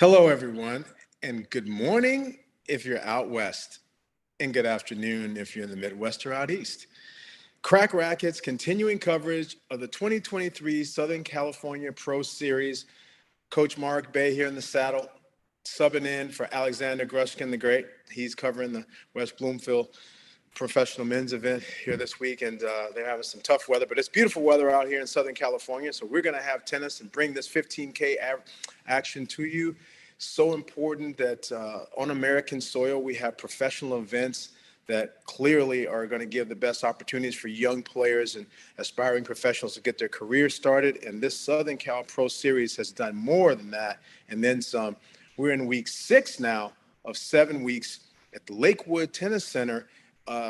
Hello, everyone, and good morning if you're out west, and good afternoon if you're in the Midwest or out east. Crack Rackets continuing coverage of the 2023 Southern California Pro Series. Coach Mark Bay here in the saddle, subbing in for Alexander Grushkin the Great. He's covering the West Bloomfield professional men's event here this week, and they're having some tough weather, but it's beautiful weather out here in Southern California, so we're going to have tennis and bring this 15K action to you. So important that on American soil we have professional events that clearly are going to give the best opportunities for young players and aspiring professionals to get their careers started, and this Southern Cal Pro Series has done more than that, and then some. We're in week 6 now of 7 weeks at the Lakewood Tennis Center.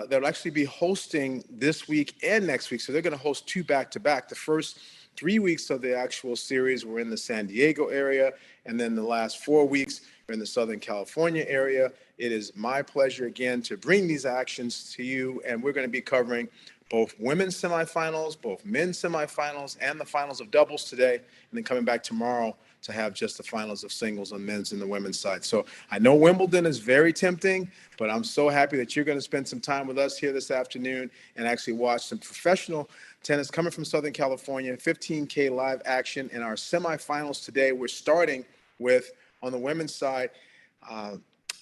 They'll actually be hosting this week and next week. So they're going to host 2 back-to-back. The first 3 weeks of the actual series were in the San Diego area, and then the last 4 weeks are in the Southern California area. It is my pleasure again to bring these actions to you, and we're going to be covering both women's semifinals, both men's semifinals, and the finals of doubles today, and then coming back tomorrow to have just the finals of singles on men's and the women's side. So I know Wimbledon is very tempting, but I'm so happy that you're going to spend some time with us here this afternoon and actually watch some professional tennis coming from Southern California, 15K live action in our semifinals today. We're starting with, on the women's side,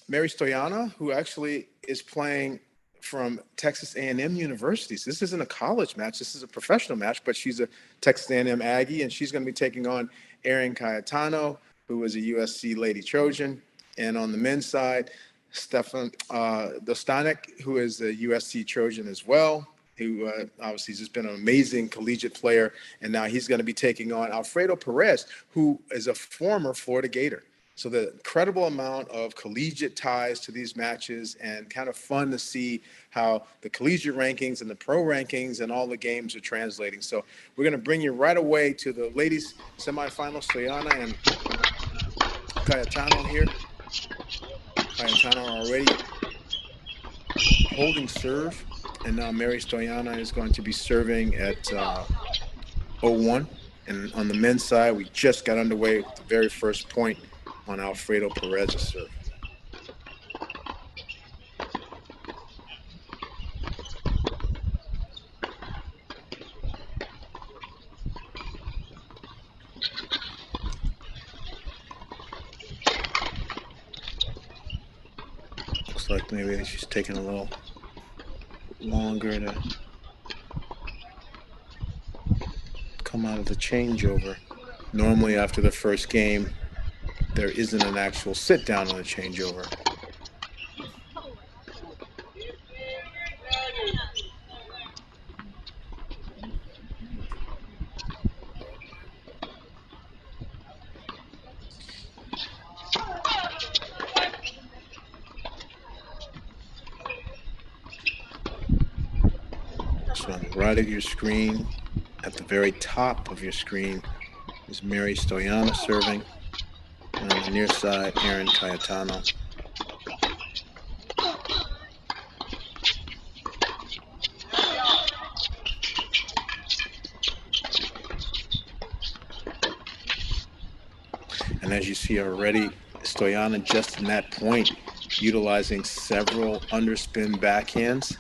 Mary Stoyana, who actually is playing from Texas A&M University. So this isn't a college match. This is a professional match, but she's a Texas A&M Aggie, and she's going to be taking on Erin Cayetano, who is a USC Lady Trojan. And on the men's side, Stefan Dostanek, who is a USC Trojan as well, who obviously has just been an amazing collegiate player. And now he's going to be taking on Alfredo Perez, who is a former Florida Gator. So the incredible amount of collegiate ties to these matches, and kind of fun to see how the collegiate rankings and the pro rankings and all the games are translating. So we're going to bring you right away to the ladies semifinals, Stoyana and Cayetano here. Cayetano already holding serve, and now Mary Stoyana is going to be serving at 0-1. And on the men's side, we just got underway with the very first point on Alfredo Perez's serve. Looks like maybe she's taking a little longer to come out of the changeover. Normally after the first game, there isn't an actual sit down on the changeover. So on the right of your screen, at the very top of your screen, is Mary Stoyana serving. And on the near side, Erin Cayetano. And as you see already, Stoyana just in that point, utilizing several underspin backhands.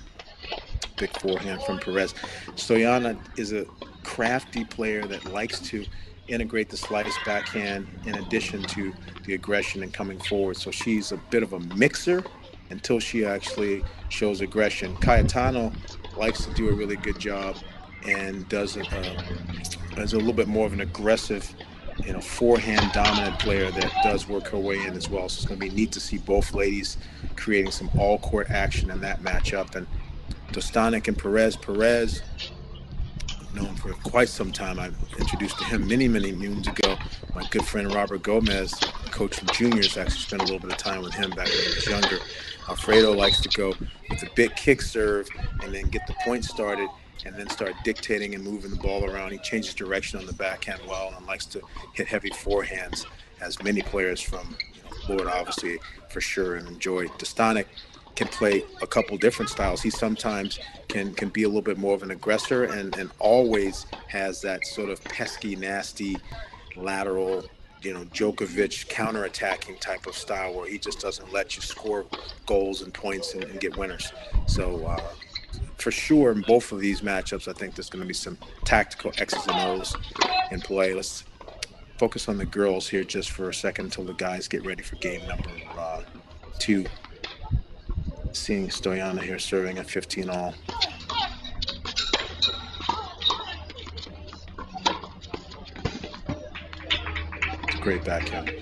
Big forehand from Perez. Stoyana is a crafty player that likes to integrate the slice backhand in addition to the aggression and coming forward. So she's a bit of a mixer until she actually shows aggression. Cayetano likes to do a really good job and does a little bit more of an aggressive, forehand dominant player that does work her way in as well. So it's going to be neat to see both ladies creating some all-court action in that matchup. And Dostanek and Perez, known for quite some time. I introduced to him many moons ago. My good friend Robert Gomez, coach from juniors, actually spent a little bit of time with him back when he was younger. Alfredo likes to go with a big kick serve and then get the point started and then start dictating and moving the ball around. He changes direction on the backhand well and likes to hit heavy forehands, as many players from Florida obviously for sure and enjoy. Dostanek can play a couple different styles. He sometimes can be a little bit more of an aggressor and always has that sort of pesky, nasty, lateral Djokovic counterattacking type of style where he just doesn't let you score goals and points and get winners. So for sure, in both of these matchups, I think there's going to be some tactical X's and O's in play. Let's focus on the girls here just for a second until the guys get ready for game number 2. Seeing Stoyana here serving at 15 all. Great backhand.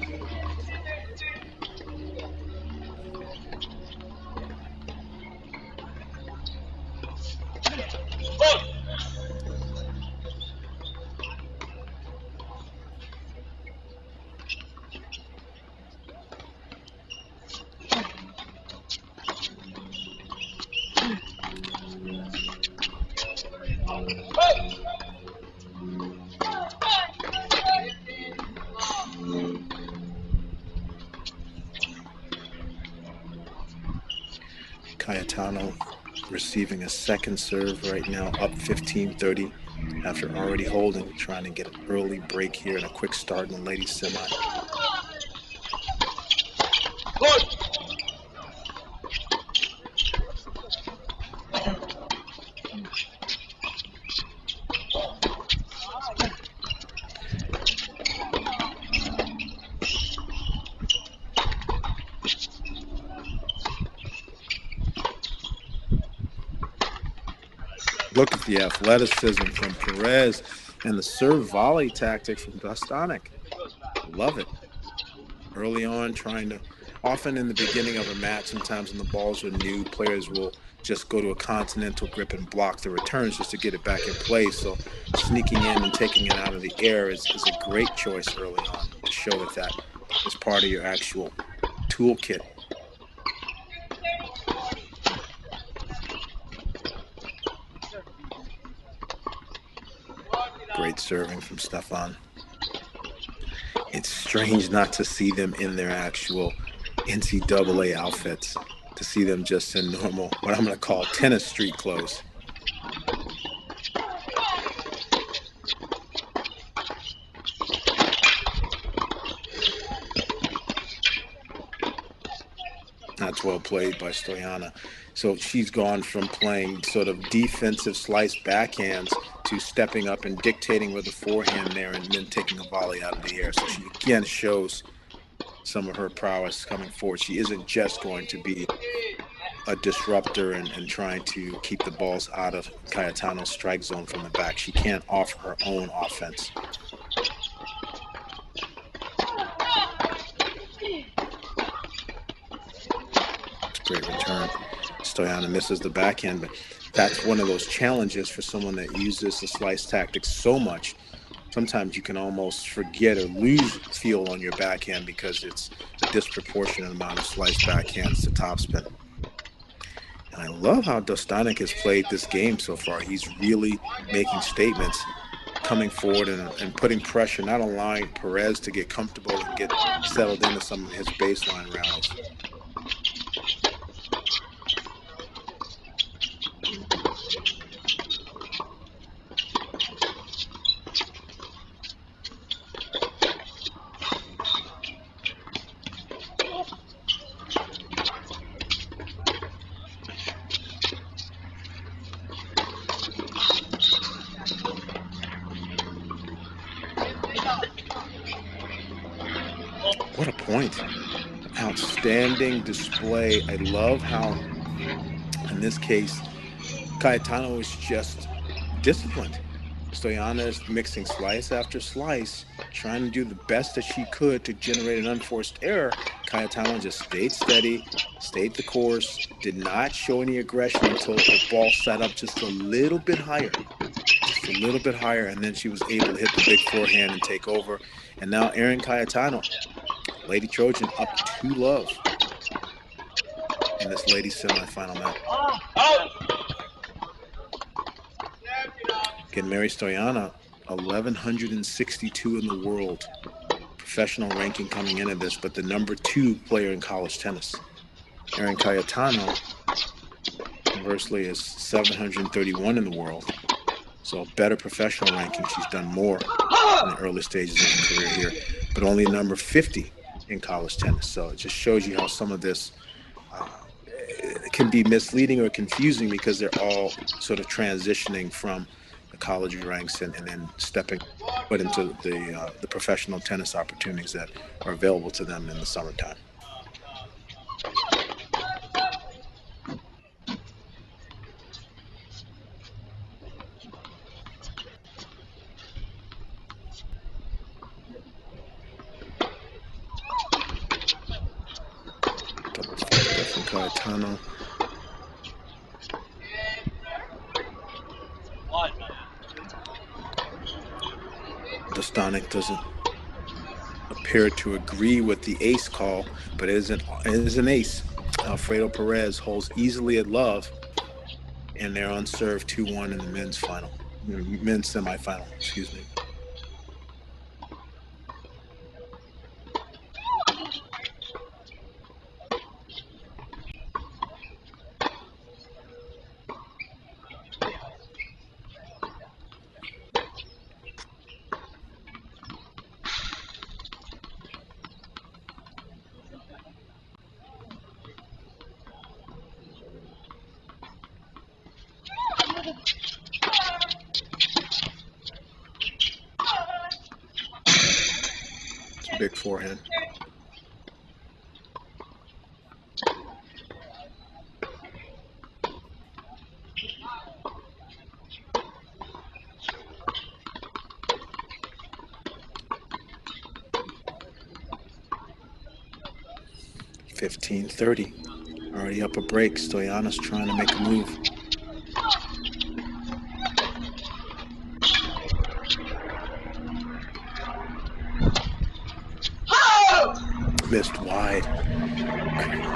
Cayetano receiving a second serve right now, up 15-30 after already holding, trying to get an early break here and a quick start in the ladies semi. Look at the athleticism from Perez and the serve volley tactic from Dostanek. Love it. Early on, often in the beginning of a match, sometimes when the balls are new, players will just go to a continental grip and block the returns just to get it back in play. So sneaking in and taking it out of the air is a great choice early on to show that is part of your actual toolkit. Great serving from Stefan. It's strange not to see them in their actual NCAA outfits, to see them just in normal, what I'm going to call tennis street clothes. That's well played by Stoyana. So she's gone from playing sort of defensive slice backhands to stepping up and dictating with a forehand there and then taking a volley out of the air. So she again shows some of her prowess coming forward. She isn't just going to be a disruptor and trying to keep the balls out of Cayetano's strike zone from the back. She can't offer her own offense. Great return. Stoyana misses the backhand, but that's one of those challenges for someone that uses the slice tactics so much. Sometimes you can almost forget or lose feel on your backhand because it's a disproportionate amount of slice backhands to topspin. And I love how Dostanek has played this game so far. He's really making statements, coming forward and putting pressure, not allowing Perez to get comfortable and get settled into some of his baseline rallies. What a point. Outstanding display. I love how, in this case, Cayetano is just disciplined. Stoyana is mixing slice after slice, trying to do the best that she could to generate an unforced error. Cayetano just stayed steady, stayed the course, did not show any aggression until the ball sat up just a little bit higher. Just a little bit higher, and then she was able to hit the big forehand and take over. And now Erin Cayetano, Lady Trojan, up 2-love in this ladies semifinal match. Again, Mary Stoyana, 1,162 in the world. Professional ranking coming into this, but the number 2 player in college tennis. Erin Cayetano, conversely, is 731 in the world. So a better professional ranking. She's done more in the early stages of her career here. but only number 50 in college tennis. So it just shows you how some of this can be misleading or confusing because they're all sort of transitioning from the college ranks and then stepping foot into the professional tennis opportunities that are available to them in the summertime. Double fault there from Cayetano. Dostanic doesn't appear to agree with the ace call, but it is an ace. Alfredo Perez holds easily at love, and they're on serve 2-1 in the men's semifinal. Excuse me. Big forehand. $15-30. Already up a break. Stoyanov's trying to make a move. Missed wide.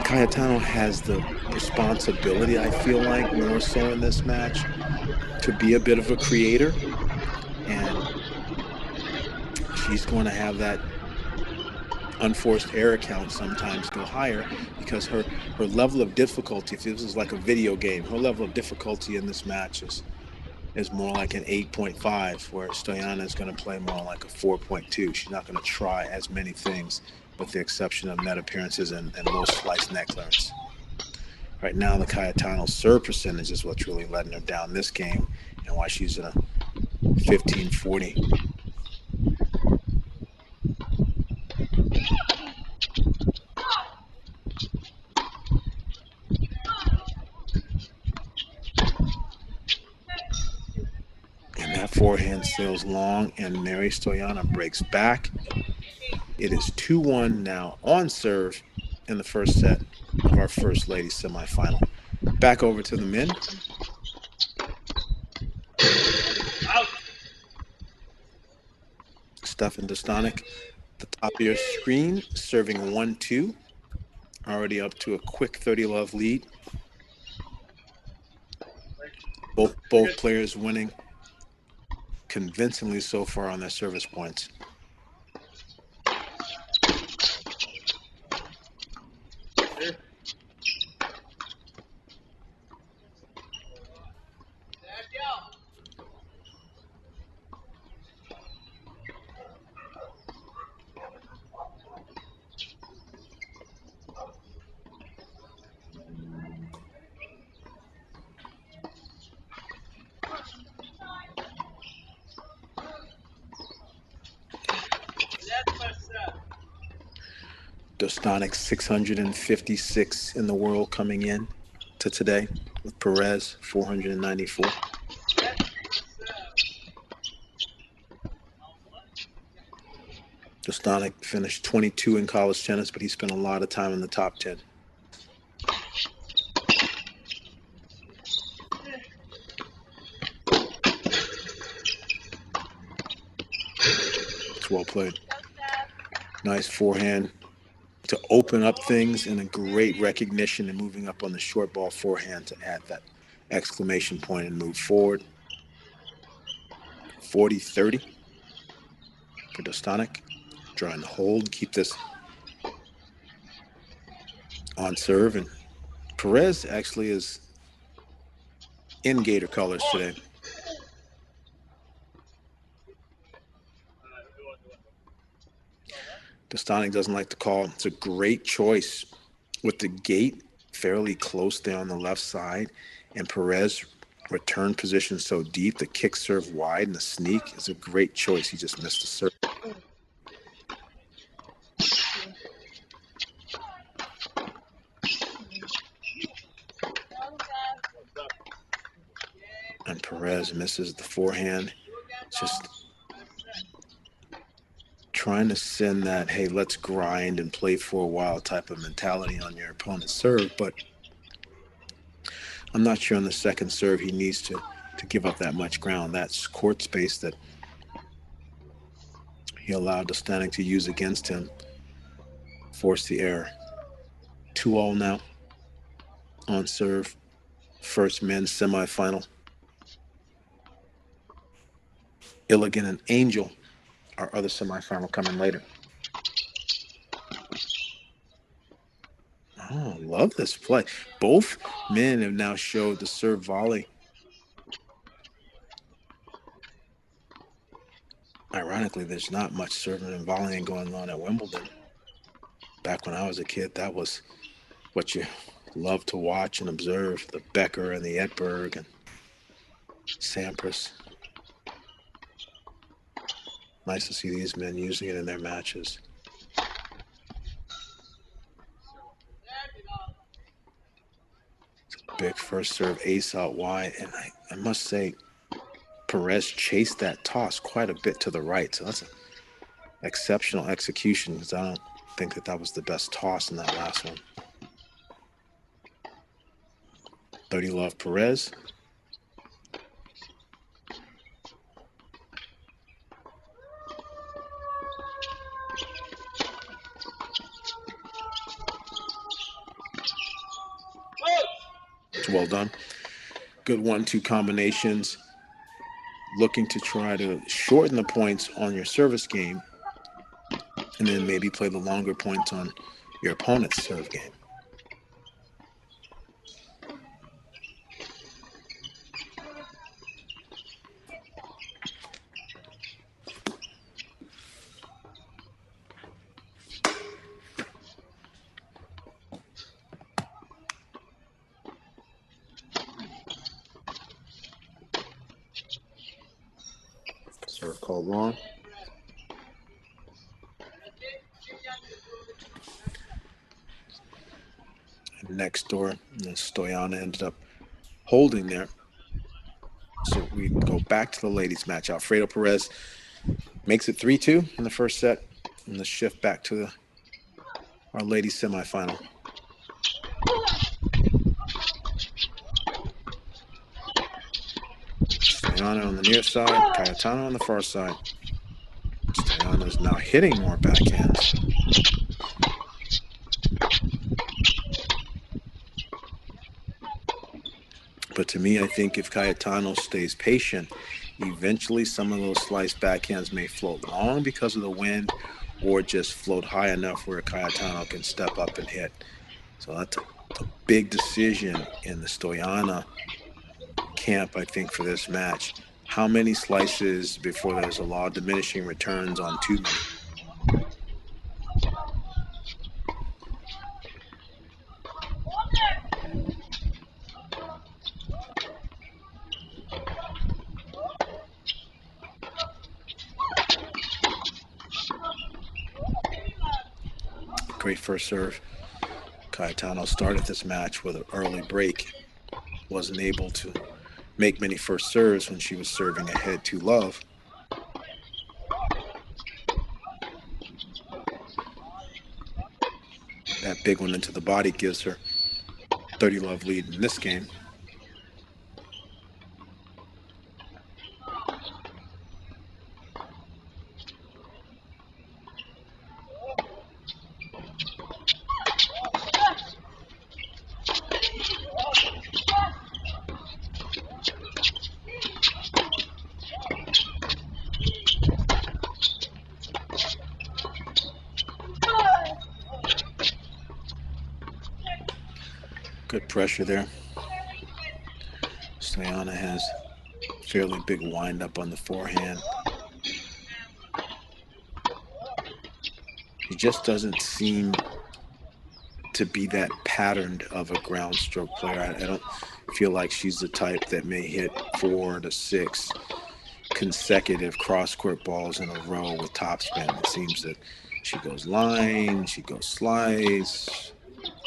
Cayetano has the responsibility, I feel like, more so in this match, to be a bit of a creator. And she's going to have that unforced error count sometimes go higher because her level of difficulty, if this is like a video game, her level of difficulty in this match is more like an 8.5, where Stoyanov is going to play more like a 4.2. She's not going to try as many things, with the exception of net appearances and low slice net clearance. Right now, the Cayetano serve percentage is what's really letting her down this game, and why she's a 15-40. And that forehand sails long, and Mary Stoyanov breaks back. It is 2-1 now on serve in the first set of our First Lady semifinal. Back over to the men. Stefan Dostanic, the top of your screen, serving 1-2. Already up to a quick 30-love lead. Both players winning convincingly so far on their service points. Dostanic 656 in the world coming in to today, with Perez 494. Dostanic finished 22 in college tennis, but he spent a lot of time in the top 10. It's well played. Nice forehand to open up things, and a great recognition and moving up on the short ball forehand to add that exclamation point and move forward. 40-30 for Dostanic. Trying to hold, keep this on serve. And Perez actually is in Gator colors today. Bastani doesn't like the call. It's a great choice with the gate fairly close there on the left side, and Perez return position so deep, the kick serve wide and the sneak is a great choice. He just missed the serve. And Perez misses the forehand. Just trying to send that, hey, let's grind and play for a while type of mentality on your opponent's serve. But I'm not sure on the second serve he needs to give up that much ground. That's court space that he allowed Bastani to use against him. Force the error. 2-all now on serve. First men's semifinal. Illigan and Angel, our other semifinal coming later. Oh, love this play. Both men have now showed the serve volley. Ironically, there's not much serving and volleying going on at Wimbledon. Back when I was a kid, that was what you loved to watch and observe, the Becker and the Edberg and Sampras. Nice to see these men using it in their matches. Big first serve, ace out wide, and I must say, Perez chased that toss quite a bit to the right, so that's an exceptional execution, because I don't think that was the best toss in that last one. 30-love Perez. Well done. Good 1-2 combinations. Looking to try to shorten the points on your service game and then maybe play the longer points on your opponent's serve game. Serve called long. And next door, and Stoyana ended up holding there. So we go back to the ladies' match. Alfredo Perez makes it 3-2 in the first set, and the shift back to our ladies' semifinal. Stoyana on the near side, Cayetano on the far side. Stoyana is now hitting more backhands. But to me, I think if Cayetano stays patient, eventually some of those slice backhands may float long because of the wind, or just float high enough where Cayetano can step up and hit. So that's a big decision in the Stoyana camp, I think, for this match. How many slices before there's a law of diminishing returns on too many? Great first serve. Cayetano started this match with an early break. Wasn't able to make many first serves when she was serving ahead 2-love. That big one into the body gives her 30-love lead in this game. Good pressure there. Stoyana has fairly big wind up on the forehand. She just doesn't seem to be that patterned of a ground stroke player. I don't feel like she's the type that may hit 4 to 6 consecutive cross-court balls in a row with topspin. It seems that she goes line, she goes slice.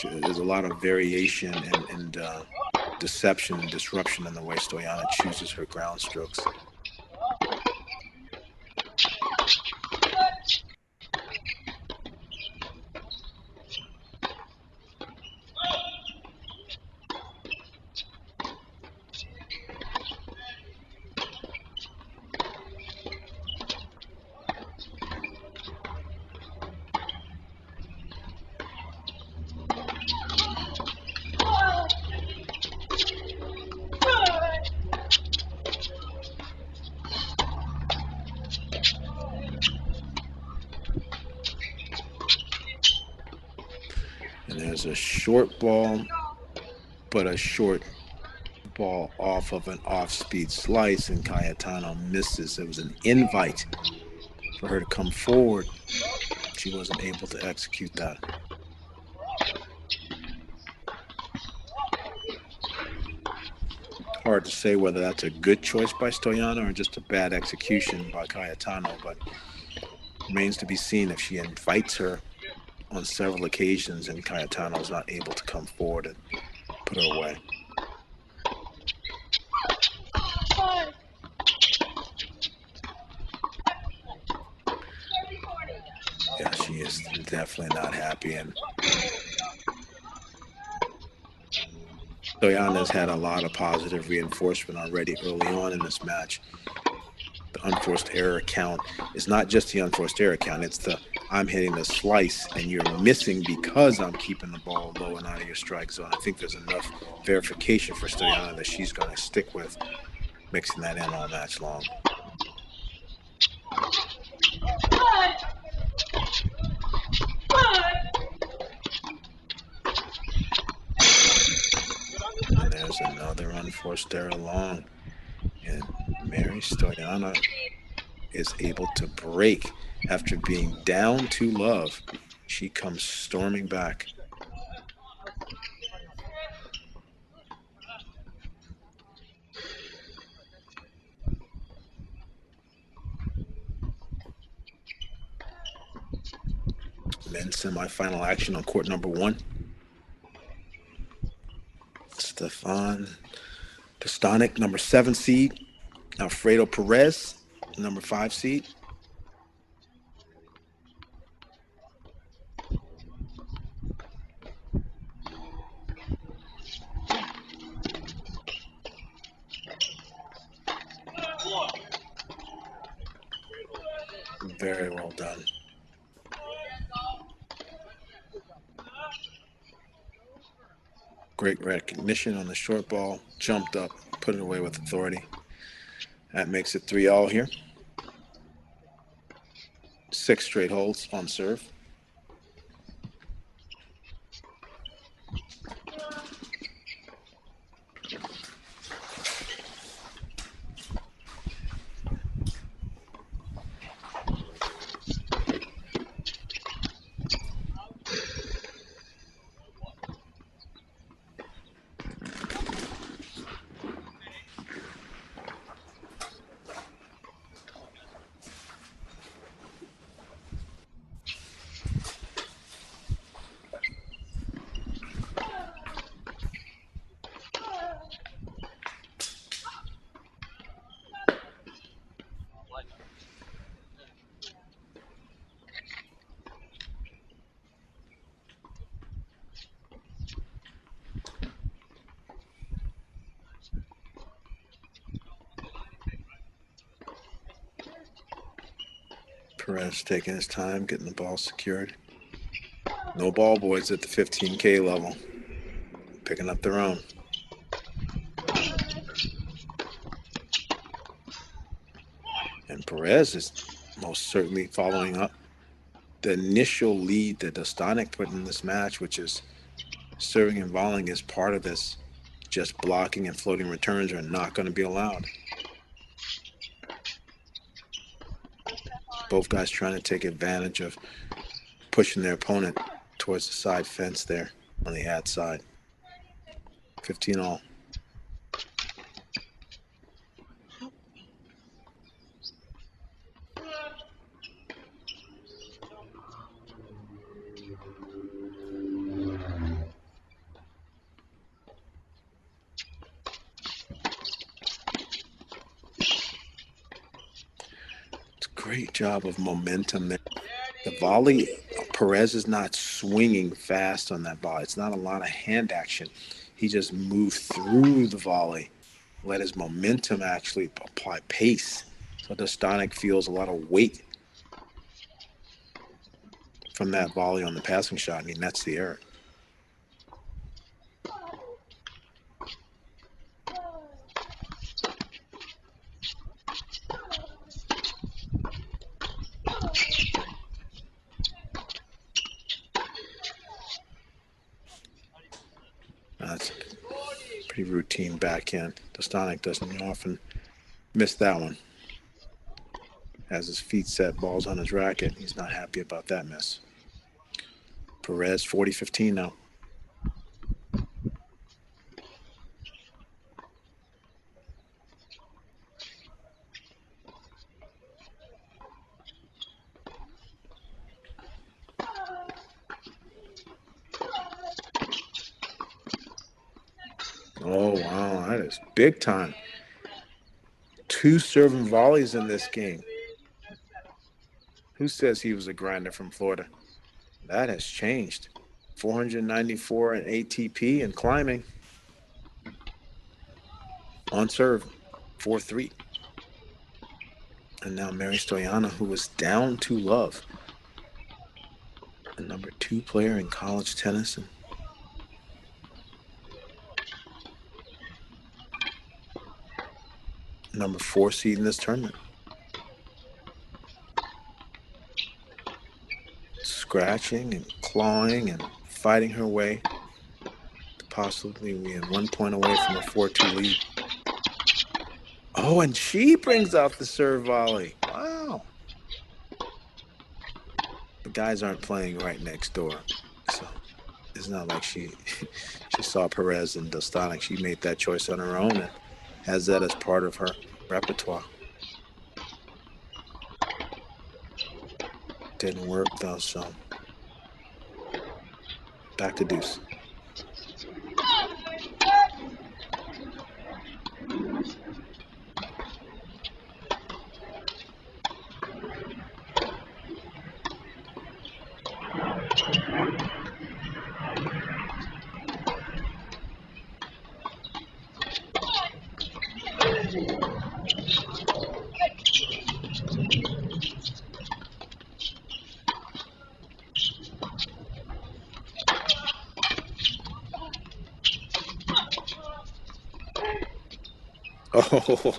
There's a lot of variation and deception and disruption in the way Stoyana chooses her ground strokes. And there's a short ball, but a short ball off of an off-speed slice, and Cayetano misses. It was an invite for her to come forward. She wasn't able to execute that. Hard to say whether that's a good choice by Stoyana or just a bad execution by Cayetano, but remains to be seen if she invites her on several occasions and Cayetano is not able to come forward and put her away. Yeah, she is definitely not happy, and Stoyana's had a lot of positive reinforcement already early on in this match. The unforced error count is not just the unforced error count, it's the I'm hitting the slice and you're missing because I'm keeping the ball low and out of your strike zone. I think there's enough verification for Stoyana that she's going to stick with mixing that in all match long. And there's another unforced error long. And Mary Stoyana is able to break after being down 2-love. She comes storming back. Men's semifinal action on court number 1. Stefan Dostanic, number 7 seed. Alfredo Perez, number 5 seed. Very well done. Great recognition on the short ball. Jumped up, put it away with authority. That makes it 3-all here. 6 straight holds on serve. Perez taking his time, getting the ball secured. No ball boys at the 15K level. Picking up their own. And Perez is most certainly following up the initial lead that Dostanic put in this match, which is serving and volleying is part of this. Just blocking and floating returns are not going to be allowed. Both guys trying to take advantage of pushing their opponent towards the side fence there on the ad side. 15 all. Great job of momentum there. The volley, Perez is not swinging fast on that volley. It's not a lot of hand action. He just moved through the volley, let his momentum actually apply pace. So Dostanic feels a lot of weight from that volley on the passing shot, and he nets the error. That's a pretty routine backhand. Dostanic doesn't often miss that one. Has his feet set, balls on his racket. He's not happy about that miss. Perez, 40-15 now. Oh, wow, that is big time. 2 serving volleys in this game. Who says he was a grinder from Florida? That has changed. 494 in ATP and climbing. On serve, 4-3. And now Mary Stoyana, who was down to love. The number 2 player in college tennis. And number 4 seed in this tournament. Scratching and clawing and fighting her way to possibly be 1 point away from a 4-2 lead. Oh, and she brings out the serve volley. Wow. The guys aren't playing right next door, so it's not like she saw Perez and Dostanic. She made that choice on her own and has that as part of her repertoire. Didn't work though, so back to deuce. Oh,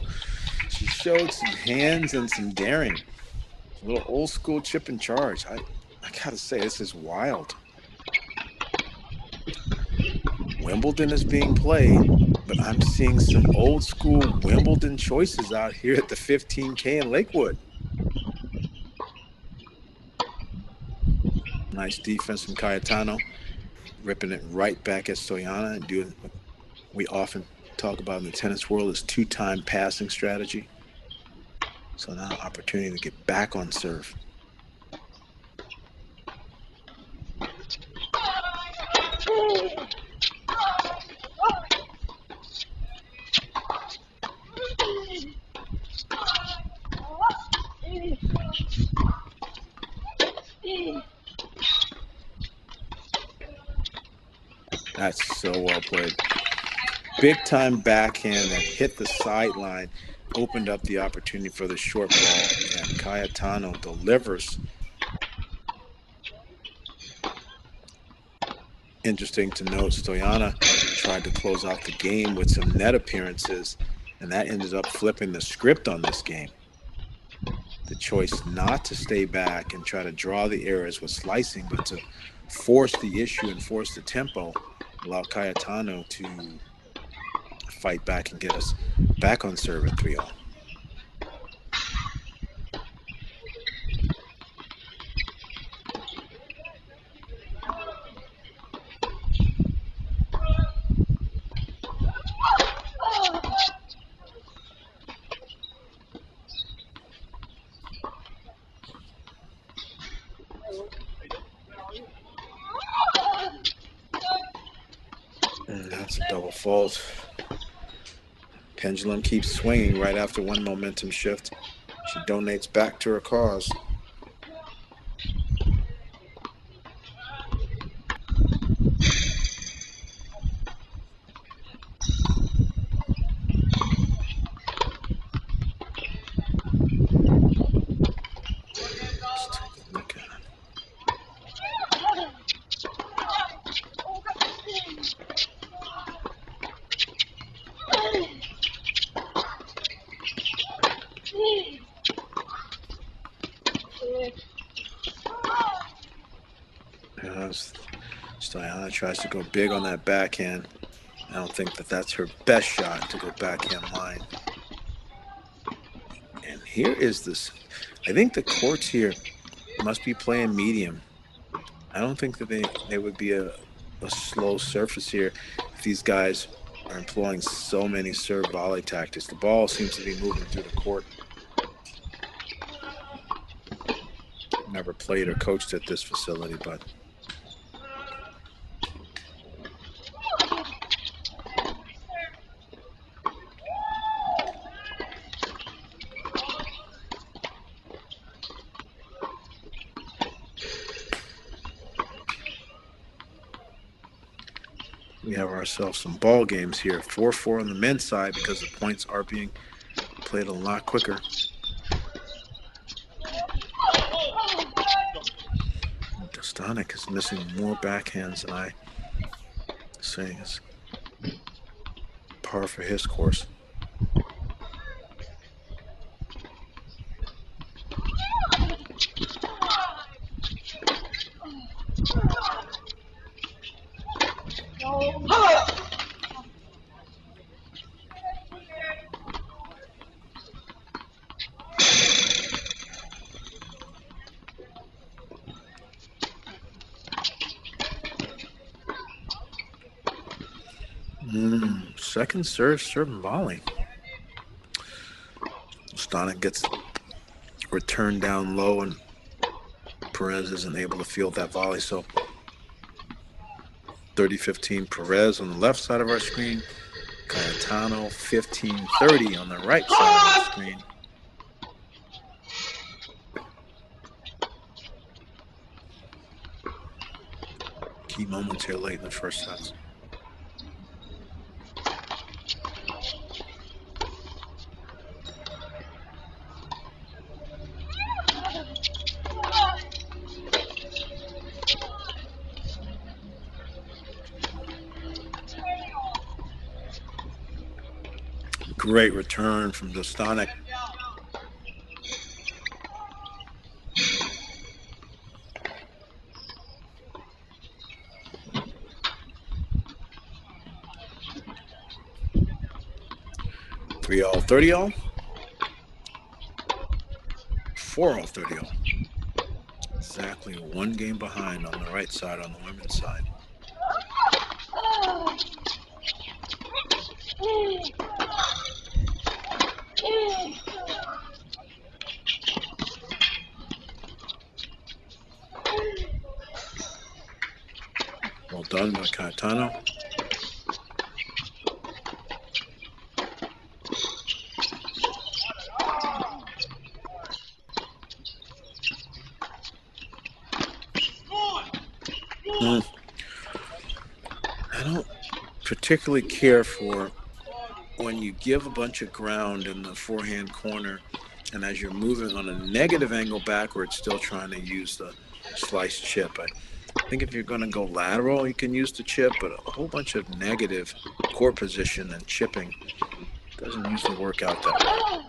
she showed some hands and some daring. A little old school chip and charge. I gotta say, this is wild. Wimbledon is being played, but I'm seeing some old school Wimbledon choices out here at the 15K in Lakewood. Nice defense from Cayetano, ripping it right back at Stoyana and doing what we often talk about in the tennis world is 2-time passing strategy. So now opportunity to get back on serve. That's so well played. Big time backhand that hit the sideline, opened up the opportunity for the short ball, and Cayetano delivers. Interesting to note, Stoyana tried to close out the game with some net appearances, and that ended up flipping the script on this game. The choice not to stay back and try to draw the errors with slicing, but to force the issue and force the tempo, allow Cayetano to fight back and get us back on serve at 3-0. That's a double fault. Pendulum keeps swinging right after one momentum shift. She donates back to her cause. Stoyana tries to go big on that backhand. I don't think that that's her best shot to go backhand line. And here is this. I think the courts here must be playing medium. I don't think that they would be a slow surface here if these guys are employing so many serve volley tactics. The ball seems to be moving through the court. Never played or coached at this facility, but we have ourselves some ball games here. 4-4 on the men's side because the points are being played a lot quicker. Dostanic is missing more backhands than I saying is par for his course. Second serve and volley. Dostanic gets returned down low, and Perez isn't able to field that volley. So 30-15 Perez on the left side of our screen. Cayetano 15-30 on the right side of our screen. Key moments here late in the first set. Great return from Dostanic. Three all, 30 all. 4 all, 30 all. Exactly one game behind on the right side, on the women's side. Well done by Cayetano. I don't particularly care for when you give a bunch of ground in the forehand corner, and as you're moving on a negative angle backwards, still trying to use the slice chip. I think if you're going to go lateral, you can use the chip, but a whole bunch of negative court position and chipping doesn't usually work out that way.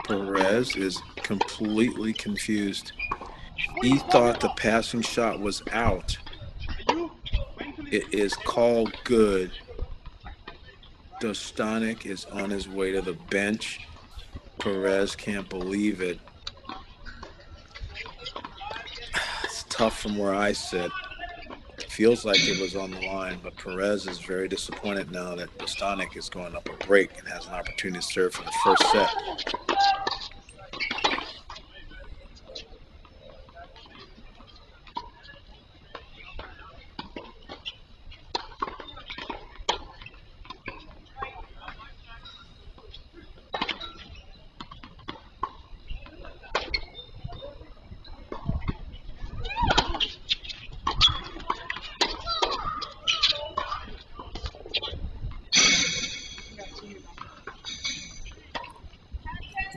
Perez is completely confused. He thought the passing shot was out. It is called good. Dostanic is on his way to the bench. Perez can't believe it. It's tough from where I sit. Feels like it was on the line, but Perez is very disappointed now that Dostanic is going up a break and has an opportunity to serve for the first set.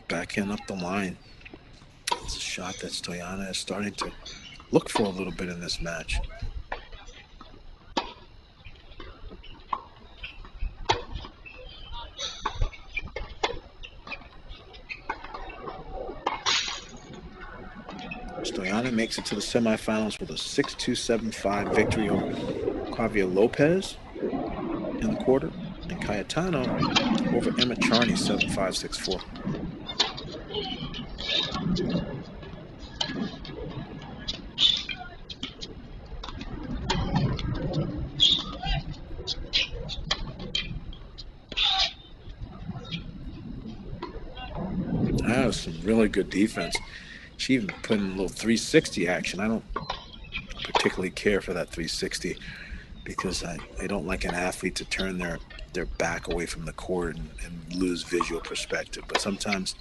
Backhand up the line. It's a shot that Stoyana is starting to look for a little bit in this match. Stoyana makes it to the semifinals with a 6-2, 7-5 victory over Javier Lopez in the quarter, and Cayetano over Emma Charney 7-5, 6-4. That was some really good defense. She even put in a little 360 action. I don't particularly care for that 360 because I don't like an athlete to turn their back away from the court and lose visual perspective. But sometimes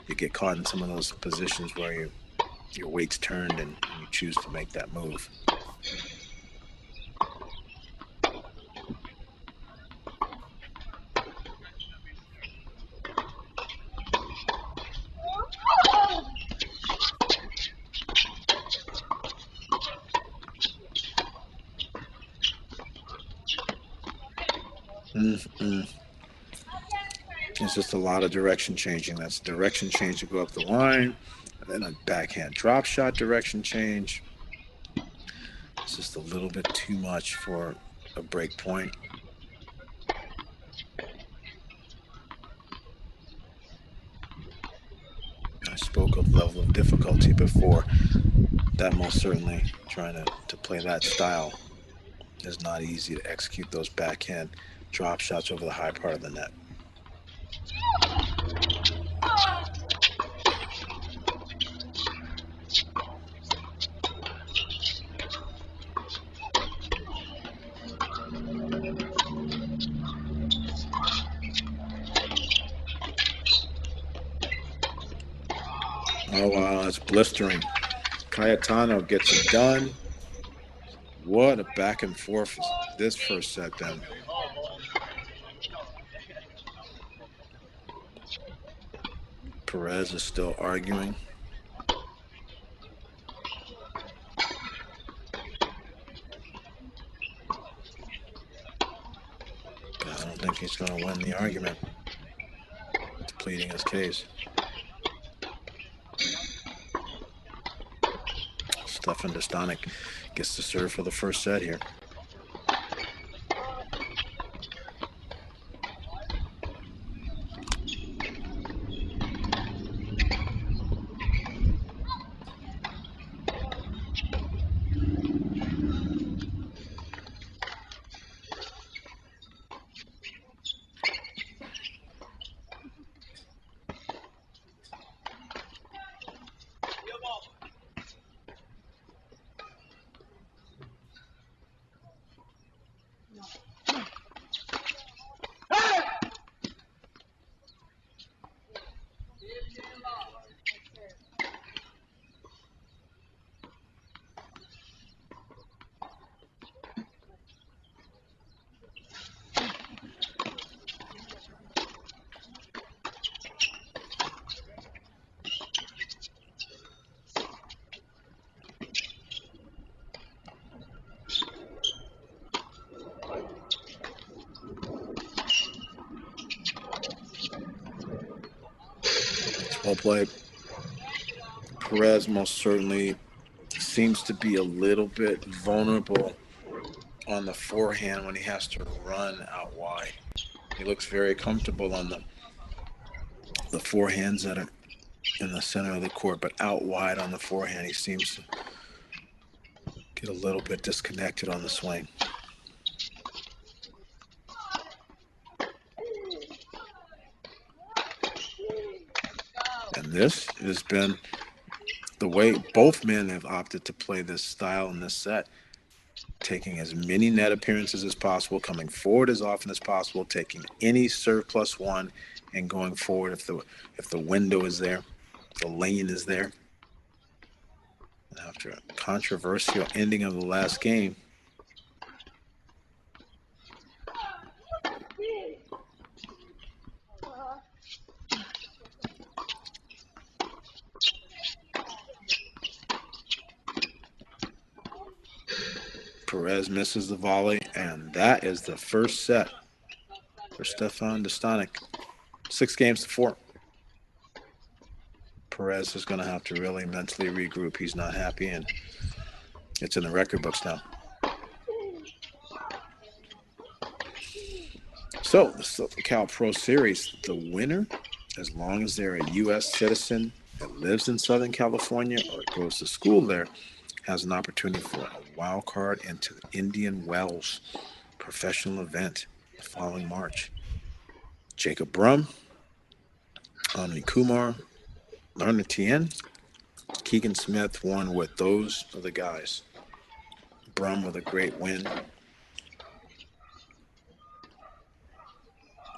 you get caught in some of those positions where your weight's turned and you choose to make that move. It's just a lot of direction changing. That's direction change to go up the line, and then a backhand drop shot direction change. It's just a little bit too much for a break point. I spoke of level of difficulty before. That most certainly, trying to play that style is not easy to execute those backhand drop shots over the high part of the net. Oh, wow, that's blistering. Cayetano gets it done. What a back and forth this first set then. Perez is still arguing. But I don't think he's going to win the argument. It's pleading his case. Stefan Dostanic gets to serve for the first set here. Well played. Perez most certainly seems to be a little bit vulnerable on the forehand when he has to run out wide. He looks very comfortable on the forehands that are in the center of the court, but out wide on the forehand, he seems to get a little bit disconnected on the swing. And this has been the way both men have opted to play this style in this set, taking as many net appearances as possible, coming forward as often as possible, taking any serve plus one, and going forward if the window is there, the lane is there. And after a controversial ending of the last game, Perez misses the volley, and that is the first set for Stefan Dostanic. 6-4. Perez is going to have to really mentally regroup. He's not happy, and it's in the record books now. So, the SoCal Pro Series, the winner, as long as they're a U.S. citizen that lives in Southern California or goes to school there, has an opportunity for a wild card into the Indian Wells professional event the following March. Jacob Brum, Anand Kumar, Lerner Tien, Keegan Smith won with those are the guys. Brum with a great win a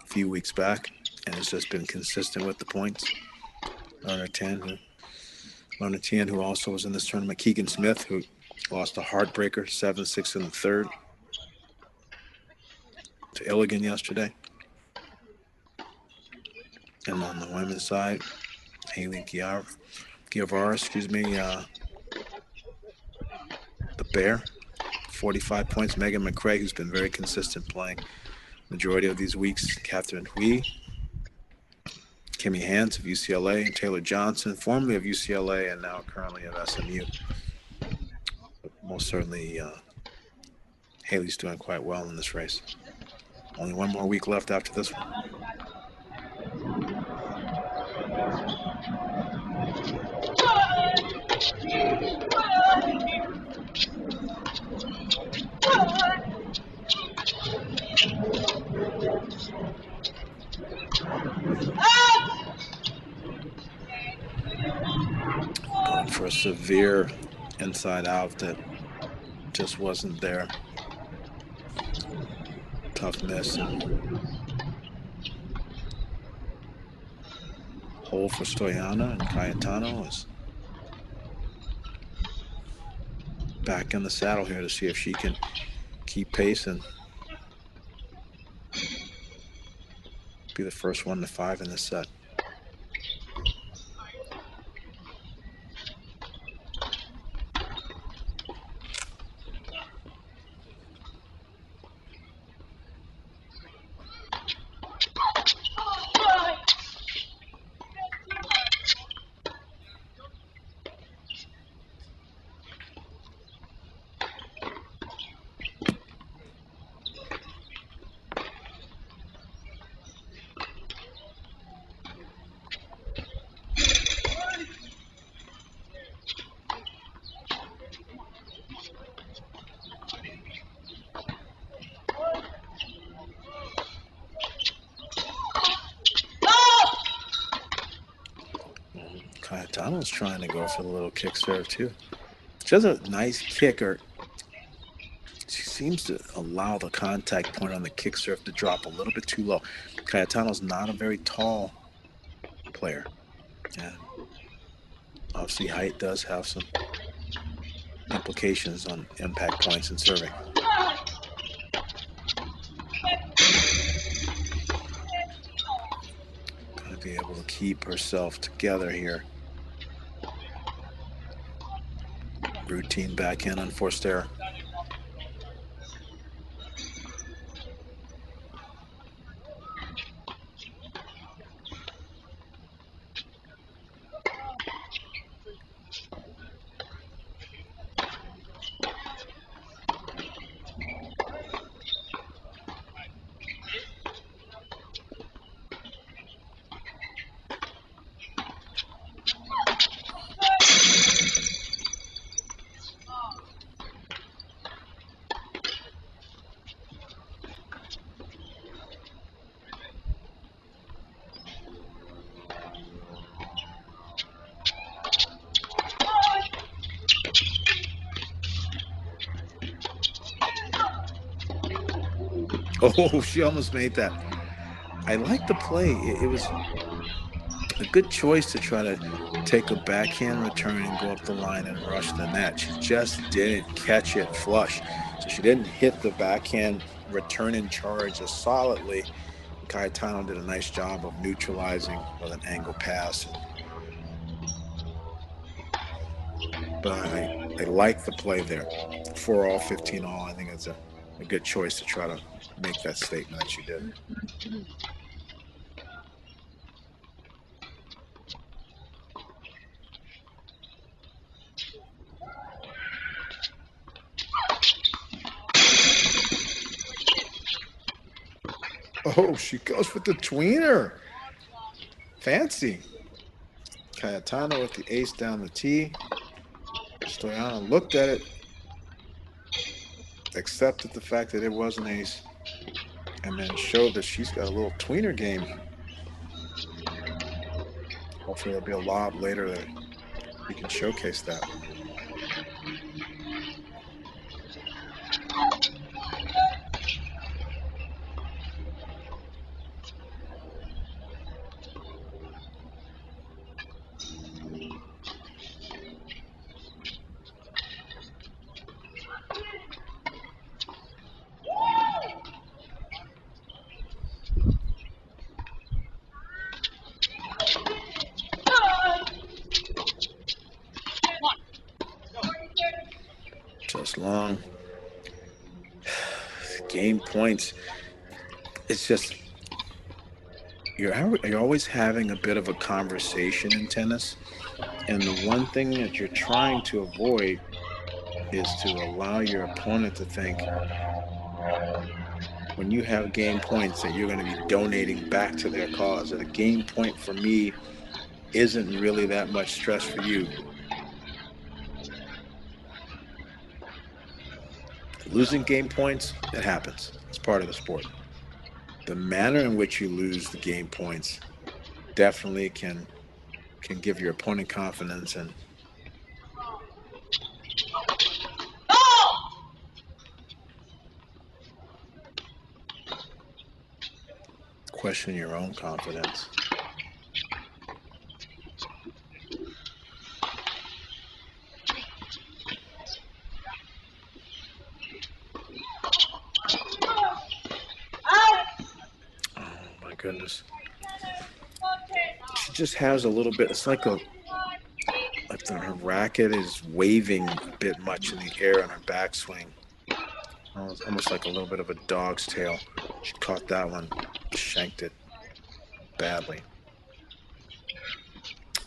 few weeks back, and has just been consistent with the points. Lerner Tien, who also was in this tournament. Keegan Smith, who lost a heartbreaker, 7-6 in the third to Illigan yesterday. And on the women's side, Haley Guevara, the Bear, 45 points. Megan McCrae, who's been very consistent playing majority of these weeks. Catherine Hui, Kimmy Hans of UCLA, and Taylor Johnson, formerly of UCLA and now currently of SMU. But most certainly, Haley's doing quite well in this race. Only one more week left after this one. Going for a severe inside out that just wasn't there. Tough miss. Hole for Stoyana, and Cayetano is back in the saddle here to see if she can keep pace and be the first 1-5 in this set. Cayetano's trying to go for the little kick serve too. She has a nice kicker. She seems to allow the contact point on the kick serve to drop a little bit too low. Cayetano's not a very tall player. And obviously height does have some implications on impact points and serving. Gotta be able to keep herself together here. Routine backhand unforced error. Oh, she almost made that. I like the play. It was a good choice to try to take a backhand return and go up the line and rush the net. She just didn't catch it flush. So she didn't hit the backhand return and charge as solidly. Cayetano did a nice job of neutralizing with an angle pass. But I like the play there. 4-all, 15-all. I think it's a good choice to try to make that statement that you did. Oh, she goes with the tweener. Fancy. Cayetano with the ace down the tee. Stoyana looked at it, accepted the fact that it was an ace, and then showed that she's got a little tweener game. Hopefully there'll be a lob later that we can showcase that. Just long. Game points. It's just you're always having a bit of a conversation in tennis, and the one thing that you're trying to avoid is to allow your opponent to think when you have game points that you're going to be donating back to their cause. And a game point for me isn't really that much stress for you. Losing game points, it happens. It's part of the sport. The manner in which you lose the game points definitely can give your opponent confidence and question your own confidence. Goodness. She just has a little bit, it's like her racket is waving a bit much in the air on her backswing. Almost like a little bit of a dog's tail. She caught that one, shanked it badly.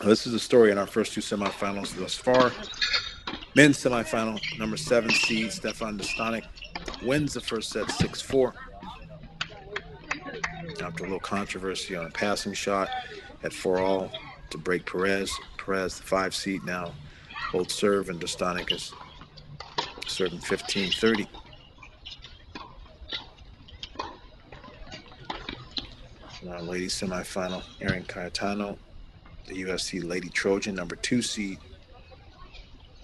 This is the story in our first two semifinals thus far. Men's semifinal, number 7 seed Stefan Dostanic wins the first set 6-4. After a little controversy on a passing shot at 4-all to break Perez. Perez, the 5 seed, now holds serve, and Dostanic is serving 15-30. Now, ladies semifinal, Erin Cayetano, the UFC Lady Trojan, number 2 seed,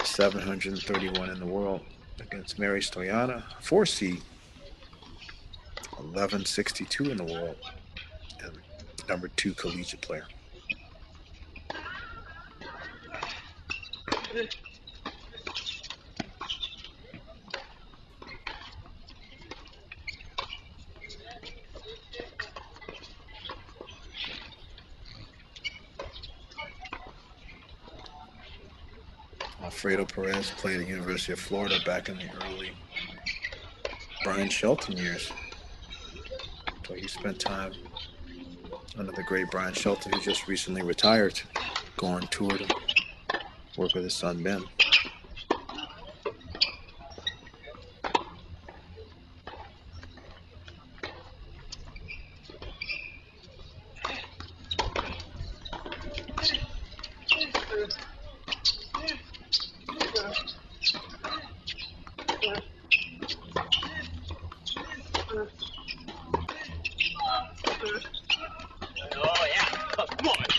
731 in the world, against Mary Stoyana, 4 seed, 1162 in the world, and number 2 collegiate player. Alfredo Perez played at the University of Florida back in the early Brian Shelton years. So he spent time under the great Brian Shelton, who just recently retired, go on tour to work with his son Ben.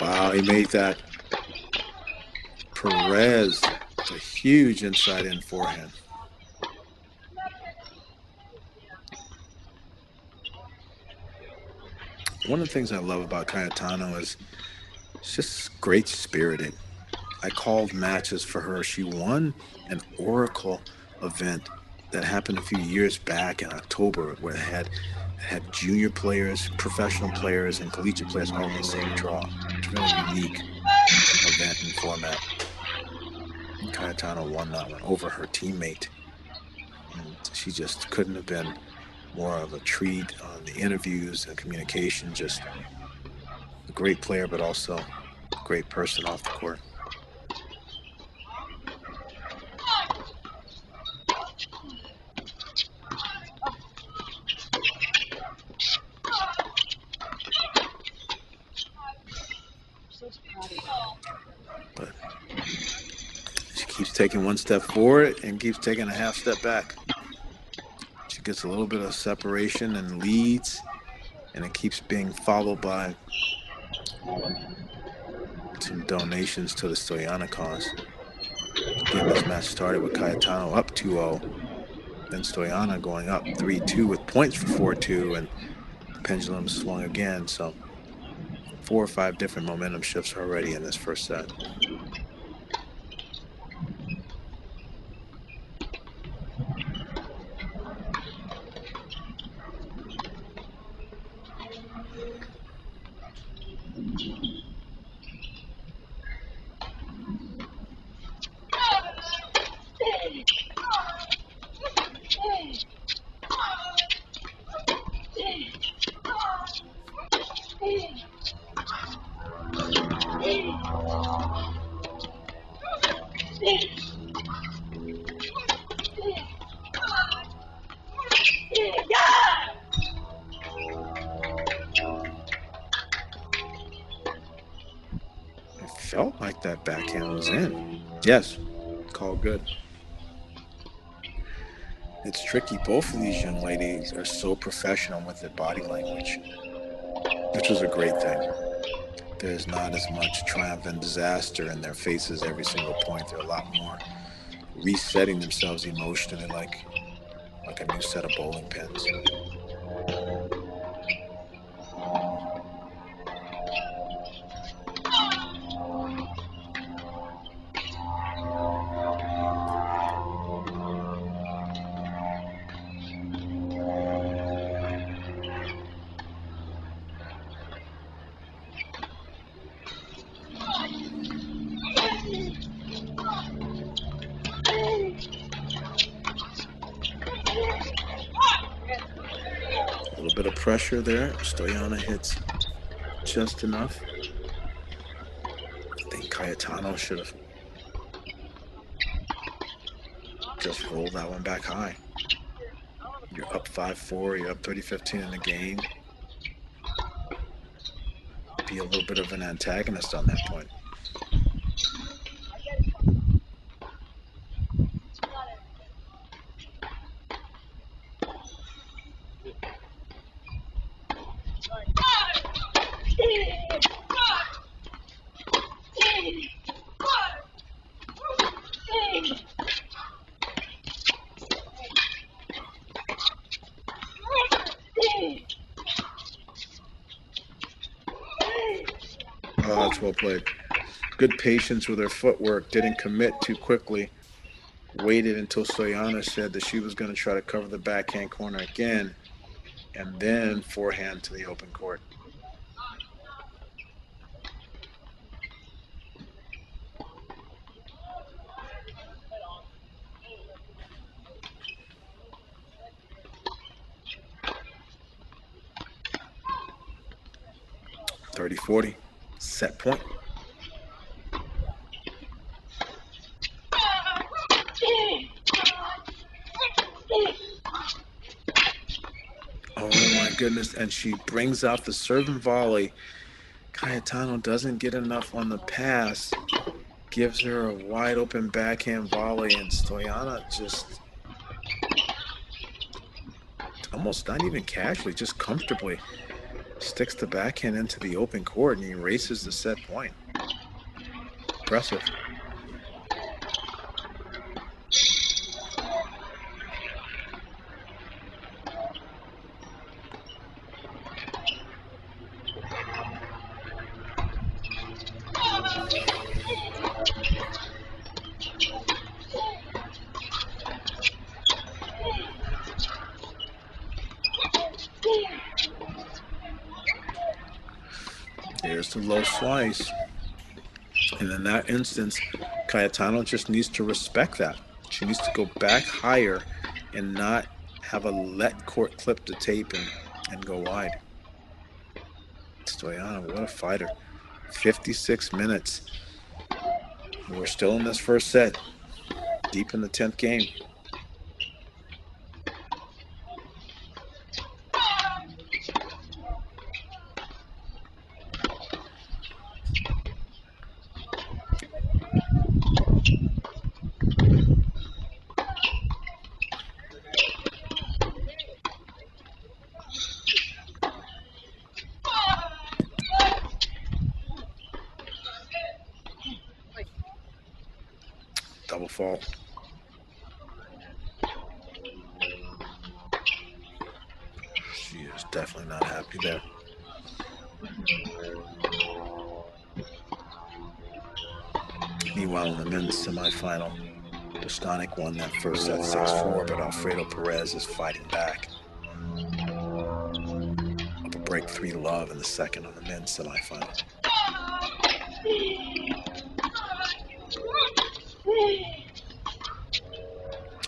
Wow, he made that. Perez, a huge inside-in forehand. One of the things I love about Cayetano is she's just great spirited. I called matches for her. She won an Oracle event that happened a few years back in October where it had junior players, professional players, and collegiate players all in the same draw. It's a really unique event and format. And Cayetano won that one over her teammate. And she just couldn't have been more of a treat on the interviews and communication. Just a great player, but also a great person off the court. But she keeps taking one step forward and keeps taking a half step back. She gets a little bit of separation and leads, and it keeps being followed by some donations to the Stoyana cause. Again, this match started with Cayetano up 2-0, then Stoyana going up 3-2 with points for 4-2, and the pendulum swung again. So 4 or 5 different momentum shifts already in this first set. It felt like that backhand was in. Yes, call good. It's tricky. Both of these young ladies are so professional with their body language, which was a great thing. There's not as much triumph and disaster in their faces every single point. They're a lot more resetting themselves emotionally like a new set of bowling pins. A little bit of pressure there. Stoyana hits just enough. I think Cayetano should have just rolled that one back high. You're up 5-4, you're up 30-15 in the game. Be a little bit of an antagonist on that point. Oh, that's well played. Good patience with her footwork. Didn't commit too quickly. Waited until Stoyana said that she was going to try to cover the backhand corner again, and then forehand to the open court. (30-40), set point. Oh my goodness, and she brings out the serve and volley. Cayetano doesn't get enough on the pass, gives her a wide open backhand volley, and Stoyana just almost not even casually, just comfortably sticks the backhand into the open court and erases the set point. Impressive. to low slice. And in that instance, Cayetano just needs to respect that. She needs to go back higher and not have a let court clip the tape and go wide. Stoyanov, what a fighter. 56 minutes. We're still in this first set, deep in the 10th game. Double fault. She is definitely not happy there. Meanwhile, in the men's semifinal, Dostanek won that first set 6-4, but Alfredo Perez is fighting back. Up a break 3 love in the second on the men's semifinal.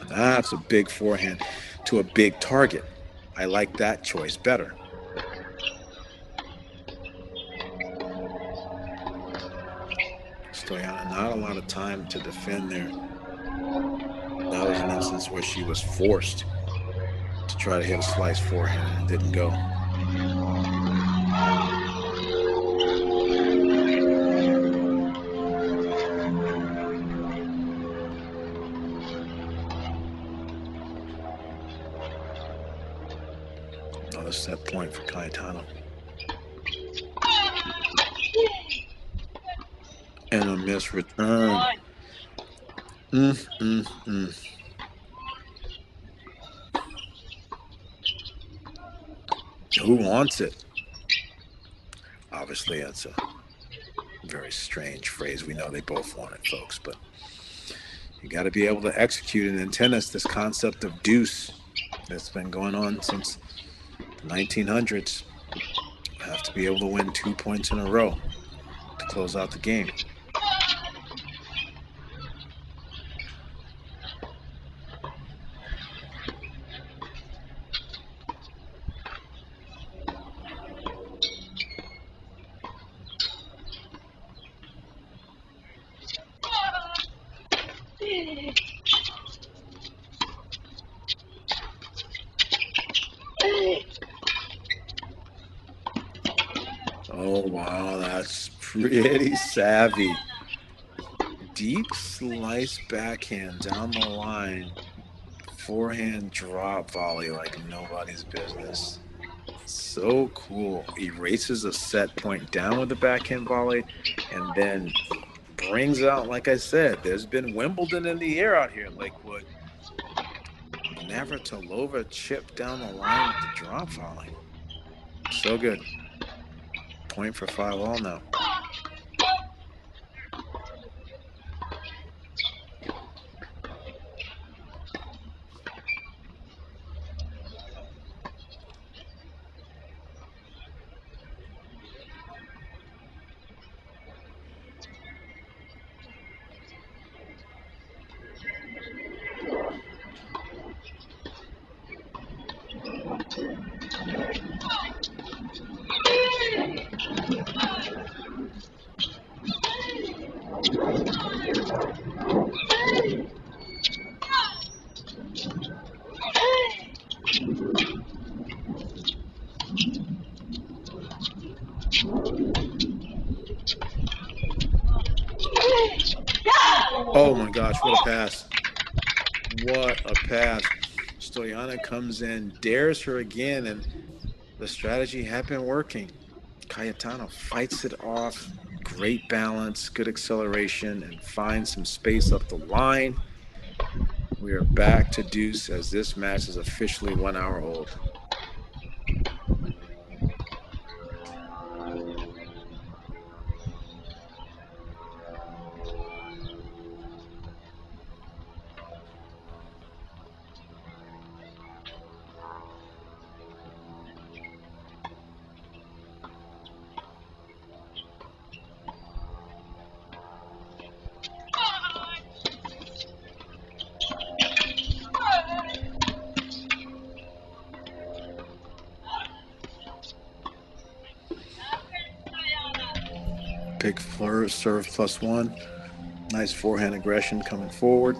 That's a big forehand to a big target. I like that choice better. Stoyanov, not a lot of time to defend there. That was an instance where she was forced to try to hit a slice forehand and it didn't go. Another set point for Cayetano. And a missed return. Who wants it? Obviously, that's a very strange phrase. We know they both want it, folks, but you got to be able to execute it in tennis. This concept of deuce that's been going on since the 1900s. You have to be able to win 2 points in a row to close out the game. Oh, wow, that's pretty savvy. Deep slice backhand down the line. Forehand drop volley like nobody's business. So cool. Erases a set point down with the backhand volley and then brings out, like I said, there's been Wimbledon in the air out here at Lakewood. Navratilova chipped down the line with the drop volley. So good. Point for 5-all now. Oh my gosh, what a pass. What a pass. Stoyanov comes in, dares her again, and the strategy had been working. Cayetano fights it off. Great balance, good acceleration, and finds some space up the line. We are back to deuce as this match is officially 1 hour old. Big serve +1. Nice forehand aggression coming forward.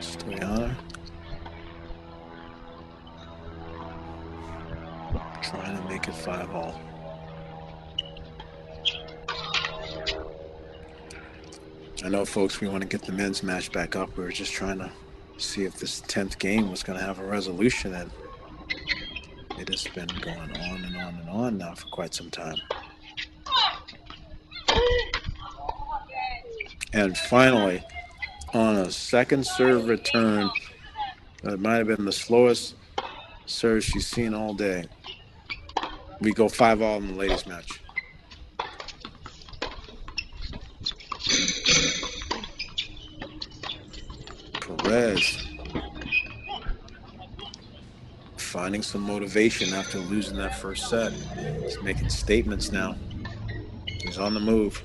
Stoyana trying to make it 5-all. I know, folks, we want to get the men's match back up. We were just trying to see if this 10th game was going to have a resolution, and it has been going on and on and on now for quite some time. And finally, on a second serve return, that might have been the slowest serve she's seen all day, we go 5-all in the ladies' match. Perez finding some motivation after losing that first set. He's making statements now. He's on the move.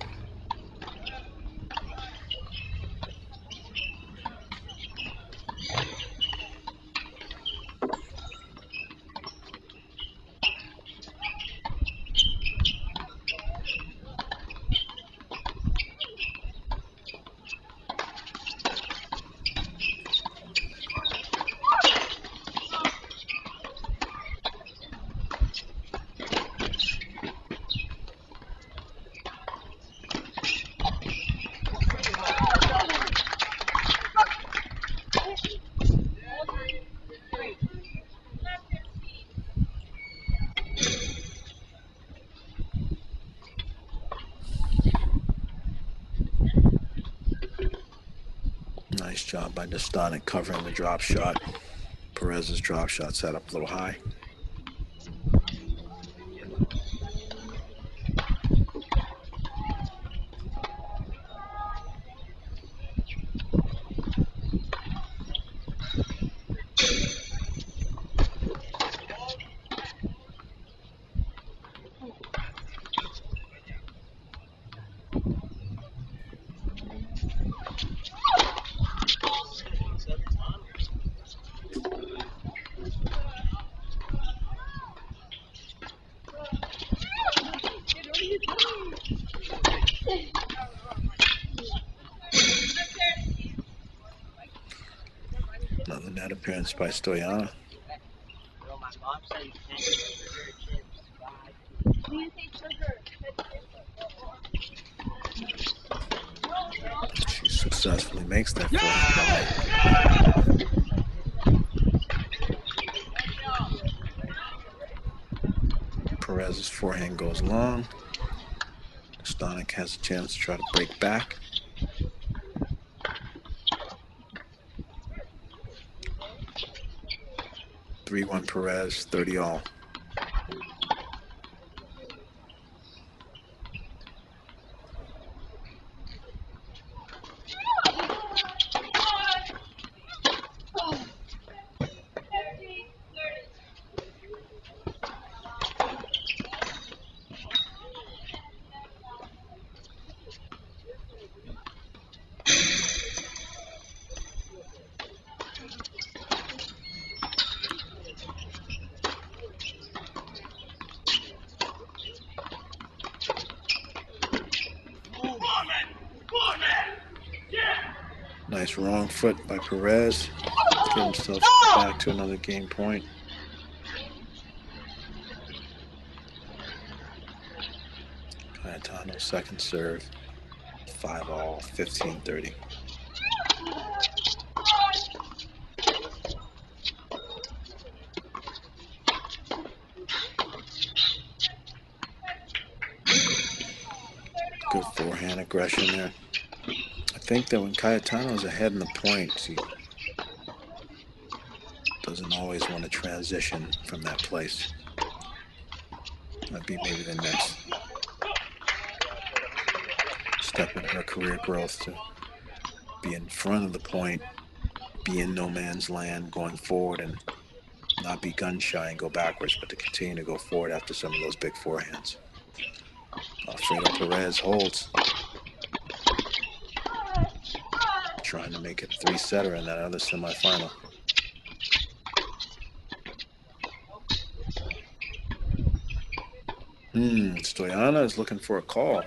Nice job by Dostanic covering the drop shot. Perez's drop shot set up a little high. Another net appearance by Stoyana. She successfully makes that forehand volley. Perez's forehand goes long. Dostanic has a chance to try to break back. (3-1) Perez, 30-all. Nice wrong foot by Perez. Get himself back to another game point. Cayetano second serve. 5-all, 15-30. Good forehand aggression there. I think that when Cayetano's ahead in the points, he doesn't always want to transition from that place. That'd be maybe the next step in her career growth, to be in front of the point, be in no man's land going forward, and not be gun shy and go backwards, but to continue to go forward after some of those big forehands. Alfredo Perez holds. Trying to make it a 3-setter in that other semifinal. Stoyana is looking for a call.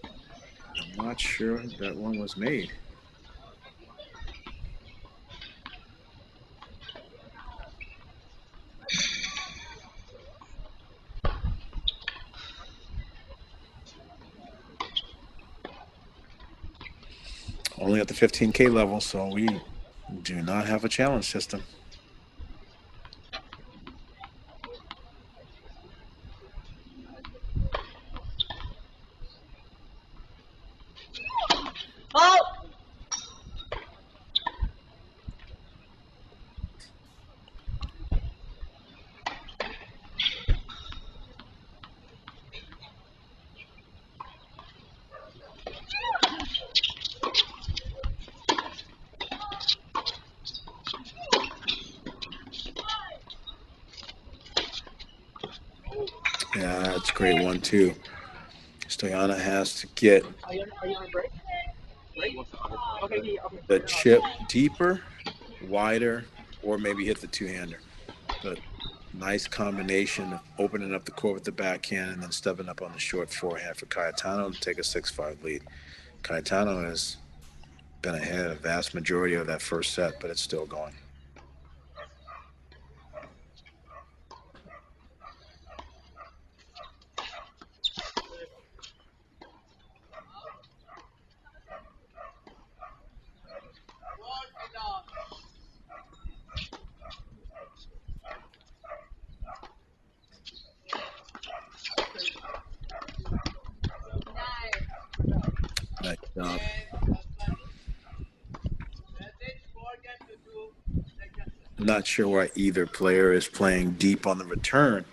I'm not sure that one was made. Only at the 15K level, so we do not have a challenge system. Yeah, that's a great one, too. Stoyana has to get the chip deeper, wider, or maybe hit the two-hander. But nice combination of opening up the court with the backhand and then stepping up on the short forehand for Cayetano to take a 6-5 lead. Cayetano has been ahead a vast majority of that first set, but it's still going. Nice job. I'm not sure why either player is playing deep on the return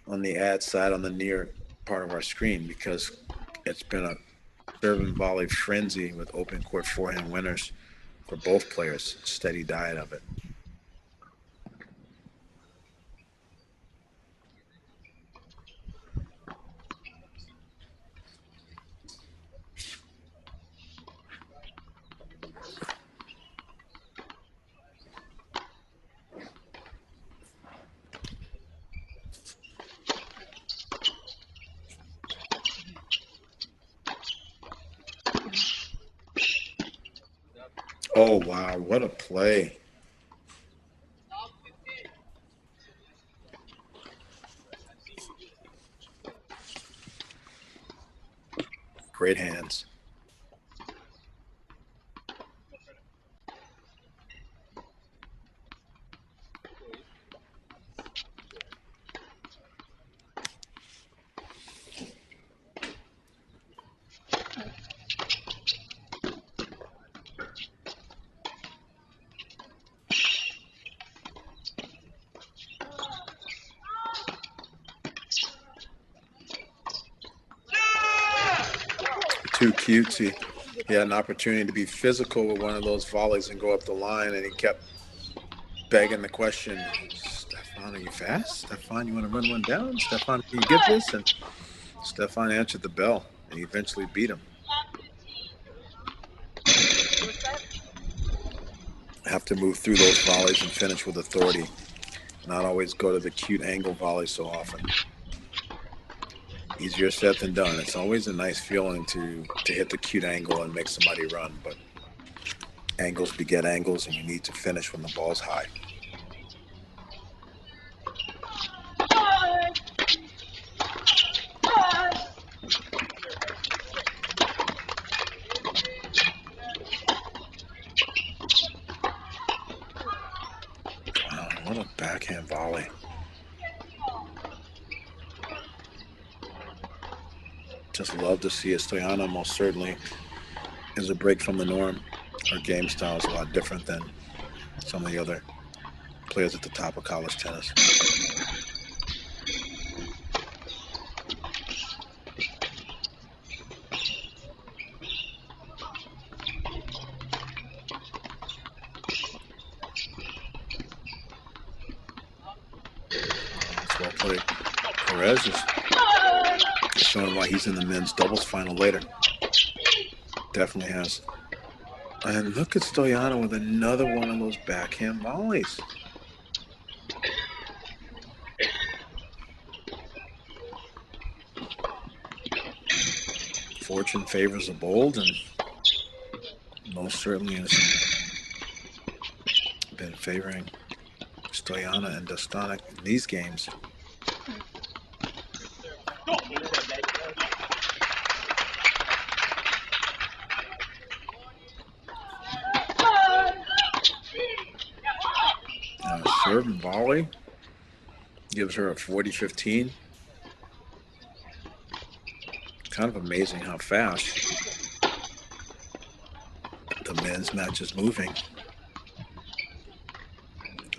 on the ad side on the near part of our screen, because it's been a serve and volley frenzy with open court forehand winners for both players. Steady diet of it. Oh, wow. What a play. Great hands. Too cutesy. He had an opportunity to be physical with one of those volleys and go up the line, and he kept begging the question, Stefan, are you fast? Stefan, you want to run one down? Stefan, can you get this? And Stefan answered the bell, and he eventually beat him. Have to move through those volleys and finish with authority. Not always go to the cute angle volley so often. Easier said than done. It's always a nice feeling to hit the cute angle and make somebody run, but angles beget angles, and you need to finish when the ball's high. Wow, what a backhand volley. Just love to see it. Stoyana most certainly is a break from the norm. Her game style is a lot different than some of the other players at the top of college tennis. That's well played. Perez is showing why he's in the men's doubles final later. Definitely has. And look at Stoyanov with another one of those backhand volleys. Fortune favors the bold, and most certainly has been favoring Stoyanov and Dostanic in these games. Serve and volley gives her a 40-15. Kind of amazing how fast the men's match is moving.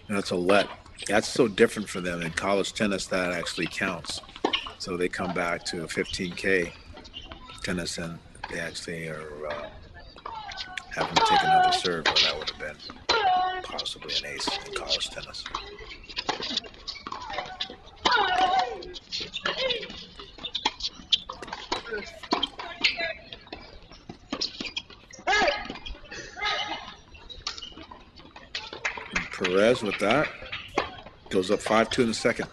That's a let. That's so different for them. In college tennis, that actually counts. So they come back to a 15K tennis, and they actually are having to take another serve, or that would have been possibly an ace in college tennis. And Perez with that goes up 5-2 in the second.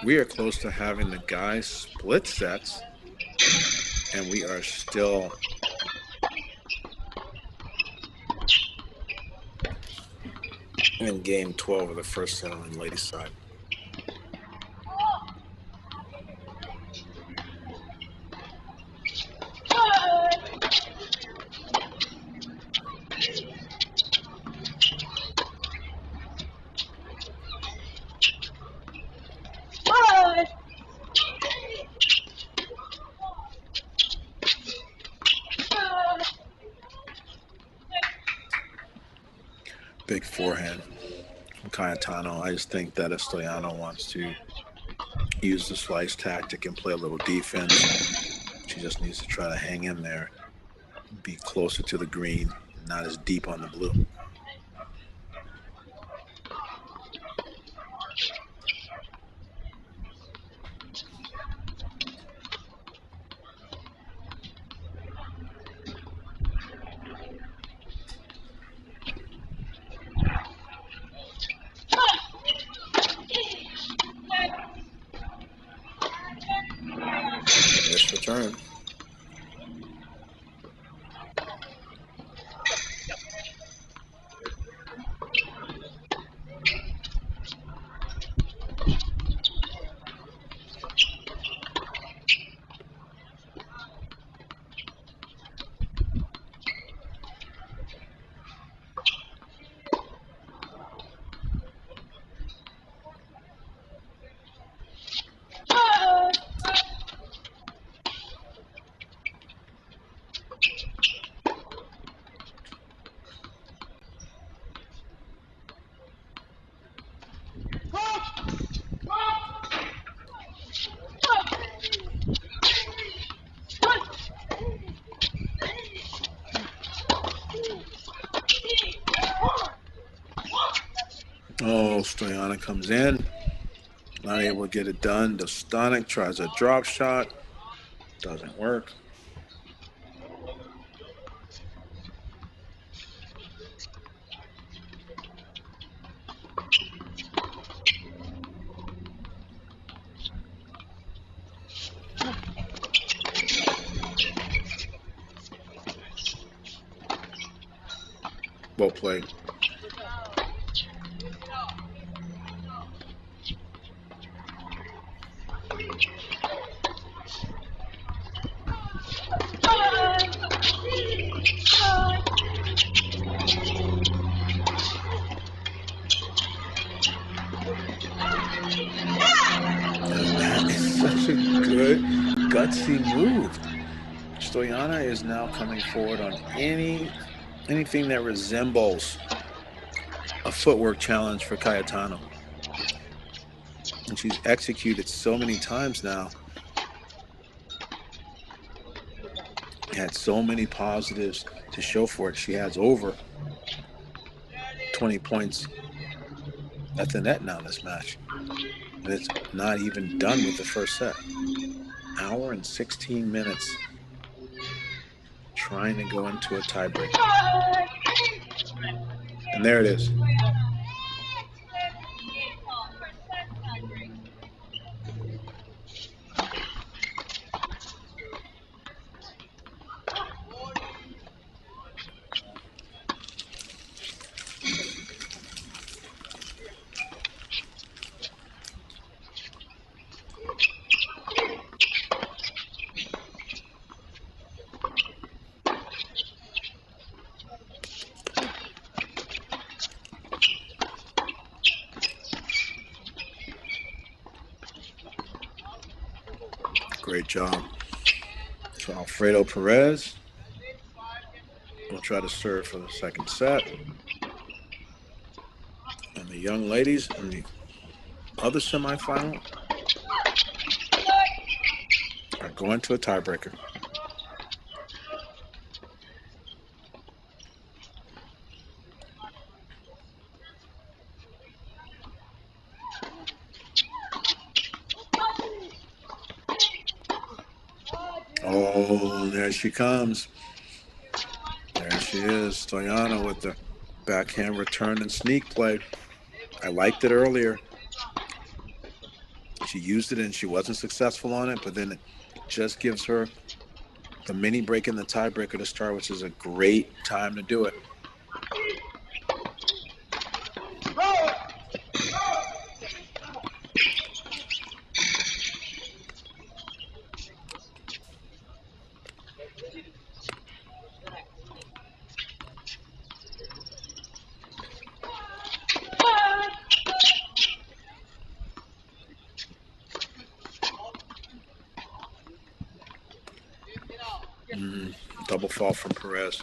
We are close to having the guys split sets, and we are still in game 12 of the first set on the ladies' side. Big forehand from Cayetano. I just think that if Stoyanov wants to use the slice tactic and play a little defense, she just needs to try to hang in there, be closer to the green, not as deep on the blue. Missed return. Oh, Stoyanov comes in, not able to get it done. Dostanic tries a drop shot, doesn't work. Well played. Gutsy move. Stoyanov is now coming forward on anything that resembles a footwork challenge for Cayetano. And she's executed so many times now. Had so many positives to show for it. She has over 20 points at the net now in this match. And it's not even done with the first set. hour and 16 minutes trying to go into a tiebreak. And there it is. Great job. So Alfredo Perez will try to serve for the second set. And the young ladies in the other semifinal are going to a tiebreaker. Oh, there she comes. There she is, Stoyana with the backhand return and sneak play. I liked it earlier. She used it and she wasn't successful on it, but then it just gives her the mini break in the tiebreaker to start, which is a great time to do it. Double fall from Perez.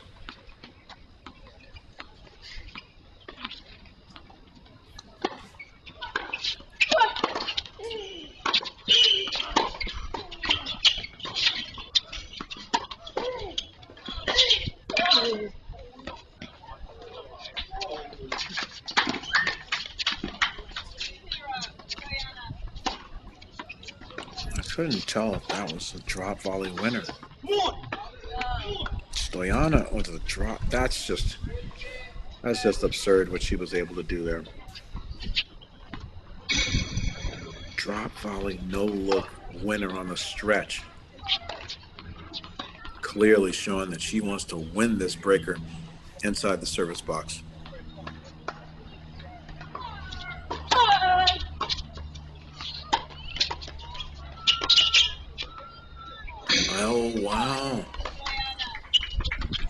I couldn't tell if that was a drop volley winner. Stoyana with a drop. That's just absurd what she was able to do there. Drop volley, no look winner on the stretch. Clearly showing that she wants to win this breaker inside the service box. Oh, wow.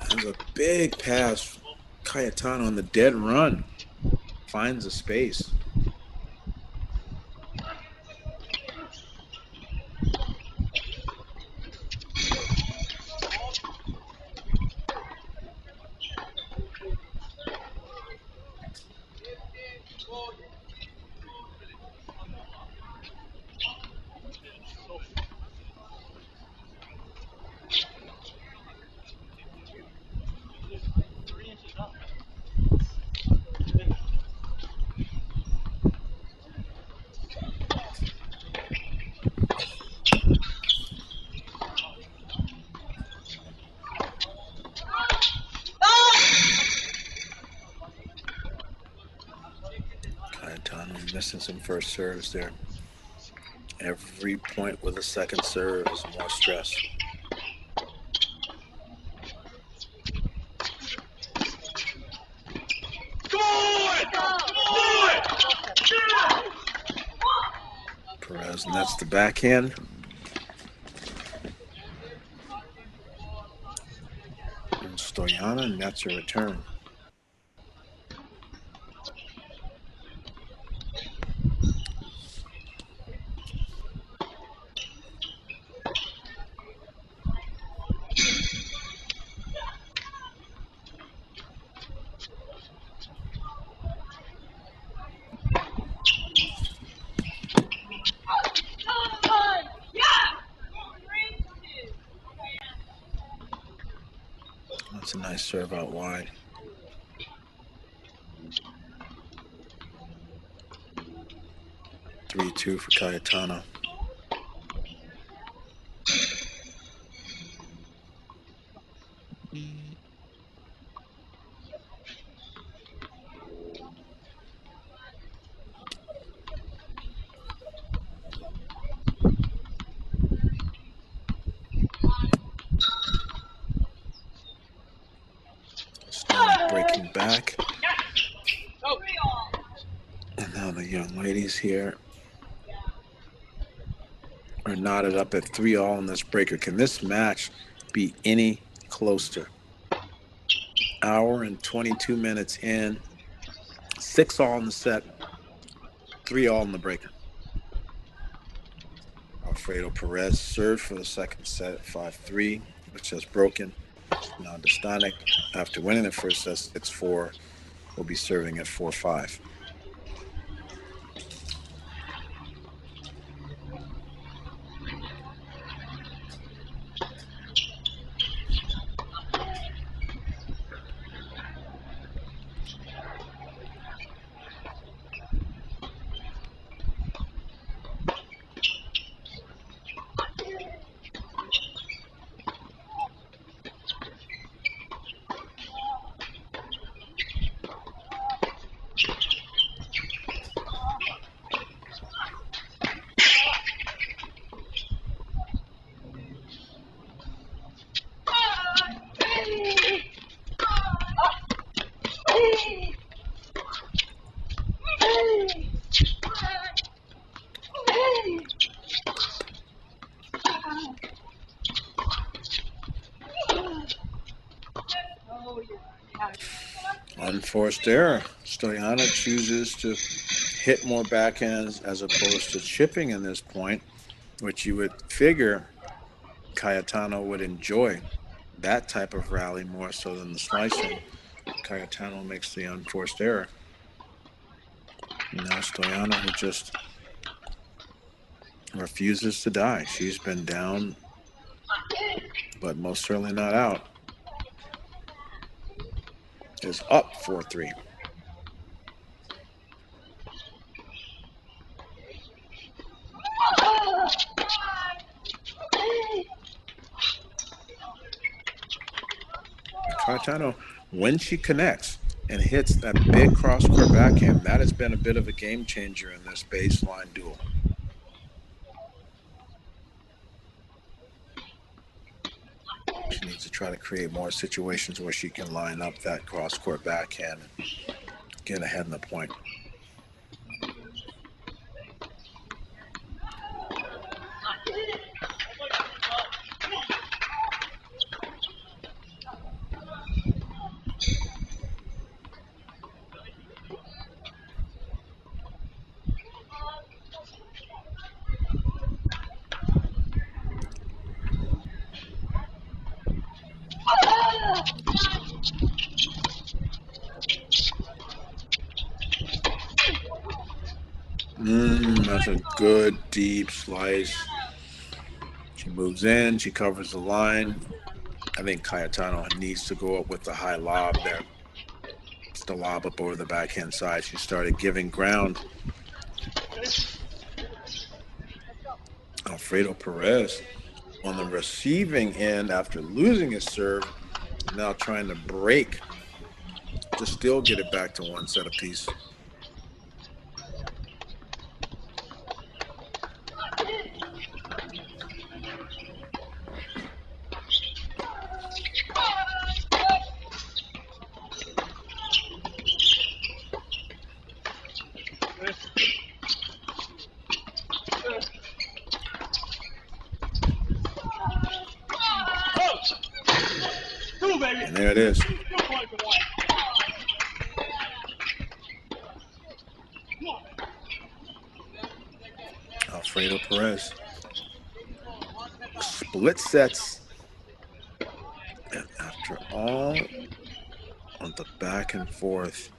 That was a big pass. Cayetano on the dead run. Finds a space. Missing some first serves there. Every point with a second serve is more stress. Perez, and that's the backhand. And Stoyana, and that's her return. That's a nice serve out wide. Three-two for Cayetano. young ladies here are knotted up at 3-all in this breaker. Can this match be any closer? Hour and 22 minutes in, 6-all in the set, 3-all in the breaker. Alfredo Perez served for the second set at 5-3, which has broken. Now Dostanic, after winning the first set 6-4, will be serving at 4-5. Unforced error. Stoyana chooses to hit more backhands as opposed to chipping in this point, which you would figure Cayetano would enjoy that type of rally more so than the slicing. Cayetano makes the unforced error. Now Stoyana, who just refuses to die. She's been down, but most certainly not out. Is up 4-3. Cayetano, when she connects and hits that big cross-court backhand, that has been a bit of a game changer in this baseline duel. She needs to try to create more situations where she can line up that cross-court backhand and get ahead in the point. That's a good deep slice. She moves in, she covers the line. I think Cayetano needs to go up with the high lob there. It's the lob up over the backhand side. She started giving ground. Alfredo Perez on the receiving end after losing his serve, now trying to break to still get it back to one set apiece. And there it is. Alfredo Perez. Split sets. And after all of the back and forth,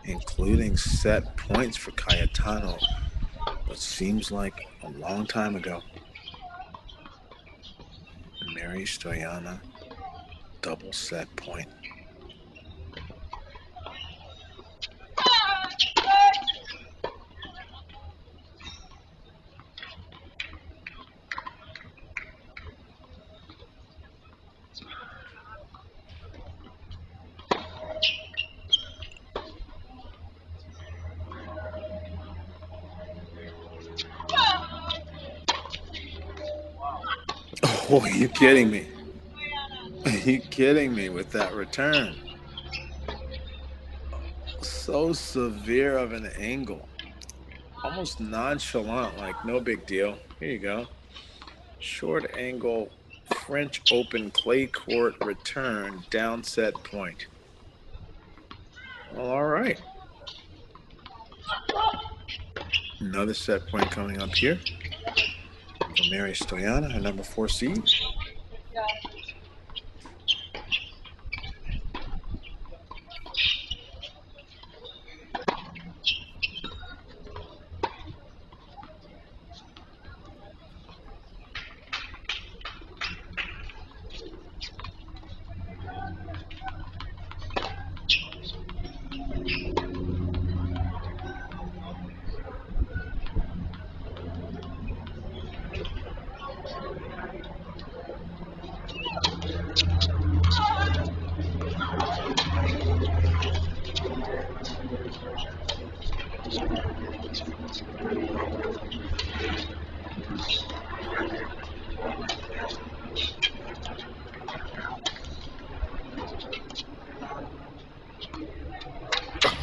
including set points for Cayetano, what seems like a long time ago. Mary Stoyana, double set point. Oh, are you kidding me? Are you kidding me with that return? So severe of an angle. Almost nonchalant, like no big deal. Here you go. Short angle French Open clay court return down set point. Well, all right. Another set point coming up here for Mary Stoyana, her number 4 seed.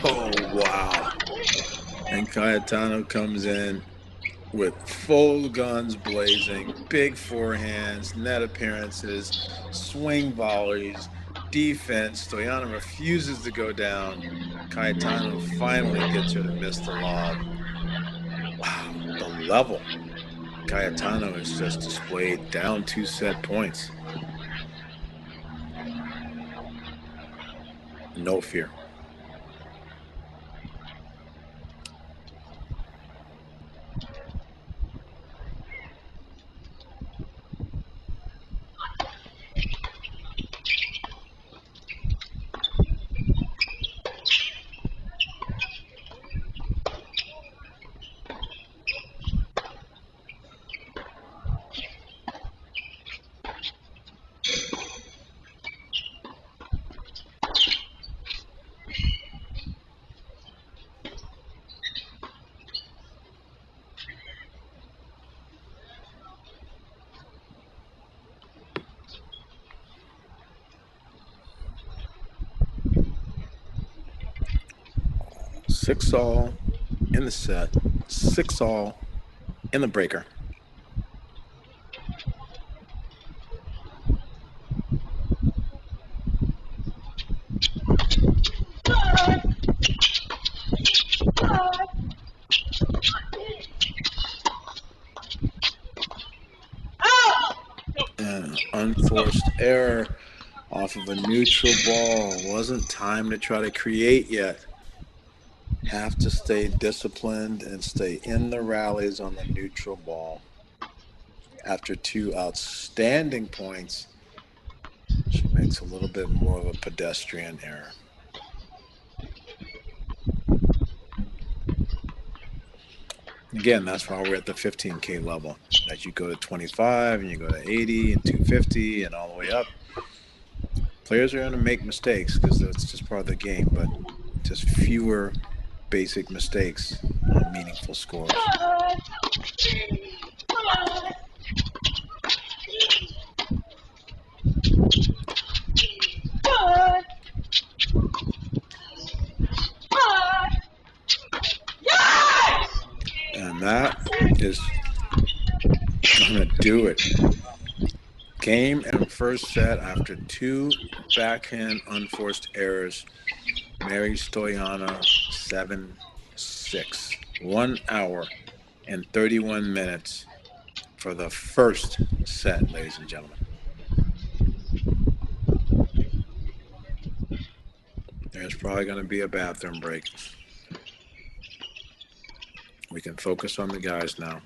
Oh, wow. And Cayetano comes in with full guns blazing, big forehands, net appearances, swing volleys, defense. Stoyana refuses to go down. Cayetano finally gets her to miss the lob. Wow, the level Cayetano has just displayed down 2 set points. No fear. Six all in the set, 6 all in the breaker. An unforced error off of a neutral ball. Wasn't time to try to create yet. Have to stay disciplined and stay in the rallies on the neutral ball. After 2 outstanding points, she makes a little bit more of a pedestrian error. Again, that's why we're at the 15K level. As you go to 25 and you go to 80 and 250 and all the way up, players are going to make mistakes because that's just part of the game, but just fewer basic mistakes on meaningful scores. And that is going to do it. Game and first set after 2 backhand unforced errors. Mary Stoyana 7-6. 1 hour and 31 minutes for the first set, ladies and gentlemen. There's probably going to be a bathroom break. We can focus on the guys now.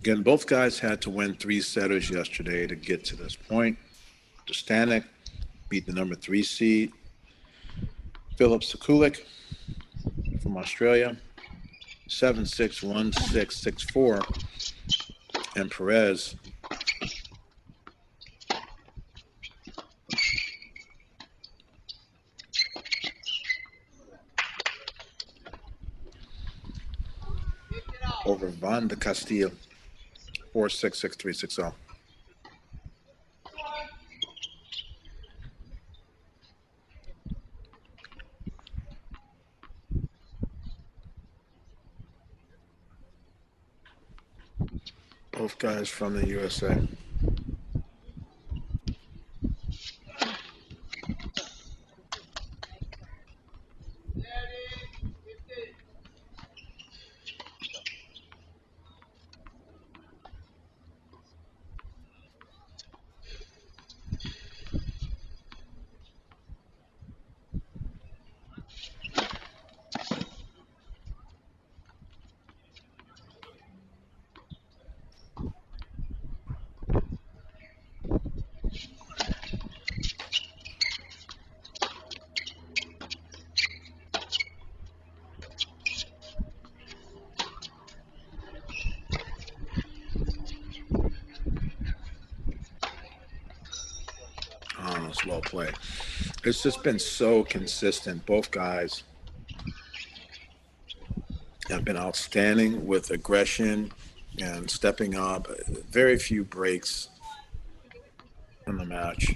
Again, both guys had to win 3-setters yesterday to get to this point. Stanek beat the number 3 seed, Filip Sekulic from Australia, 7-6, 1-6, 6-4, and Perez over Van de Castile, 4-6, 6-3, 6-0. Both guys from the USA. Oh, it's well played. It's just been so consistent. Both guys have been outstanding with aggression and stepping up. Very few breaks in the match.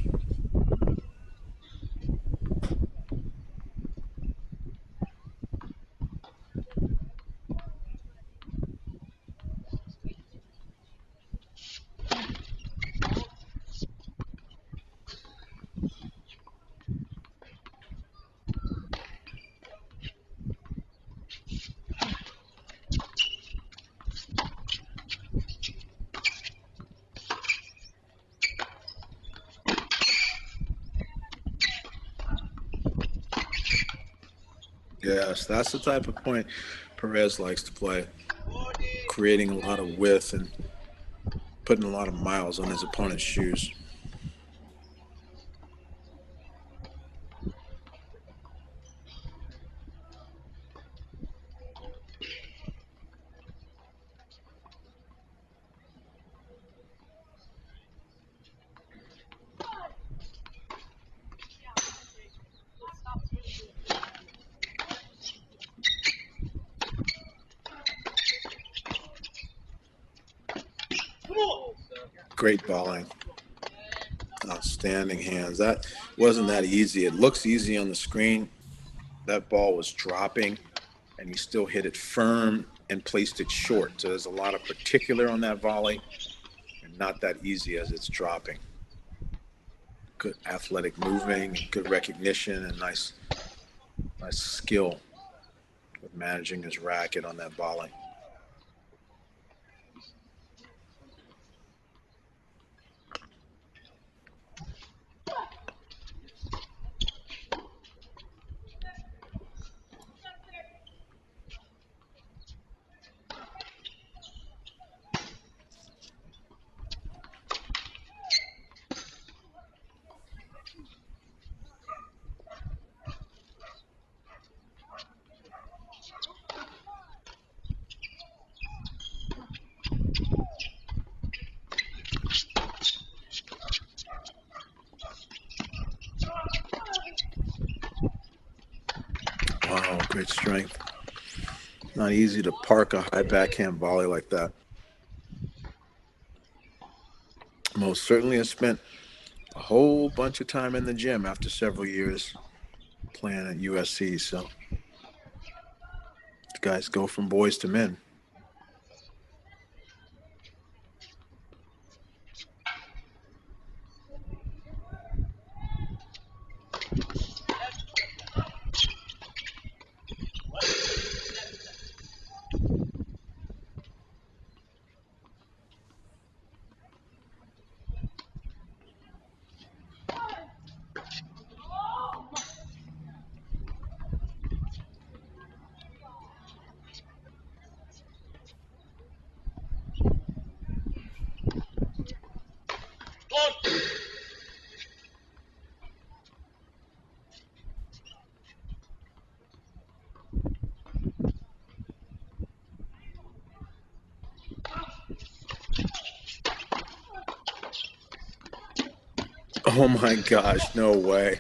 Yes, that's the type of point Perez likes to play, creating a lot of width and putting a lot of miles on his opponent's shoes. Great balling. Outstanding hands. That wasn't that easy. It looks easy on the screen. That ball was dropping, and he still hit it firm and placed it short. So there's a lot of particular on that volley, and not that easy as it's dropping. Good athletic moving, good recognition, and nice skill with managing his racket on that volley. Wow, great strength. Not easy to park a high backhand volley like that. Most certainly has spent a whole bunch of time in the gym after several years playing at USC. So guys go from boys to men. Oh my gosh, no way.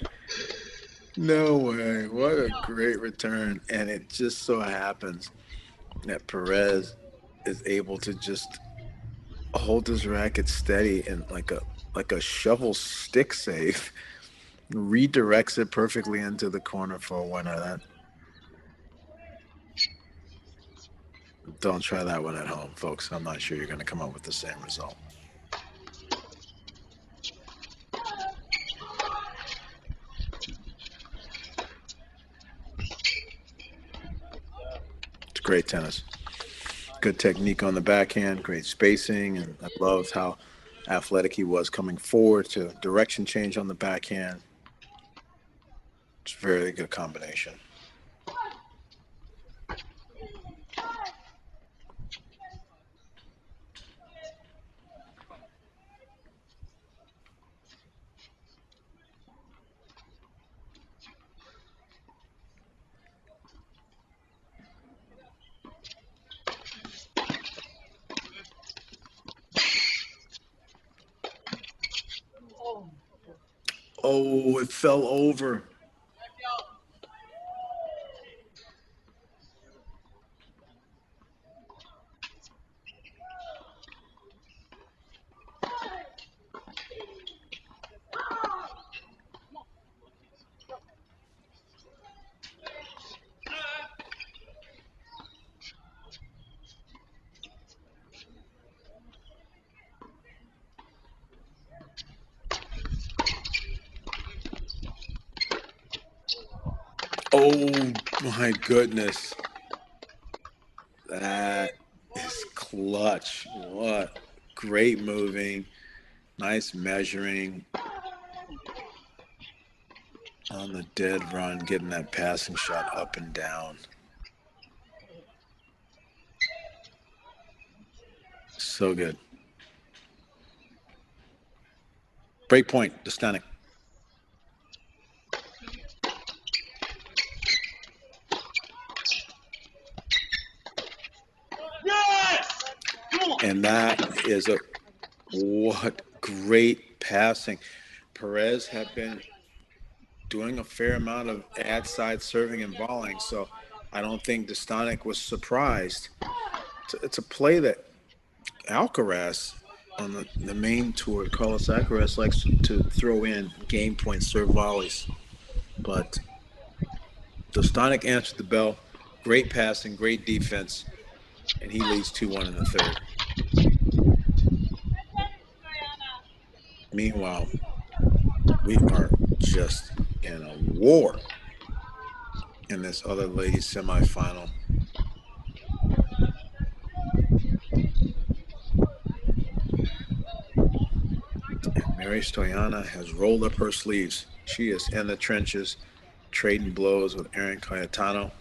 No way. What a great return. And it just so happens that Perez is able to just hold his racket steady and like a shovel stick save. Redirects it perfectly into the corner for a winner. That don't try that one at home, folks. I'm not sure you're going to come up with the same result. It's great tennis. Good technique on the backhand, great spacing, and I loved how athletic he was coming forward to direction change on the backhand. It's a very good combination. Oh, it fell over. Oh my goodness. That is clutch. What great moving, nice measuring on the dead run, getting that passing shot up and down. So good. Break point, Dostanic. And that is what great passing. Perez had been doing a fair amount of ad side serving and volleying, so I don't think Dostanic was surprised. It's a play that Alcaraz on the main tour, Carlos Alcaraz likes to throw in game point serve volleys. But Dostanic answered the bell. Great passing, great defense, and he leads 2-1 in the third. Meanwhile, we are just in a war in this other ladies semifinal. And Mary Stoyana has rolled up her sleeves. She is in the trenches, trading blows with Erin Cayetano.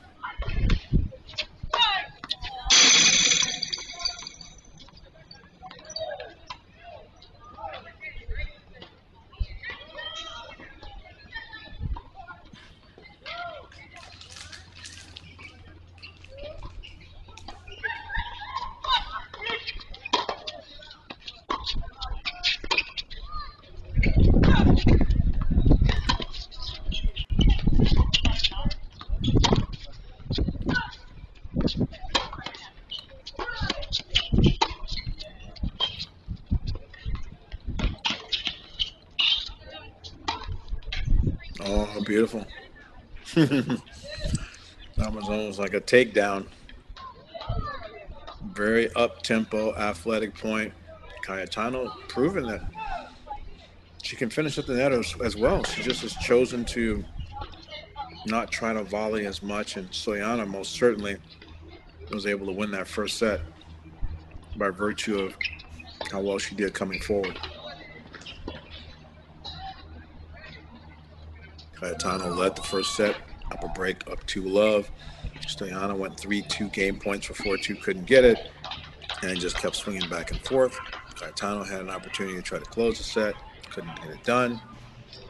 Oh, beautiful. That was almost like a takedown. Very up-tempo, athletic point. Cayetano proving that she can finish at the net as well. She just has chosen to not try to volley as much, and Stoyana most certainly was able to win that first set by virtue of how well she did coming forward. Cayetano led the first set, up a break, up 2-love. Stoyana went 3-2 game points for 4-2, couldn't get it, and just kept swinging back and forth. Cayetano had an opportunity to try to close the set, couldn't get it done.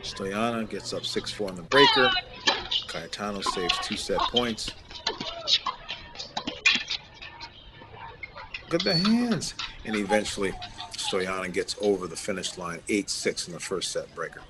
Stoyana gets up 6-4 on the breaker. Cayetano saves 2 set points. Look at the hands. And eventually, Stoyanov gets over the finish line 8-6 in the first set breaker.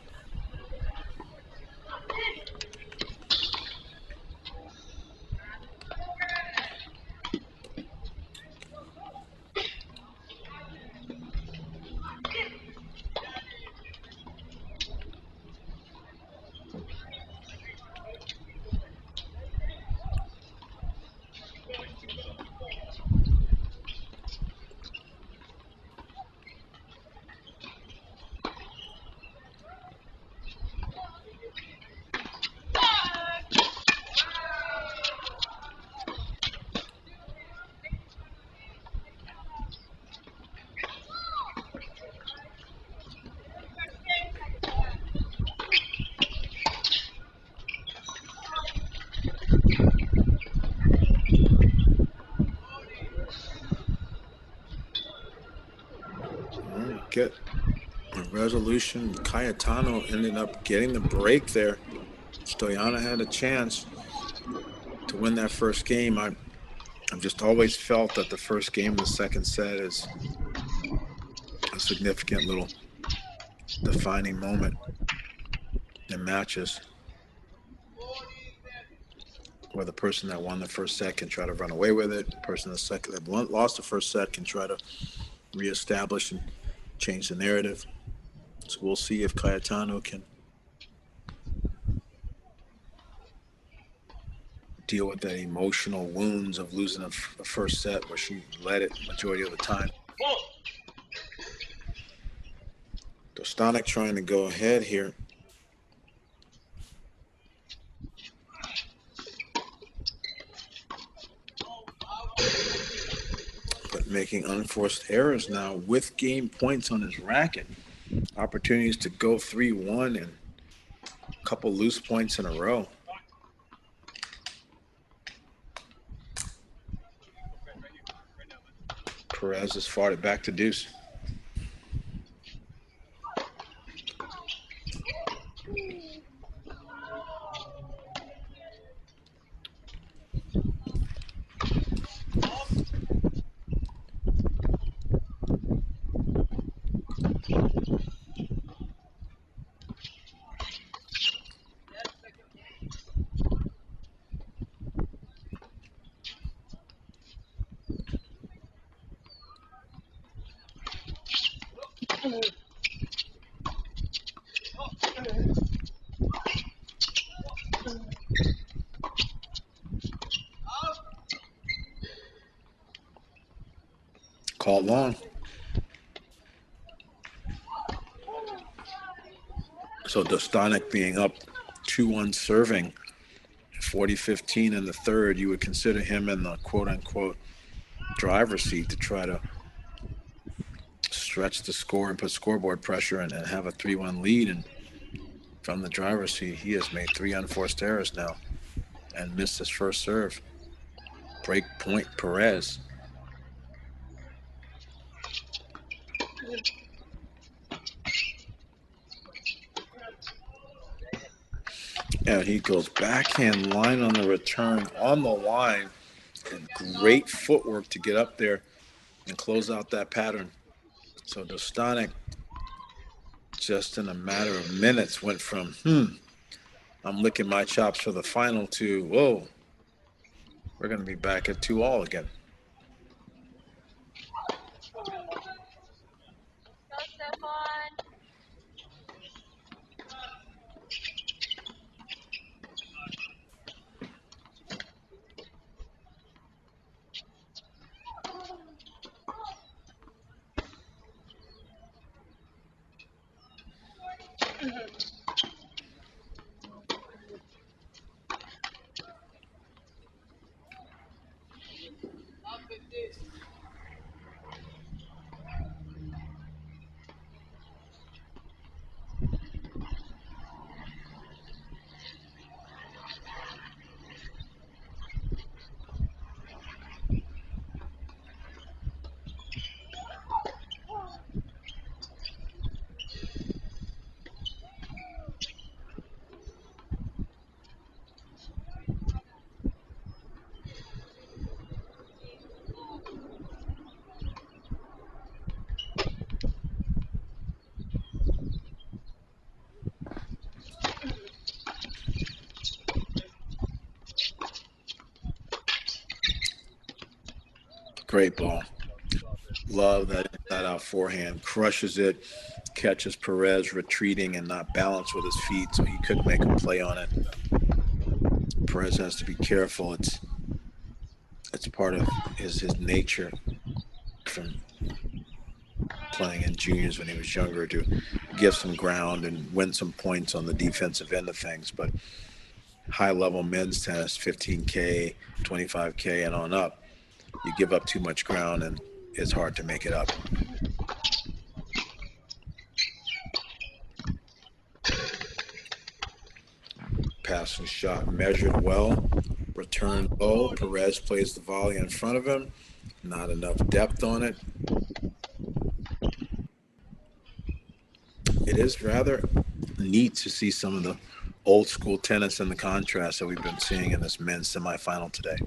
Get a resolution. Cayetano ended up getting the break there. Stoyanov had a chance to win that first game. I've just always felt that the first game of the second set is a significant little defining moment in matches, where the person that won the first set can try to run away with it. The person that lost the first set can try to reestablish and change the narrative. So we'll see if Cayetano can deal with the emotional wounds of losing a first set where she led it majority of the time. Dostanic trying to go ahead here. But making unforced errors now with game points on his racket. Opportunities to go 3-1 and a couple loose points in a row. Perez has fought it back to deuce. Called long. So Dostanic being up 2-1 serving, 40-15 in the third, you would consider him in the quote-unquote driver's seat to try to stretch the score and put scoreboard pressure and have a 3-1 lead. And from the driver's seat, he has made 3 unforced errors now and missed his first serve. Break point Perez. And he goes backhand line on the return on the line. And great footwork to get up there and close out that pattern. So Dostanic, just in a matter of minutes, went from, I'm licking my chops for the final to, whoa, we're going to be back at 2-2 again. Great ball. Love that inside out forehand. Crushes it. Catches Perez retreating and not balanced with his feet, so he couldn't make a play on it. Perez has to be careful. It's part of his nature from playing in juniors when he was younger to give some ground and win some points on the defensive end of things. But high-level men's tennis, 15K, 25K, and on up, you give up too much ground and it's hard to make it up. Passing shot measured well, return low. Perez plays the volley in front of him. Not enough depth on it. It is rather neat to see some of the old school tennis and the contrast that we've been seeing in this men's semifinal today.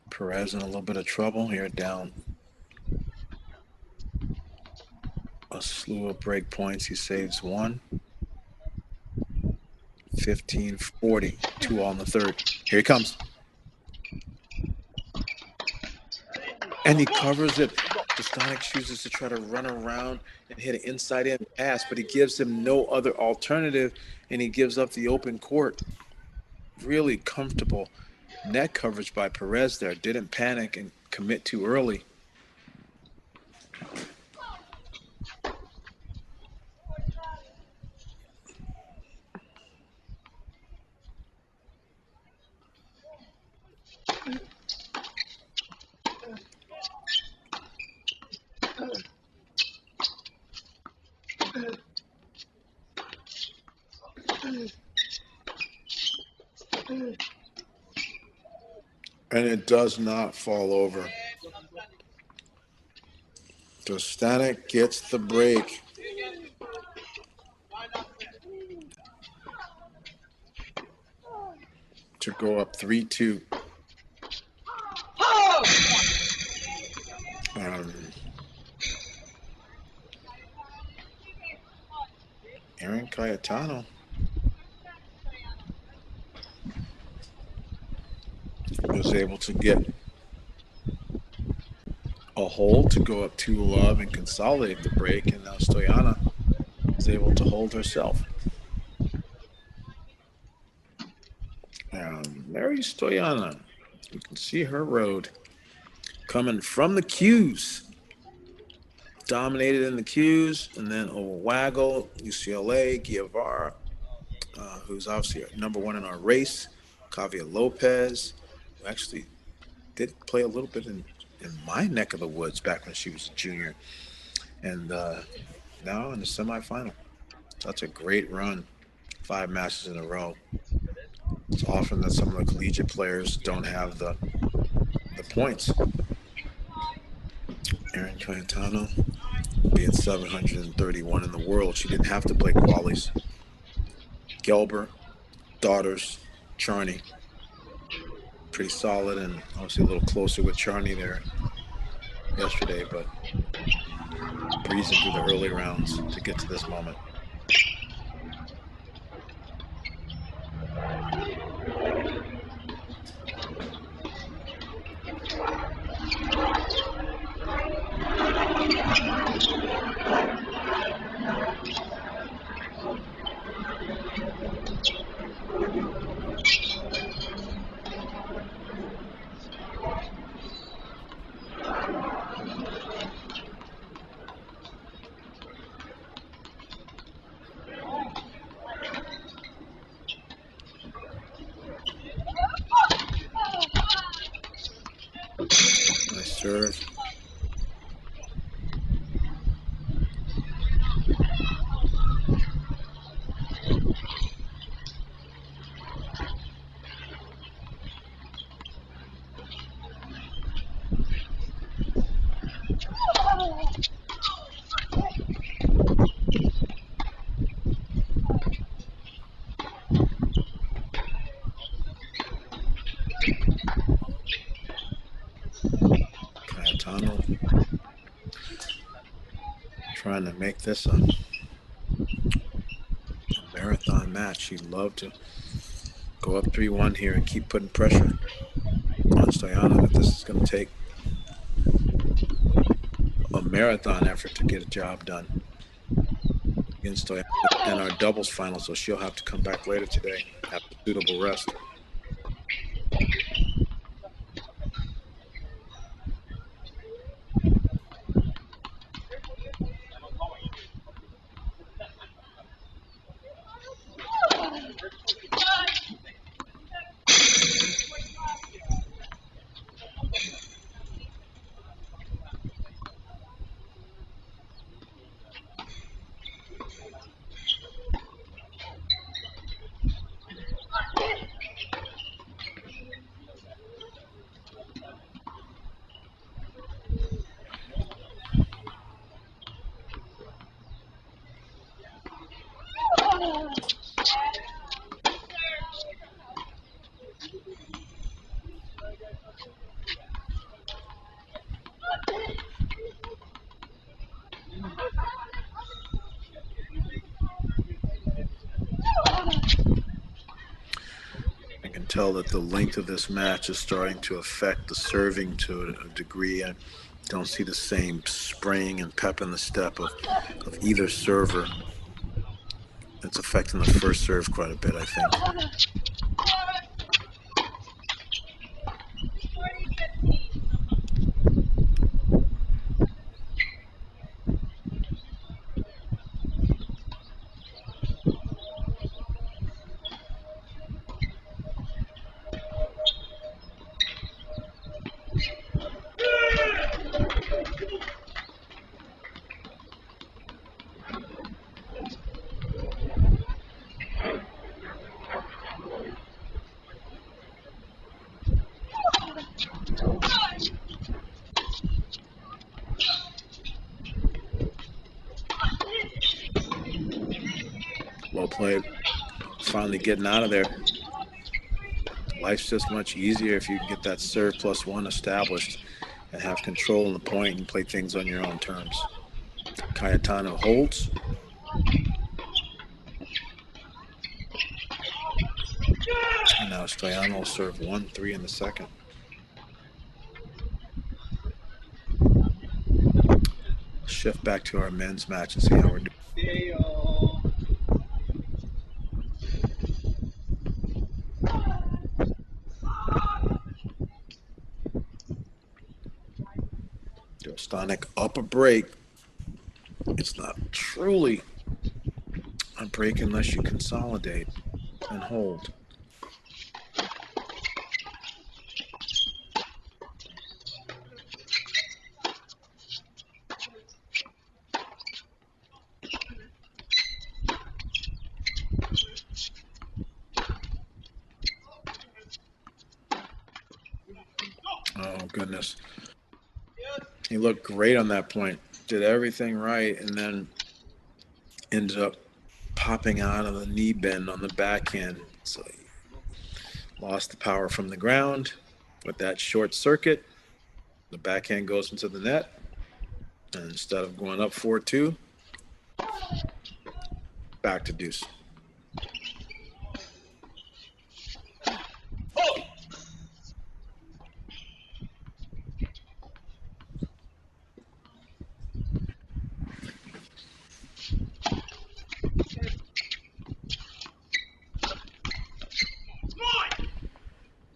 Perez in a little bit of trouble here, down a slew of break points. He saves one. 15-40, 2 all in the third. Here he comes. And he covers it. Dostanic chooses to try to run around and hit an inside-in pass, but he gives him no other alternative, and he gives up the open court. Really comfortable net coverage by Perez there. Didn't panic and commit too early. And it does not fall over. Dostanic gets the break. To go up 3-2. Aaron Cayetano was able to get a hole to go up 2-love and consolidate the break, and now Stoyana is able to hold herself. Mary Stoyana, you can see her road coming from the cues. Dominated in the cues, and then Waggle, UCLA, Guevara, who's obviously number one in our race, Kavia Lopez, who actually did play a little bit in my neck of the woods back when she was a junior, and now in the semifinal. That's a great run, 5 matches in a row. It's often that some of the collegiate players don't have the points. Erin Cayetano being 731 in the world, she didn't have to play qualies. Gelber, Daughters, Charney, pretty solid, and obviously a little closer with Charney there yesterday, but breezing through the early rounds to get to this moment. Nice serve. trying to make this a marathon match. He'd love to go up 3-1 here and keep putting pressure on Stoyanov, but this is going to take a marathon effort to get a job done against Stoyanov in our doubles final, so she'll have to come back later today after suitable rest. Tell that the length of this match is starting to affect the serving to a degree. I don't see the same spring and pep in the step of either server. It's affecting the first serve quite a bit, I think. Well played. Finally getting out of there. Life's just much easier if you can get that serve +1 established and have control in the point and play things on your own terms. Cayetano holds. And now Stoyanov will serve 1-3 in the second. Shift back to our men's match and see how we're doing. Stanek up a break. It's not truly a break unless you consolidate and hold. Oh, goodness. He looked great on that point. Did everything right, and then ended up popping out of the knee bend on the backhand. So he lost the power from the ground. With that short circuit, the backhand goes into the net. And instead of going up 4-2, back to deuce.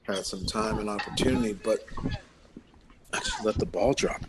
Had some time and opportunity, but I just let the ball drop.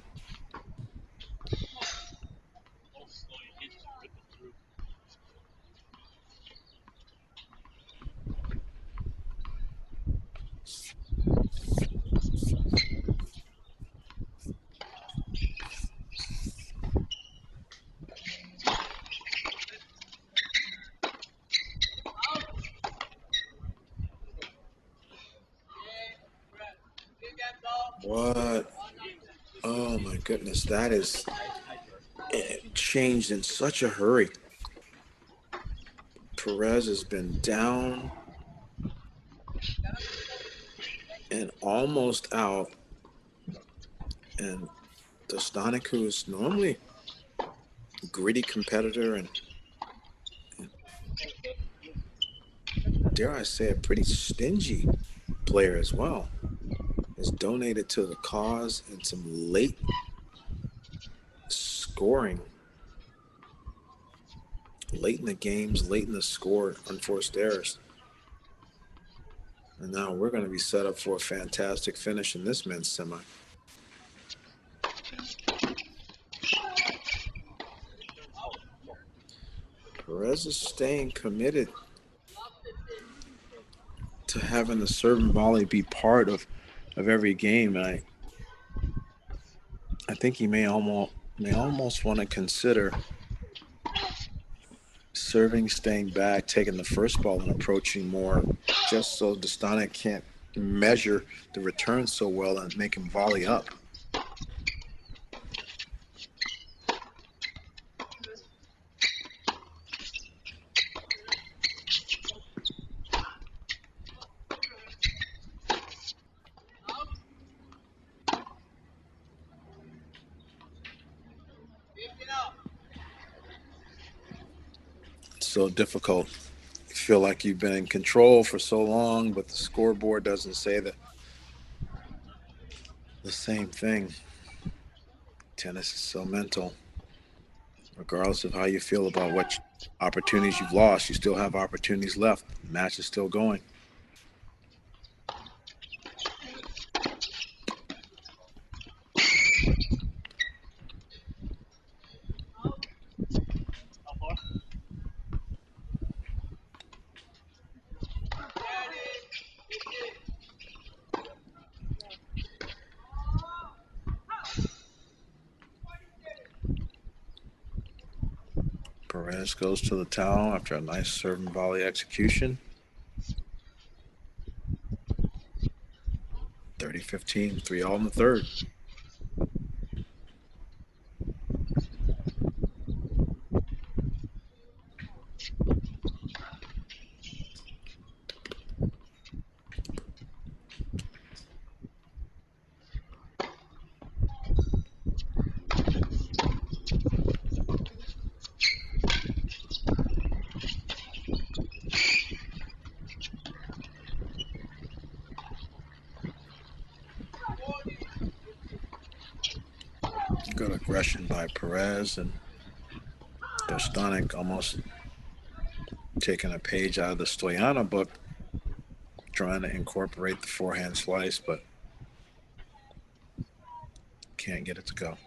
What? Oh my goodness, that is changed in such a hurry. Perez has been down and almost out. And Dostanek, who is normally gritty competitor and dare I say, a pretty stingy player as well. Has donated to the cause in some late scoring, late in the games, late in the score, unforced errors. And now we're going to be set up for a fantastic finish in this men's semi. Perez is staying committed to having the serve and volley be part of every game. And I think he may almost want to consider serving, staying back, taking the first ball and approaching more, just so Dostanic can't measure the return so well and make him volley up. So difficult. You feel like you've been in control for so long, but the scoreboard doesn't say the same thing. Tennis is so mental. Regardless of how you feel about what opportunities you've lost, you still have opportunities left. The match is still going. Perez goes to the towel after a nice serve and volley execution. 30-15, 3-all in the third. Good aggression by Perez, and Dostanic almost taking a page out of the Stoyana book, trying to incorporate the forehand slice, but can't get it to go.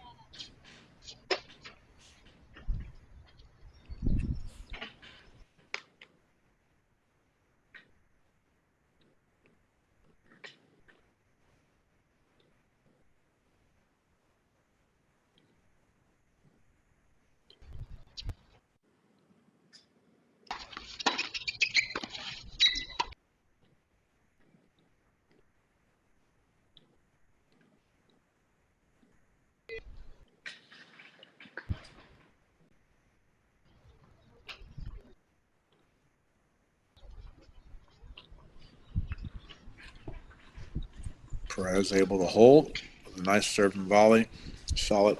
Perez able to hold. Nice serve and volley. Solid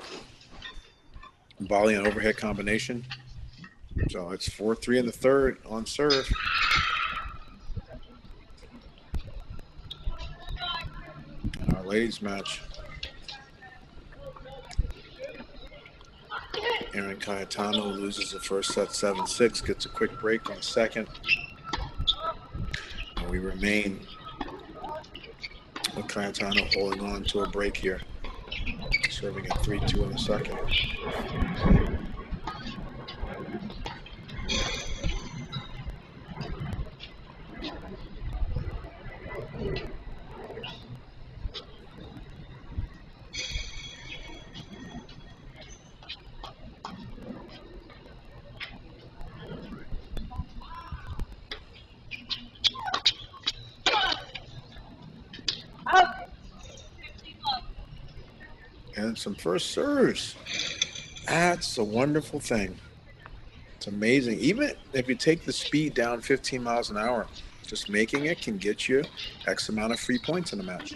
volley and overhead combination. So it's 4-3 in the third on serve. In our ladies match, Erin Cayetano loses the first set 7-6, gets a quick break on the second. And we remain with Cayetano holding on to a break here, serving at 3-2 in the second. And some first serves. That's a wonderful thing. It's amazing. Even if you take the speed down 15 miles an hour, just making it can get you X amount of free points in a match.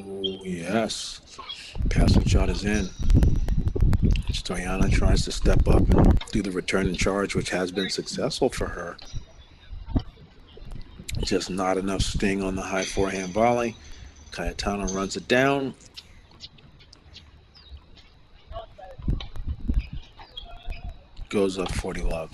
Oh, yes. Passing shot is in. Stoyana tries to step up and do the return and charge, which has been successful for her. Just not enough sting on the high forehand volley. Cayetano runs it down. Goes up 40 love.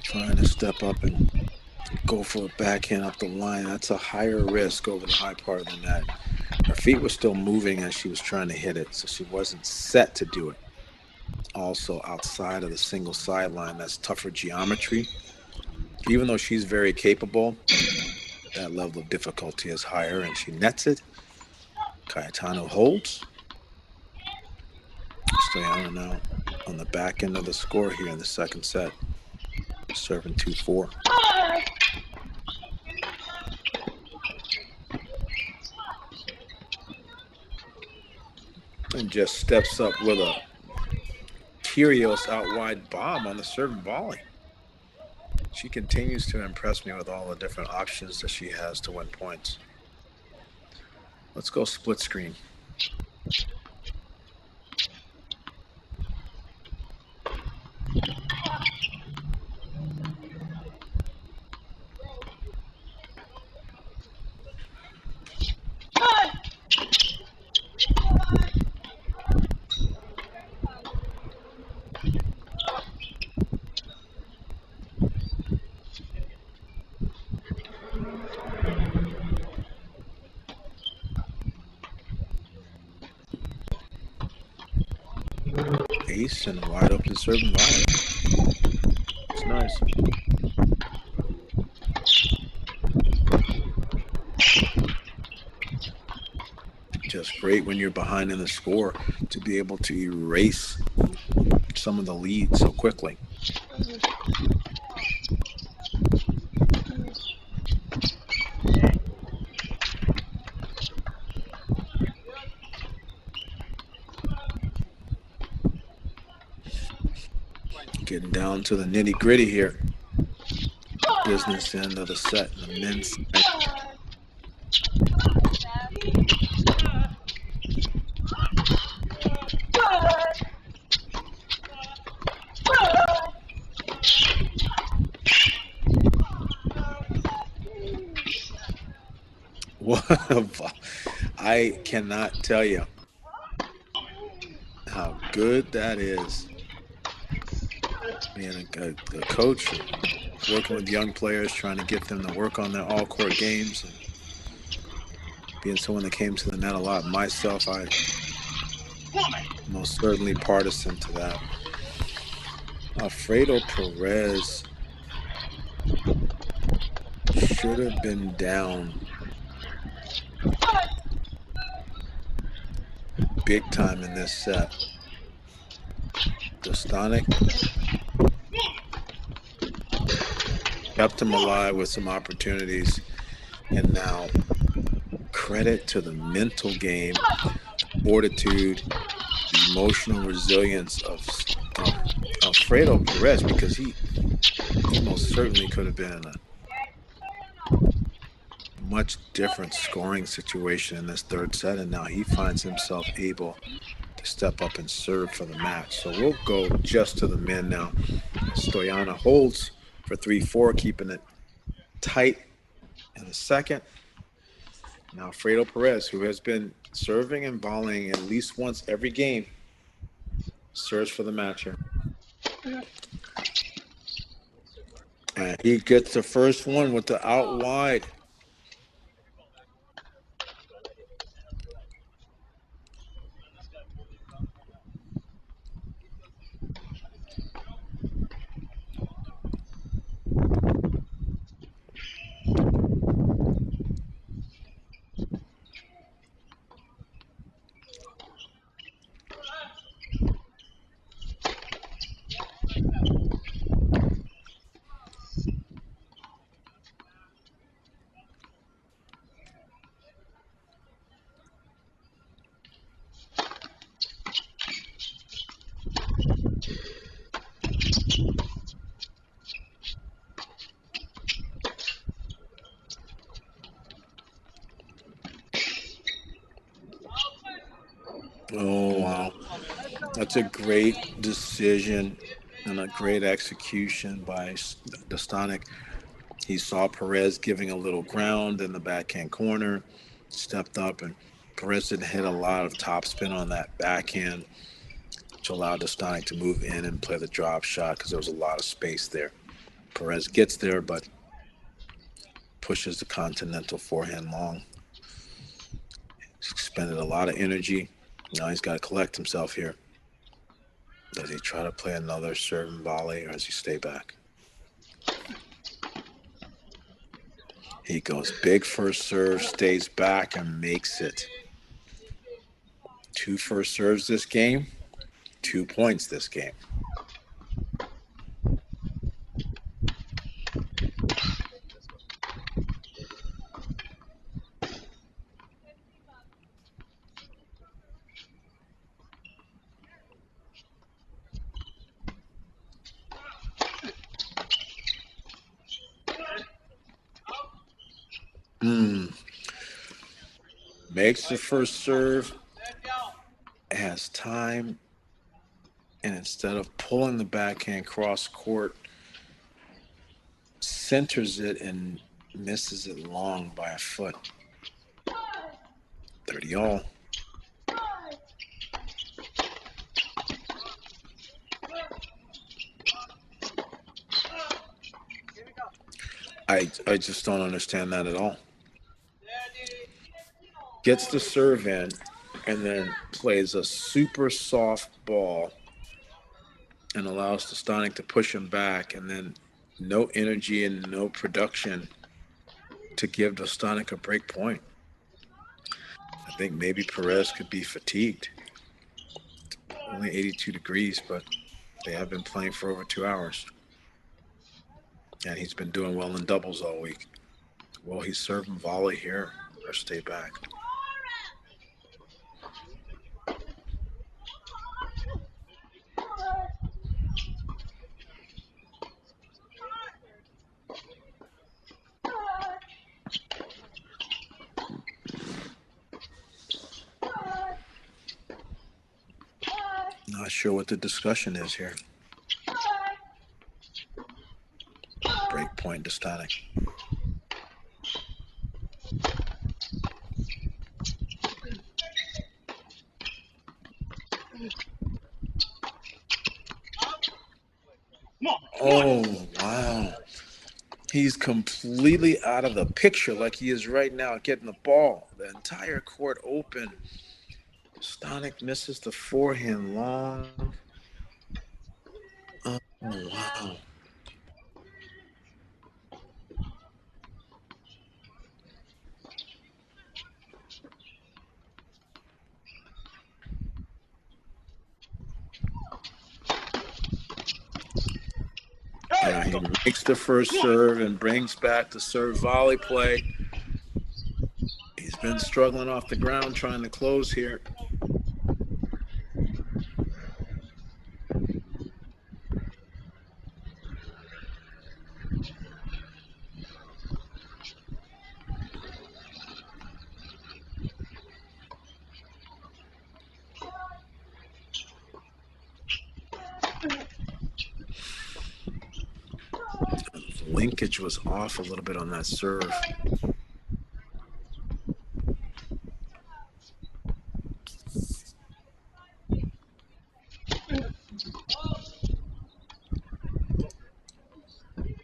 Trying to step up and go for a backhand up the line. That's a higher risk over the high part of the net. Her feet were still moving as she was trying to hit it, so she wasn't set to do it. Also outside of the single sideline, that's tougher geometry. Even though she's very capable, that level of difficulty is higher, and she nets it. Cayetano holds. Stoyana now on the back end of the score here in the second set, serving 2-4. And just steps up with a Kyrgios out wide bomb on the serving volley. She continues to impress me with all the different options that she has to win points. Let's go split screen. Ace and wide open serving volley. It's nice. Just great when you're behind in the score to be able to erase some of the lead so quickly. Getting down to the nitty gritty here. Business end of the set in the men's side. I cannot tell you how good that is. Being a coach, working with young players, trying to get them to work on their all-court games, and being someone that came to the net a lot myself, I most certainly partisan to that. Alfredo Perez should have been down big time in this set. Dostanic kept him alive with some opportunities, and now credit to the mental game, fortitude, emotional resilience of Alfredo Perez, because he most certainly could have been in a much different scoring situation in this third set, and now he finds himself able to step up and serve for the match. So we'll go just to the men now. Stoyana holds for 3-4, keeping it tight in the second. Now Alfredo Perez, who has been serving and volleying at least once every game, serves for the match here. And he gets the first one with the out wide. Oh, wow. That's a great decision and a great execution by Dostanic. He saw Perez giving a little ground in the backhand corner, stepped up, and Perez didn't hit a lot of topspin on that backhand, which allowed Dostanic to move in and play the drop shot because there was a lot of space there. Perez gets there, but pushes the continental forehand long. He's expended a lot of energy. Now he's got to collect himself here. Does he try to play another serve and volley, or does he stay back? He goes big first serve, stays back, and makes it. 2 first serves this game, 2 points this game. Makes the first serve, has time, and instead of pulling the backhand cross court, centers it and misses it long by a foot. 30 all. I just don't understand that at all. Gets the serve in and then plays a super soft ball and allows Dostanic to push him back, and then no energy and no production to give Dostanic a break point. I think maybe Perez could be fatigued. Only 82 degrees, but they have been playing for over 2 hours. And he's been doing well in doubles all week. Well, he's serving volley here or stay back. Not sure what the discussion is here. Break point to Dostanic. Oh, wow. He's completely out of the picture like he is right now, getting the ball. The entire court open. Dostanic misses the forehand long. Oh, wow. Yeah, he makes the first serve and brings back the serve volley play. He's been struggling off the ground trying to close here. Linkage was off a little bit on that serve.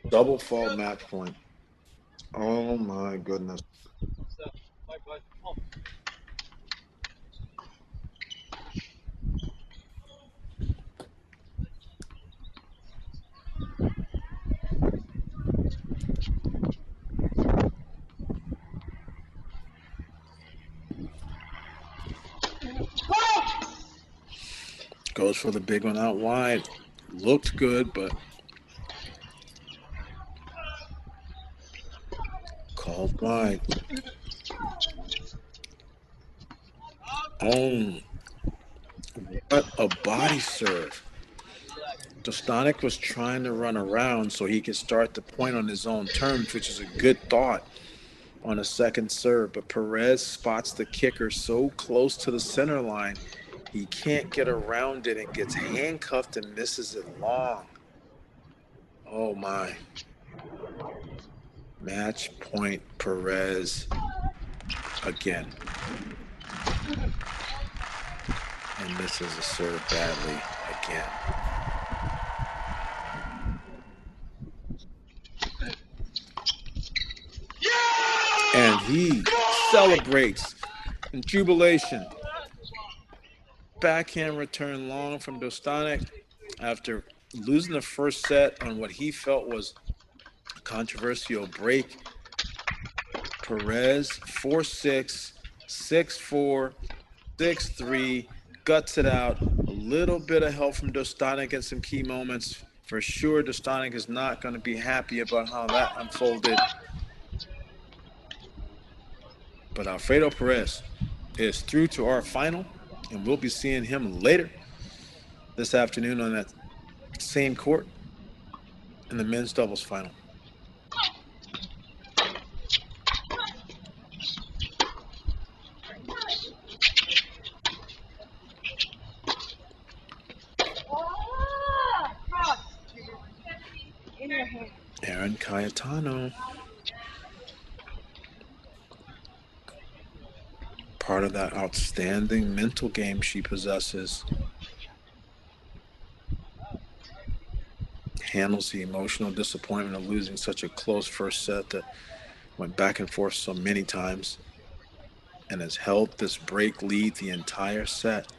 Double fault match point. Oh my goodness. Goes for the big one out wide. Looked good, but called wide. Oh, what a body serve. Dostanic was trying to run around so he could start the point on his own terms, which is a good thought on a second serve. But Perez spots the kicker so close to the center line, He can't get around it and gets handcuffed and misses it long. Oh my. Match point Perez again. And misses a serve badly again. And he celebrates in jubilation. Backhand return long from Dostanic after losing the first set on what he felt was a controversial break. Perez 4-6, 6-4, 6-3, guts it out. A little bit of help from Dostanic in some key moments. For sure, Dostanic is not going to be happy about how that unfolded. But Alfredo Perez is through to our final, and we'll be seeing him later this afternoon on that same court in the men's doubles final. Aaron Cayetano. Part of that outstanding mental game she possesses. Handles the emotional disappointment of losing such a close first set that went back and forth so many times, and has held this break lead the entire set.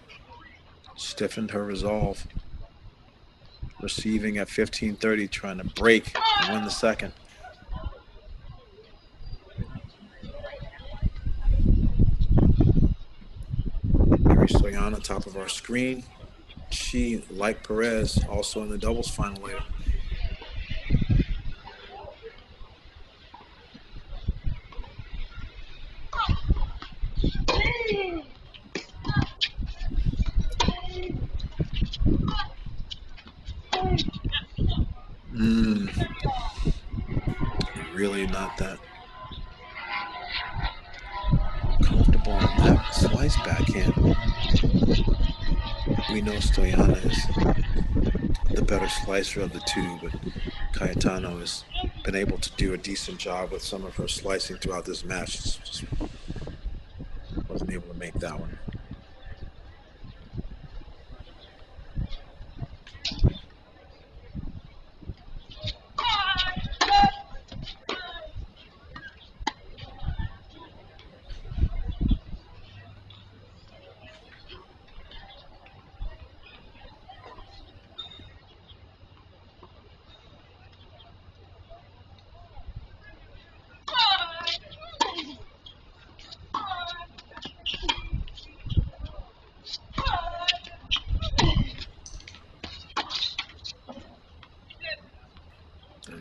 Stiffened her resolve. Receiving at 15-30, trying to break and win the second. Mary Stoyana, top of our screen. She, like Perez, also in the doubles final later. Really not that comfortable on that slice backhand. We know Stoyana is the better slicer of the two, but Cayetano has been able to do a decent job with some of her slicing throughout this match. Just wasn't able to make that one.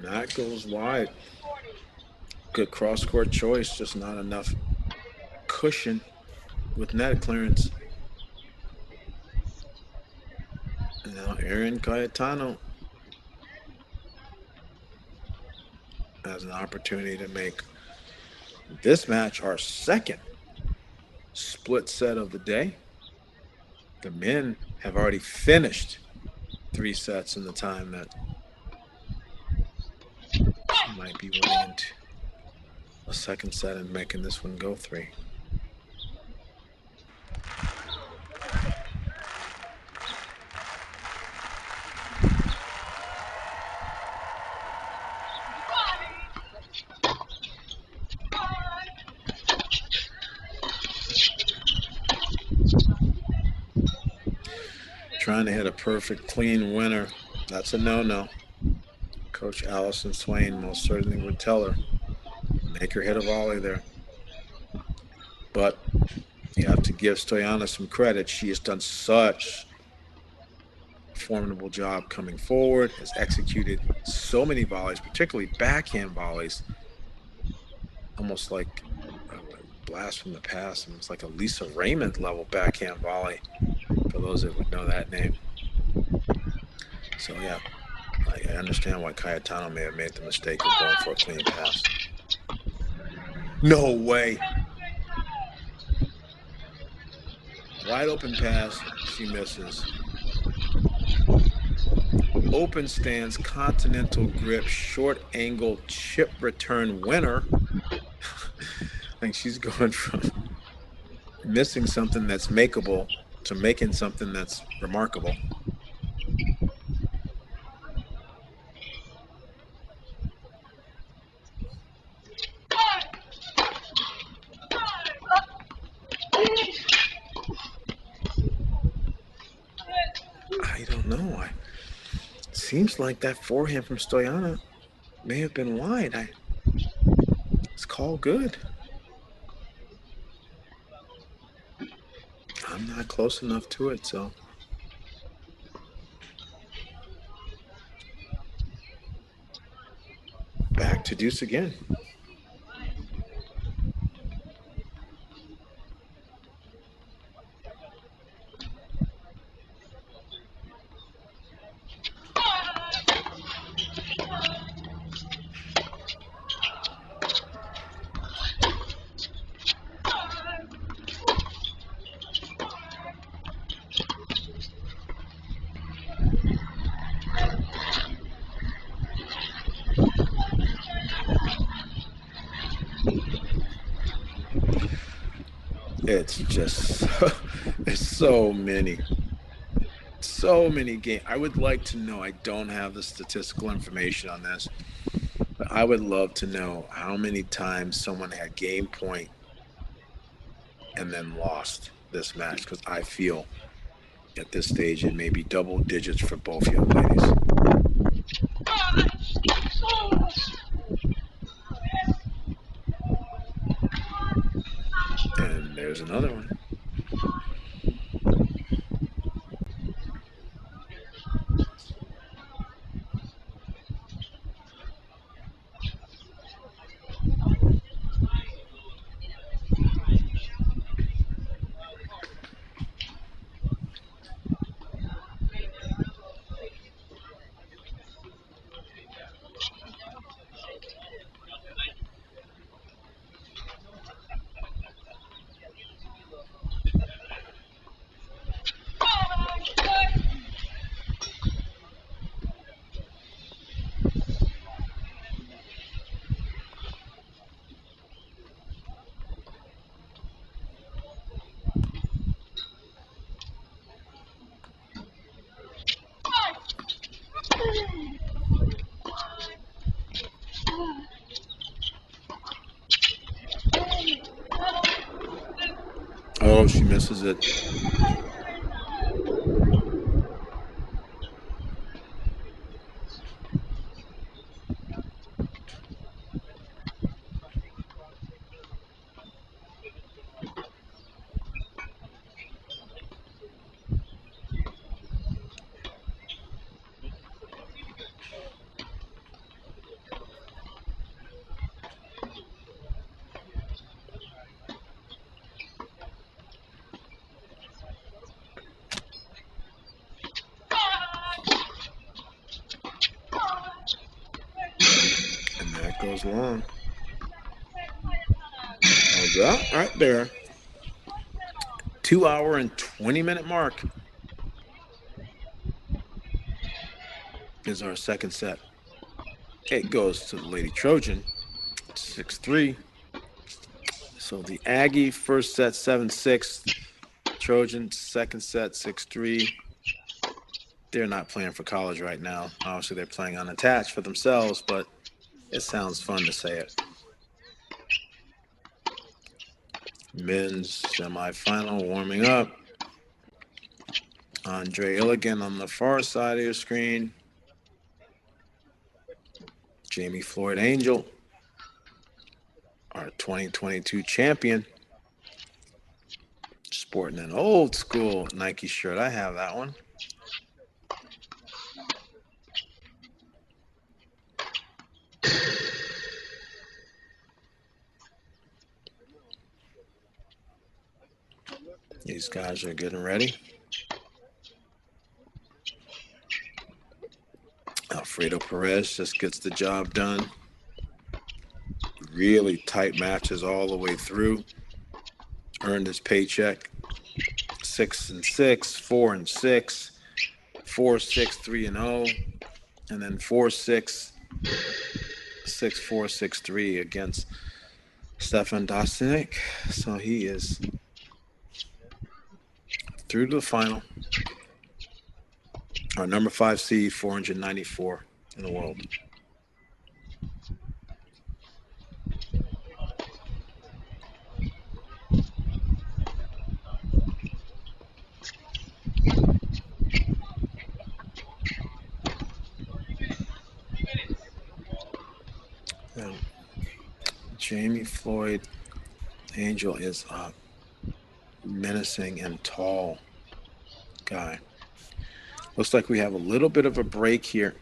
That goes wide. Good cross-court choice, just not enough cushion with net clearance. And now Aaron Cayetano has an opportunity to make this match our second split set of the day. The men have already finished 3 sets in the time that she might be winning into a second set and making this one go 3. Trying to hit a perfect clean winner, that's a no-no. Coach Allison Swain most certainly would tell her, make her hit a volley there. But you have to give Stoyana some credit. She has done such a formidable job coming forward, has executed so many volleys, particularly backhand volleys, almost like a blast from the past. It's like a Lisa Raymond level backhand volley, for those that would know that name. So yeah, I understand why Cayetano may have made the mistake of going for a clean pass. No way. Wide open pass, she misses. Open stance, continental grip, short angle chip return winner. I think she's going from missing something that's makeable to making something that's remarkable. I don't know. It seems like that forehand from Stoyana may have been wide. It's called good. I'm not close enough to it, so. Back to deuce again. It's just, there's so many games. I would like to know, I don't have the statistical information on this, but I would love to know how many times someone had game point and then lost this match, because I feel at this stage it may be double digits for both young ladies. And there's another one. Oh, she misses it. Goes long. Oh, that right there. 2 hour and 20-minute mark is our second set. It goes to the Lady Trojan, 6-3. So the Aggie first set 7-6. Trojan second set 6-3. They're not playing for college right now. Obviously, they're playing unattached for themselves, but it sounds fun to say it. Men's semifinal warming up. Andre Illigan on the far side of your screen. Jaimee Floyd Angele, our 2022 champion. Sporting an old school Nike shirt. I have that one. These guys are getting ready. Alfredo Perez just gets the job done. Really tight matches all the way through. Earned his paycheck. 6-6, 4-6, 4-6, 3-0, and then 4-6, 6-4, 6-3 against Stefan Dostanic. So he is through to the final. Our number 5 seed, 494 in the world. And Jaimee, Floyd, Angele is a menacing and tall guy. Looks like we have a little bit of a break here.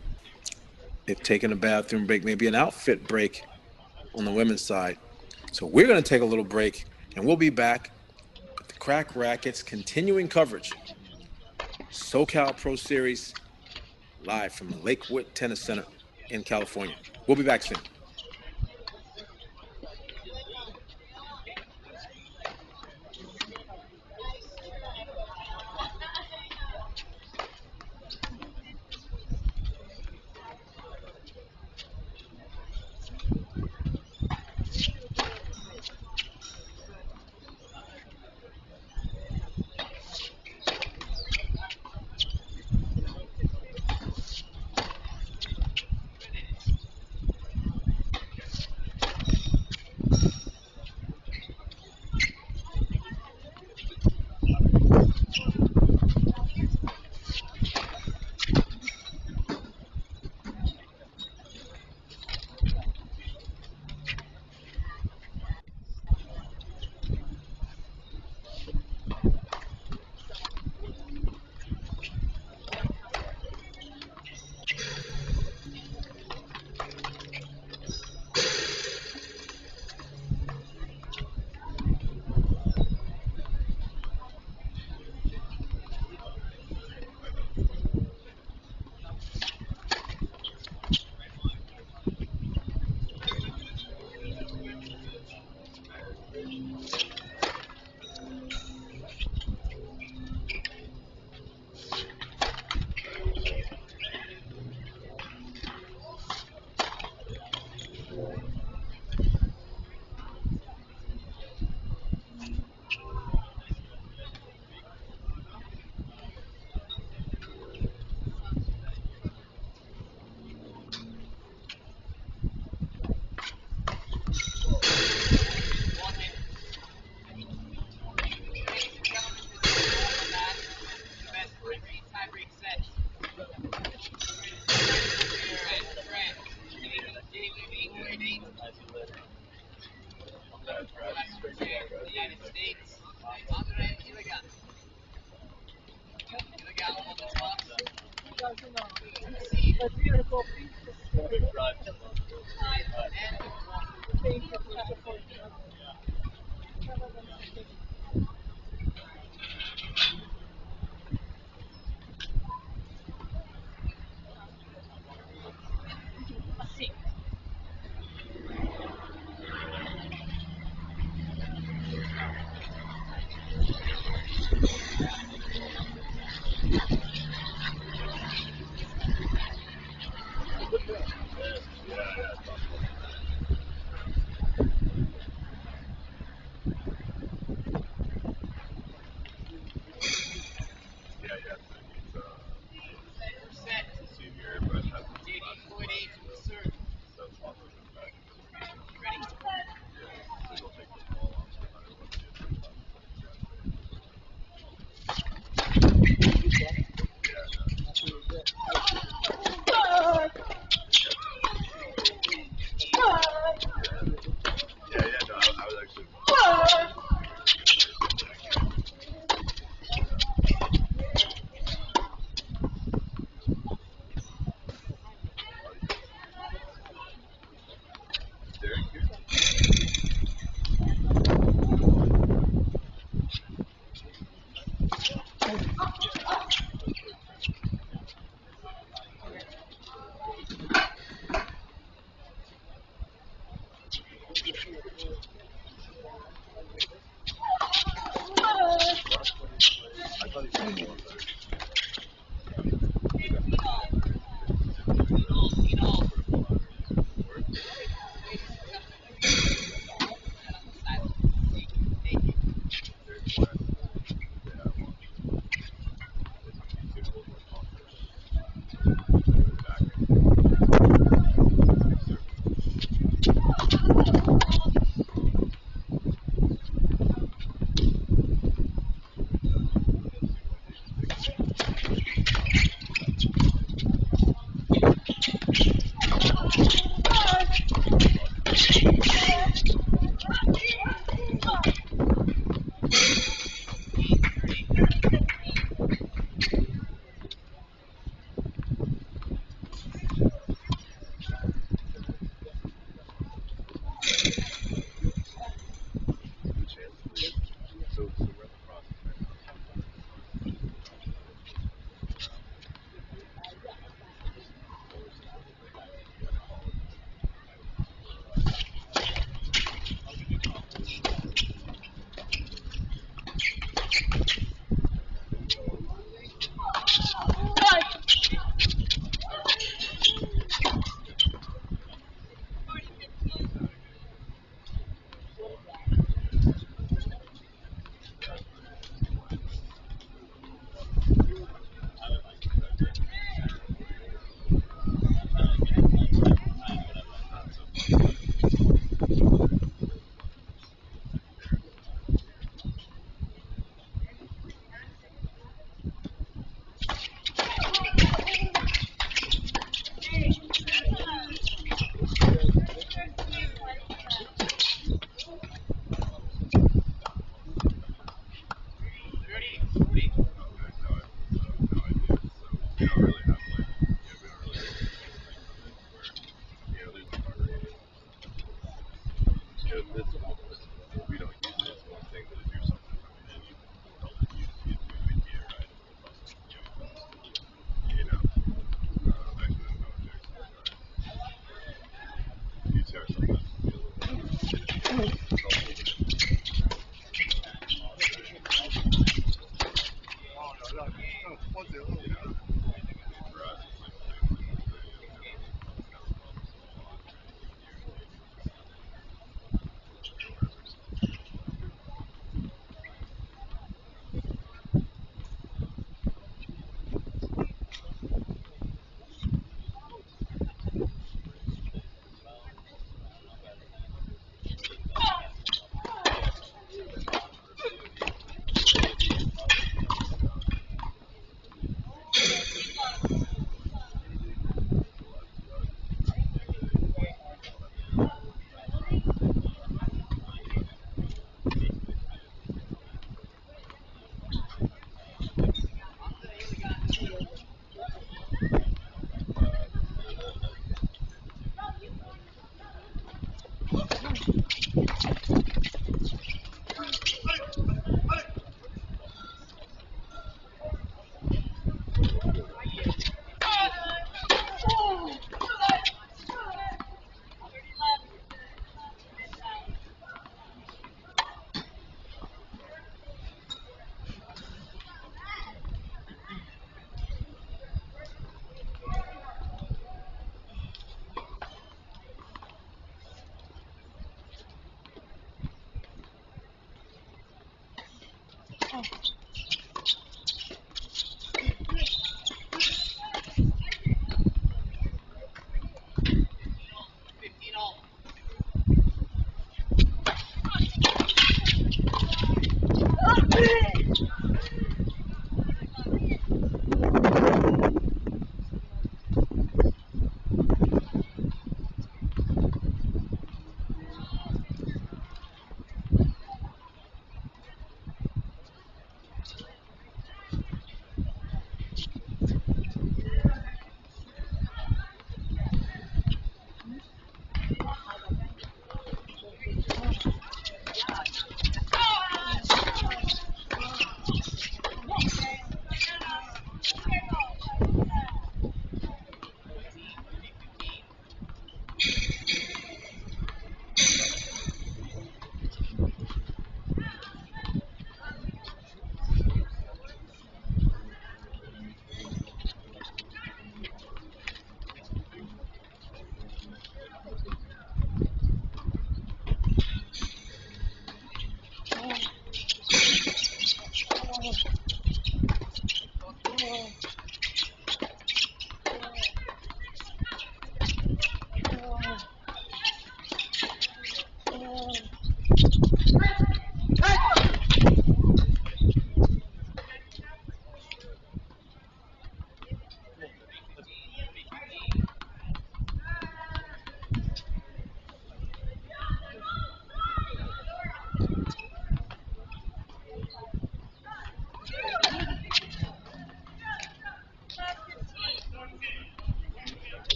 They've taken a bathroom break, maybe an outfit break on the women's side. So we're going to take a little break, and we'll be back with the Crack Rackets continuing coverage. SoCal Pro Series live from the Lakewood Tennis Center in California. We'll be back soon.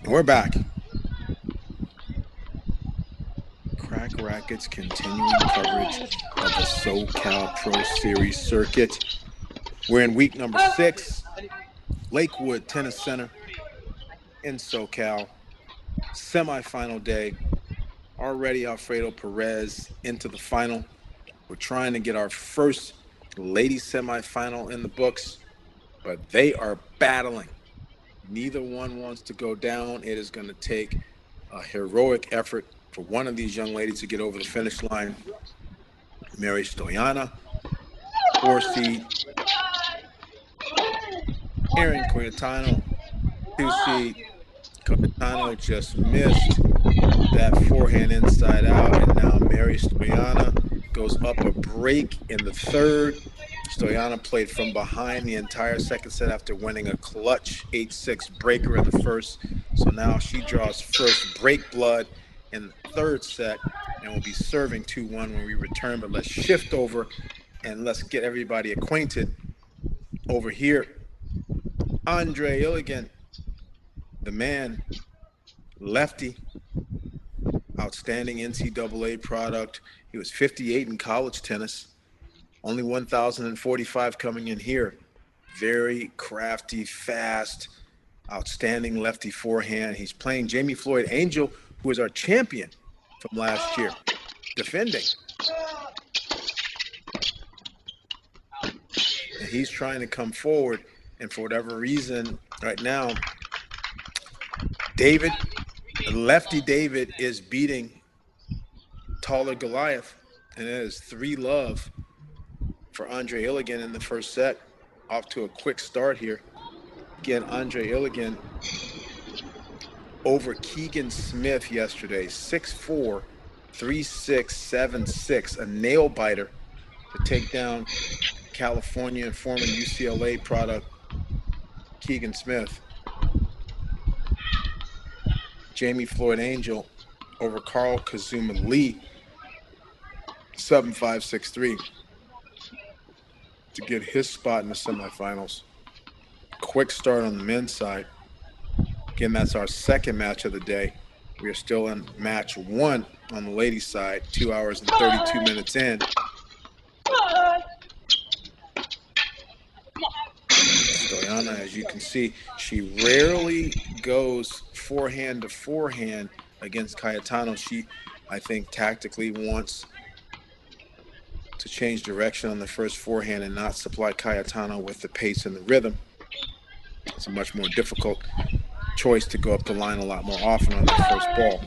We're back. Crack Rackets continuing coverage of the SoCal Pro Series circuit. We're in week number 6, Lakewood Tennis Center in SoCal. Semifinal day. Already Alfredo Perez into the final. We're trying to get our first ladies semifinal in the books, but they are battling. Neither one wants to go down. It is going to take a heroic effort for one of these young ladies to get over the finish line. Mary Stoyana, 4 seed. Erin Cayetano, 2 seed. Cayetano just missed that forehand inside out, and now Mary Stoyana goes up a break in the third. Stoyana played from behind the entire second set after winning a clutch 8-6 breaker in the first. So now she draws first break blood in the third set and will be serving 2-1 when we return. But let's shift over and let's get everybody acquainted over here. Andre Illigan, the man, lefty, outstanding NCAA product. He was 58 in college tennis, only 1,045 coming in here. Very crafty, fast, outstanding lefty forehand. He's playing Jaimee Floyd Angele, who is our champion from last year, defending. And he's trying to come forward, and for whatever reason, right now, lefty David is beating taller Goliath, and it is 3-love for Andre Illigan in the first set. Off to a quick start here. Again, Andre Illigan over Keegan Smith yesterday, 6-4, 3-6, 7-6, a nail biter to take down California and former UCLA product Keegan Smith. Jaimee Floyd Angele over Carl Kazuma Lee, 7-5, 6-3 to get his spot in the semifinals. Quick start on the men's side. Again, that's our second match of the day. We are still in match 1 on the ladies' side, 2 hours and 32 minutes in. Stoyana, as you can see, she rarely goes forehand to forehand against Cayetano. She, I think, tactically wants to change direction on the first forehand and not supply Cayetano with the pace and the rhythm. It's a much more difficult choice to go up the line a lot more often on that first ball.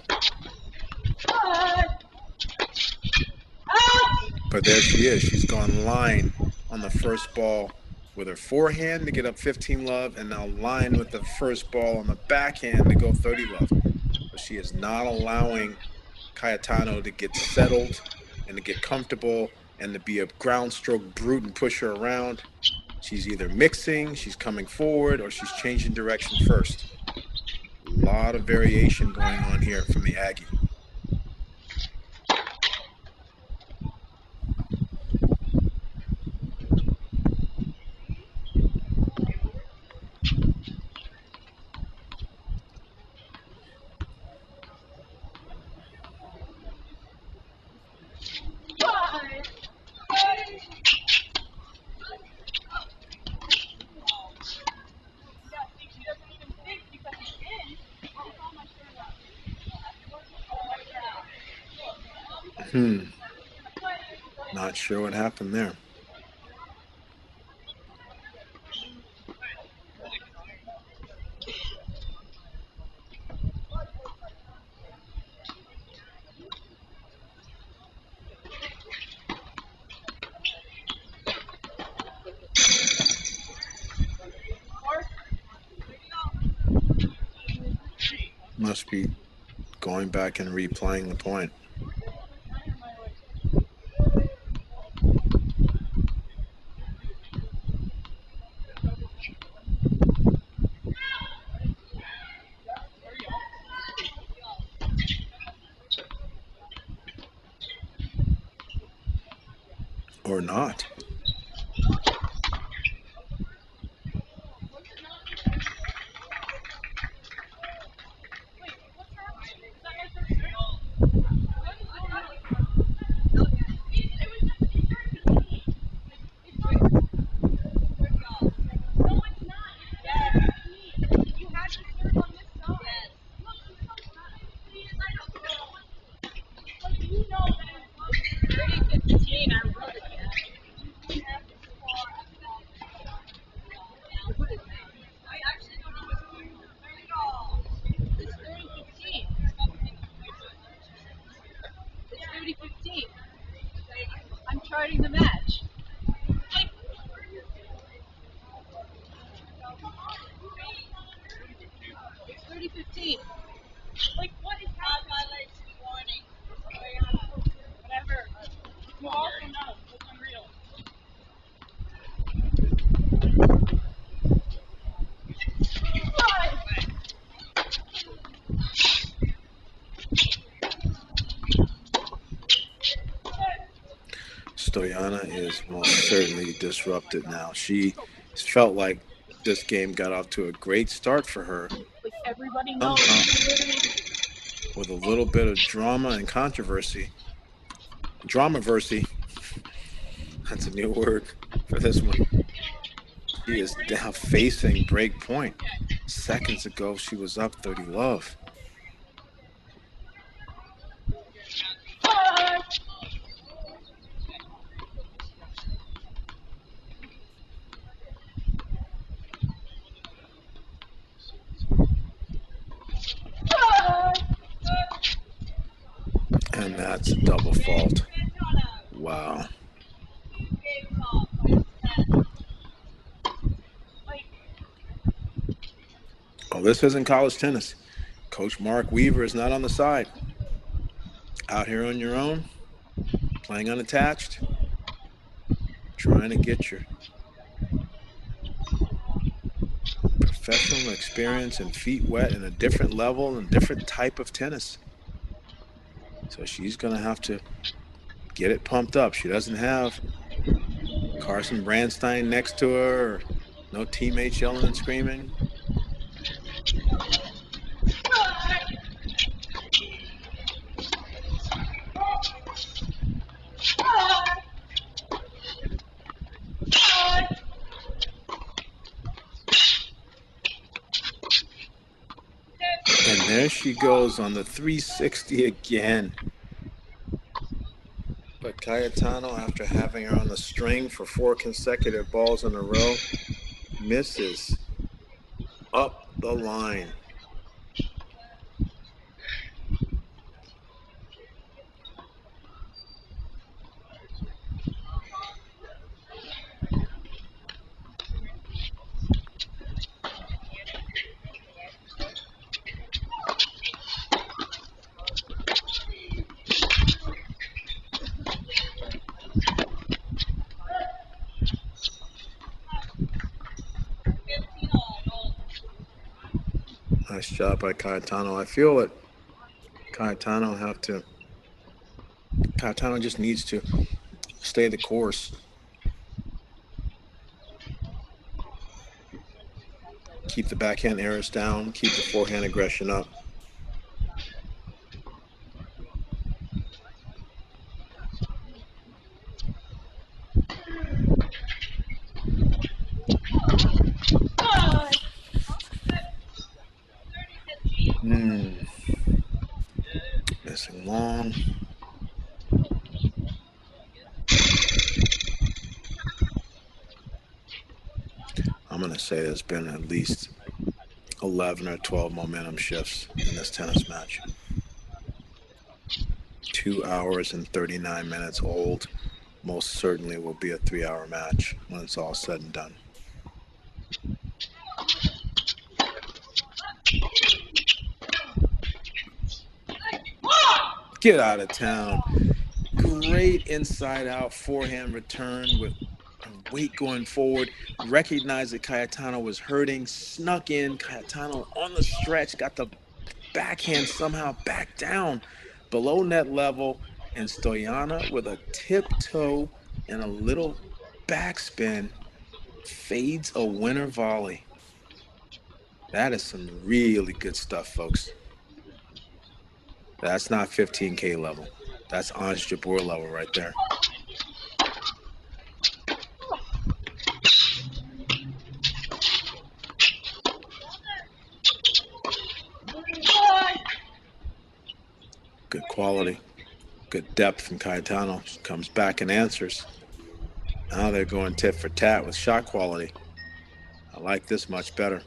But there she is. She's gone line on the first ball with her forehand to get up 15-love, and now line with the first ball on the backhand to go 30-love. But she is not allowing Cayetano to get settled and to get comfortable and to be a ground stroke brute and push her around. She's either mixing, she's coming forward, or she's changing direction first. A lot of variation going on here from the Aggie. Not sure what happened there. Must be going back and replaying the point. Or not. I'm charting the match. It's 30-15. Like, what is happening? Whatever. You also know. It's unreal. Stoyana is most certainly disrupted now. She felt like this game got off to a great start for her. Like, everybody knows. Somehow, with a little bit of drama and controversy. Dramaversy. That's a new word for this one. She is now facing break point. Seconds ago, she was up 30 love. And that's a double fault. Wow. Oh, this isn't college tennis. Coach Mark Weaver is not on the side. Out here on your own, playing unattached, trying to get your professional experience and feet wet in a different level and different type of tennis. So she's going to have to get it pumped up. She doesn't have Carson Brandstein next to her, or no teammates yelling and screaming. And there she goes on the 360 again. But Cayetano, after having her on the string for 4 consecutive balls in a row, misses up the line. Nice job by Cayetano. I feel that Cayetano just needs to stay the course. Keep the backhand errors down, keep the forehand aggression up. Missing long. I'm going to say there's been at least 11 or 12 momentum shifts in this tennis match. 2 hours and 39 minutes old. Most certainly will be a 3-hour match when it's all said and done. Get out of town. Great inside-out forehand return with weight going forward. Recognized that Cayetano was hurting. Snuck in. Cayetano on the stretch. Got the backhand somehow back down below net level. And Stoyana with a tiptoe and a little backspin fades a winner volley. That is some really good stuff, folks. That's not 15K level. That's Ange Jabeur level right there. Good quality, good depth from Cayetano. Comes back and answers. Now they're going tit for tat with shot quality. I like this much better.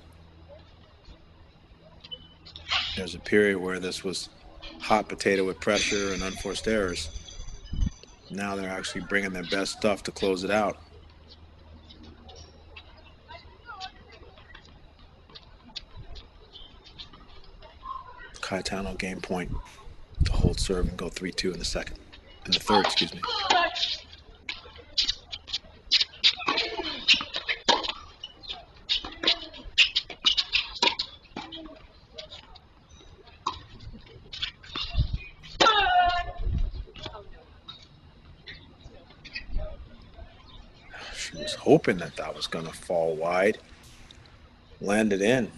There's a period where this was hot potato with pressure and unforced errors. Now they're actually bringing their best stuff to close it out. Cayetano game point to hold serve and go 3-2 in the second. In the third, excuse me. She was hoping that was going to fall wide. Landed in.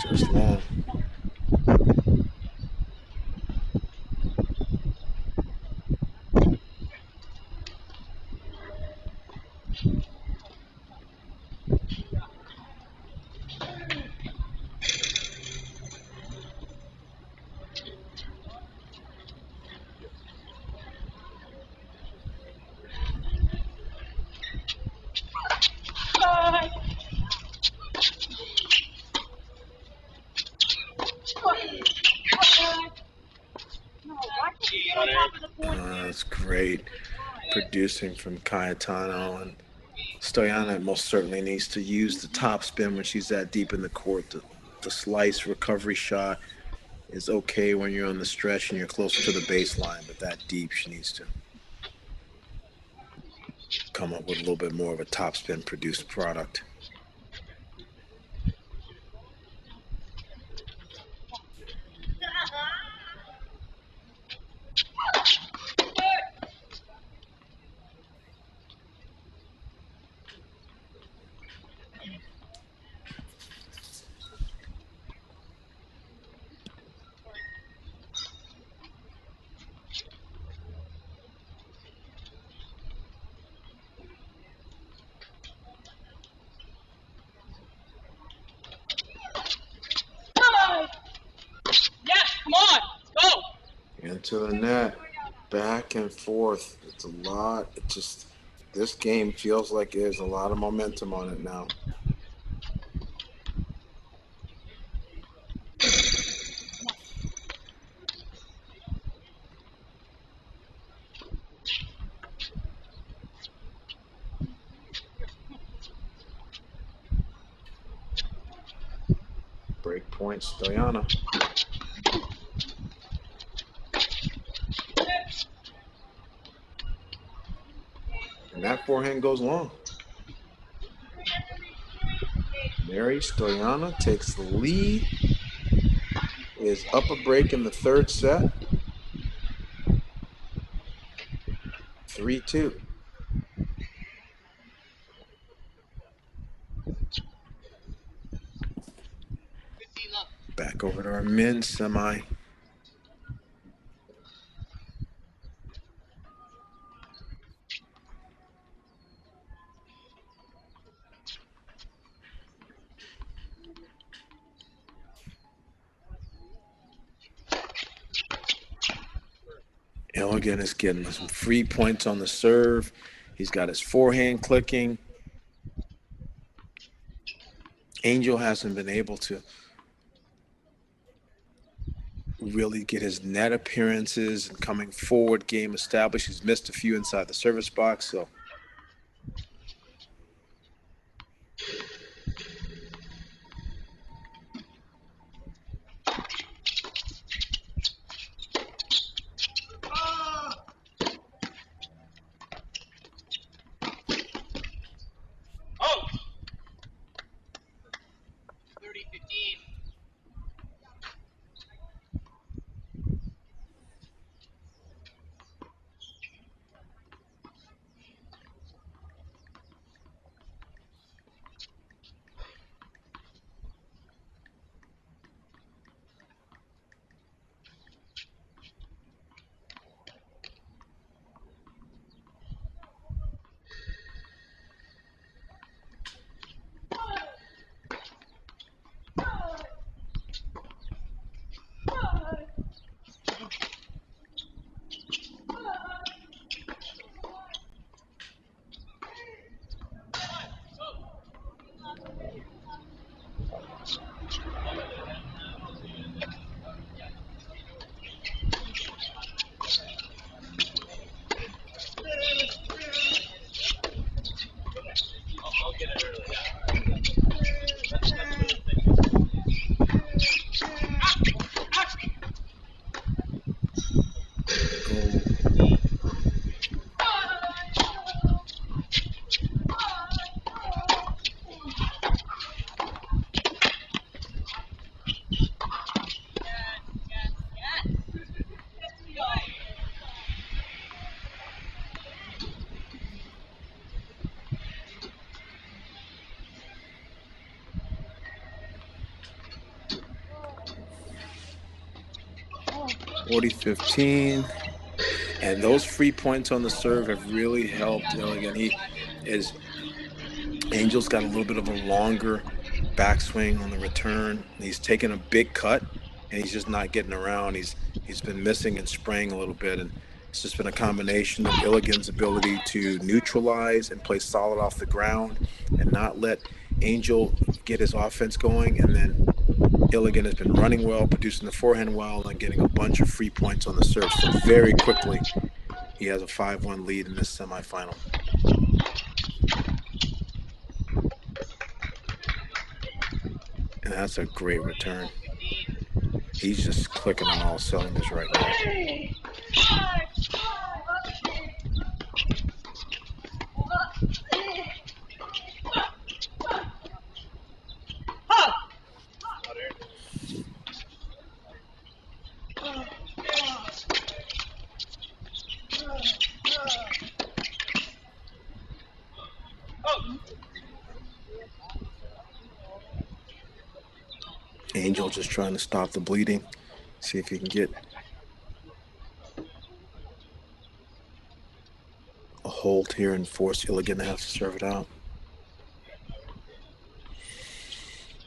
Just long. That's great producing from Cayetano, and Stoyana most certainly needs to use the top spin when she's that deep in the court. The slice recovery shot is okay when you're on the stretch and you're closer to the baseline, but that deep she needs to come up with a little bit more of a top spin produced product. Into the net, back and forth. It's a lot. It just, this game feels like there's a lot of momentum on it now. Break point, Stoyana. And that forehand goes long. Mary Stoyana takes the lead. Is up a break in the third set. 3-2. Back over to our men's semi. Elegant is getting some free points on the serve. He's got his forehand clicking. Angel hasn't been able to really get his net appearances and coming forward game established. He's missed a few inside the service box, so 40-15. And those free points on the serve have really helped Illigan. Angel's got a little bit of a longer backswing on the return. He's taken a big cut, and he's just not getting around. He's been missing and spraying a little bit, and it's just been a combination of Illigan's ability to neutralize and play solid off the ground and not let Angel get his offense going. And then Illigan has been running well, producing the forehand well, and getting a bunch of free points on the serve. So very quickly, he has a 5-1 lead in this semifinal. And that's a great return. He's just clicking on all cylinders right now. Angel just trying to stop the bleeding, see if he can get a hold here and force Illigan to have to serve it out.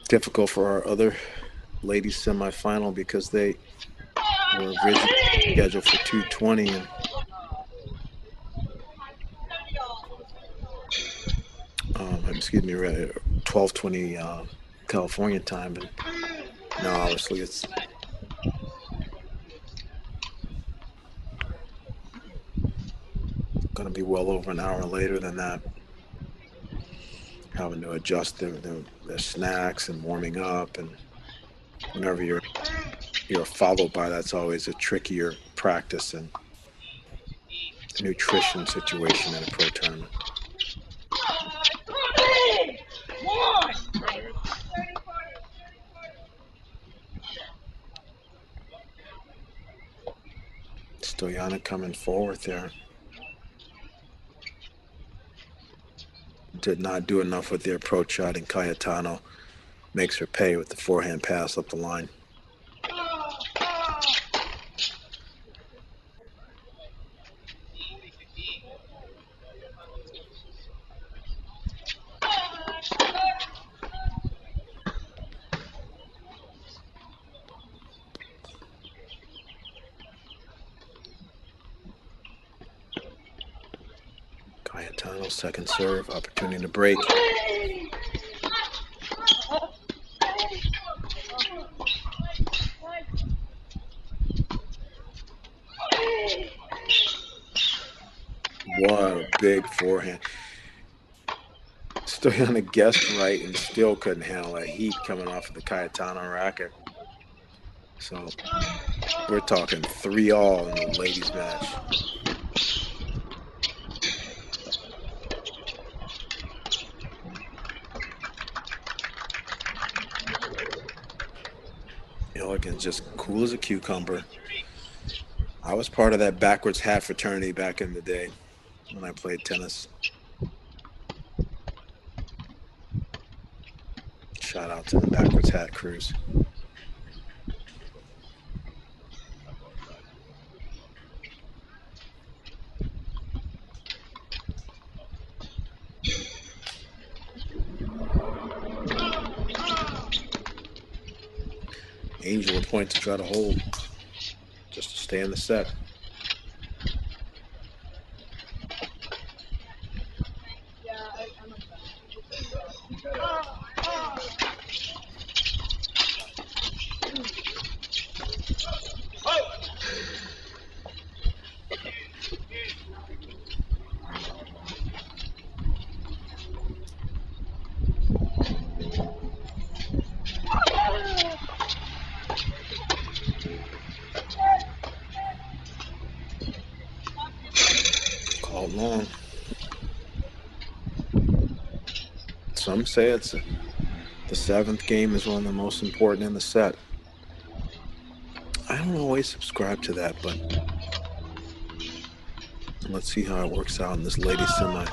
Difficult for our other ladies semifinal because they were originally scheduled for 2:20 and 12:20 California time, but now obviously it's going to be well over an hour later than that. Having to adjust their snacks and warming up, and whenever you're followed by that's always a trickier practice and nutrition situation in a pro tournament. Stoyana coming forward there. Did not do enough with the approach shot, and Cayetano makes her pay with the forehand pass up the line. Cayetano, second serve, opportunity to break. What a big forehand. Stoyana guessed right and still couldn't handle that heat coming off of the Cayetano racket. So we're talking 3-all in the ladies match. Illigan's just cool as a cucumber. I was part of that backwards hat fraternity back in the day when I played tennis. Shout out to the backwards hat crews. Angel a point to try to hold, just to stay in the set. Long. Some say it's the seventh game is one of the most important in the set. I don't always subscribe to that, but let's see how it works out in this ladies semi.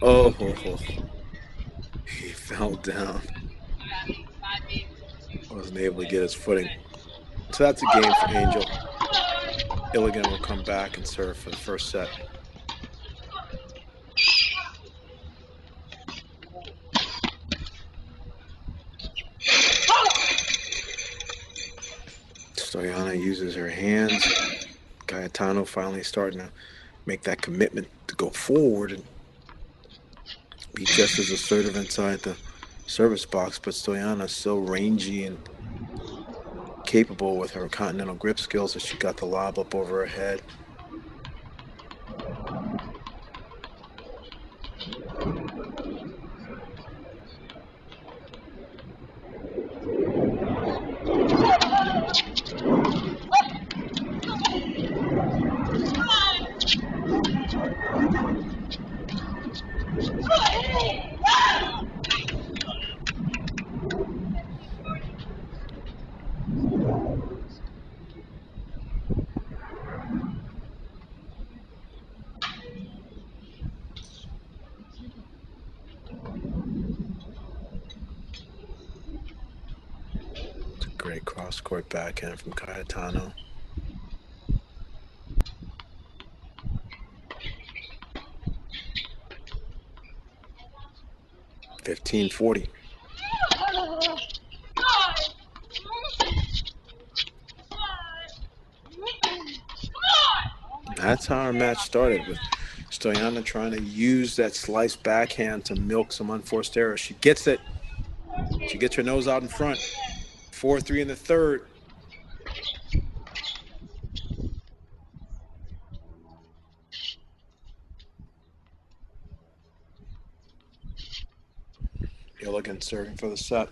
Oh, he fell down. Wasn't able to get his footing. So that's a game for Angel. Illigan will come back and serve for the first set. Stoyana uses her hands. Gaetano finally starting to make that commitment to go forward and be just as assertive inside the service box, but Stoyana so rangy and capable with her continental grip skills that she got the lob up over her head. Great cross-court backhand from Gaetano. $15-40. That's how our match started, with Stoyana trying to use that slice backhand to milk some unforced errors. She gets it. She gets her nose out in front. 4-3 in the third. Illigan serving for the set.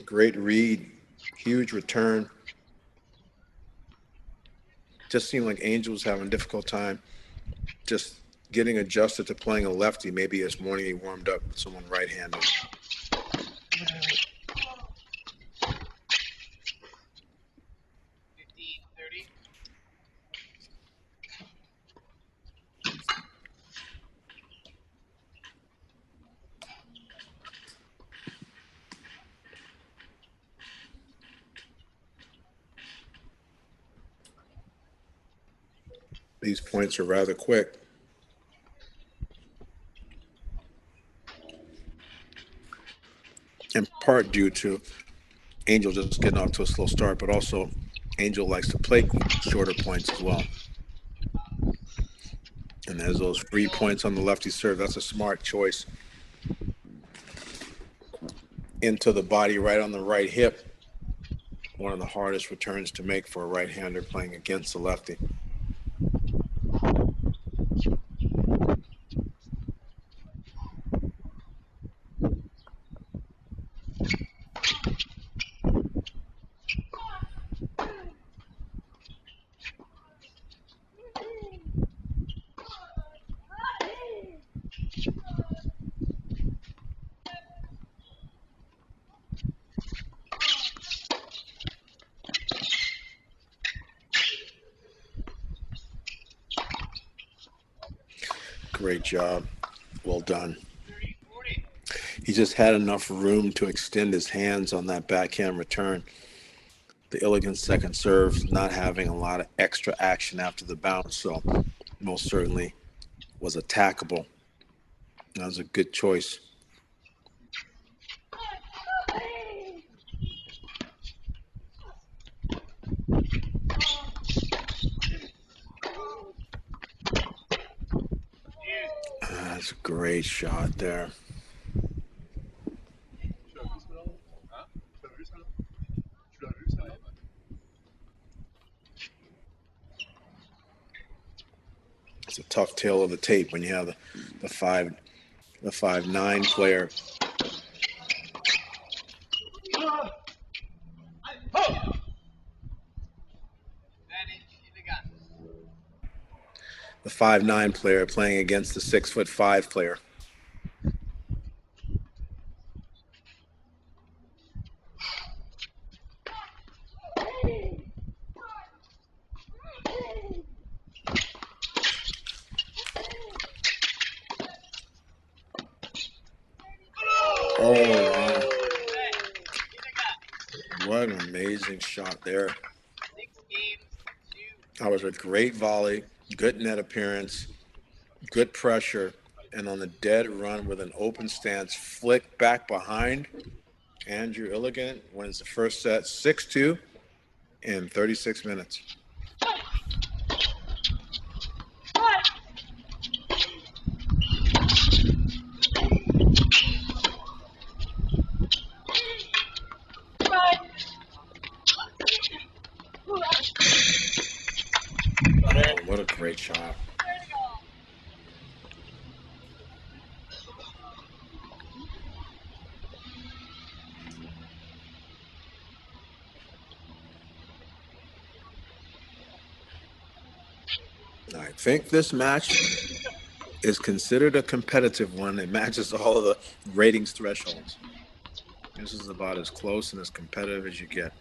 Great read. Huge return. Just seemed like Angel was having a difficult time just getting adjusted to playing a lefty. Maybe this morning he warmed up with someone right-handed. These points are rather quick. In part due to Angel just getting off to a slow start, but also Angel likes to play shorter points as well. And there's those free points on the lefty serve. That's a smart choice. Into the body, right on the right hip. One of the hardest returns to make for a right-hander playing against the lefty. Great job. Well done. He just had enough room to extend his hands on that backhand return. The Illigan second serve not having a lot of extra action after the bounce, so most certainly was attackable. That was a good choice. That's a great shot there. It's a tough tail of the tape when you have the 5'9" player. The 5'9" player playing against the 6'5" player. Oh, wow. What an amazing shot there. That was a great volley, good net appearance, good pressure, and on the dead run with an open stance, flick back behind. Andrew Illigan wins the first set 6-2 in 36 minutes. Oh, what a great shot. I think this match is considered a competitive one. It matches all of the ratings thresholds. This is about as close and as competitive as you get.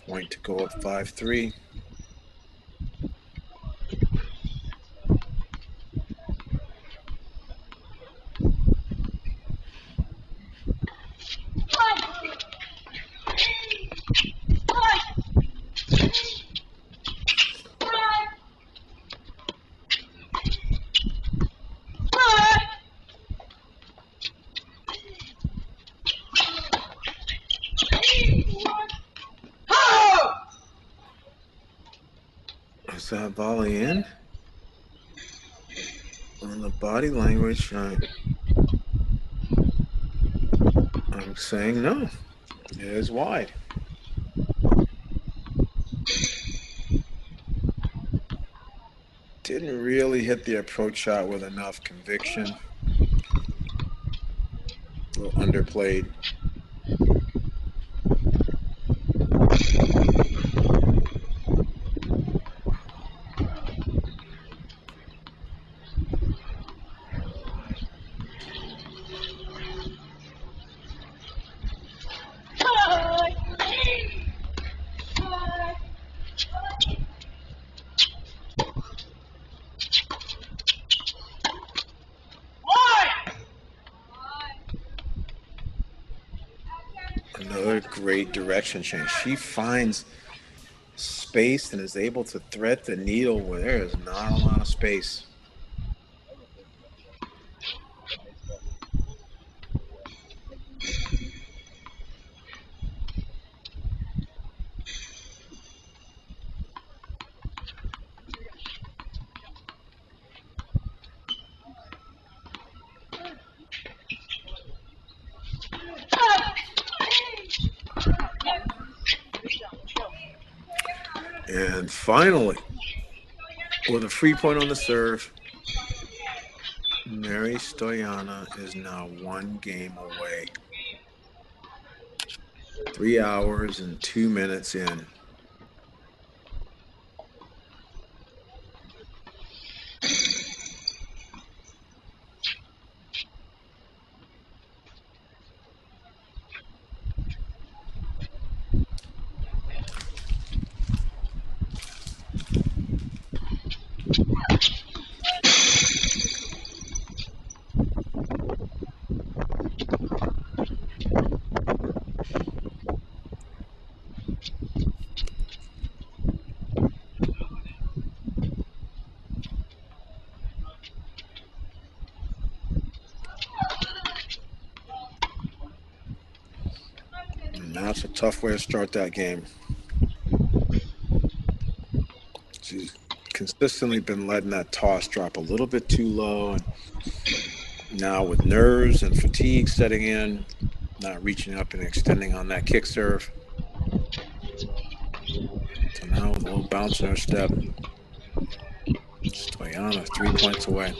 Point to go up 5-3. Is that volley in? On the body language, I'm saying no. It is wide. Didn't really hit the approach shot with enough conviction. A little underplayed. Another great direction change. She finds space and is able to thread the needle where there is not a lot of space. And finally, with a free point on the serve, Mary Stoyana is now 1 game away. 3 hours and 2 minutes in. Tough way to start that game. She's consistently been letting that toss drop a little bit too low. And now with nerves and fatigue setting in, not reaching up and extending on that kick serve. So now with a little bounce in her step, Stoyana 3 points away.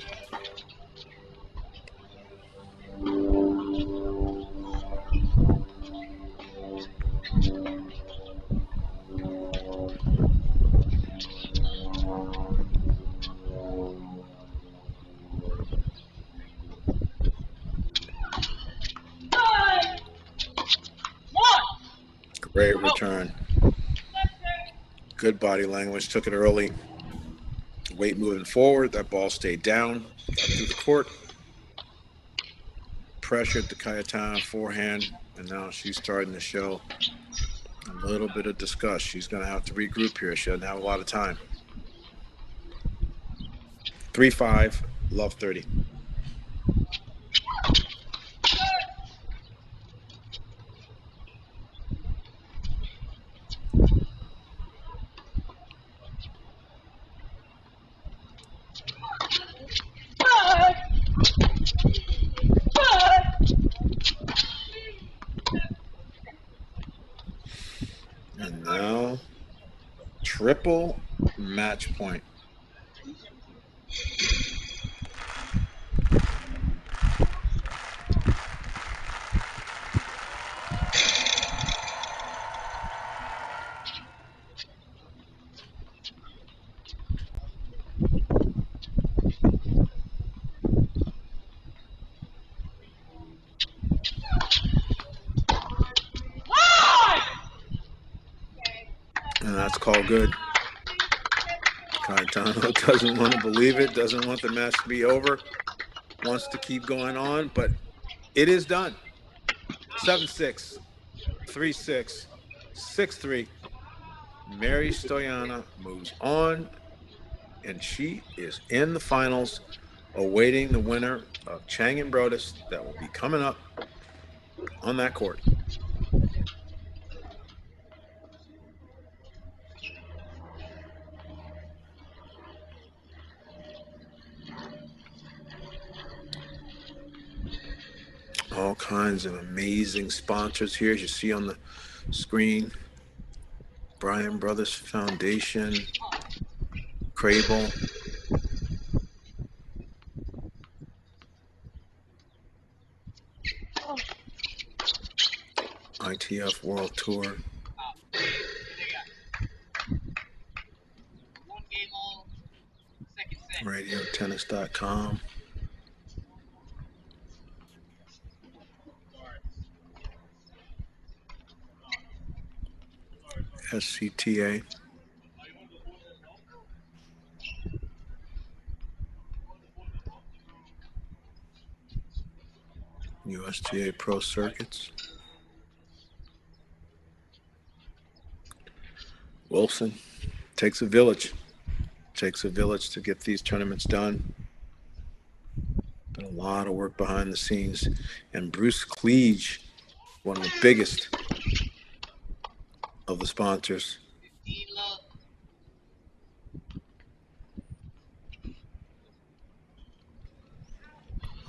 Great return. Good body language. Took it early. Weight moving forward. That ball stayed down. Got through the court. Pressured the Cayetana forehand. And now she's starting to show a little bit of disgust. She's going to have to regroup here. She doesn't have a lot of time. 3-5. Love 30. And now, triple match point. And that's called good. Cayetano doesn't want to believe it, doesn't want the match to be over, wants to keep going on, but it is done. 7-6, 3-6, 6-3. Mary Stoyana moves on, and she is in the finals, awaiting the winner of Chang and Brodus that will be coming up on that court. All kinds of amazing sponsors here, as you see on the screen. Brienne Brothers Foundation, Crable, ITF World Tour, RadioTennis.com, SCTA, USTA Pro Circuits, Wilson. Takes a village. Takes a village to get these tournaments done. Been a lot of work behind the scenes. And Bruce Cleage, one of the biggest of the sponsors.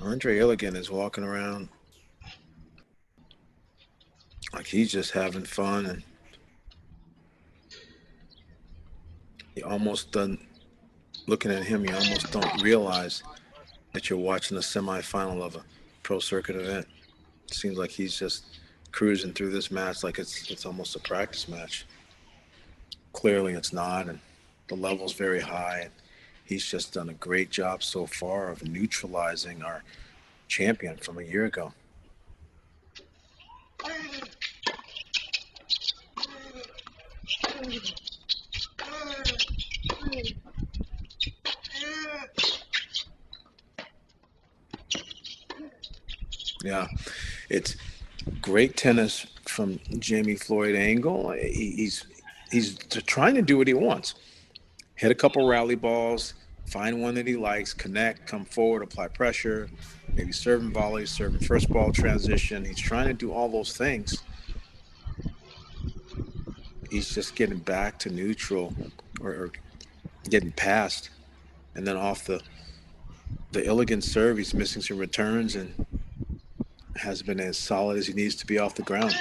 Andre Illigan is walking around like he's just having fun, and you almost don't, looking at him, you almost don't realize that you're watching a semifinal of a pro circuit event. It seems like he's just cruising through this match like it's almost a practice match. Clearly it's not, and the level's very high. And he's just done a great job so far of neutralizing our champion from a year ago. Yeah, it's great tennis from Jaimee Floyd Angele. He's trying to do what he wants. Hit a couple rally balls, find one that he likes, connect, come forward, apply pressure, maybe serving volleys, serving first ball transition. He's trying to do all those things. he's just getting back to neutral or getting past. And then off the elegant serve, he's missing some returns and has been as solid as he needs to be off the ground.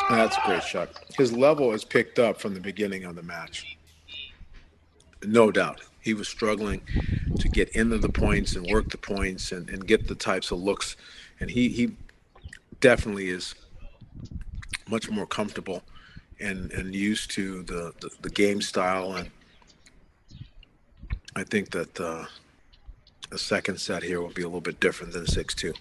That's a great shot. His level is picked up from the beginning of the match. No doubt. He was struggling to get into the points and work the points and get the types of looks. And he definitely is much more comfortable and used to the game style. And I think that the second set here will be a little bit different than 6-2.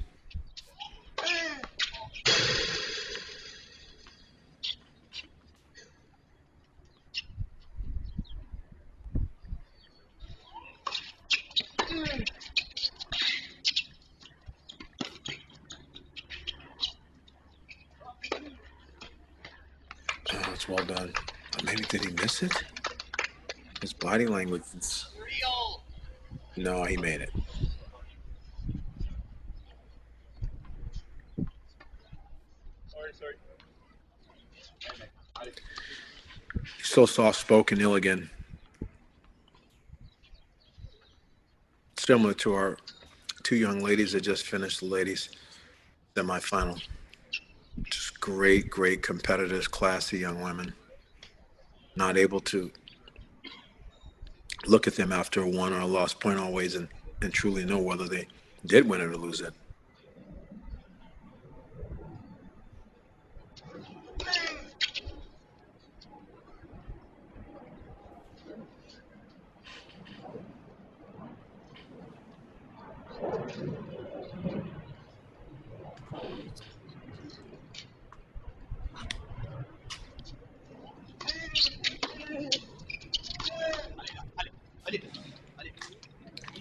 Oh, it's well done. Maybe did he miss it? His body language is... No, he made it. Sorry. So soft-spoken, Illigan. Similar to our two young ladies that just finished the ladies semifinal. Just great competitors, classy young women. Not able to look at them after a won or a lost point always and truly know whether they did win it or lose it.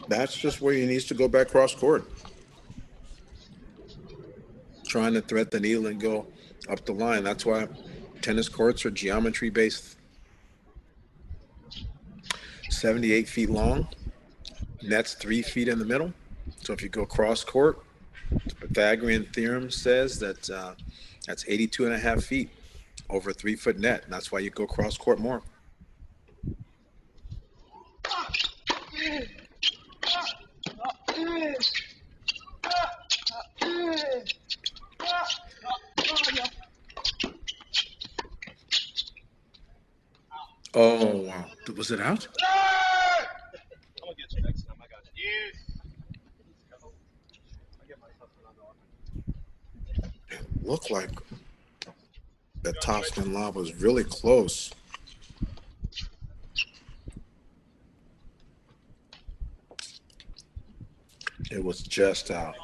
That's just where he needs to go back cross court. Trying to thread the needle and go up the line. That's why tennis courts are geometry based. 78 feet long. Net's 3 feet in the middle. So if you go cross court, the Pythagorean theorem says that that's 82.5 feet over a 3-foot net. And that's why you go cross court more. Oh, wow. Was it out? I'm going to get you next time. I got you. It looked like the topspin lob was really close. It was just out.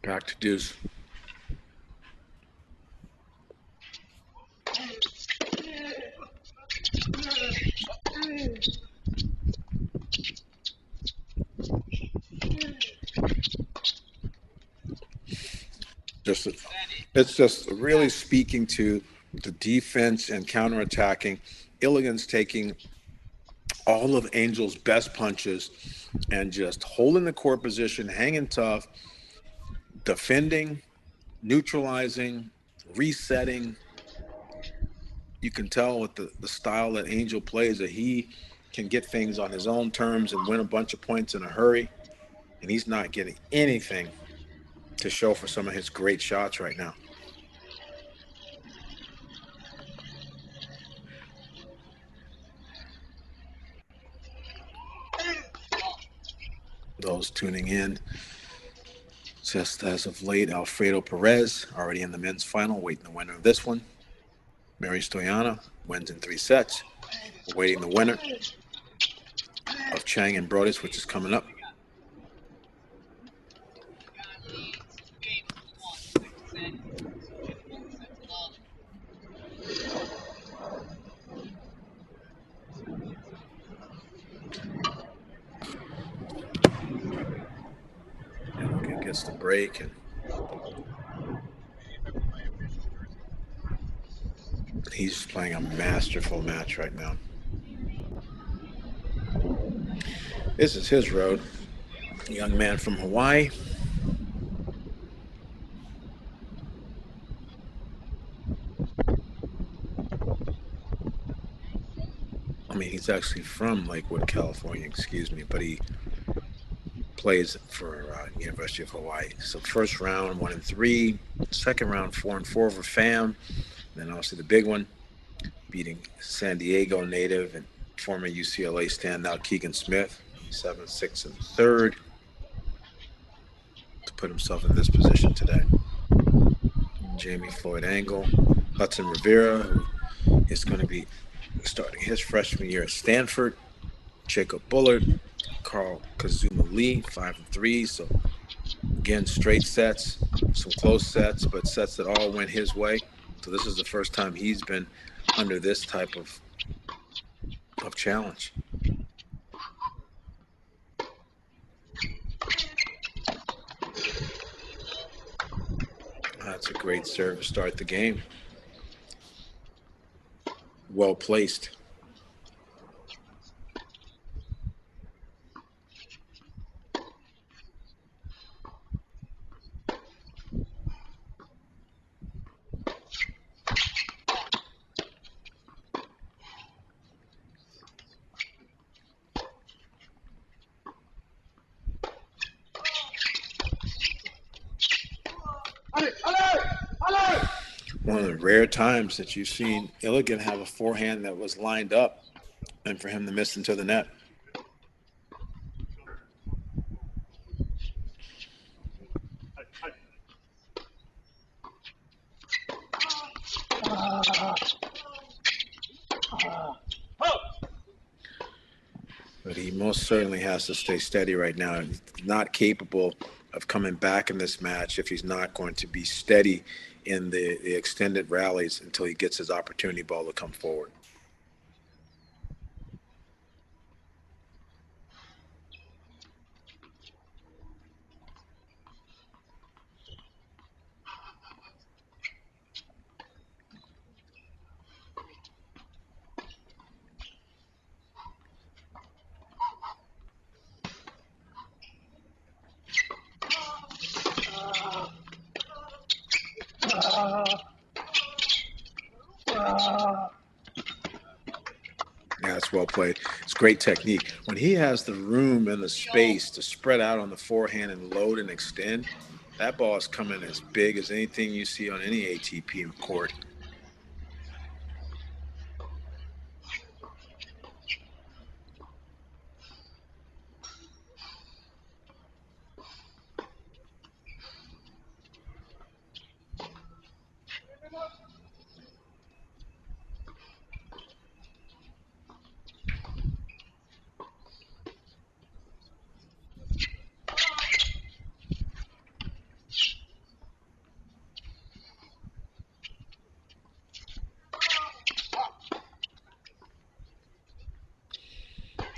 Back to deuce. It's just really speaking to the defense and counterattacking. Illigan's taking all of Angel's best punches and just holding the court position, hanging tough, defending, neutralizing, resetting. You can tell with the style that Angel plays that he can get things on his own terms and win a bunch of points in a hurry. And he's not getting anything to show for some of his great shots right now. Those tuning in, just as of late, Alfredo Perez already in the men's final, waiting the winner of this one. Mary Stoyana wins in 3 sets, awaiting the winner of Chang and Brodus, which is coming up. And gets the break, and He's playing a masterful match right now. This is his road. Young man from Hawaii. I mean, he's actually from Lakewood, California, excuse me, but he plays for University of Hawaii. So first round, 1-3. Second round, 4-4 over FAM. Then obviously the big one, beating San Diego native and former UCLA standout Keegan Smith, 7-6 in the third, to put himself in this position today. Jaimee, Floyd, Angele, Hudson Rivera, who is going to be starting his freshman year at Stanford. Jacob Bullard, Carl Kazuma Lee, 5-3. So again, straight sets, some close sets, but sets that all went his way. So this is the first time he's been under this type of challenge. That's a great serve to start the game. Well placed. One of the rare times that you've seen Illigan have a forehand that was lined up and for him to miss into the net. But he most certainly has to stay steady right now. He's not capable of coming back in this match if he's not going to be steady in the extended rallies until he gets his opportunity ball to come forward. Yeah, it's well played. It's great technique. When he has the room and the space to spread out on the forehand and load and extend, that ball is coming as big as anything you see on any ATP court.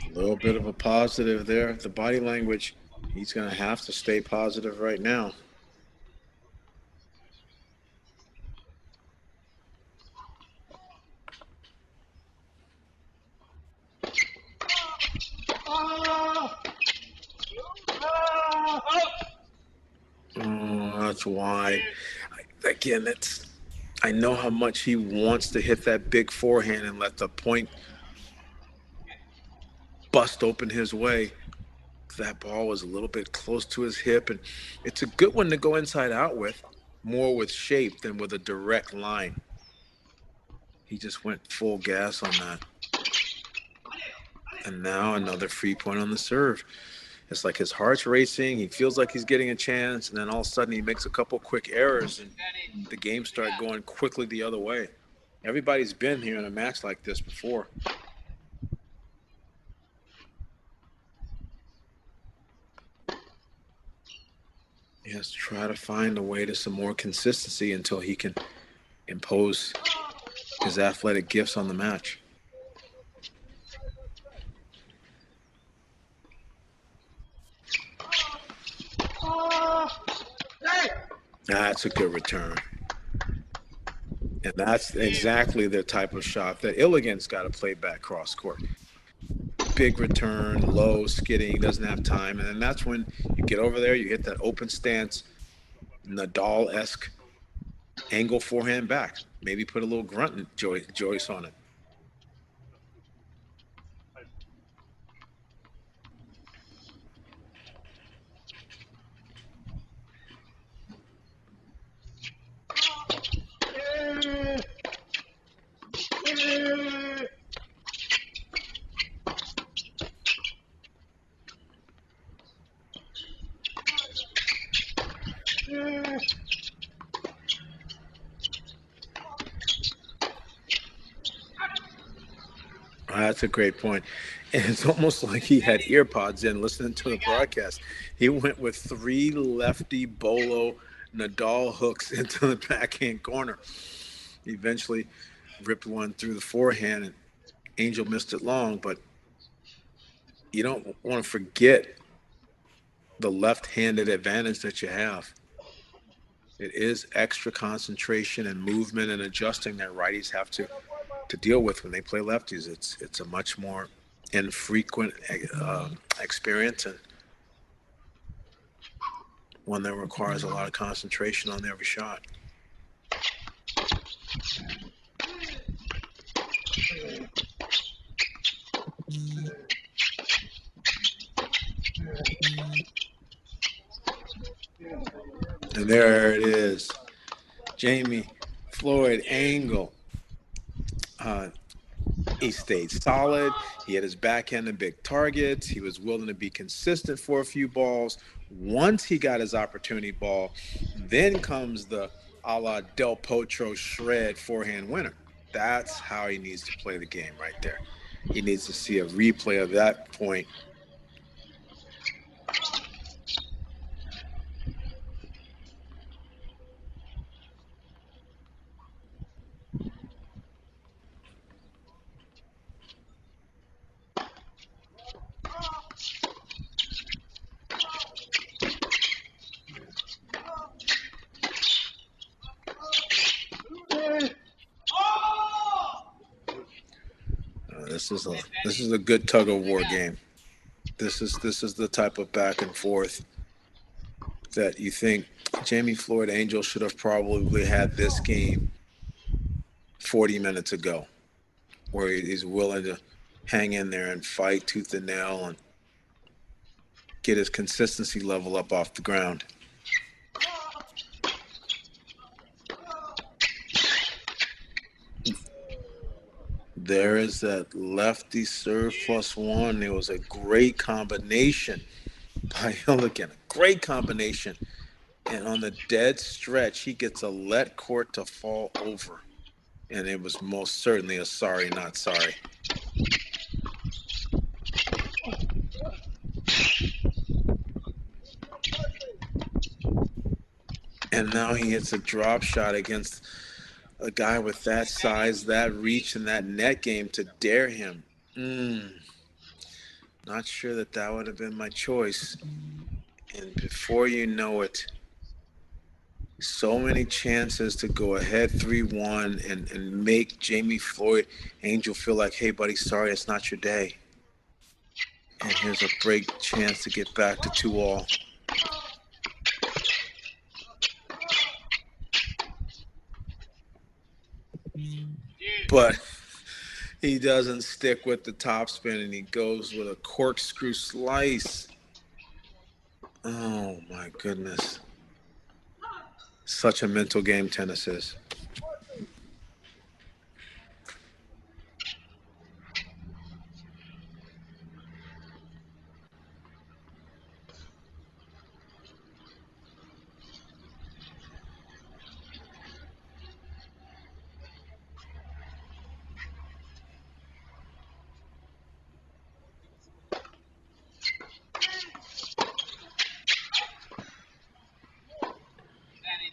A little bit of a positive there. The body language, he's going to have to stay positive right now. Oh, that's wide. Again, I know how much he wants to hit that big forehand and let the point bust open his way. That ball was a little bit close to his hip, and it's a good one to go inside out with, more with shape than with a direct line. He just went full gas on that. And now another free point on the serve. It's like his heart's racing. He feels like he's getting a chance, and then all of a sudden he makes a couple quick errors, and the game starts going quickly the other way. Everybody's been here in a match like this before. He has to try to find a way to some more consistency until he can impose his athletic gifts on the match. That's a good return. And that's exactly the type of shot that Illigan's got to play back cross court. Big return, low, skidding, doesn't have time. And then that's when you get over there, you hit that open stance, Nadal-esque angle forehand back. Maybe put a little grunt Joyce on it. That's a great point. And it's almost like he had ear pods in listening to the broadcast. He went with 3 lefty bolo Nadal hooks into the backhand corner. He eventually ripped one through the forehand, and Angel missed it long. But you don't want to forget the left-handed advantage that you have. It is extra concentration and movement and adjusting that righties have to deal with when they play lefties. It's a much more infrequent experience, and one that requires a lot of concentration on every shot. And there it is. Jaimee, Floyd, Angele. He stayed solid. He had his backhand and big targets. He was willing to be consistent for a few balls. Once he got his opportunity ball, then comes the a la Del Potro shred forehand winner. That's how he needs to play the game right there. He needs to see a replay of that point. This is a good tug of war game. This is the type of back and forth that you think Jaimee Floyd Angele should have probably had this game 40 minutes ago, where he's willing to hang in there and fight tooth and nail and get his consistency level up off the ground. There is that lefty serve +1. It was a great combination by Illigan. A great combination. And on the dead stretch, he gets a let court to fall over. And it was most certainly a sorry, not sorry. And now he hits a drop shot against a guy with that size, that reach, and that net game to dare him. Not sure that would have been my choice. And before you know it, so many chances to go ahead 3-1 and make Jaimee Floyd Angele feel like, hey, buddy, sorry, it's not your day. And here's a break chance to get back to 2-all. But he doesn't stick with the topspin, and he goes with a corkscrew slice. Oh, my goodness. Such a mental game tennis is.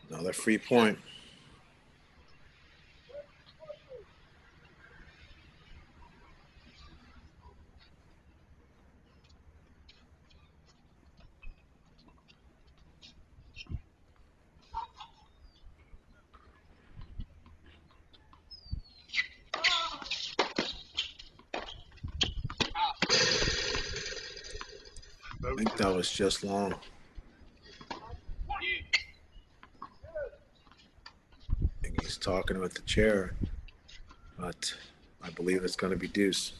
Another free point. think that was just long. I think he's talking with the chair, but I believe it's going to be deuce.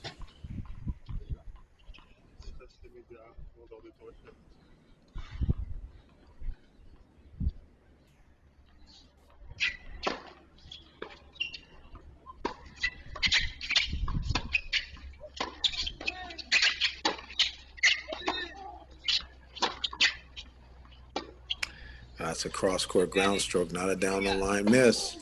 That's a cross-court ground stroke, not a down-the-line miss.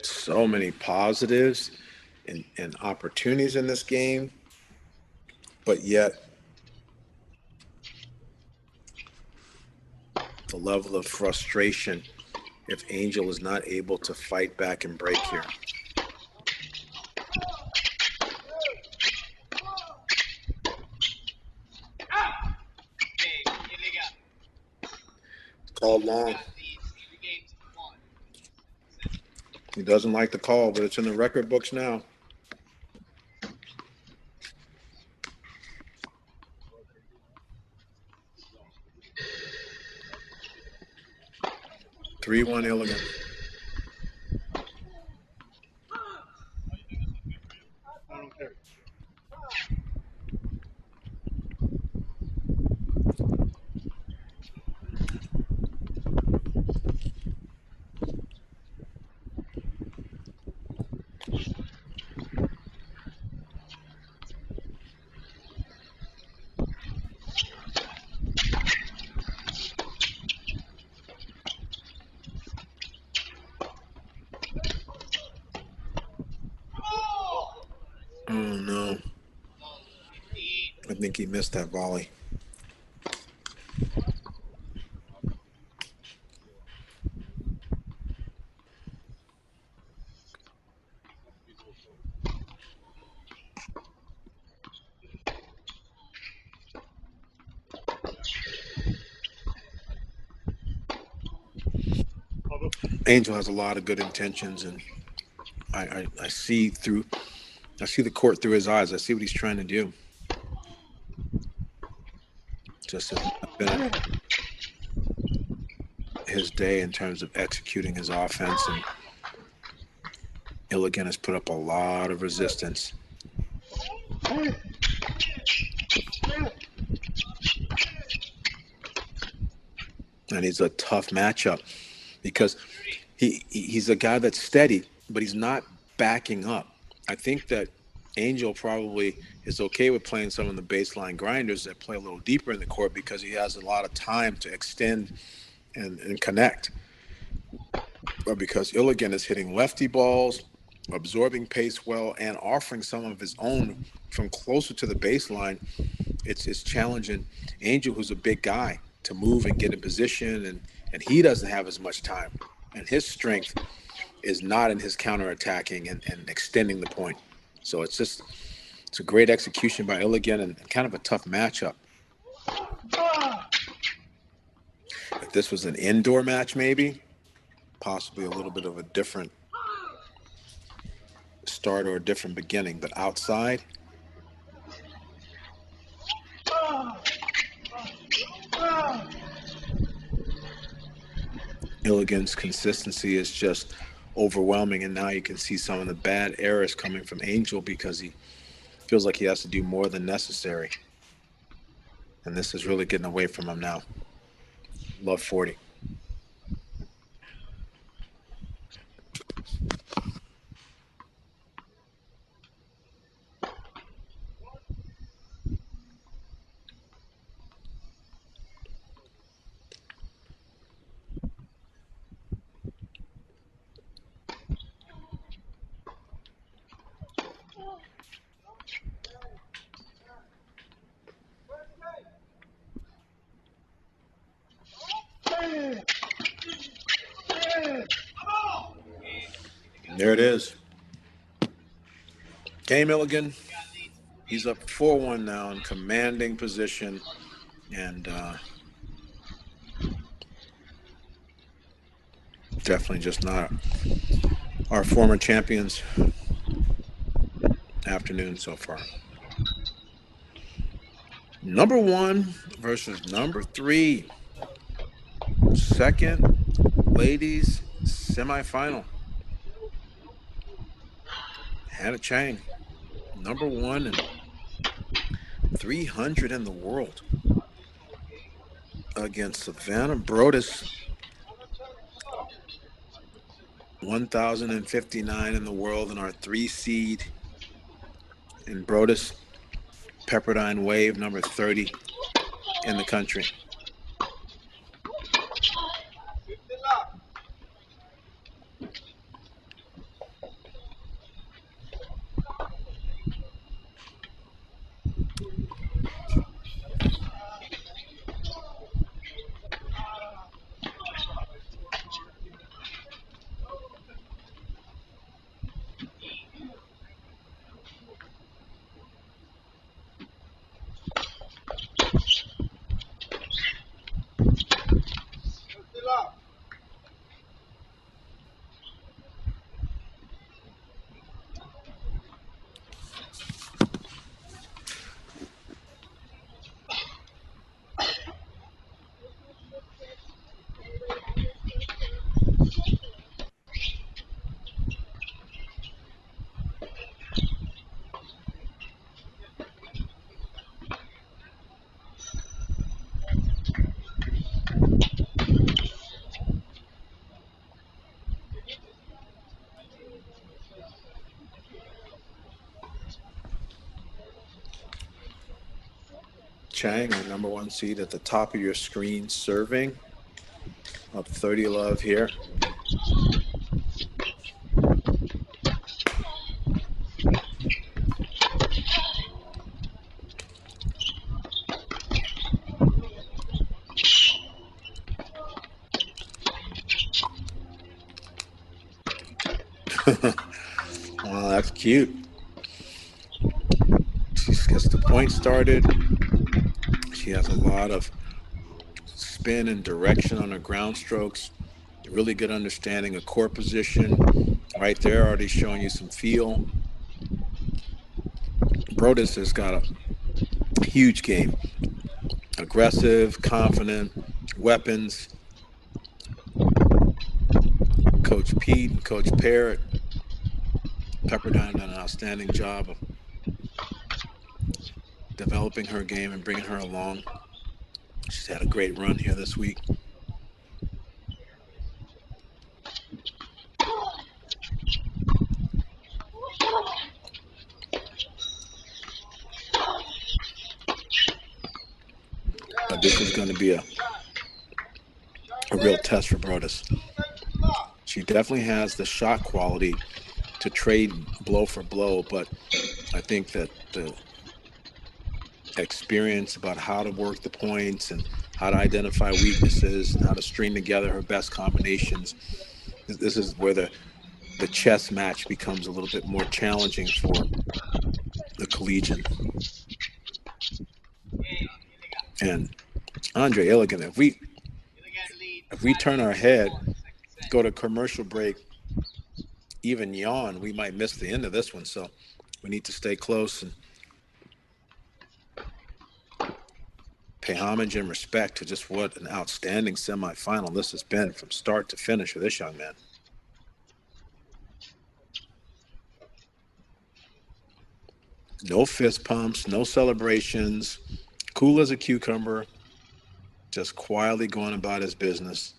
So many positives and opportunities in this game, but yet the level of frustration if Angel is not able to fight back and break here. Called long. He doesn't like the call, but it's in the record books now. Three-1 Illigan. Oh, no. I think he missed that volley. Angel has a lot of good intentions, and I see the court through his eyes. I see what he's trying to do. Just has not been his day in terms of executing his offense, and Illigan has put up a lot of resistance. And he's a tough matchup because he's a guy that's steady, but he's not backing up. I think that Angel probably is okay with playing some of the baseline grinders that play a little deeper in the court because he has a lot of time to extend and connect. But because Illigan is hitting lefty balls, absorbing pace well, and offering some of his own from closer to the baseline, it's challenging Angel, who's a big guy, to move and get in position, and he doesn't have as much time. And his strength is not in his counterattacking and extending the point. So it's a great execution by Illigan and kind of a tough matchup. If this was an indoor match, maybe, possibly a little bit of a different start or a different beginning, but outside, Illigan's consistency is just overwhelming, and now you can see some of the bad errors coming from Angel because he feels like he has to do more than necessary. And this is really getting away from him now. Love 40. There it is. Game Milligan. He's up 4-1 now in commanding position. And definitely just not our former champions afternoon so far. Number 1 versus number 3. Second ladies semifinal. Hannah Chang, number 1 and 300 in the world, against Savannah Brodus, 1,059 in the world, and our 3 seed in Brodus, Pepperdine Wave, number 30 in the country. Chang, our number 1 seed at the top of your screen, serving. Up 30 love here. Well, that's cute. She gets the point started. She has a lot of spin and direction on her ground strokes. Really good understanding of court position. Right there, already showing you some feel. Brodus has got a huge game. Aggressive, confident, weapons. Coach Pete and Coach Parrott, Pepperdine done an outstanding job of developing her game and bringing her along. She's had a great run here this week. But this is going to be a real test for Brodus. She definitely has the shot quality to trade blow for blow, but I think that the experience about how to work the points and how to identify weaknesses and how to string together her best combinations, this is where the chess match becomes a little bit more challenging for the collegiate. And Andre Illigan, if we turn our head, go to commercial break, even yawn, we might miss the end of this one. So we need to stay close and pay homage and respect to just what an outstanding semifinal this has been from start to finish for this young man. No fist pumps, no celebrations, cool as a cucumber, just quietly going about his business.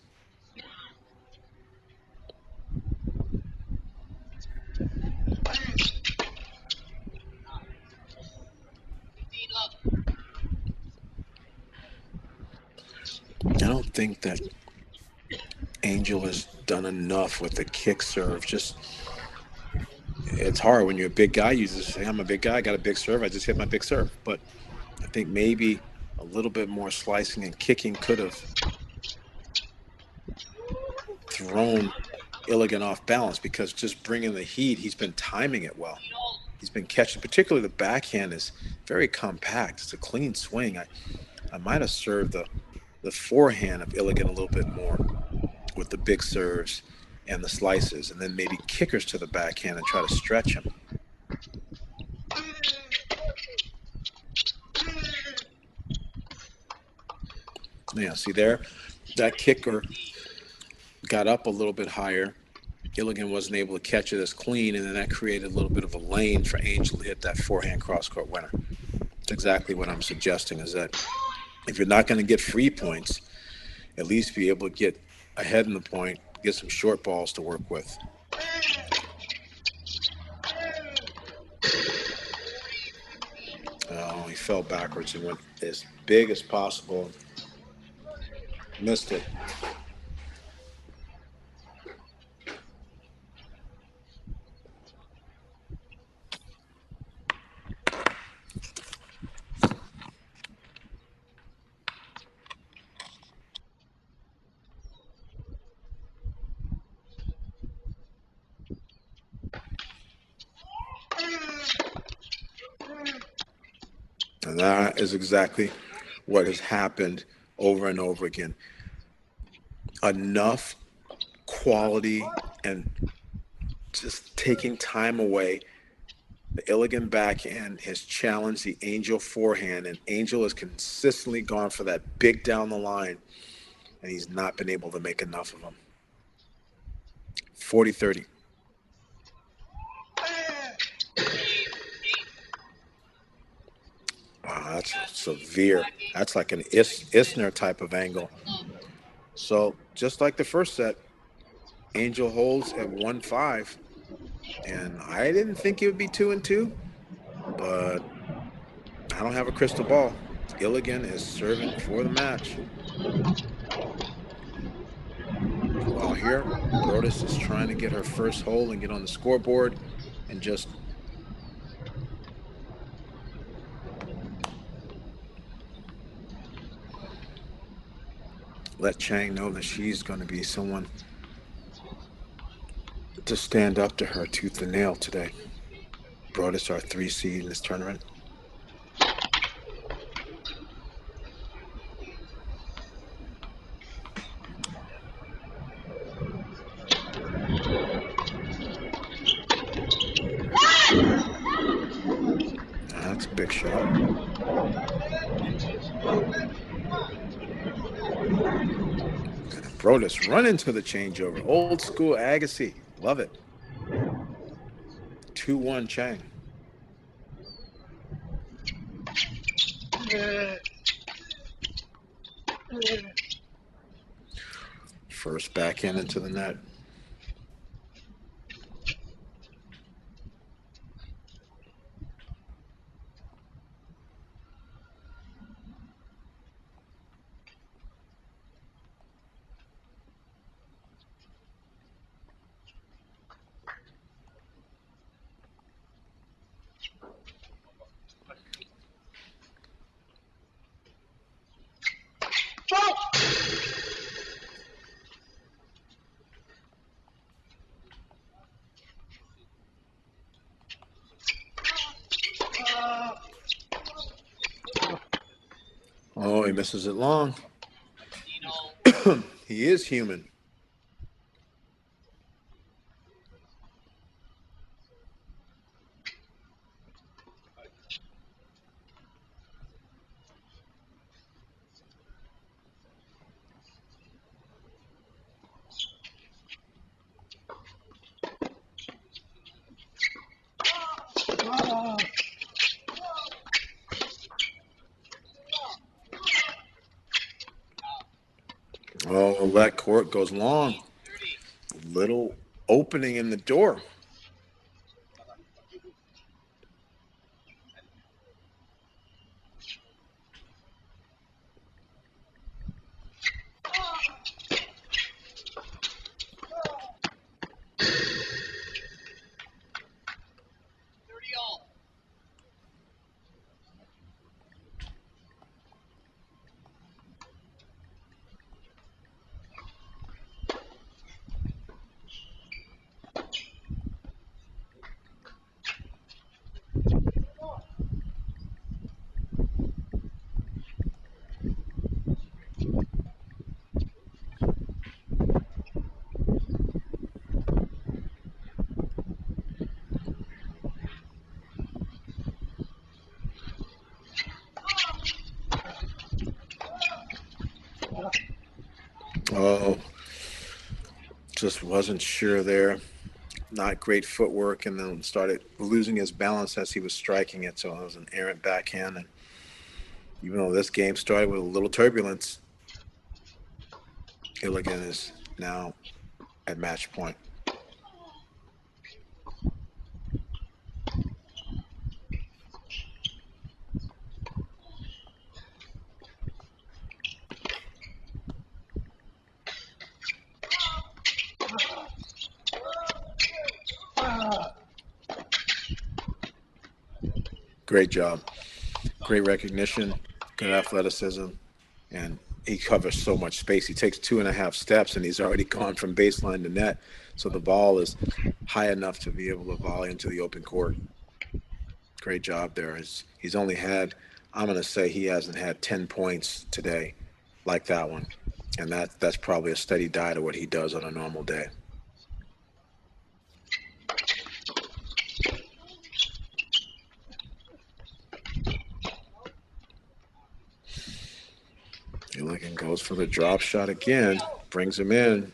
I don't think that Angele has done enough with the kick serve. Just, it's hard when you're a big guy. You just say, I'm a big guy, I got a big serve, I just hit my big serve. But I think maybe a little bit more slicing and kicking could have thrown Illigan off balance because just bringing the heat, he's been timing it well. He's been catching, particularly the backhand is very compact. It's a clean swing. I might have served the forehand of Illigan a little bit more with the big serves and the slices, and then maybe kickers to the backhand and try to stretch him. Yeah, see there, that kicker got up a little bit higher. Illigan wasn't able to catch it as clean, and then that created a little bit of a lane for Angele to hit that forehand cross-court winner. That's exactly what I'm suggesting, is that if you're not going to get free points, at least be able to get ahead in the point, get some short balls to work with. Oh, he fell backwards and went as big as possible. Missed it. And that is exactly what has happened over and over again. Enough quality and just taking time away. The Illigan backhand has challenged the Angele forehand, and Angele has consistently gone for that big down the line, and he's not been able to make enough of them. 40-30. Wow, that's severe. That's like an Isner type of angle. So just like the first set, Angele holds at 1-5, and I didn't think it would be 2-2, but I don't have a crystal ball. Illigan is serving for the match. While here, Brodus is trying to get her first hole and get on the scoreboard and just let Chang know that she's going to be someone to stand up to her tooth and nail today. Brodus, our 3 seed in this tournament. That's a big shot. Brodus run into the changeover. Old school Agassi. Love it. 2-1 Chang. First backhand into the net. Oh, he misses it long. He is human. Oh, that court goes long. Little opening in the door. Oh, just wasn't sure there. Not great footwork, and then started losing his balance as he was striking it. So it was an errant backhand. And even though this game started with a little turbulence, Illigan is now at match point. Great job. Great recognition, good athleticism, and he covers so much space. He takes 2.5 steps, and he's already gone from baseline to net. So the ball is high enough to be able to volley into the open court. Great job there. He's only had, I'm going to say he hasn't had 10 points today like that one. And that's probably a steady diet of what he does on a normal day. Illigan goes for the drop shot again, brings him in.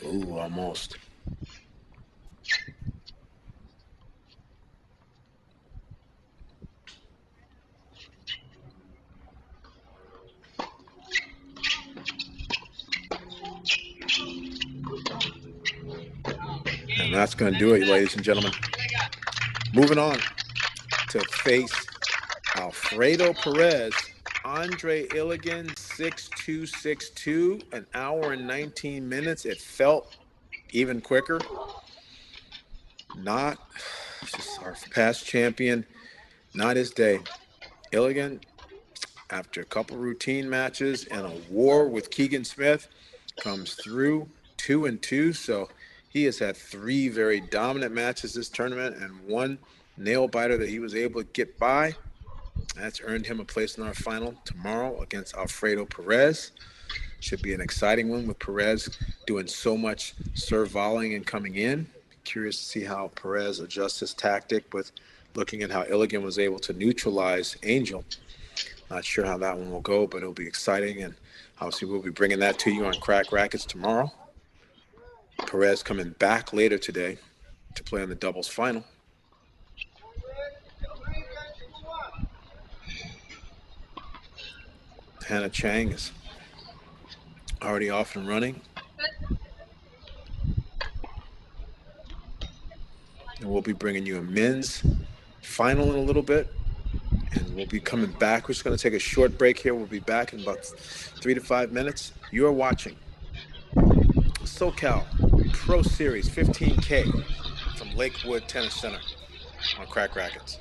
Ooh, almost. And that's going to do it, ladies and gentlemen. Moving on to face Alfredo Perez. Andre Illigan, 6'2", 6'2", an hour and 19 minutes. It felt even quicker. Not just our past champion, not his day. Illigan, after a couple routine matches and a war with Keegan Smith, comes through 2-2. So he has had 3 very dominant matches this tournament and 1 nail biter that he was able to get by. That's earned him a place in our final tomorrow against Alfredo Perez. Should be an exciting one with Perez doing so much serve volleying and coming in. Curious to see how Perez adjusts his tactic with looking at how Illigan was able to neutralize Angele. Not sure how that one will go, but it'll be exciting. And obviously we'll be bringing that to you on Crack Rackets tomorrow. Perez coming back later today to play on the doubles final. Hannah Chang is already off and running. And we'll be bringing you a men's final in a little bit. And we'll be coming back. We're just going to take a short break here. We'll be back in about 3 to 5 minutes. You are watching SoCal Pro Series 15K from Lakewood Tennis Center on Crack Rackets.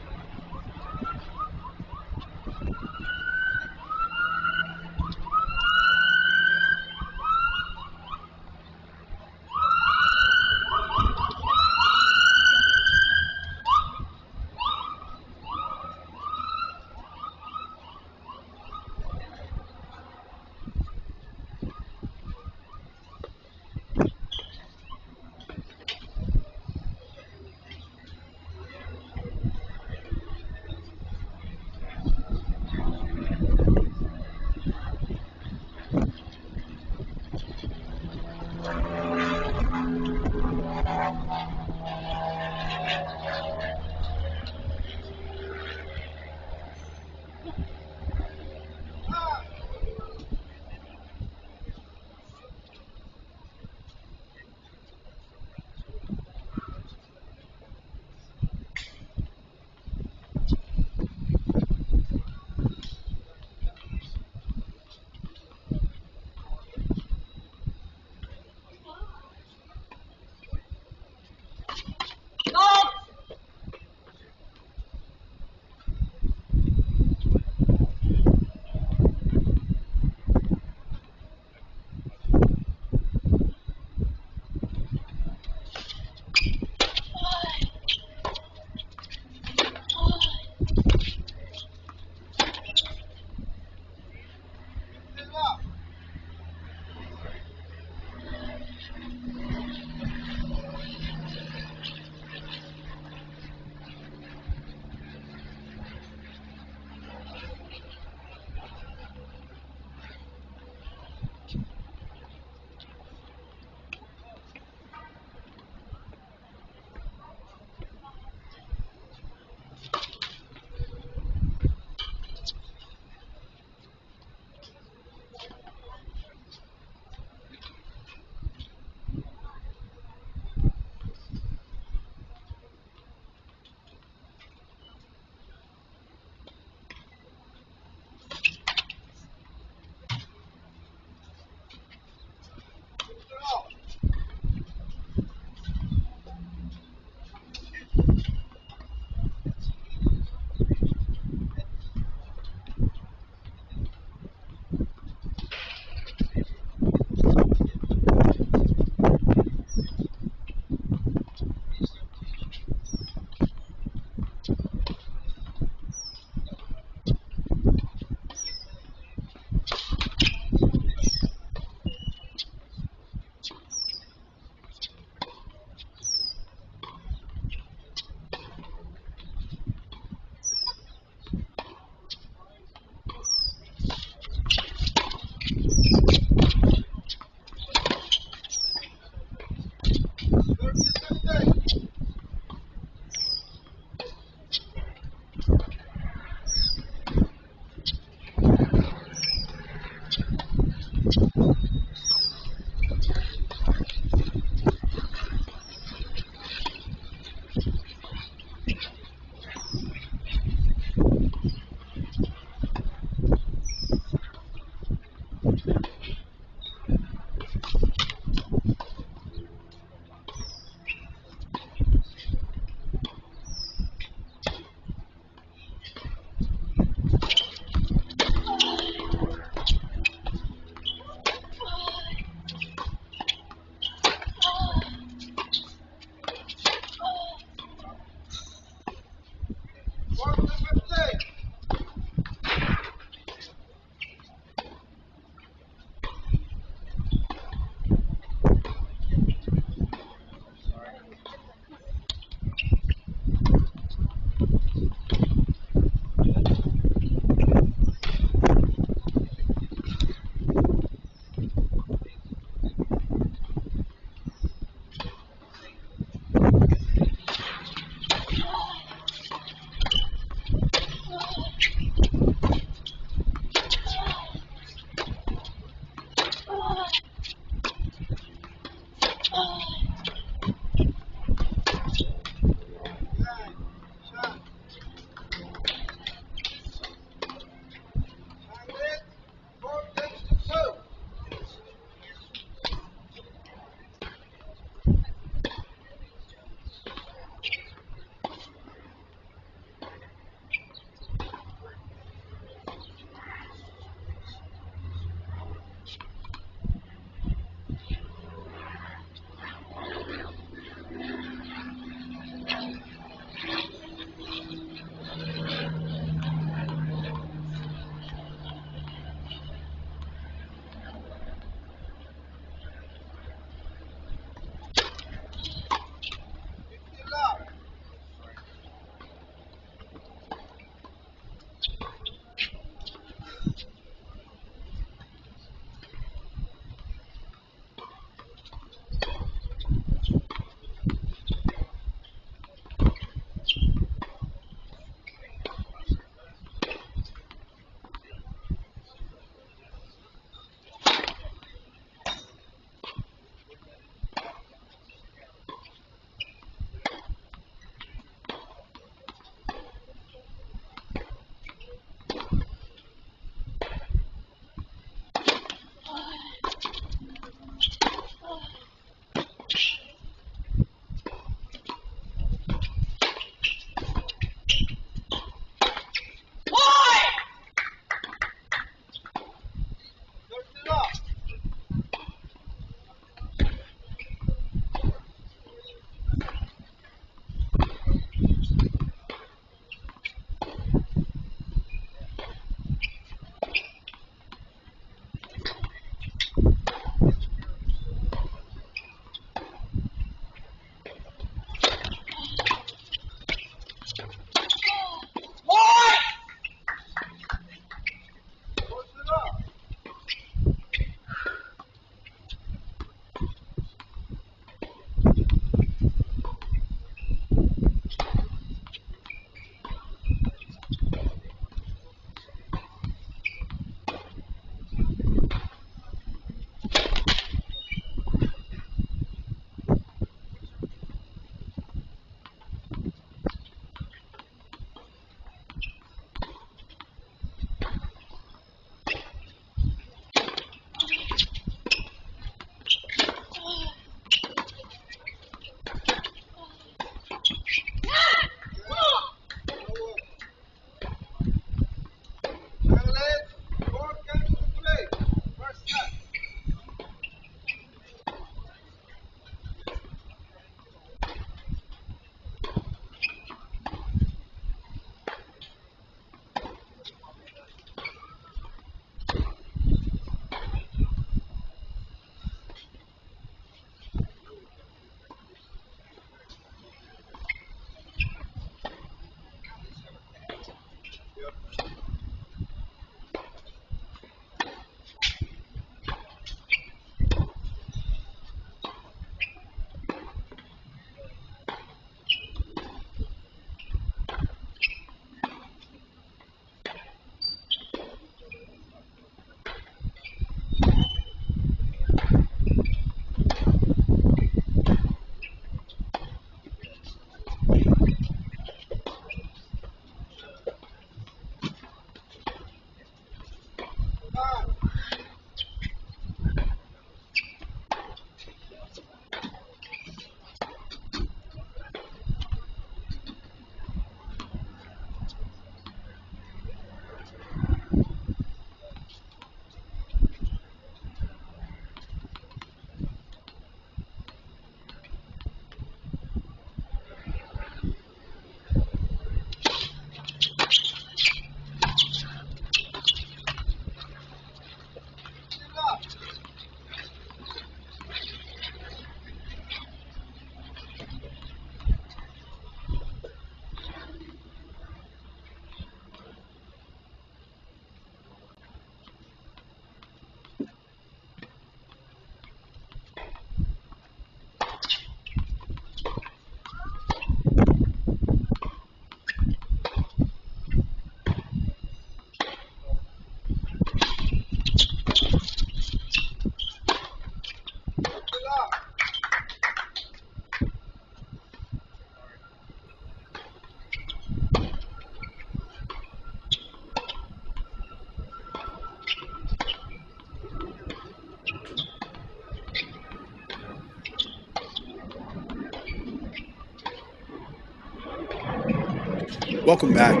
Welcome back.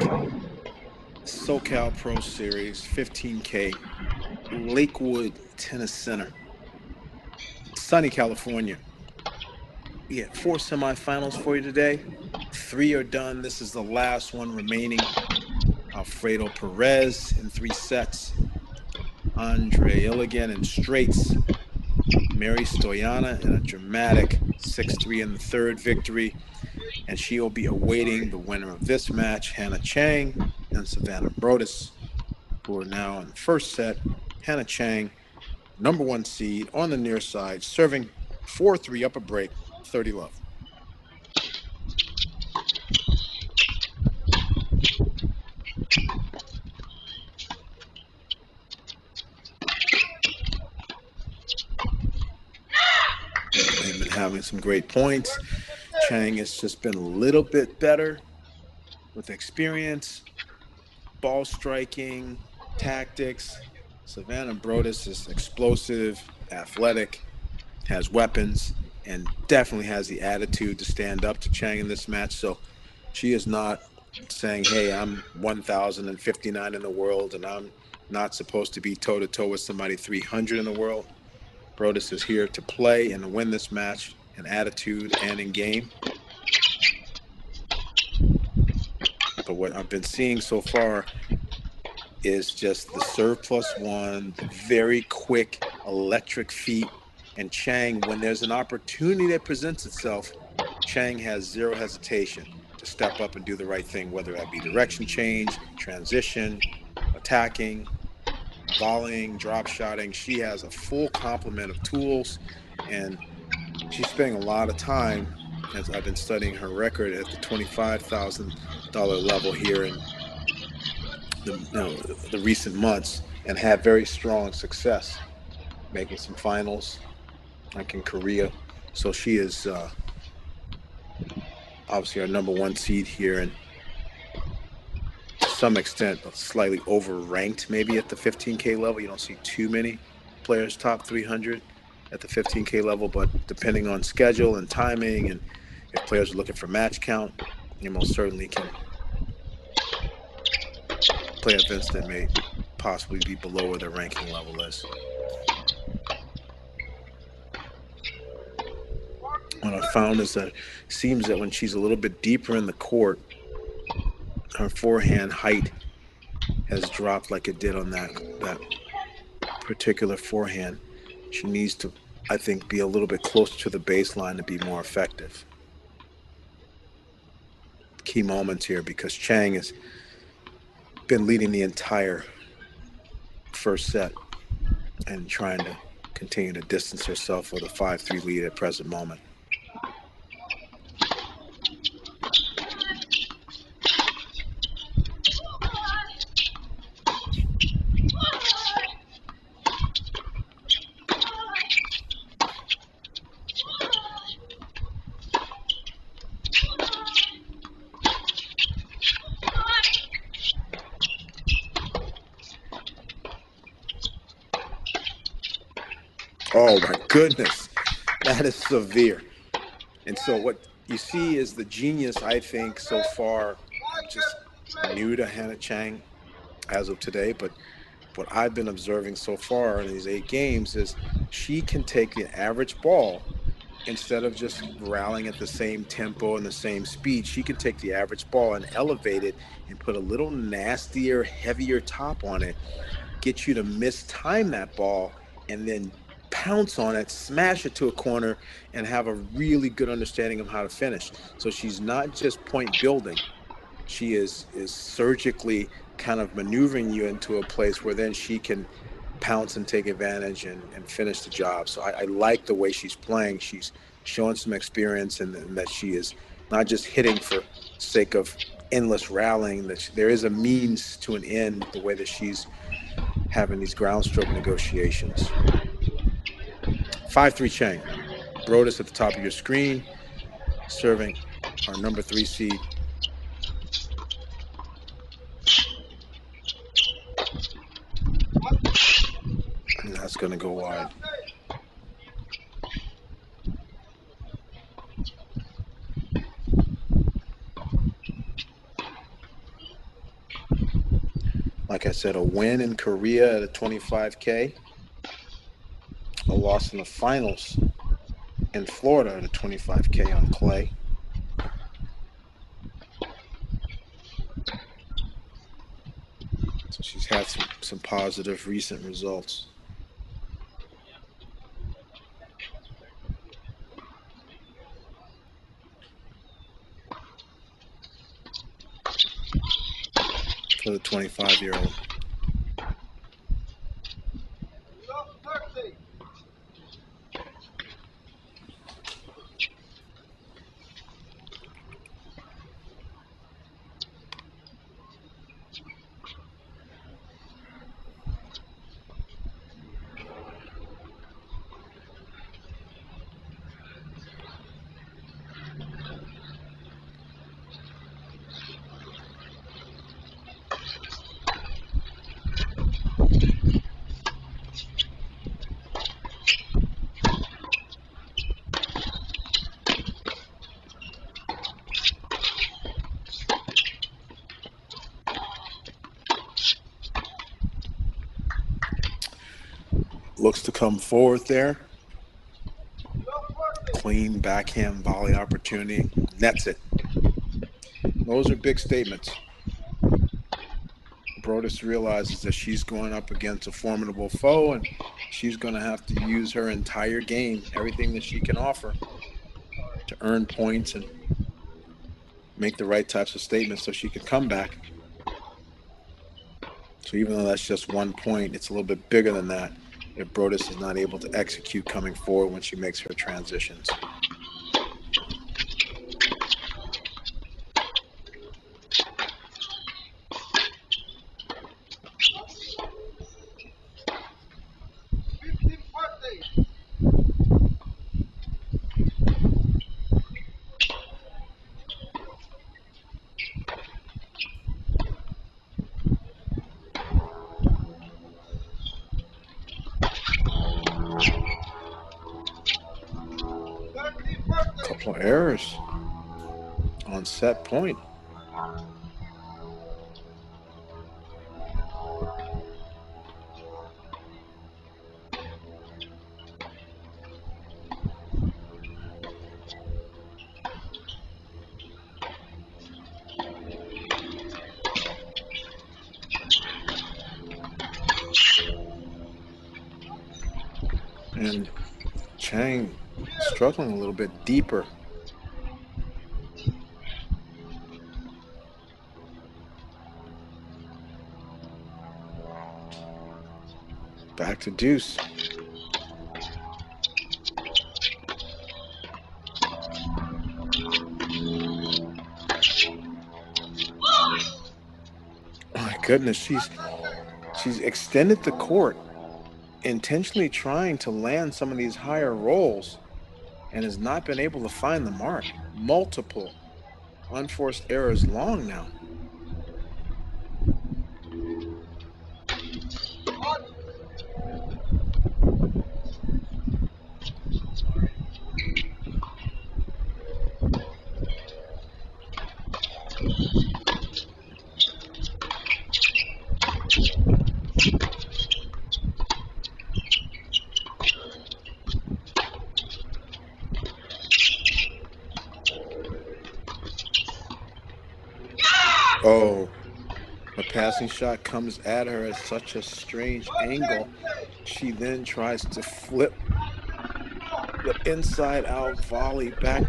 SoCal Pro Series 15K, Lakewood Tennis Center, sunny California. We had 4 semifinals for you today. 3 are done. This is the last one remaining. Alfredo Perez in 3 sets. Andre Illigan in straights. Mary Stoyana in a dramatic 6-3 in the third victory. And she will be awaiting the winner of this match, Hannah Chang and Savannah Brodus, who are now in the first set. Hannah Chang, number 1 seed on the near side, serving 4-3 up a break, 30 love. They've been having some great points. Chang has just been a little bit better with experience, ball striking, tactics. Savannah Brodus is explosive, athletic, has weapons, and definitely has the attitude to stand up to Chang in this match. So she is not saying, hey, I'm 1,059 in the world and I'm not supposed to be toe-to-toe with somebody 300 in the world. Brodus is here to play and to win this match in attitude and in game. But what I've been seeing so far is just the serve +1, the very quick electric feet. And Chang, when there's an opportunity that presents itself, Chang has zero hesitation to step up and do the right thing, whether that be direction change, transition, attacking, volleying, drop shotting. She has a full complement of tools, and she's spending a lot of time, as I've been studying her record, at the $25,000 level here in the recent months, and had very strong success, making some finals, like in Korea. So she is obviously our number 1 seed here, and to some extent slightly overranked maybe at the 15K level. You don't see too many players top 300 at the 15K level, but depending on schedule and timing, and if players are looking for match count, you most certainly can play events that may possibly be below where their ranking level is. What I found is that it seems that when she's a little bit deeper in the court, her forehand height has dropped like it did on that particular forehand. She needs to, I think, be a little bit closer to the baseline to be more effective. Key moments here, because Chang has been leading the entire first set and trying to continue to distance herself with a 5-3 lead at present moment. Oh my goodness, that is severe. And so what you see is the genius, I think, so far. I'm just new to Hannah Chang as of today, but what I've been observing so far in these 8 games is she can take the average ball, instead of just rallying at the same tempo and the same speed. She can take the average ball and elevate it and put a little nastier, heavier top on it, get you to mistime that ball, and then pounce on it, smash it to a corner, and have a really good understanding of how to finish. So she's not just point building. She is surgically kind of maneuvering you into a place where then she can pounce and take advantage and finish the job. So I like the way she's playing. She's showing some experience, and that she is not just hitting for sake of endless rallying, that there is a means to an end, the way that she's having these ground stroke negotiations. 5-3 Chang. Brodus at the top of your screen, serving our number 3 seed. And that's going to go wide. Like I said, a win in Korea at a 25K, a loss in the finals in Florida at a 25K on clay. So she's had some positive recent results. For the 25-year-old. Looks to come forward there. Clean backhand volley opportunity. Nets it. Those are big statements. Brodus realizes that she's going up against a formidable foe, and she's going to have to use her entire game, everything that she can offer, to earn points and make the right types of statements so she can come back. So even though that's just 1 point, it's a little bit bigger than that if Brodus is not able to execute coming forward when she makes her transitions. Couple of errors on set point. And Chang struggling a little bit deeper. Back to deuce. My goodness, she's extended the court, intentionally trying to land some of these higher rolls, and has not been able to find the mark. Multiple unforced errors long now. Oh, a passing shot comes at her at such a strange angle. She then tries to flip the inside-out volley back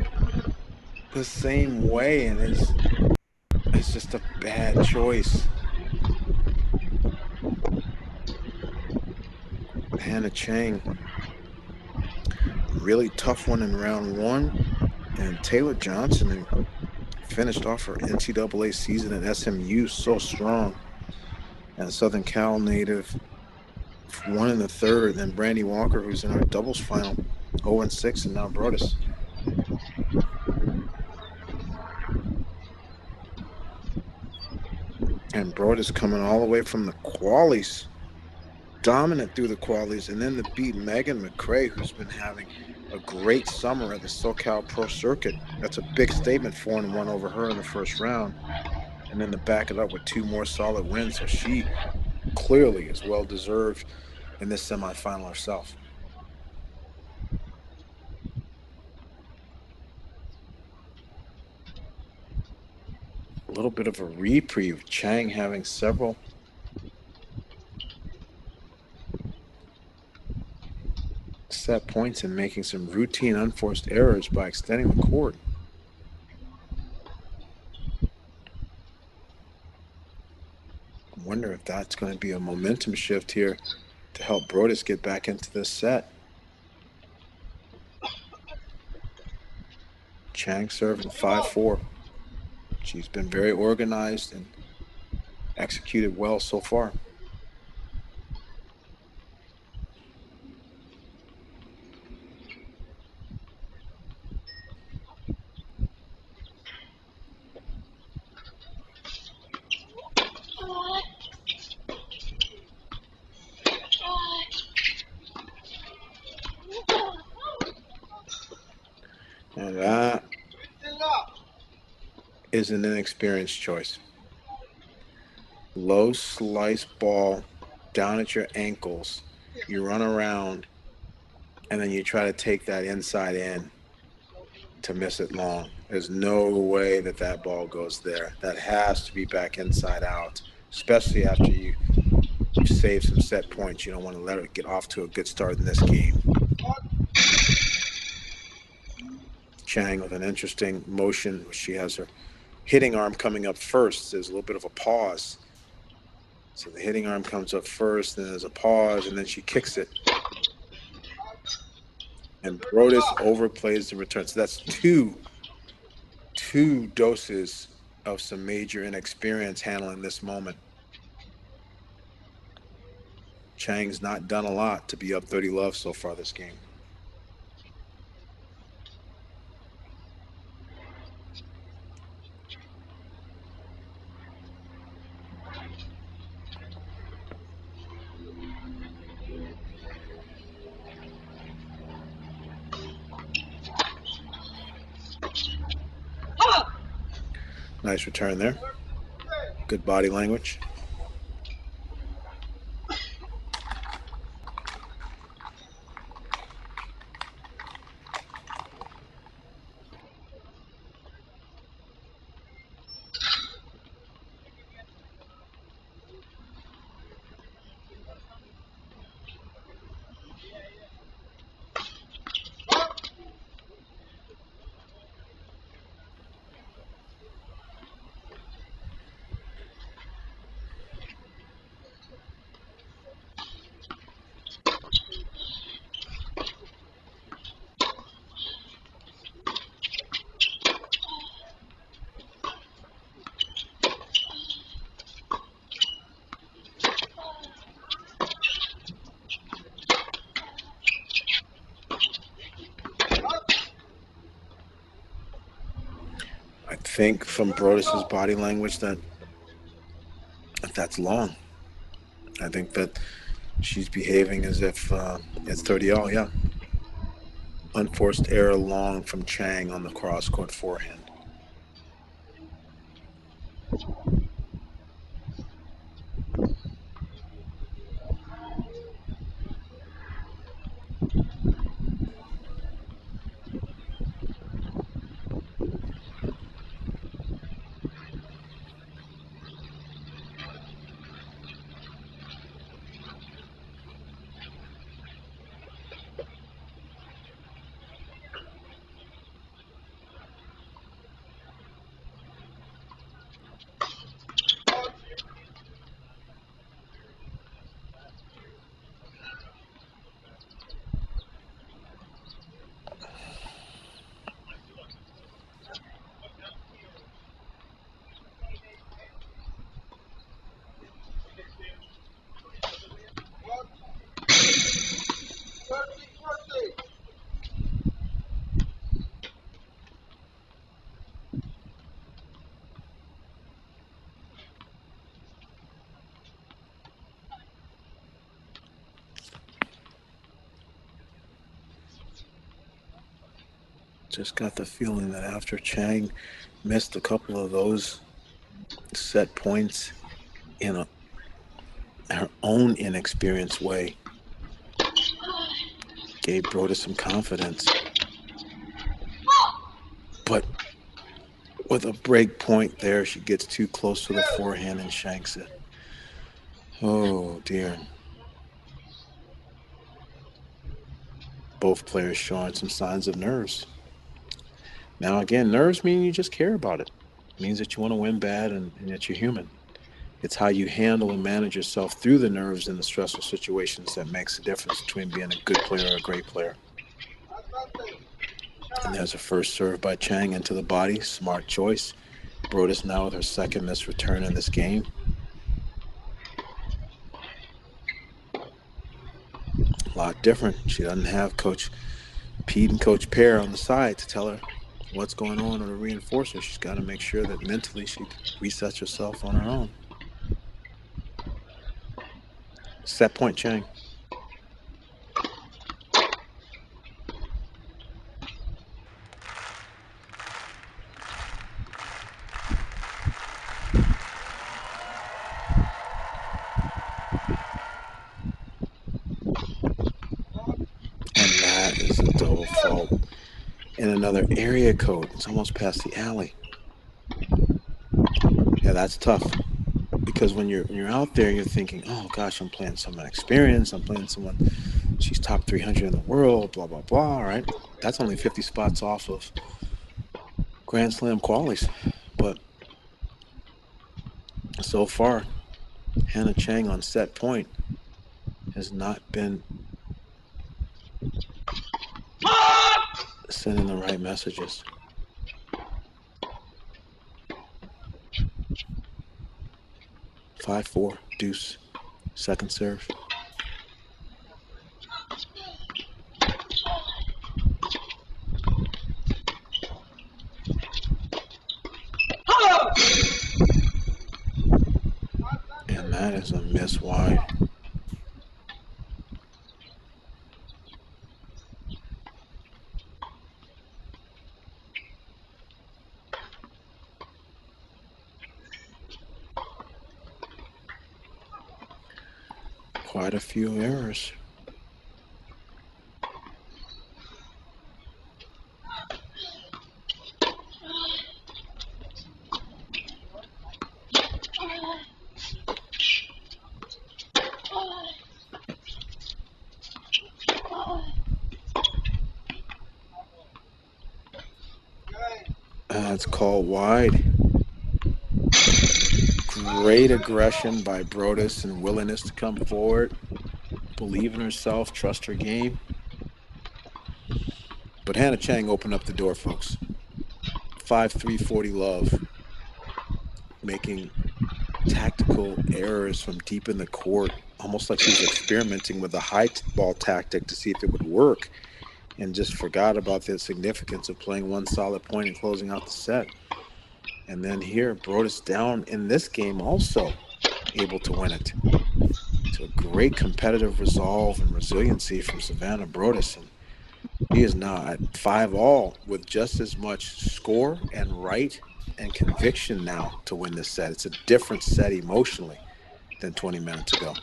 the same way, and it's just a bad choice. Hannah Chang, really tough one in round one, and Taylor Johnson finished off her NCAA season at SMU so strong. And Southern Cal native won in the third, then Brandy Walker, who's in our doubles final, 0-6, and now Brodus. And Brodus coming all the way from the qualies, dominant through the qualies, and then to beat Megan McCrae, who's been having a great summer at the SoCal Pro Circuit. That's a big statement, 4-1 over her in the first round. and then to back it up with 2 more solid wins. So she clearly is well deserved in this semifinal herself. A little bit of a reprieve. Chang having several set points and making some routine unforced errors by extending the court. I wonder if that's going to be a momentum shift here to help Brodus get back into this set. Chang serving 5-4. She's been very organized and executed well so far. And that is an inexperienced choice. Low slice ball down at your ankles. You run around, and then you try to take that inside in to miss it long. There's no way that that ball goes there. That has to be back inside out, especially after you save some set points. You don't want to let it get off to a good start in this game. Chang with an interesting motion. She has her hitting arm coming up first. There's a little bit of a pause. So the hitting arm comes up first, then there's a pause, and then she kicks it. And Brodus overplays the return. So that's two doses of some major inexperience handling this moment. Chang's not done a lot to be up 30 love so far this game. Nice return there. Good body language. I think from Brodus's body language that's long. I think that she's behaving as if it's 30 all, yeah. Unforced error long from Chang on the cross-court forehand. Just got the feeling that after Chang missed a couple of those set points in her own inexperienced way gave Brodus some confidence. But with a break point there, she gets too close to the forehand and shanks it. Oh, dear. Both players showing some signs of nerves. Now, again, nerves mean you just care about it. It means that you want to win bad and that you're human. It's how you handle and manage yourself through the nerves in the stressful situations that makes the difference between being a good player or a great player. And there's a first serve by Chang into the body. Smart choice. Brodus now with her second missed return in this game. A lot different. She doesn't have Coach Pete and Coach Pear on the side to tell her what's going on or to reinforce her. She's got to make sure that mentally she resets herself on her own. Set point, Chang. And that is a double fault. In another area code. It's almost past the alley. Yeah, that's tough. Because when you're out there, you're thinking, oh gosh, I'm playing someone experienced. I'm playing someone, she's top 300 in the world, blah, blah, blah, right? That's only 50 spots off of Grand Slam qualies. But so far, Hannah Chang on set point has not been sending the right messages. Five, four, deuce, second serve. And that is a miss wide. Quite a few errors. That's called wide. Great aggression by Brodus and willingness to come forward, believe in herself, trust her game. But Hannah Chang opened up the door, folks. 5-3, 40 love. Making tactical errors from deep in the court, almost like she was experimenting with a high ball tactic to see if it would work, and just forgot about the significance of playing one solid point and closing out the set. And then here, Brodus down in this game also able to win it. So a great competitive resolve and resiliency from Savannah Brodus. And he is now at 5-all with just as much score and right and conviction now to win this set. It's a different set emotionally than 20 minutes ago.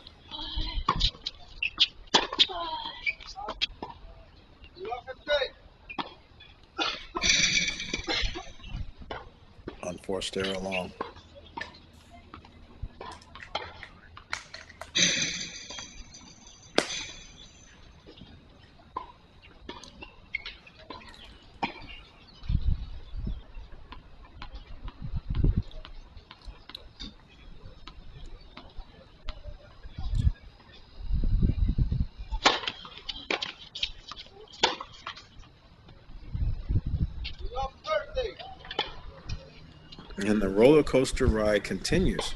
Unforced error long. And the roller coaster ride continues.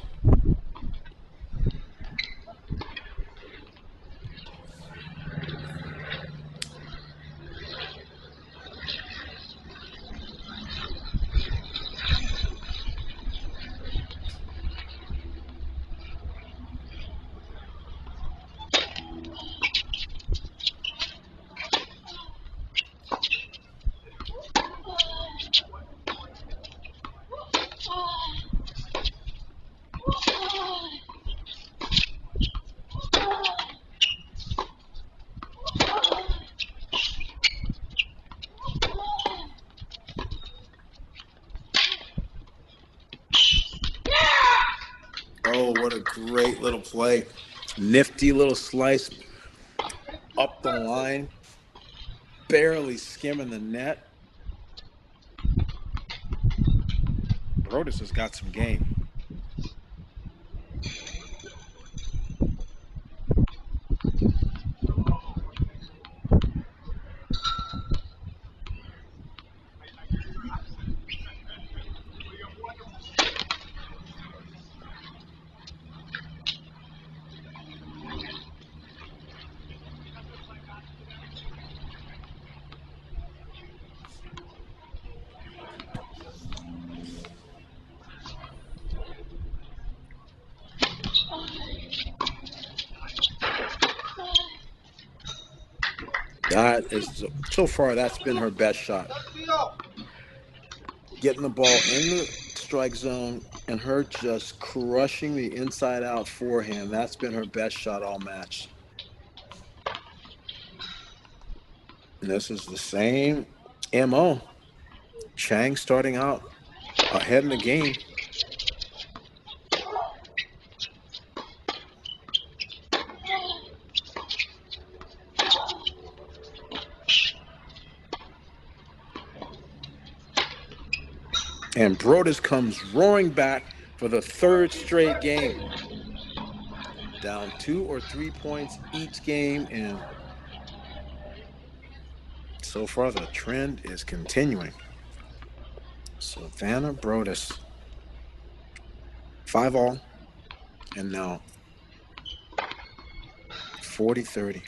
Oh, what a great little play. Nifty little slice up the line, barely skimming the net. Brodus has got some game. That is, so far, that's been her best shot. Getting the ball in the strike zone and her just crushing the inside-out forehand. That's been her best shot all match. And this is the same MO. Chang starting out ahead in the game. And Brodus comes roaring back for the third straight game. Down 2 or 3 points each game, and so far the trend is continuing. Savannah Brodus, 5-all, and now 40-30.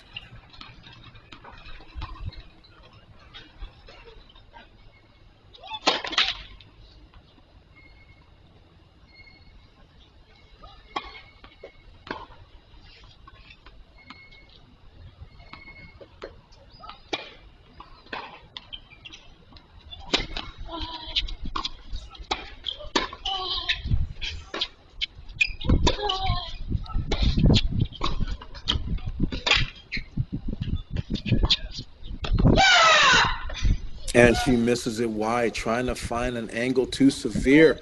And she misses it wide, trying to find an angle too severe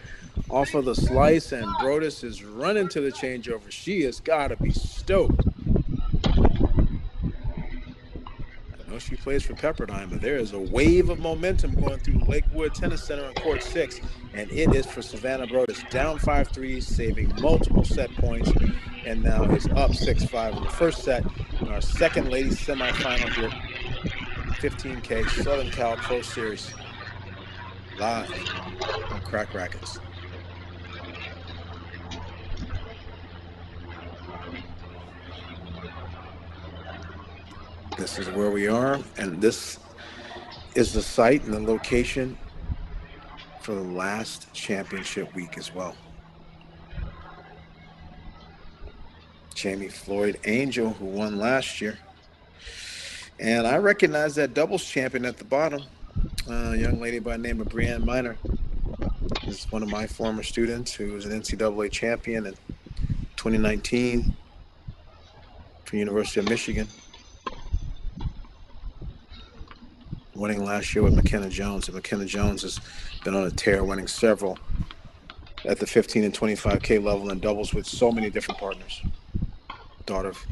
off of the slice, and Brodus is running to the changeover. She has got to be stoked. I know she plays for Pepperdine, but there is a wave of momentum going through Lakewood Tennis Center on court 6, and it is for Savannah Brodus, down 5-3, saving multiple set points, and now is up 6-5 in the first set in our second ladies semifinal here. 15K SoCal Pro Series live on Crack Rackets. This is where we are, and this is the site and the location for the last championship week as well. Jaimee, Floyd, Angele, who won last year. And I recognize that doubles champion at the bottom, a young lady by the name of Brienne. This is one of my former students who was an NCAA champion in 2019 for University of Michigan, winning last year with Makenna Jones. And Makenna Jones has been on a tear, winning several at the 15 and 25K level in doubles with so many different partners. Daughter of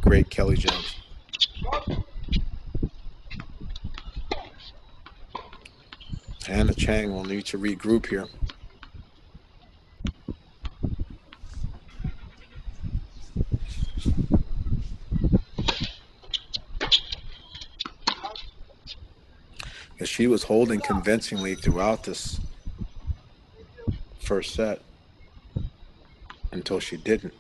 great Kelly Jones. Hannah Chang will need to regroup here. As she was holding convincingly throughout this first set until she didn't.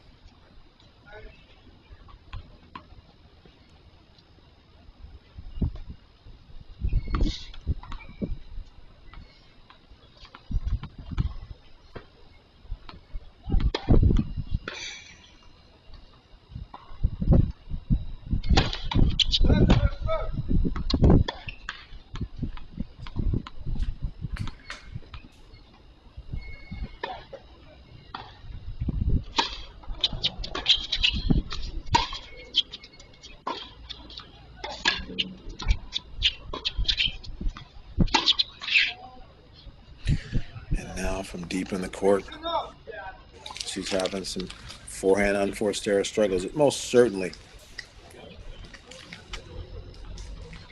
From deep in the court, she's having some forehand unforced error struggles. Most certainly,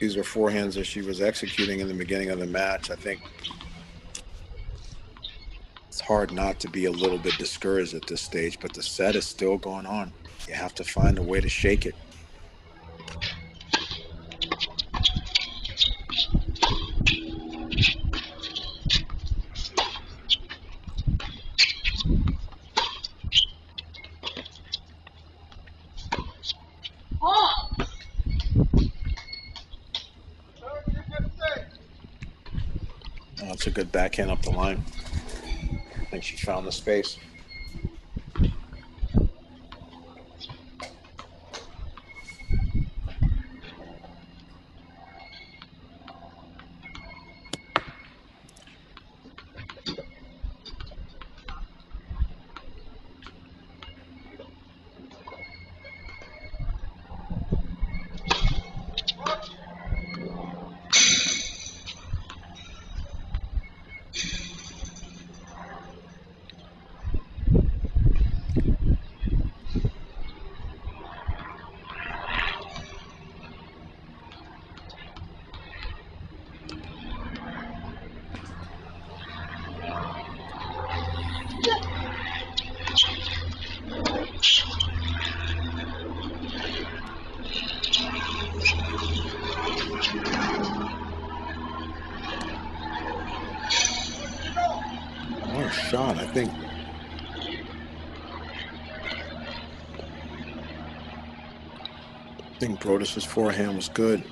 these are forehands that she was executing in the beginning of the match. I think it's hard not to be a little bit discouraged at this stage, but the set is still going on. You have to find a way to shake it. Oh, Oh, it's a good backhand up the line. I think she found the space. What a shot. I think Brodus's forehand was good.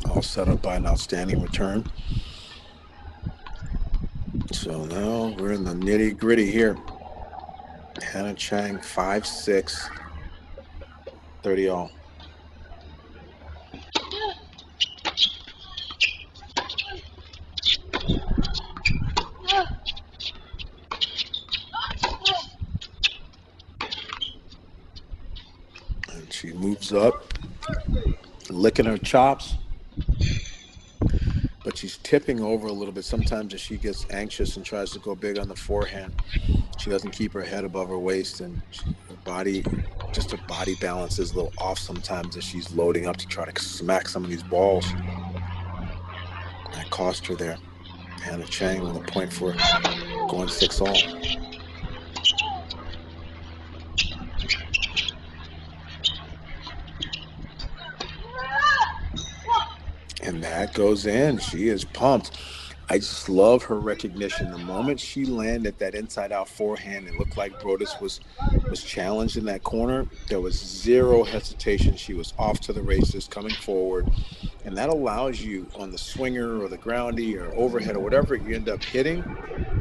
All set up by an outstanding return. So now we're in the nitty gritty here. Hannah Chang 5-6, 30 all. And she moves up, licking her chops, but she's tipping over a little bit. Sometimes as she gets anxious and tries to go big on the forehand, she doesn't keep her head above her waist, and her body balance is a little off sometimes as she's loading up to try to smack some of these balls. That cost her there. Hannah Chang with a point for going 6 all. And that goes in. She is pumped. I just love her recognition. The moment she landed that inside-out forehand, it looked like Brodus was challenged in that corner. There was zero hesitation. She was off to the races, coming forward. And that allows you on the swinger or the groundy or overhead or whatever you end up hitting,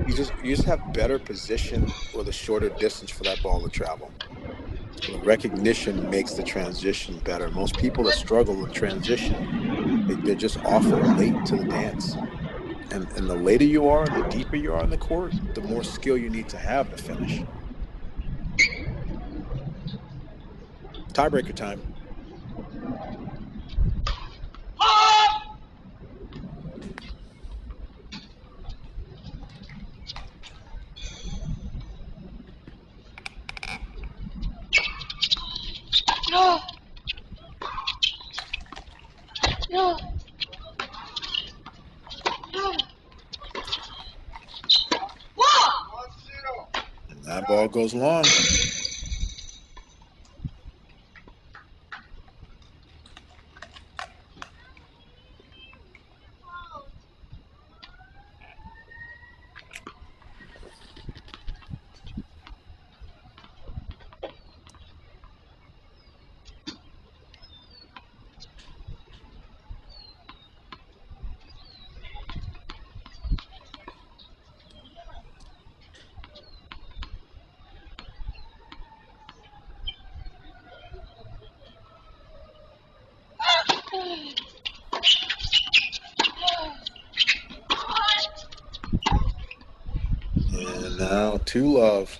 you just have better position or the shorter distance for that ball to travel. The recognition makes the transition better. Most people that struggle with transition, they're just often late to the dance. And the later you are and the deeper you are in the court, the more skill you need to have to finish. Tiebreaker time. no. No. No. And that ball goes long. And now 2-love.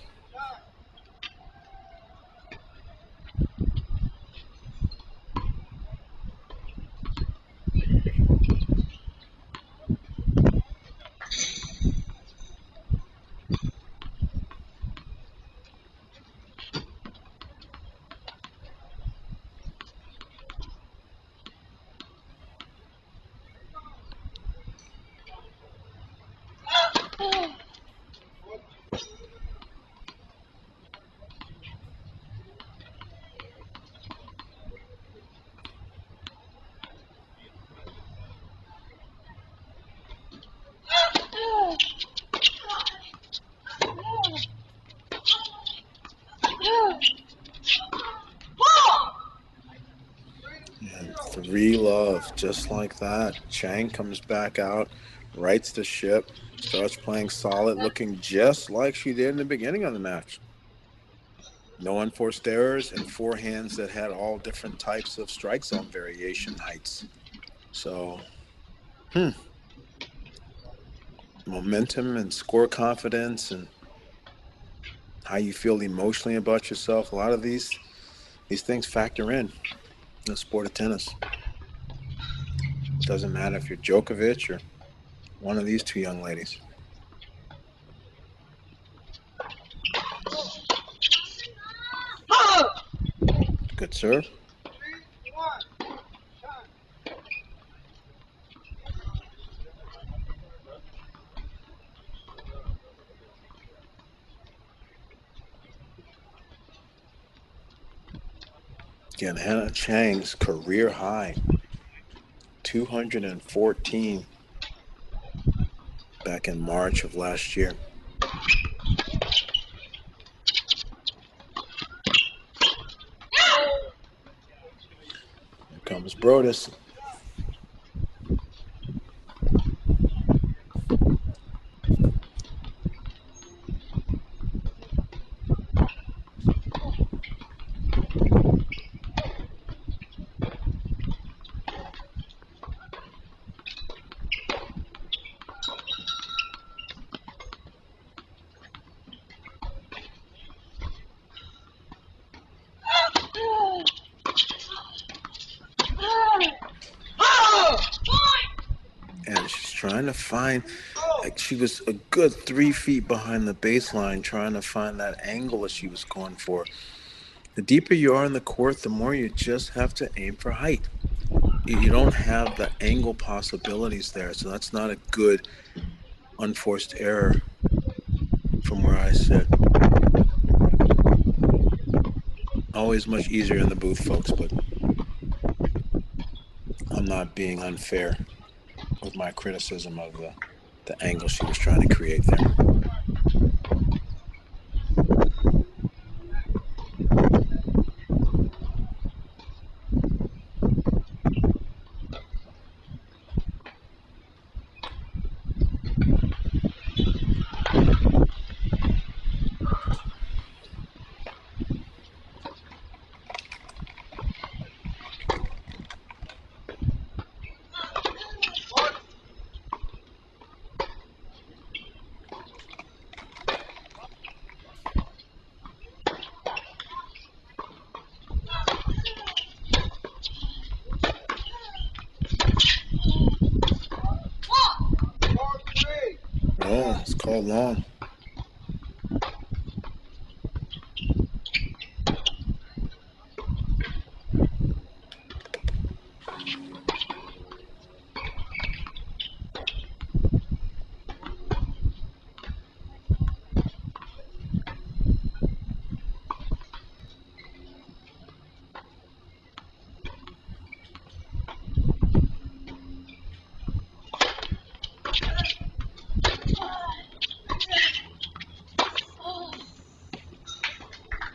And 3-love, just like that. Chang comes back out, rights the ship, starts playing solid, looking just like she did in the beginning of the match. No unforced errors and forehands that had all different types of strike zone variation heights. So, momentum and score confidence and how you feel emotionally about yourself. A lot of these things factor in the sport of tennis. Doesn't matter if you're Djokovic or one of these two young ladies. Good serve. Again, Hannah Chang's career high, 214 back in March of last year. Here comes Brodus. And she's trying to find, like, she was a good 3 feet behind the baseline, trying to find that angle that she was going for. The deeper you are in the court, the more you just have to aim for height. You don't have the angle possibilities there, so that's not a good unforced error from where I sit. Always much easier in the booth, folks, but I'm not being unfair with my criticism of the angle she was trying to create there. Oh, it's called long.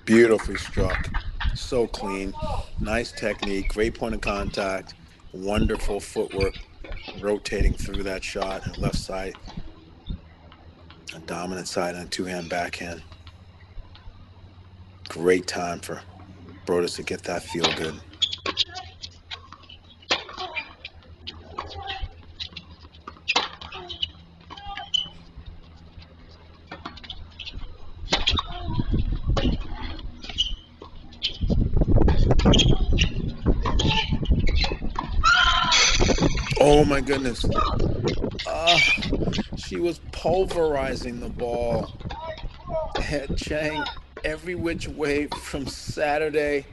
Beautifully struck. So clean. Nice technique. Great point of contact. Wonderful footwork rotating through that shot and left side. A dominant side and a two-hand backhand. Great time for Brodus to get that feel good. Oh my goodness. She was pulverizing the ball. Had Chang every which way from Saturday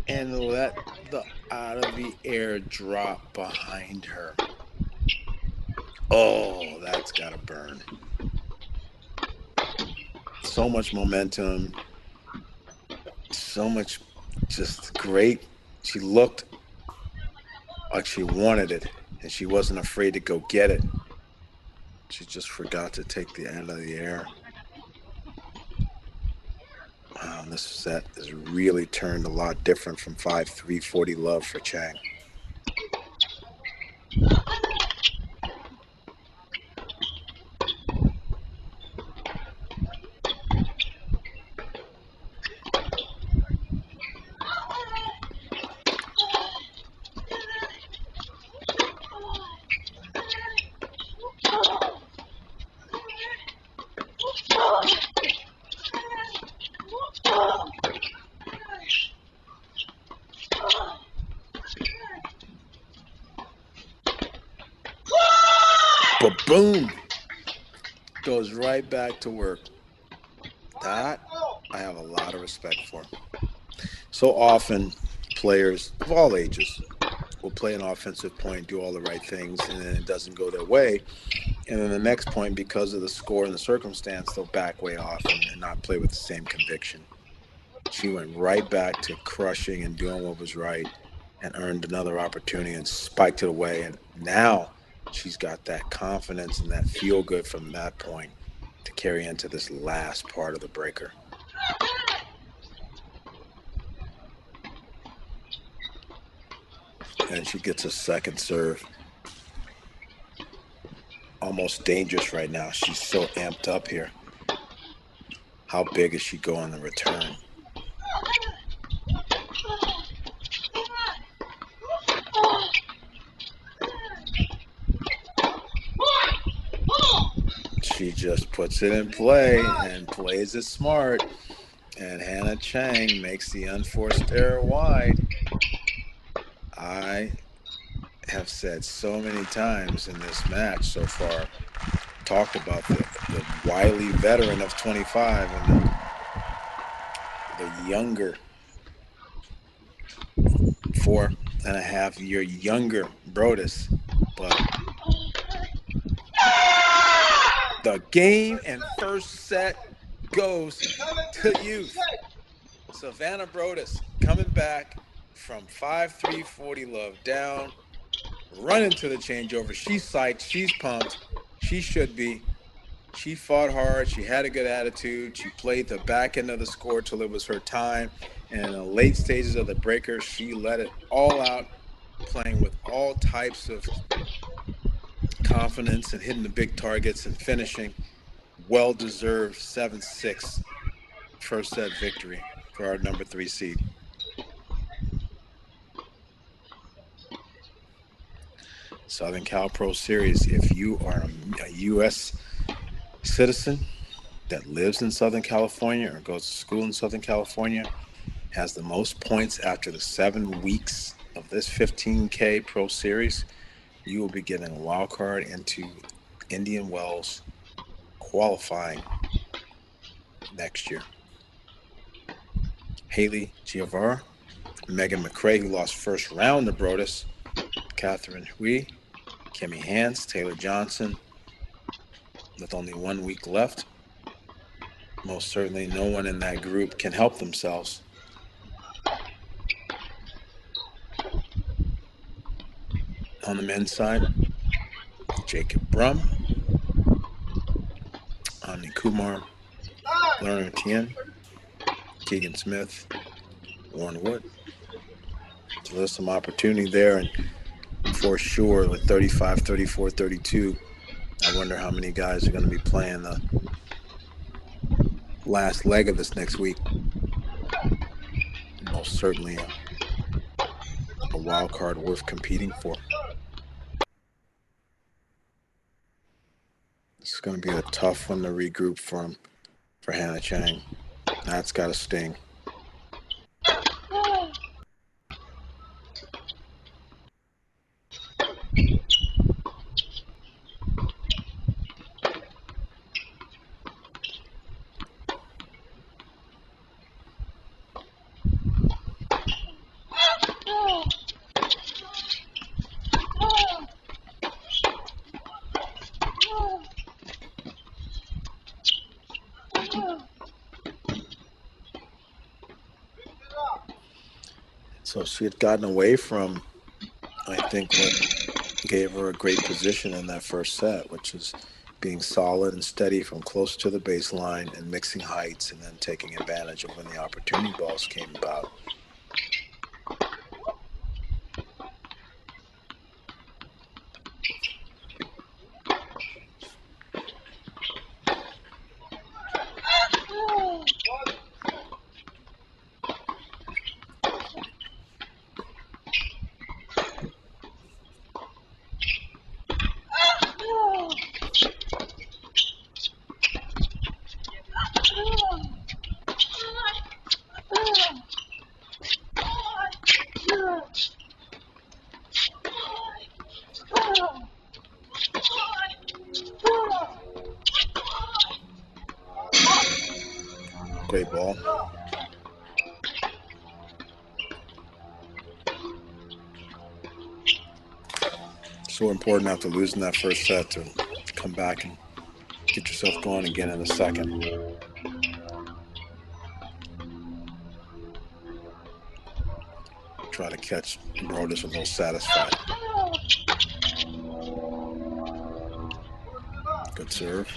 and let the out of the air drop behind her. Oh, that's gotta burn. So much momentum. So much just great. She looked like she wanted it, and she wasn't afraid to go get it. She just forgot to take the end of the air. This set has really turned a lot different from 5-3 40 love for Chang. But boom, goes right back to work. That I have a lot of respect for. So often, players of all ages will play an offensive point, do all the right things, and then it doesn't go their way. And then the next point, because of the score and the circumstance, they'll back way off and not play with the same conviction. She went right back to crushing and doing what was right and earned another opportunity and spiked it away. And now she's got that confidence and that feel good from that point to carry into this last part of the breaker. And she gets a second serve. Almost dangerous right now. She's so amped up here. How big is she going to return? She just puts it in play and plays it smart. And Hannah Chang makes the unforced error wide. I have said so many times in this match so far, talked about the wily veteran of 25 and the younger 4.5 year younger Brodus. But the game and first set goes to youth. Savannah Brodus coming back from 5-3 40 love down, running to the changeover. She's psyched. She's pumped. She should be. She fought hard. She had a good attitude. She played the back end of the score till it was her time. And in the late stages of the breaker, she let it all out, playing with all types of confidence and hitting the big targets and finishing. Well-deserved 7-6 first set victory for our number 3 seed. Southern Cal Pro Series, if you are a U.S. citizen that lives in Southern California or goes to school in Southern California, has the most points after the 7 weeks of this 15K Pro Series, you will be getting a wild card into Indian Wells qualifying next year. Haley Giovara, Megan McCrae, who lost first round to Brodus, Catherine Hui, Kimmy Hans, Taylor Johnson, with only 1 week left. Most certainly no one in that group can help themselves. On the men's side, Jacob Brum, Omni Kumar, Lerner Tien, Keegan Smith, Warren Wood. So there's some opportunity there, and for sure with 35, 34, 32, I wonder how many guys are going to be playing the last leg of this next week. Most certainly a wild card worth competing for. It's going to be a tough one to regroup from for Hannah Chang. That's got to sting. So she had gotten away from, I think, what gave her a great position in that first set, which is being solid and steady from close to the baseline and mixing heights and then taking advantage of when the opportunity balls came about. Great ball. So important after losing that first set to come back and get yourself going again in the second. Try to catch Brodus a little satisfied. Good serve.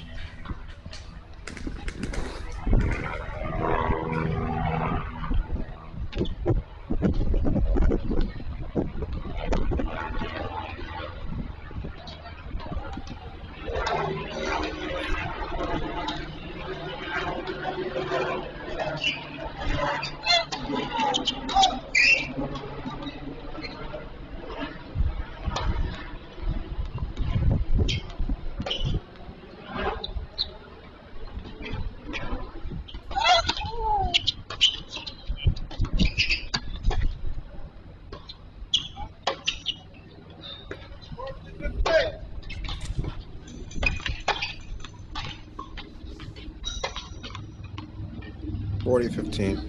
$40-15.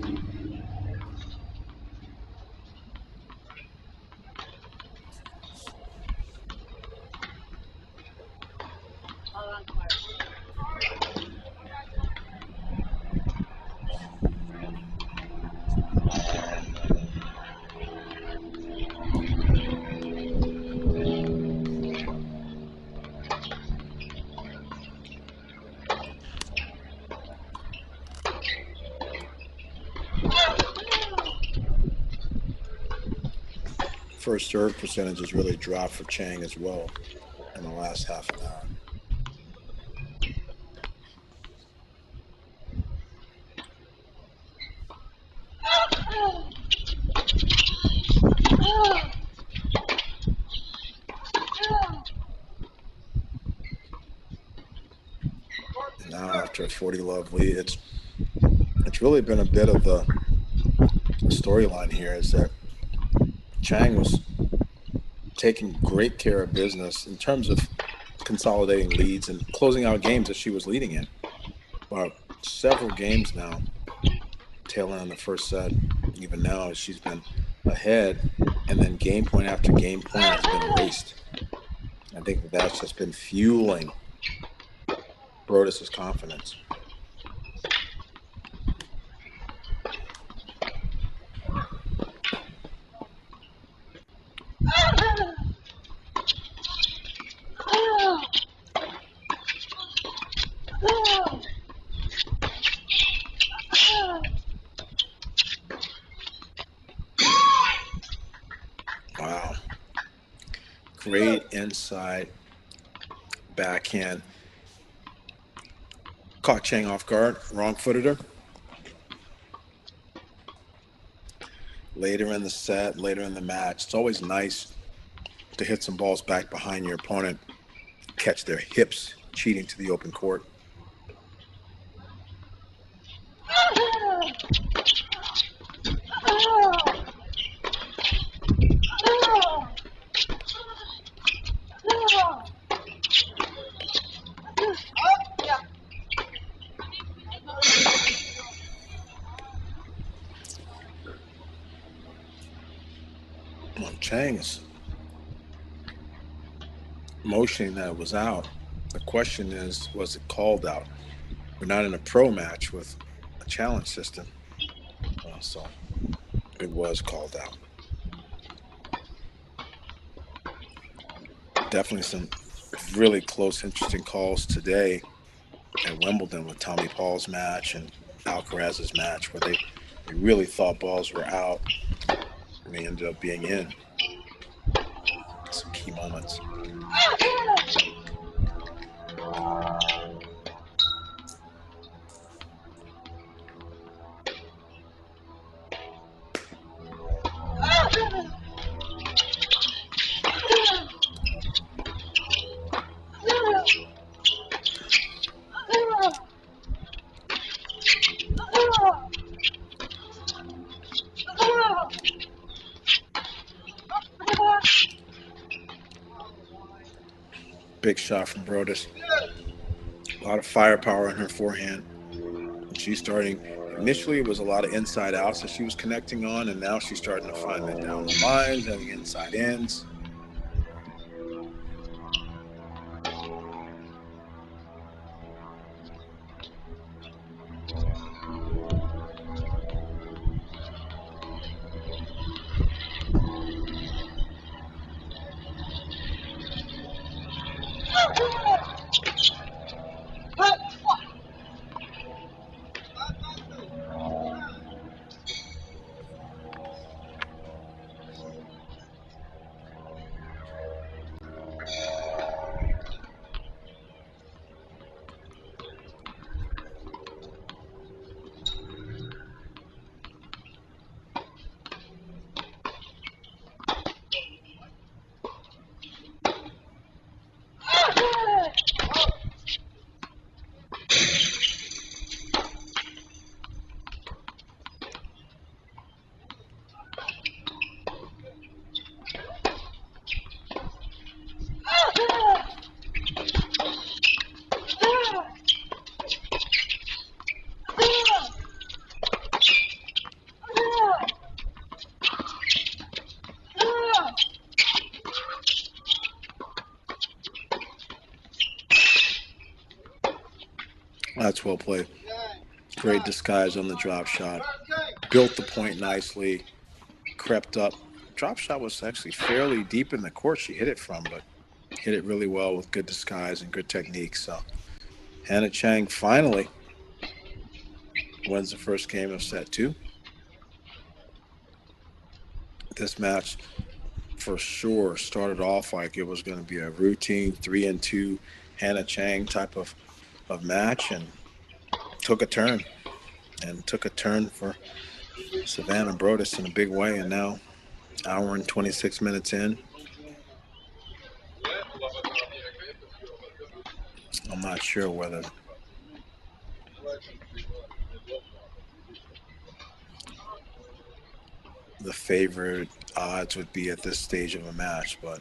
First serve percentage has really dropped for Chang as well in the last half an hour. Now after a 40-love lead, it's really been a bit of the storyline here is that Chang was taking great care of business in terms of consolidating leads and closing out games that she was leading in. But several games now, tail end on the first set, even now she's been ahead, and then game point after game point has been erased. I think that's just been fueling Brodus' confidence. Wow. Great inside backhand. Caught Chang off guard, wrong-footed her. Later in the set, later in the match, it's always nice to hit some balls back behind your opponent, catch their hips cheating to the open court. Chang's motioning that it was out. The question is, was it called out? We're not in a pro match with a challenge system, so it was called out. Definitely some really close, interesting calls today at Wimbledon with Tommy Paul's match and Alcaraz's match, where they really thought balls were out and they ended up being in. Some key moments. Big shot from Brodus. A lot of firepower in her forehand. And she's starting, initially it was a lot of inside outs that she was connecting on, and now she's starting to find that down the lines and the inside ends. That's well played. Great disguise on the drop shot. Built the point nicely. Crept up. Drop shot was actually fairly deep in the court she hit it from, but hit it really well with good disguise and good technique. So Hannah Chang finally wins the first game of set 2. This match for sure started off like it was going to be a routine 3-2 Hannah Chang type of match, and took a turn for Savannah Brodus in a big way. And now hour and 26 minutes in, I'm not sure whether the favorite odds would be at this stage of a match, but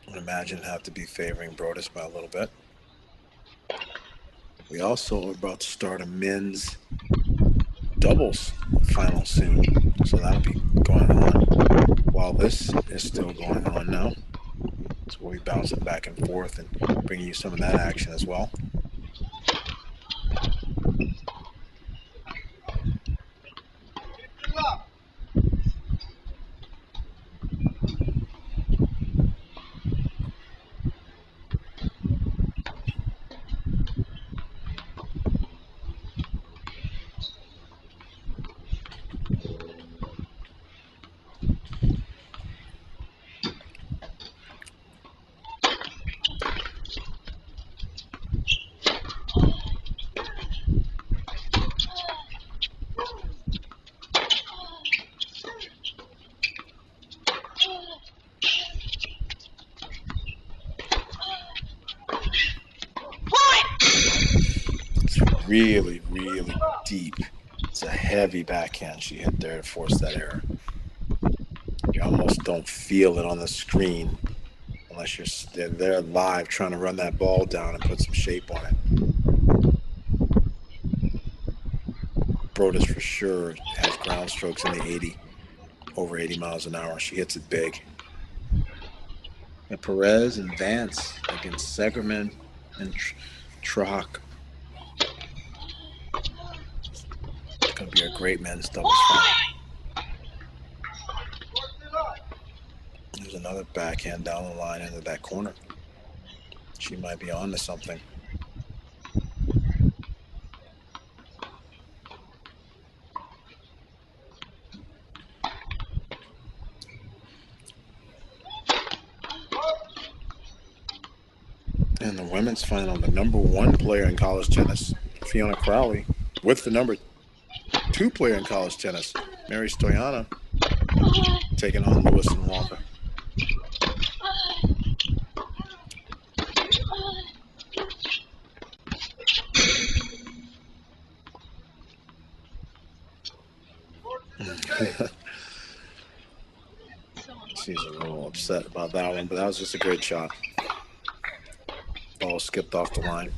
I would imagine it'd have to be favoring Brodus by a little bit. We also are about to start a men's doubles final soon, so that'll be going on while this is still going on now. So we'll be bouncing back and forth and bringing you some of that action as well. Really, really deep. It's a heavy backhand she hit there to force that error. You almost don't feel it on the screen unless you're there live trying to run that ball down and put some shape on it. Brodus for sure has ground strokes in the over 80 miles an hour. She hits it big. And Perez and Vance against Segerman and Trach. It's going to be a great men's doubles final. There's There's another backhand down the line into that corner. She might be on to something. And the women's final, the number 1 player in college tennis, Fiona Crowley, with the number 2 player in college tennis, Mary Stoyana, taking on Lewis and Walker. She's a little upset about that one, but that was just a great shot. Ball skipped off the line.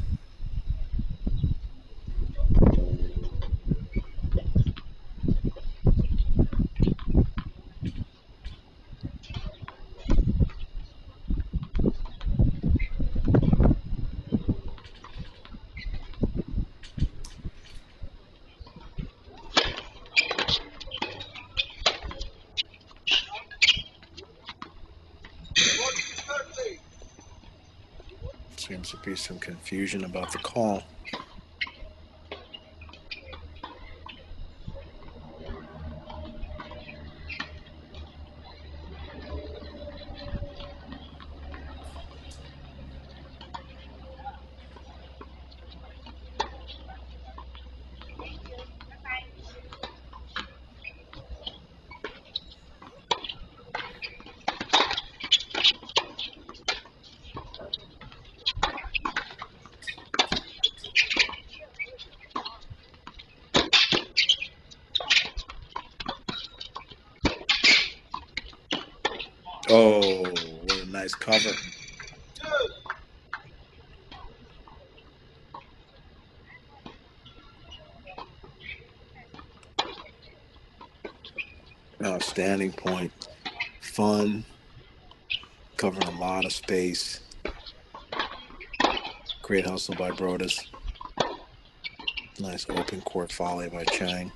Seems to be some confusion about the call. Oh, what a nice cover. Outstanding point. Fun. Covering a lot of space. Great hustle by Brodus. Nice open court volley by Chang.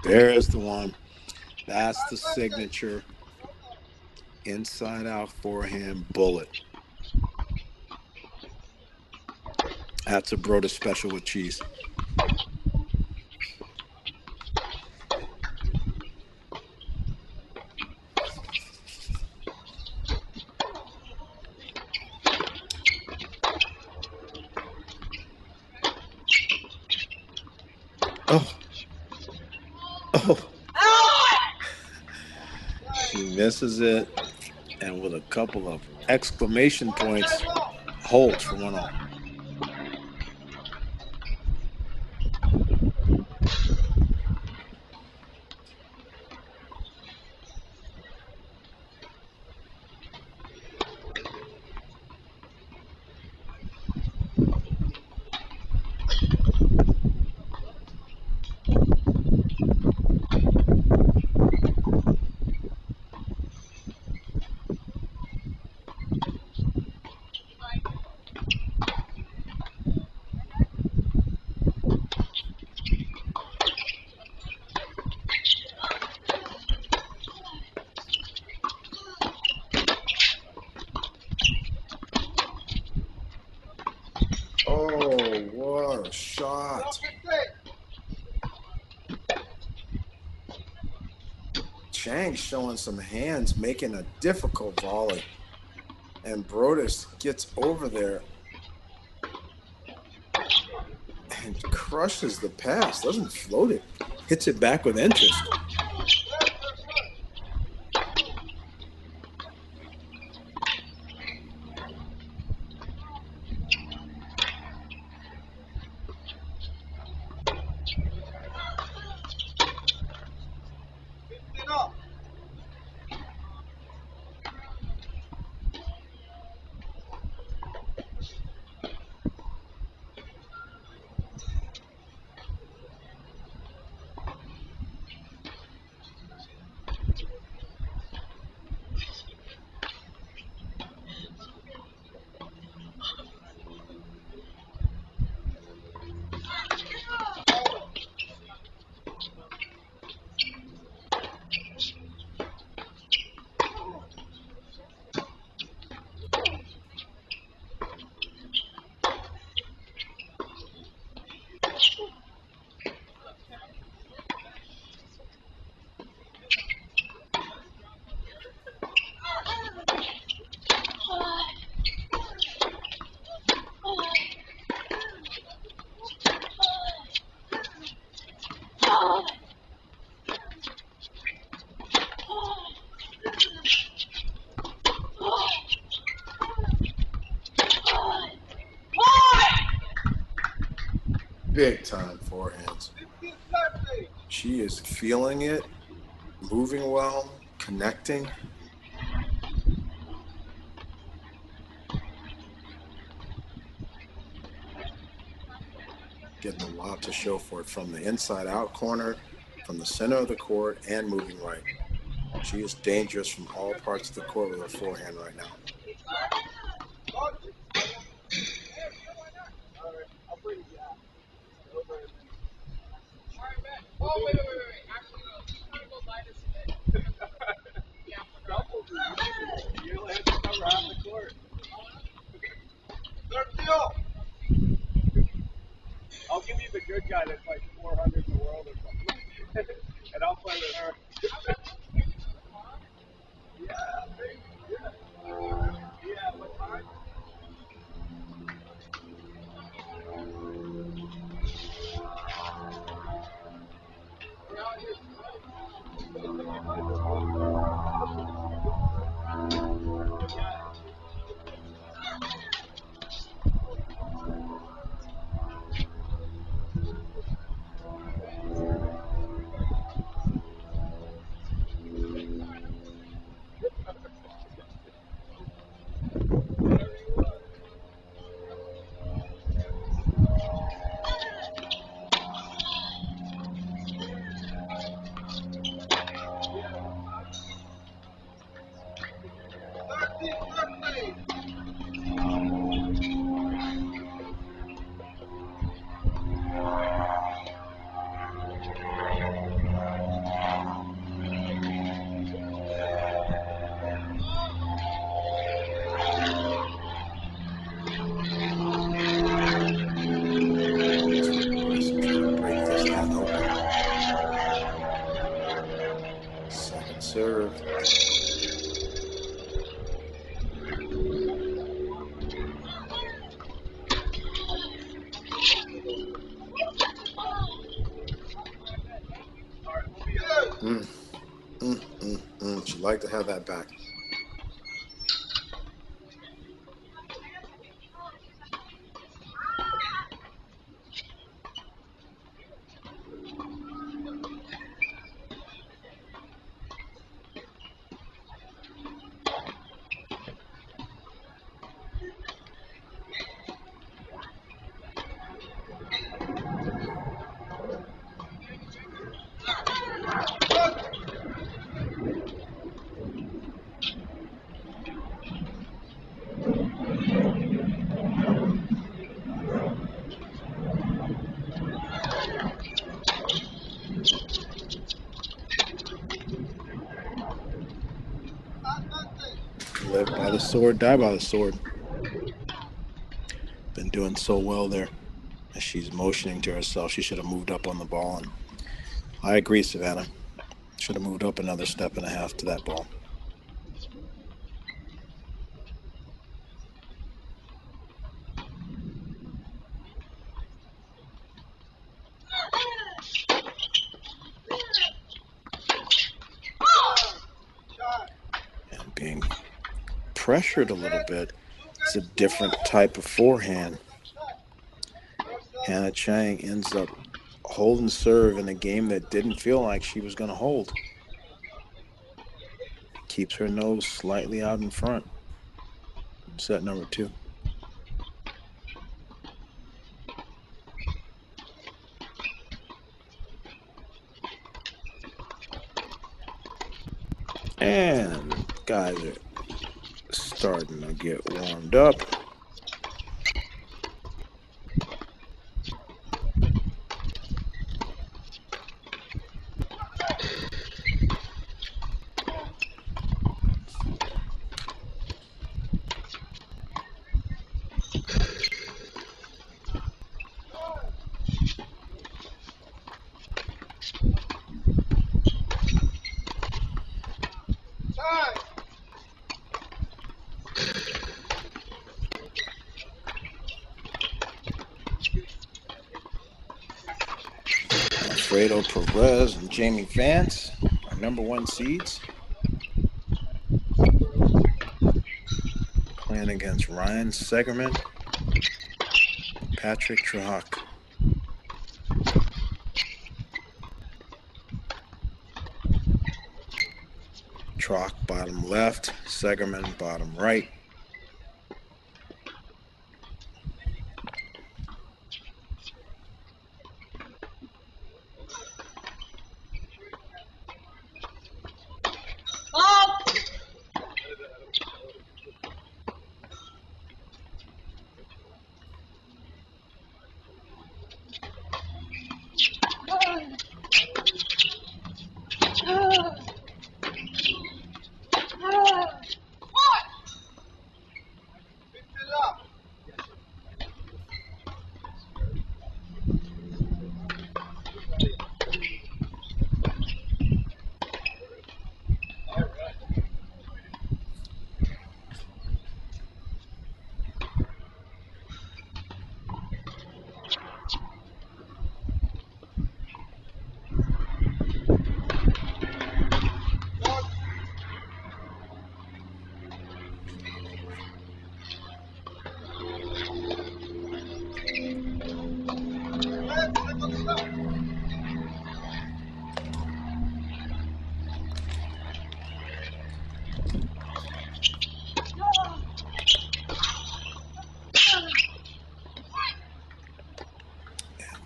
There's the one. That's the signature. Inside out forehand bullet. That's a Brodus special with cheese. Oh. Oh. She misses it, and with a couple of exclamation points, holds for 1-0. Oh, what a shot. Chang showing some hands, making a difficult volley. And Brodus gets over there and crushes the pass. Doesn't float it. Hits it back with interest. Big time forehands. She is feeling it, moving well, connecting. Getting a lot to show for it from the inside out corner, from the center of the court, and moving right. She is dangerous from all parts of the court with her forehand right now. I'll give you the good guy that's like 400 in the world or something. And I'll play with her. Yeah, what time? Break this thing open. Second serve. She'd like to have that back. Live by the sword, die by the sword. Been doing so well there. As she's motioning to herself, she should have moved up on the ball. And I agree, Savannah. Should have moved up another step and a half to that ball. And being pressured a little bit. It's a different type of forehand. Hannah Chang ends up holding serve in a game that didn't feel like she was going to hold. Keeps her nose slightly out in front. Set number 2. And guys are starting to get warmed up. Alfredo Perez and Jaimee Vance, our #1 seeds, playing against Ryan Segerman, Patrick Trahak. Trahak bottom left, Segerman bottom right.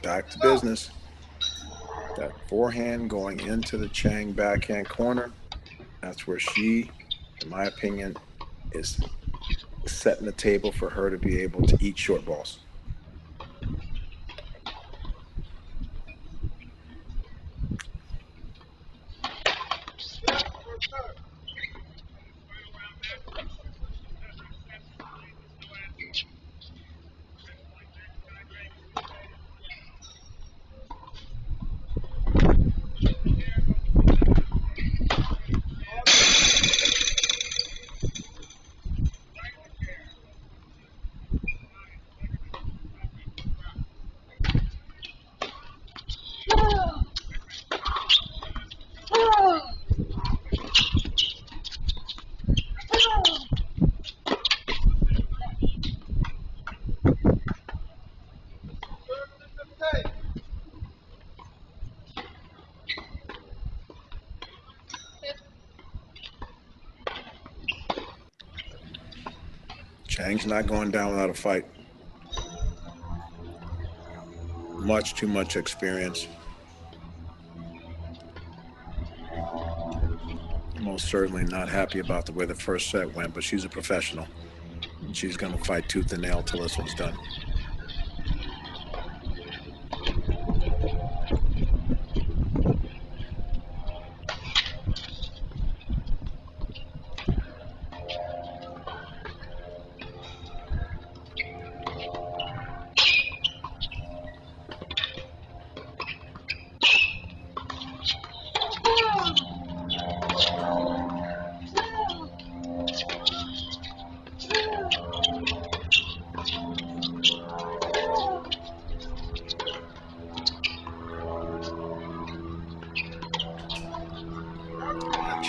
Back to business. That forehand going into the Chang backhand corner. That's where she, in my opinion, is setting the table for her to be able to eat short balls. Chang's not going down without a fight. Much too much experience. Most certainly not happy about the way the first set went, but she's a professional. And she's going to fight tooth and nail till this one's done.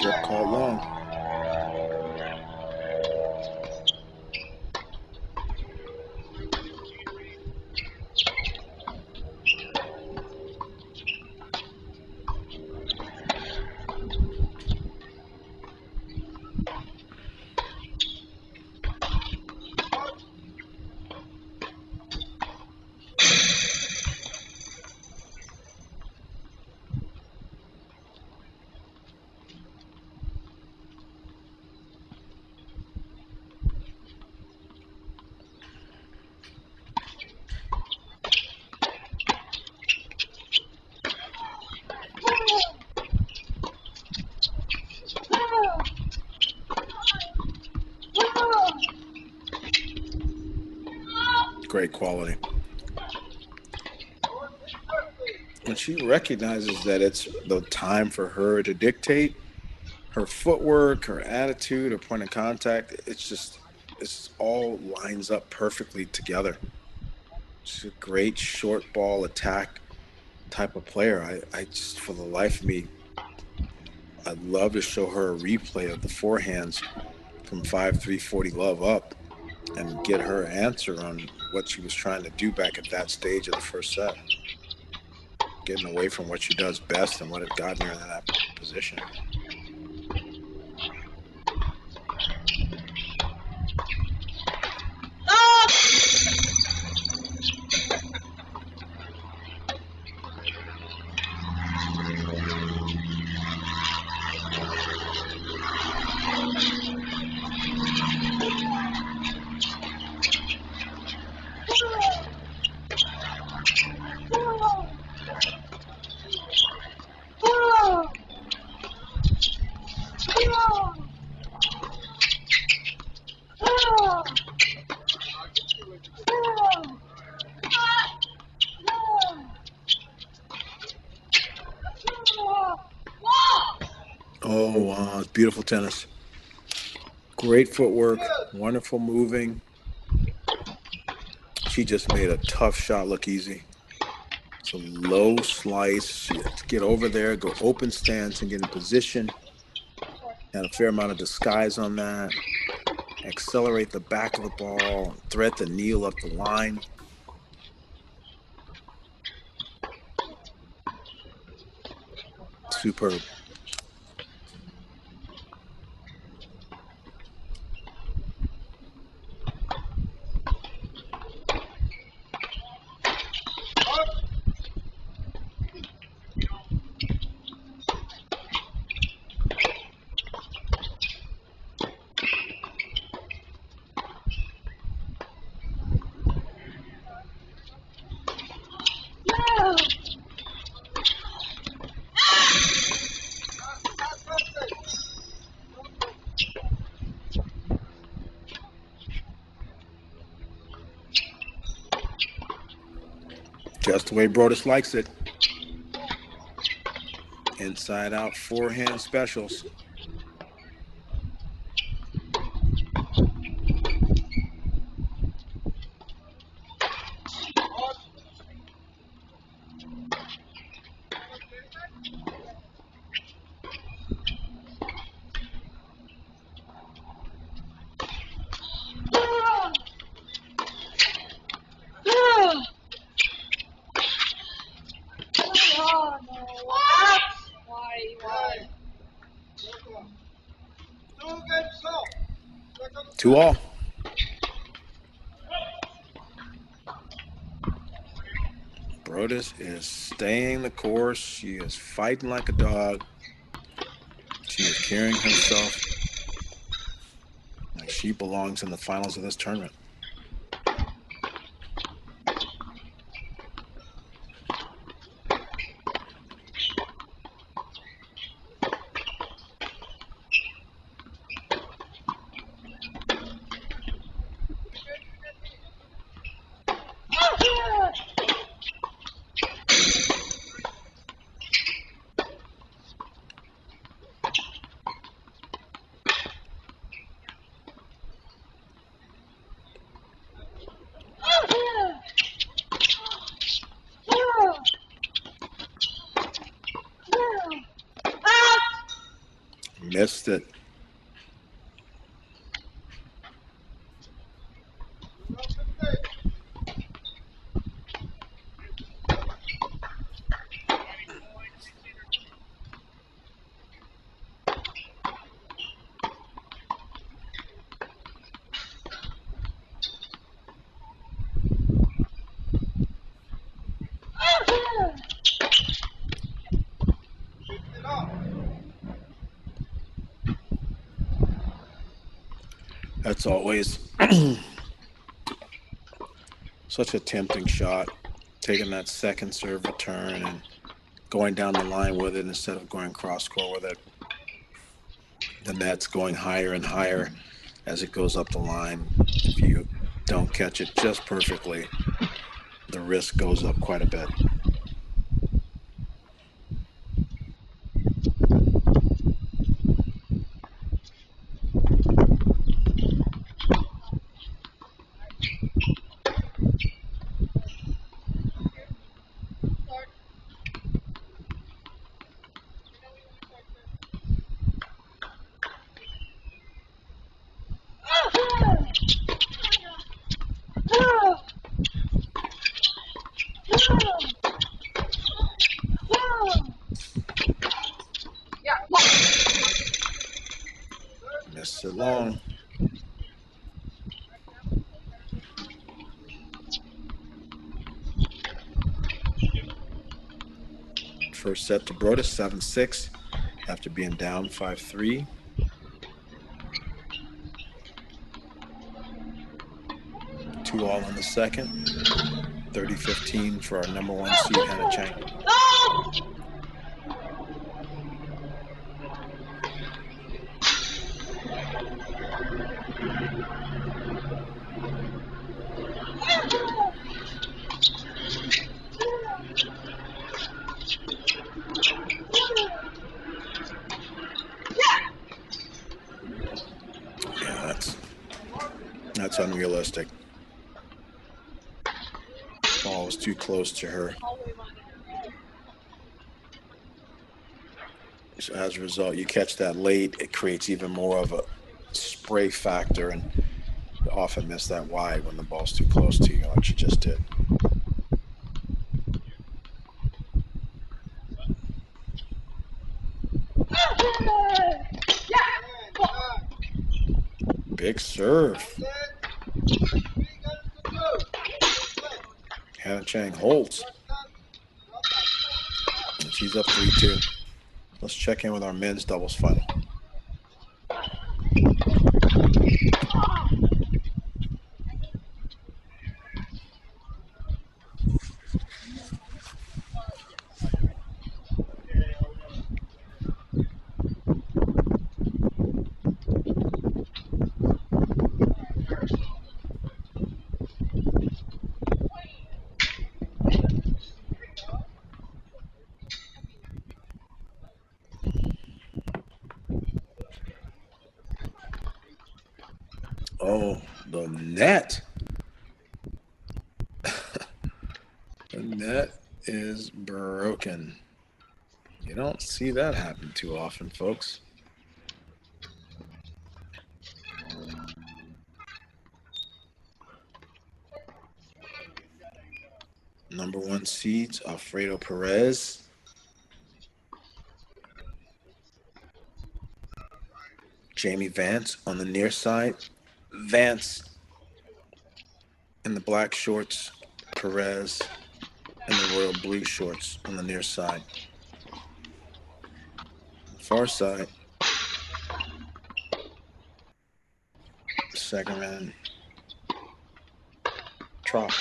Chip called long. Great quality. When she recognizes that it's the time for her to dictate, her footwork, her attitude, her point of contact, it's all lines up perfectly together. It's a great short ball attack. type of player. I just, for the life of me, I'd love to show her a replay of the forehands from 5-3 40 love up and get her answer on what she was trying to do back at that stage of the first set. Getting away from what she does best and what had gotten her in that position. Oh, wow. It's beautiful tennis. Great footwork, wonderful moving. She just made a tough shot look easy. It's a low slice. She has to get over there, go open stance and get in position. And a fair amount of disguise on that. Accelerate the back of the ball, thread the kneel up the line. Superb. Just the way Brodus likes it. Inside out forehand specials. Two all. Brodus is staying the course. She is fighting like a dog. She is carrying herself like she belongs in the finals of this tournament. Missed it. That's always such a tempting shot, taking that second serve return and going down the line with it instead of going cross-court with it. The net's going higher and higher as it goes up the line. If you don't catch it just perfectly, the risk goes up quite a bit. Sit long. First set to Brodus, 7-6, after being down 5-3. Two all in the second. 30-15 for our number one seed, Hannah Chang. Yeah, that's unrealistic. Ball was too close to her. So as a result, you catch that late, it creates even more of a spray factor, and you often miss that wide when the ball's too close to you, like you just did. Big serve. Hannah Chang holds. And she's up 3-2. Let's check in with our men's doubles final. Oh, the net. The net is broken. You don't see that happen too often, folks. Number one seeds, Alfredo Perez. Jaimee Vance on the near side. Vance in the black shorts, Perez in the royal blue shorts on the near side. Far side, second man, Trop.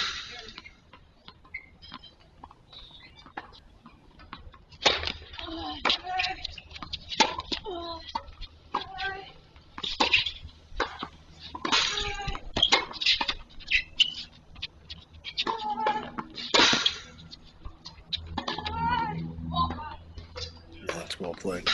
That's well played.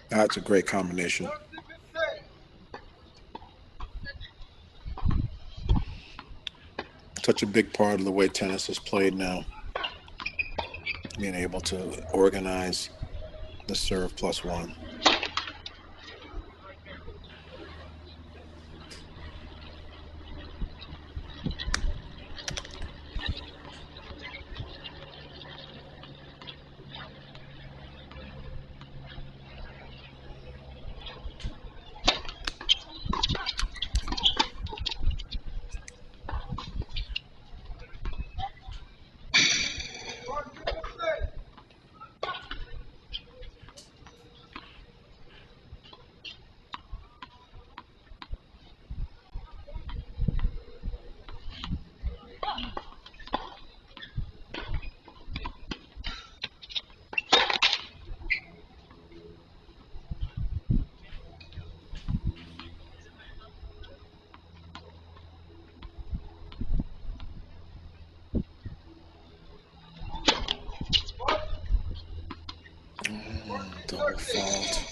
That's a great combination. Such a big part of the way tennis is played now. Being able to organize the serve plus one. Double fault.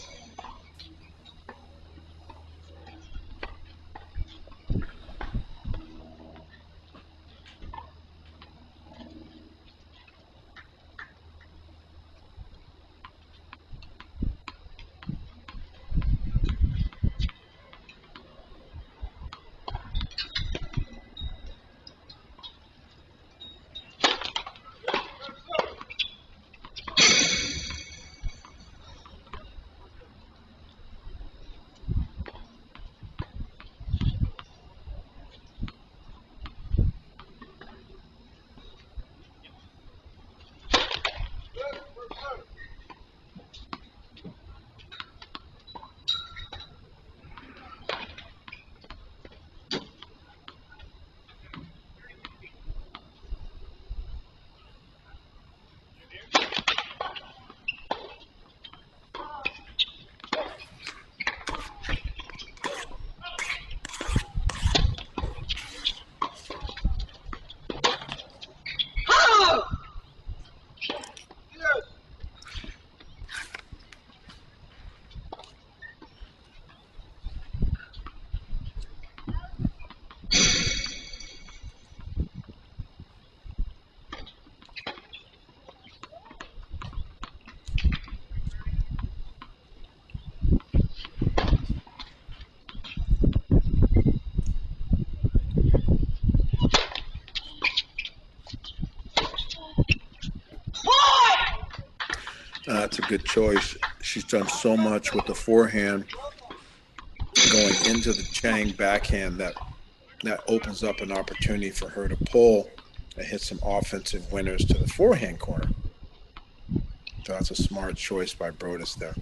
That's a good choice. She's done so much with the forehand going into the Chang backhand that opens up an opportunity for her to pull and hit some offensive winners to the forehand corner. So that's a smart choice by Brodus there.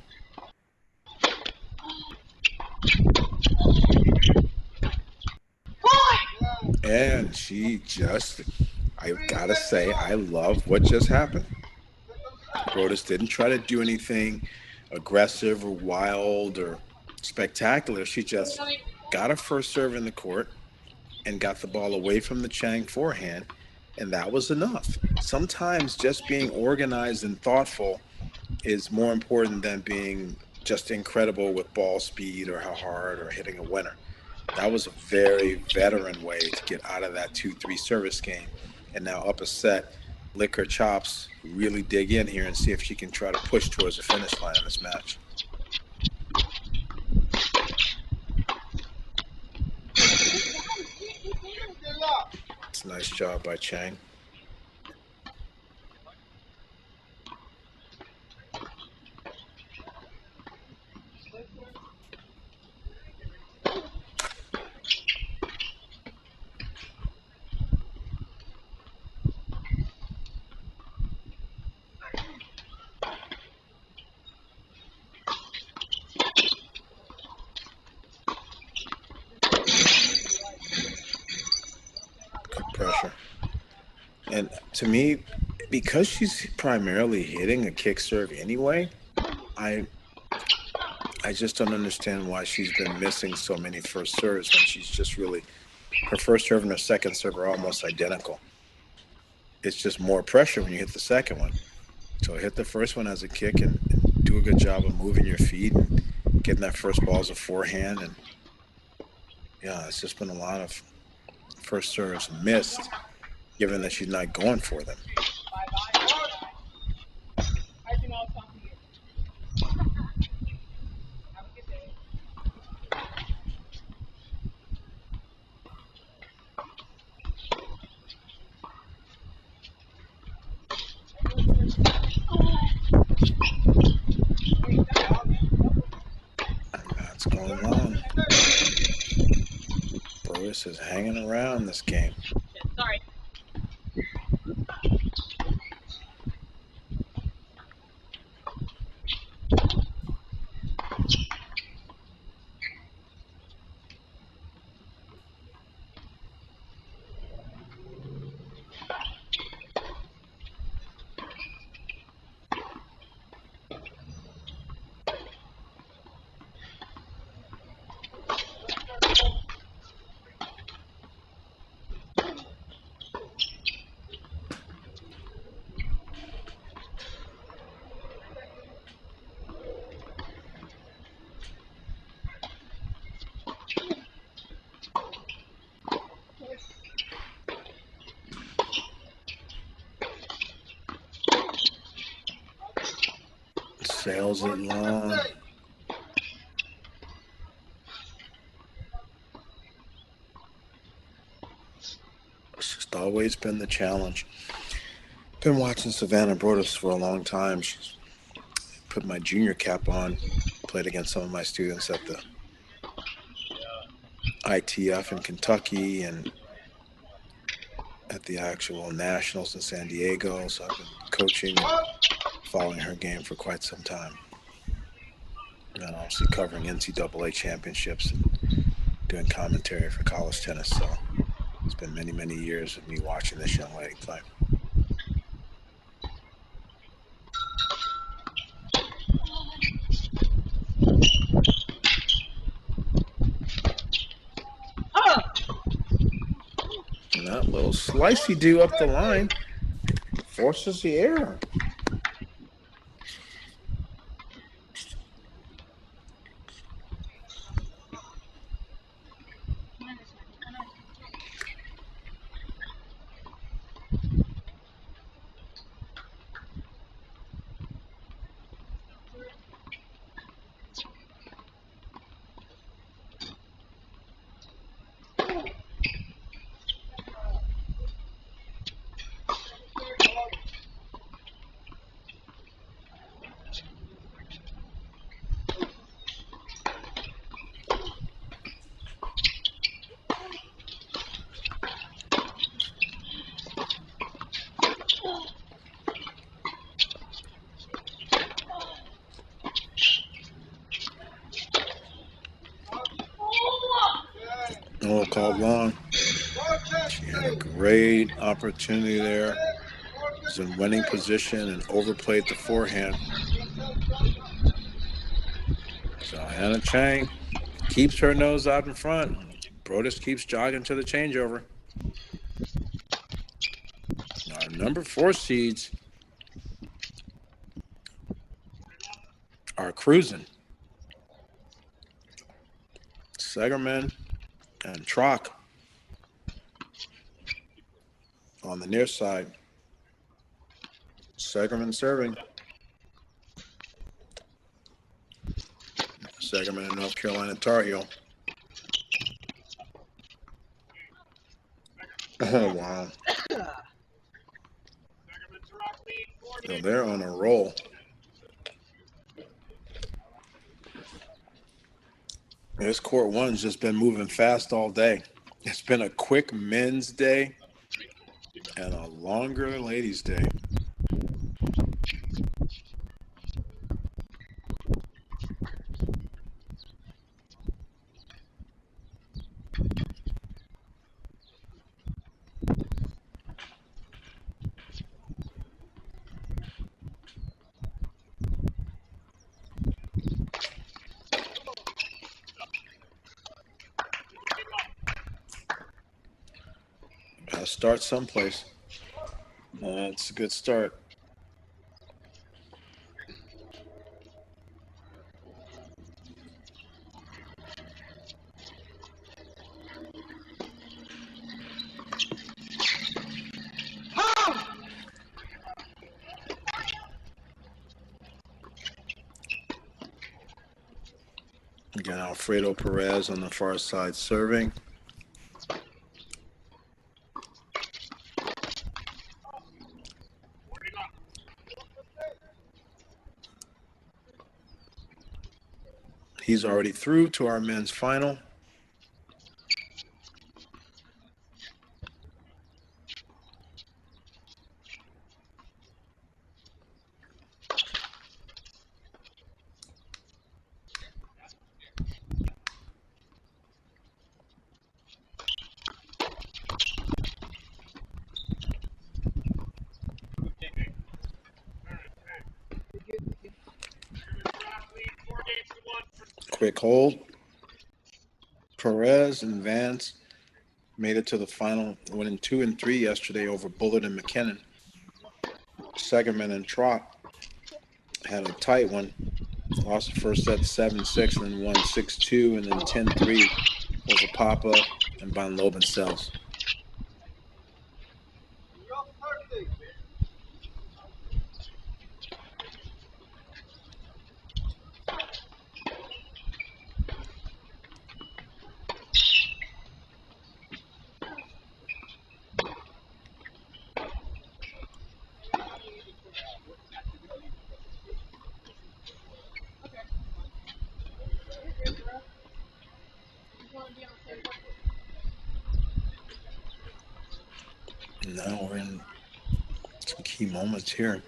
And she just, I've got to say, I love what just happened. Brodus didn't try to do anything aggressive or wild or spectacular. She just got her first serve in the court and got the ball away from the Chang forehand, and that was enough. Sometimes just being organized and thoughtful is more important than being just incredible with ball speed or how hard or hitting a winner. That was a very veteran way to get out of that 2-3 service game, and now up a set, lick her chops, really dig in here and see if she can try to push towards the finish line in this match. It's a nice job by Chang. Pressure. And to me, because she's primarily hitting a kick serve anyway, I just don't understand why she's been missing so many first serves when she's just really, her first serve and her second serve are almost identical. It's just more pressure when you hit the second one. So hit the first one as a kick and do a good job of moving your feet and getting that first ball as a forehand. And yeah, it's just been a lot of first serves missed, given that she's not going for them. That's going on. Brodus is hanging around this game. Sorry. Sails it long. It's just always been the challenge. Been watching Savannah Brodus for a long time. She's put my junior cap on, played against some of my students at the ITF in Kentucky and at the actual nationals in San Diego. So I've been coaching and following her game for quite some time. And obviously covering NCAA championships and doing commentary for college tennis. So it's been many, many years of me watching this young lady play. And that little slicey do up the line forces the error. Oh, called long. She had a great opportunity there. Was in winning position and overplayed the forehand. So Hannah Chang keeps her nose out in front. Brodus keeps jogging to the changeover. Our number 4 seeds are cruising. Segerman and Trock on the near side. Segerman serving. Segerman and North Carolina Tar Heel. Oh, wow. So they're on a roll. This court one's just been moving fast all day. It's been a quick men's day and a longer ladies' day. Gotta start someplace. It's a good start. Again, Alfredo Perez on the far side serving. He's already through to our men's final. Quick hold. Perez and Vance made it to the final, winning 2 and 3 yesterday over Bullard and McKinnon. Segerman and Trot had a tight one. Lost the first set 7-6 and then won 6-2 and then 10-3 over Papa and Van Lobensel's. key moments here.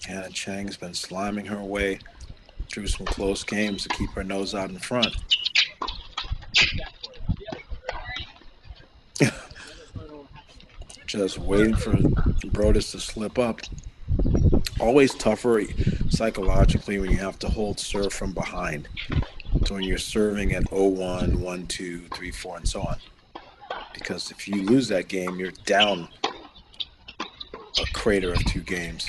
Hannah Chang's been sliming her way through some close games to keep her nose out in front. Just waiting for Brodus to slip up. Always tougher psychologically when you have to hold serve from behind. So when you're serving at 0-1, 1-2, 3-4, and so on. Because if you lose that game, you're down a crater of 2 games.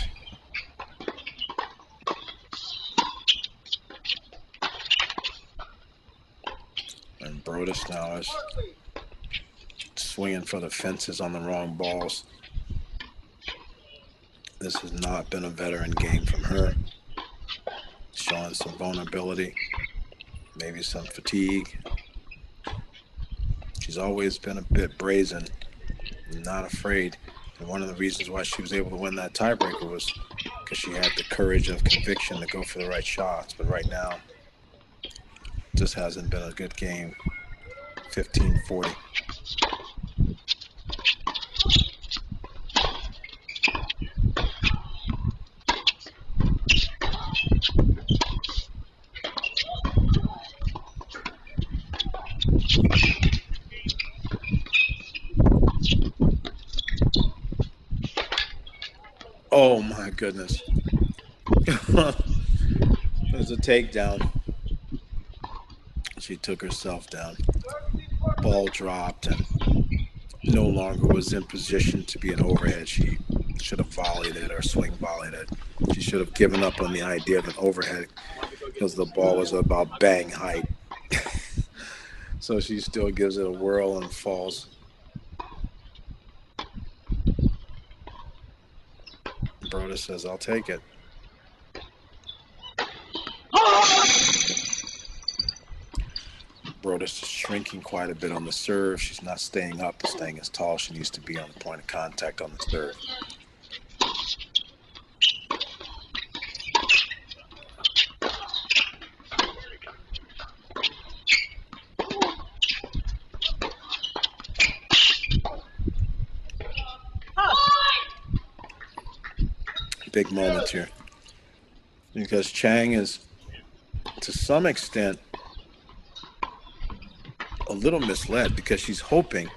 And Brodus now is swinging for the fences on the wrong balls. This has not been a veteran game from her. Showing some vulnerability, maybe some fatigue. She's always been a bit brazen, not afraid. And one of the reasons why she was able to win that tiebreaker was because she had the courage of conviction to go for the right shots. But right now, just hasn't been a good game. 15-40. Oh my goodness. There's a takedown. She took herself down. Ball dropped and no longer was in position to be an overhead. She should have volleyed it or swing volleyed it. She should have given up on the idea of an overhead because the ball was about bang height. So she still gives it a whirl and falls. Brodus says, I'll take it. Brodus is shrinking quite a bit on the serve. She's not staying up, staying as tall as she needs to be on the point of contact on the serve. Big moment here. Because Chang is, to some extent, a little misled because she's hoping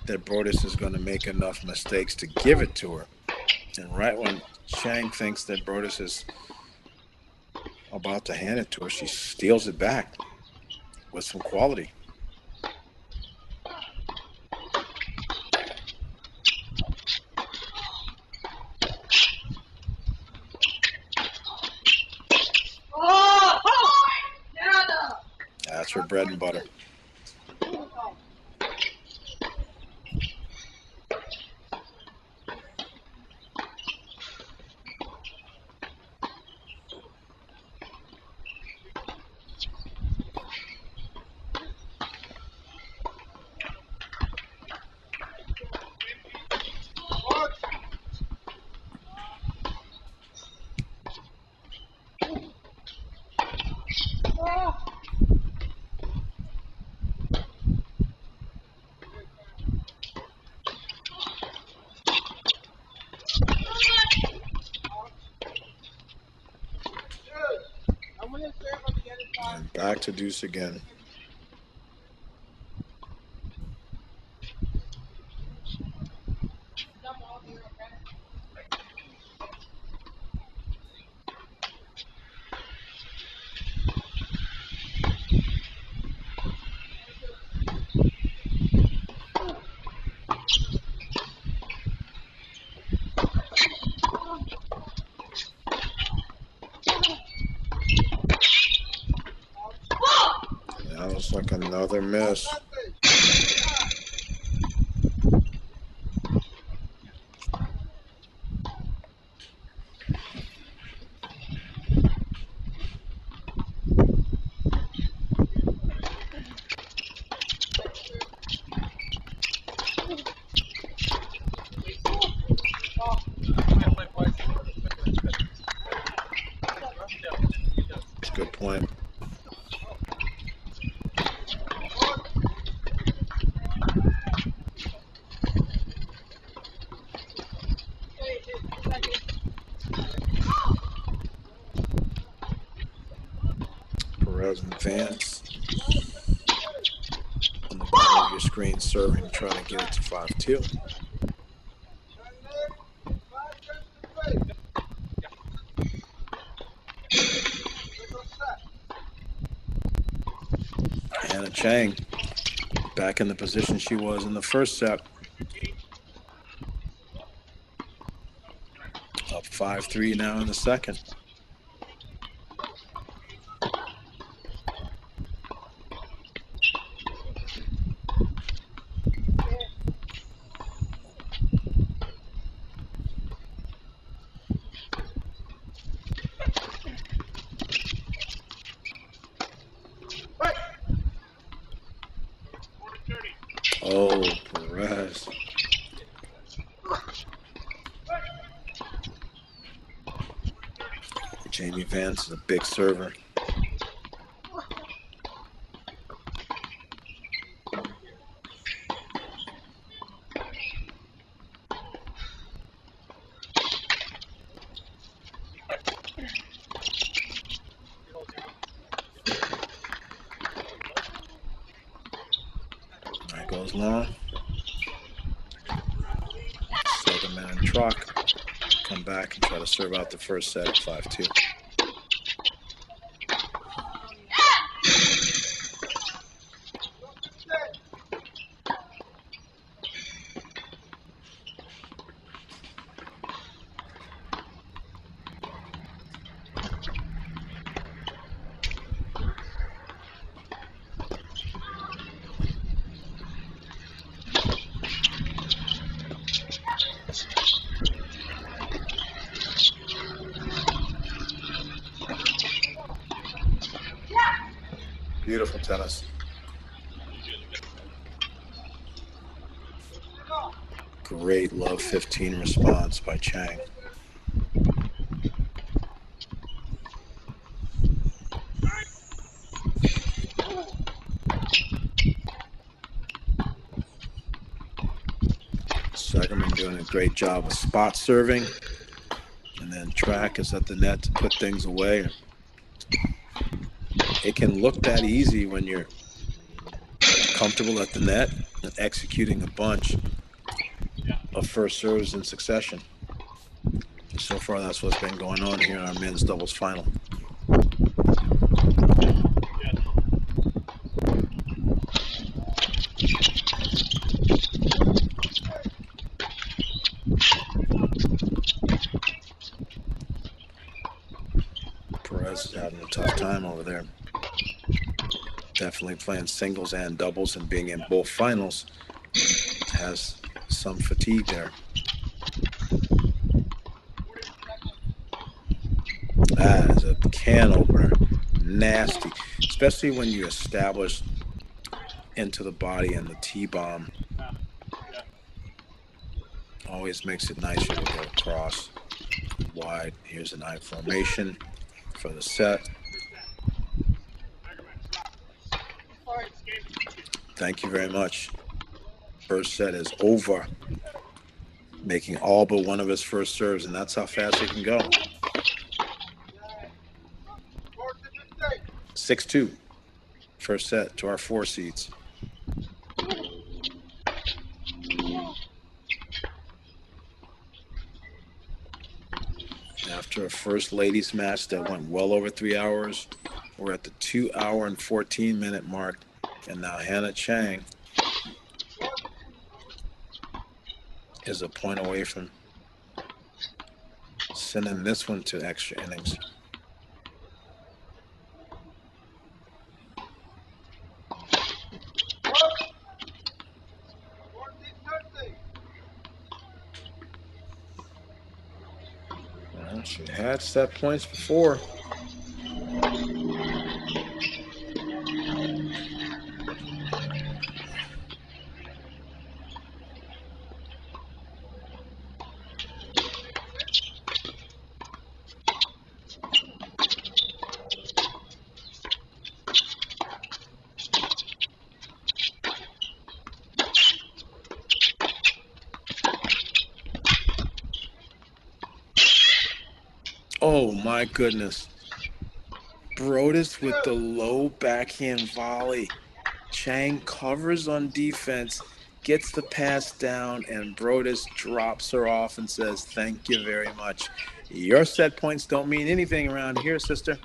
that Brodus is going to make enough mistakes to give it to her. And right when Chang thinks that Brodus is about to hand it to her, she steals it back with some quality. That's her bread and butter. And back to deuce again. That was like another miss. Good point. Carson Vance on the bottom of your screen serving, trying to get it to 5-2. Hannah Chang back in the position she was in the first set. Up 5-3 now in the second. Oh, Perez. Jaimee Vance is a big server. That goes long. Second man in truck. Come back and try to serve out the first set at 5-2. Beautiful tennis. Great love 15 response by Chang. Segerman doing a great job of spot serving. And then Track is at the net to put things away. It can look that easy when you're comfortable at the net and executing a bunch of first serves in succession. So far, that's what's been going on here in our men's doubles final. Perez is having a tough time over there. Definitely playing singles and doubles and being in both finals has some fatigue there. That is a can opener. Nasty. Especially when you establish into the body and the T-bomb. Always makes it nicer to go across wide. Here's an I formation for the set. Thank you very much. First set is over. Making all but one of his first serves, and that's how fast he can go. 6-2. First set to our 4 seeds. After a first ladies match that went well over 3 hours, we're at the 2 hour and 14 minute mark. And now Hannah Chang is a point away from sending this one to extra innings. Well, she had set points before. Oh my goodness. Brodus with the low backhand volley. Chang covers on defense, gets the pass down, and Brodus drops her off and says, "Thank you very much. Your set points don't mean anything around here, sister."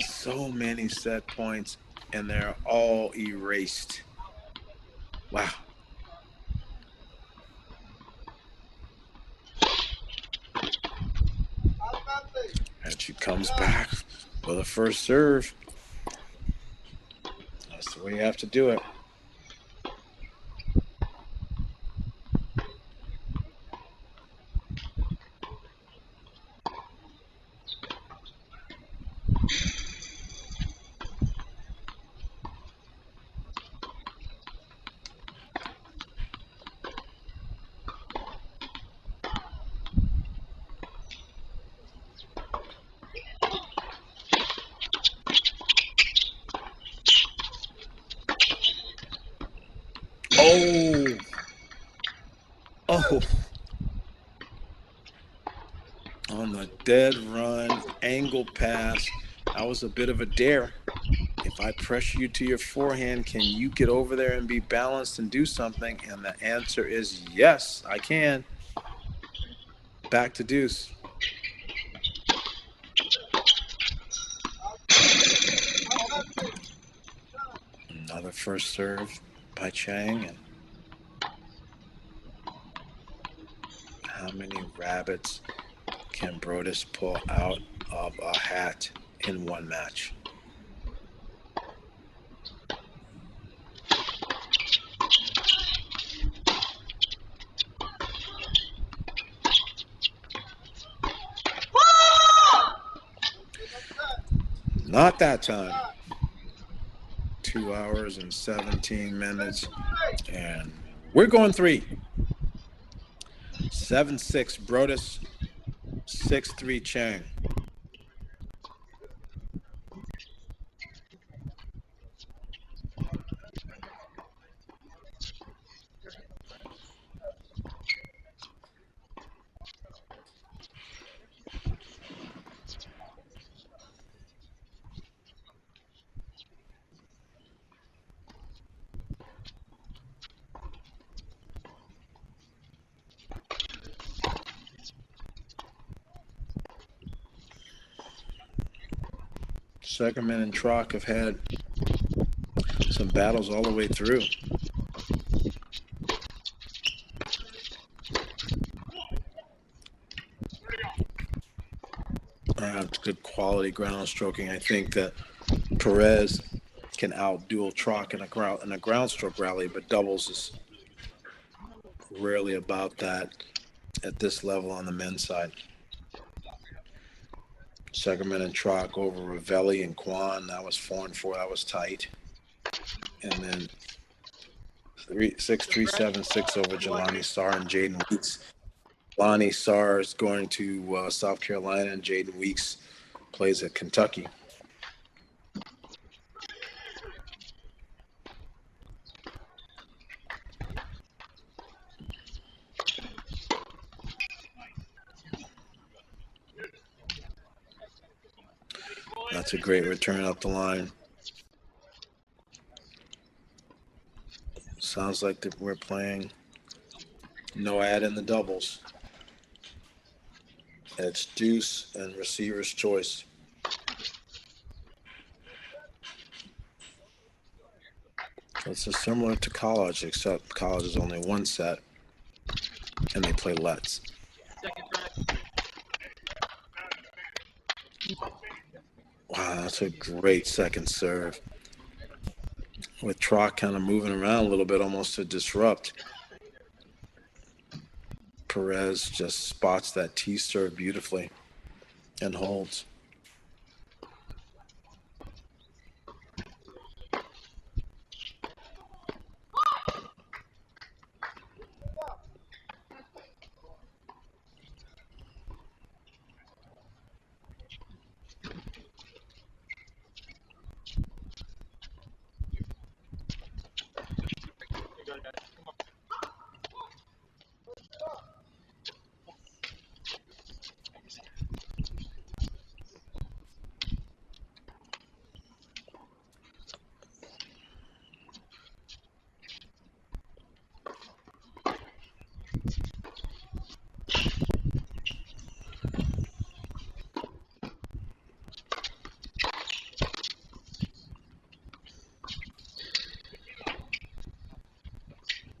So many set points, and they're all erased. Wow. And she comes back with a first serve. That's the way you have to do it. Oh. On the dead run, angle pass. That was a bit of a dare. If I pressure you to your forehand, can you get over there and be balanced and do something? And the answer is yes, I can. Back to deuce. Another first serve by Chang. And how many rabbits can Brodus pull out of a hat in one match? Not that time. 2 hours and 17 minutes. And we're going 3. 7-6 Brodus, 6-3 Chang. Sugarman and Trock have had some battles all the way through. It's good quality ground stroking. I think that Perez can outduel Trock in a ground stroke rally, but doubles is rarely about that at this level on the men's side. Sugarman and Trock over Ravelli and Kwan. That was 4-4. That was tight. And then 6-3, 7-6 over Jelani Sarr and Jaden Weeks. Jelani Sarr is going to South Carolina, and Jaden Weeks plays at Kentucky. That's a great return up the line. Sounds like we're playing no ad in the doubles. It's deuce and receiver's choice. It's similar to college, except college is only one set, and they play lets. Wow, that's a great second serve. With Trock kind of moving around a little bit, almost to disrupt. Perez just spots that T serve beautifully and holds.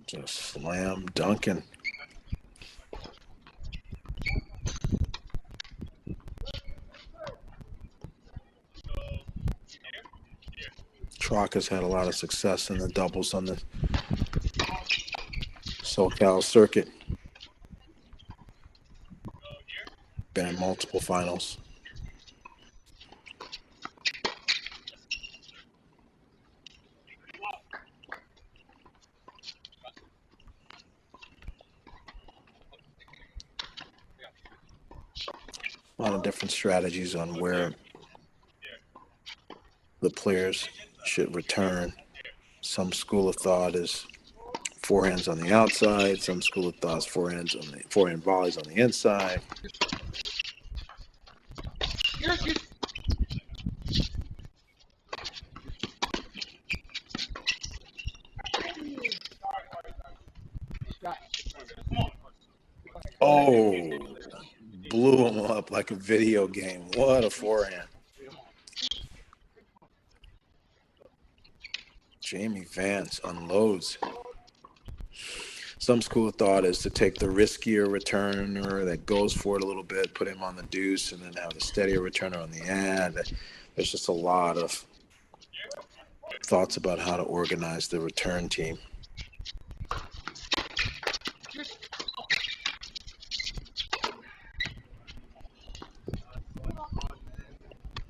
Just slam dunking. Trock has had a lot of success in the doubles on the SoCal circuit. Been in multiple finals. A lot of different strategies on where the players should return. Some school of thought is forehands on the outside. Some school of thought is forehand volleys on the inside. Oh, blew him up like a video game. What a forehand. Jaimee Vance unloads. Some school of thought is to take the riskier returner that goes for it a little bit, put him on the deuce, and then have the steadier returner on the end. There's just a lot of thoughts about how to organize the return team.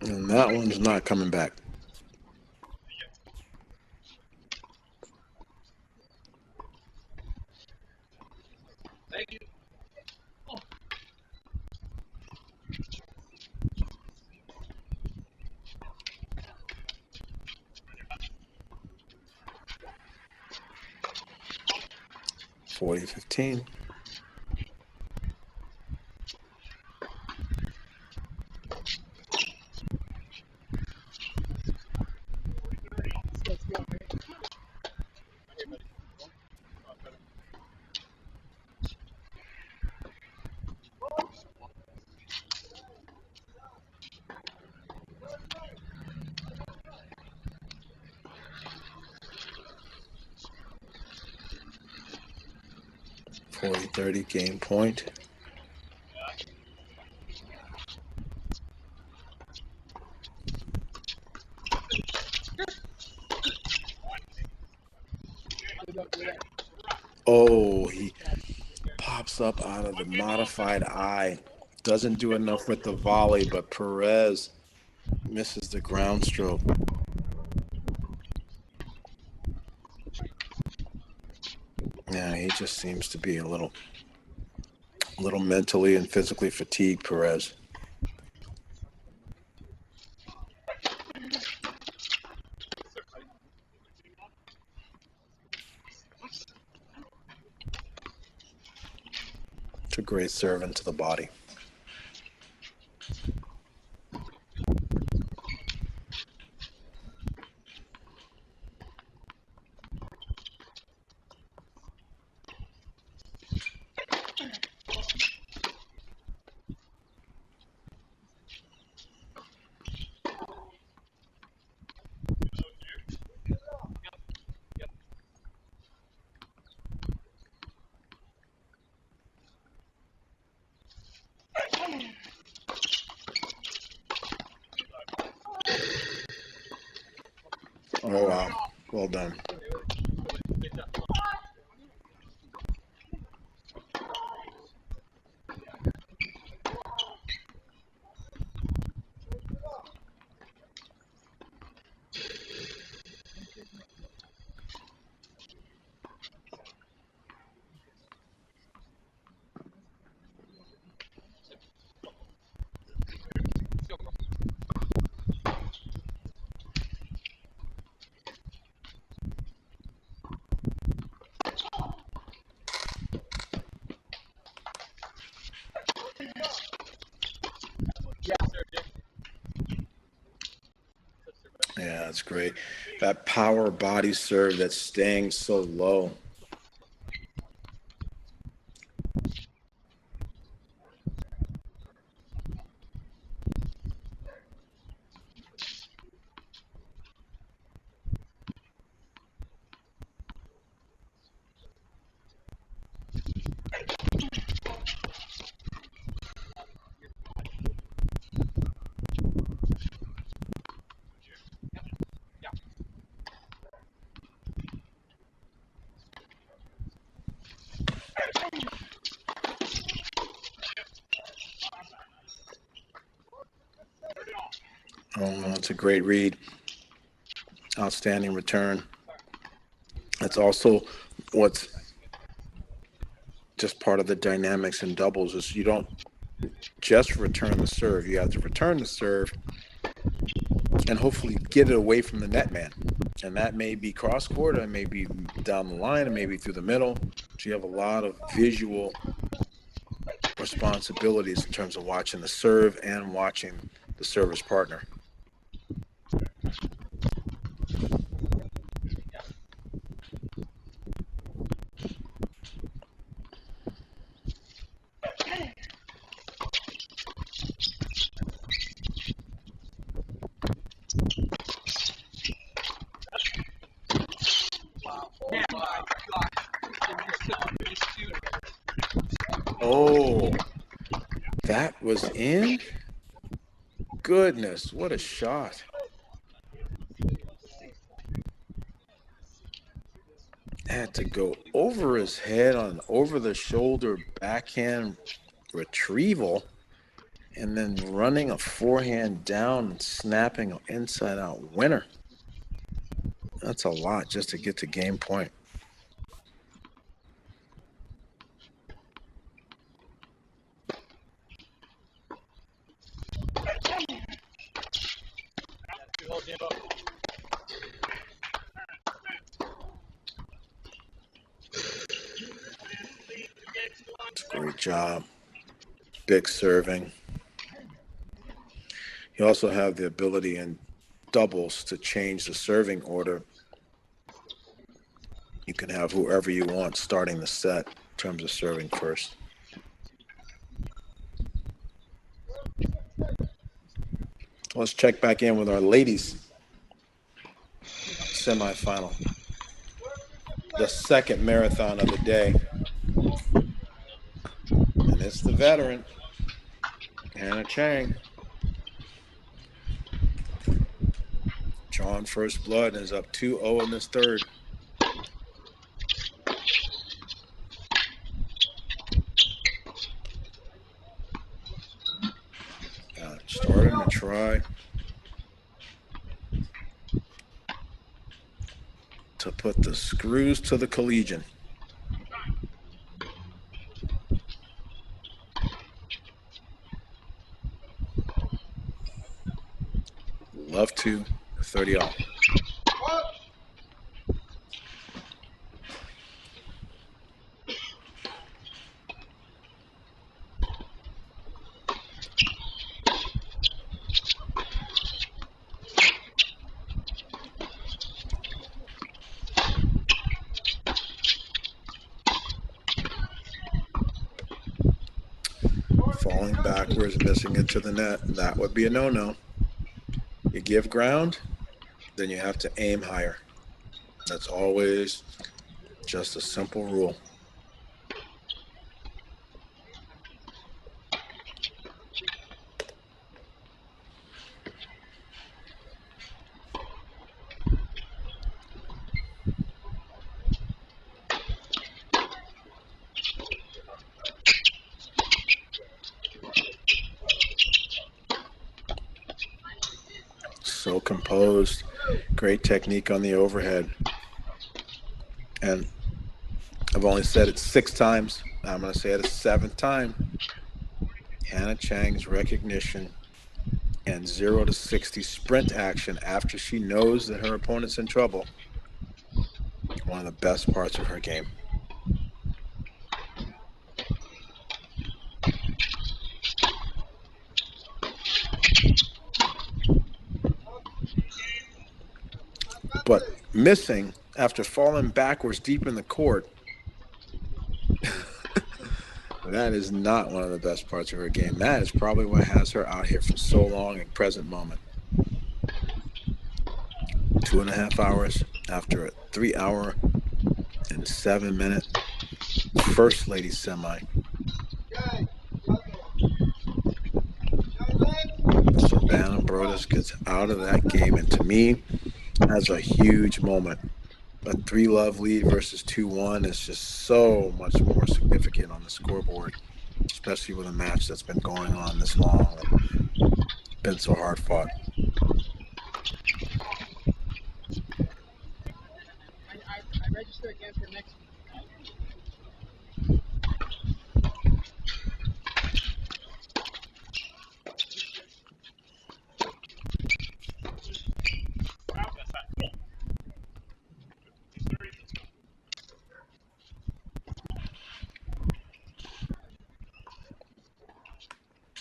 And that one's not coming back. Thank you. 40-15. .30 game point. Oh, he pops up out of the modified eye. Doesn't do enough with the volley, but Perez misses the ground stroke. Yeah, he just seems to be a little mentally and physically fatigued, Perez. It's a great serve into the body. Oh, wow. Well done. Yeah, that's great. That power body serve that's staying so low. Oh, that's a great read. Outstanding return. That's also what's just part of the dynamics in doubles is you don't just return the serve. You have to return the serve and hopefully get it away from the net man. And that may be cross court, it may be down the line, it may be through the middle. So you have a lot of visual responsibilities in terms of watching the serve and watching the service partner. Oh, that was in? Goodness, what a shot. Had to go over his head on an over-the-shoulder backhand retrieval and then running a forehand down and snapping an inside-out winner. That's a lot just to get to game point. Great job. Big serving. You also have the ability in doubles to change the serving order. You can have whoever you want starting the set in terms of serving first. Let's check back in with our ladies semifinal. The second marathon of the day. And it's the veteran, Hannah Chang. Drawing first blood and is up 2-0 in this third. Starting to try to put the screws to the collegian. Love to 30 all. Falling backwards, missing it to the net. That would be a no-no. You give ground, then you have to aim higher. That's always just a simple rule. So composed, great technique on the overhead. And I've only said it 6 times. I'm going to say it a 7th time. Hannah Chang's recognition and 0 to 60 sprint action after she knows that her opponent's in trouble. One of the best parts of her game. But missing after falling backwards deep in the court, that is not one of the best parts of her game. That is probably what has her out here for so long in present moment. 2.5 hours after a 3-hour and 7-minute first lady semi. Savannah Broadus gets out of that game, and to me, that's a huge moment. A 3-love lead versus 2-1 is just so much more significant on the scoreboard, especially with a match that's been going on this long and been so hard fought.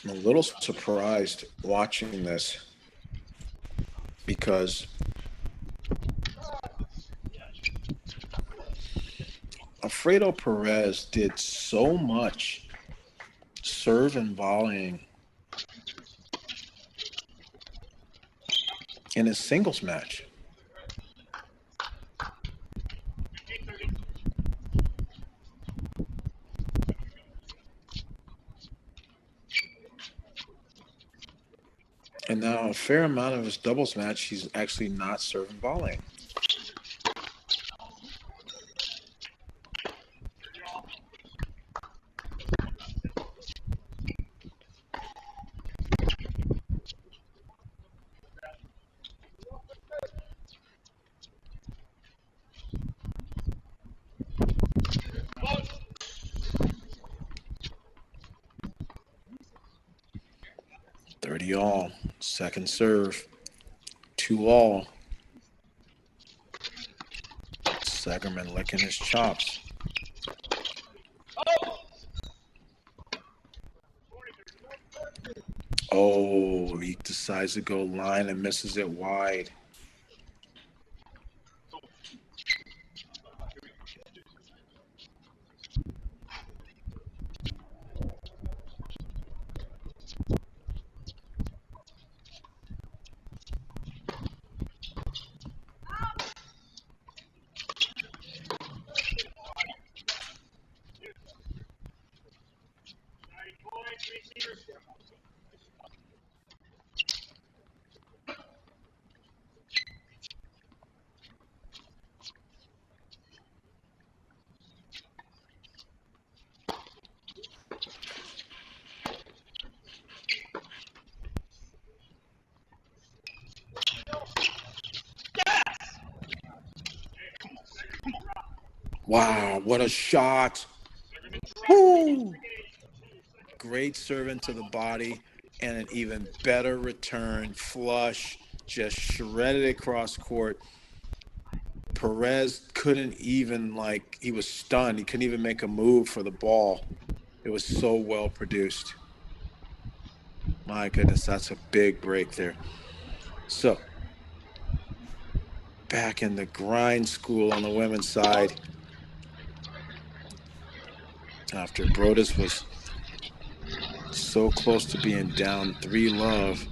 I'm a little surprised watching this because Alfredo Perez did so much serve and volleying in his singles match. And now a fair amount of his doubles match, he's actually not serving volleying. All, second serve, 2-all. Segerman licking his chops. Oh, he decides to go line and misses it wide. Wow, what a shot. Woo! Great serve into the body and an even better return. Flush, just shredded it across court. Perez couldn't even, he was stunned. He couldn't even make a move for the ball. It was so well produced. My goodness, that's a big break there. So, back in the grind school on the women's side. After Brodus was so close to being down 3-love,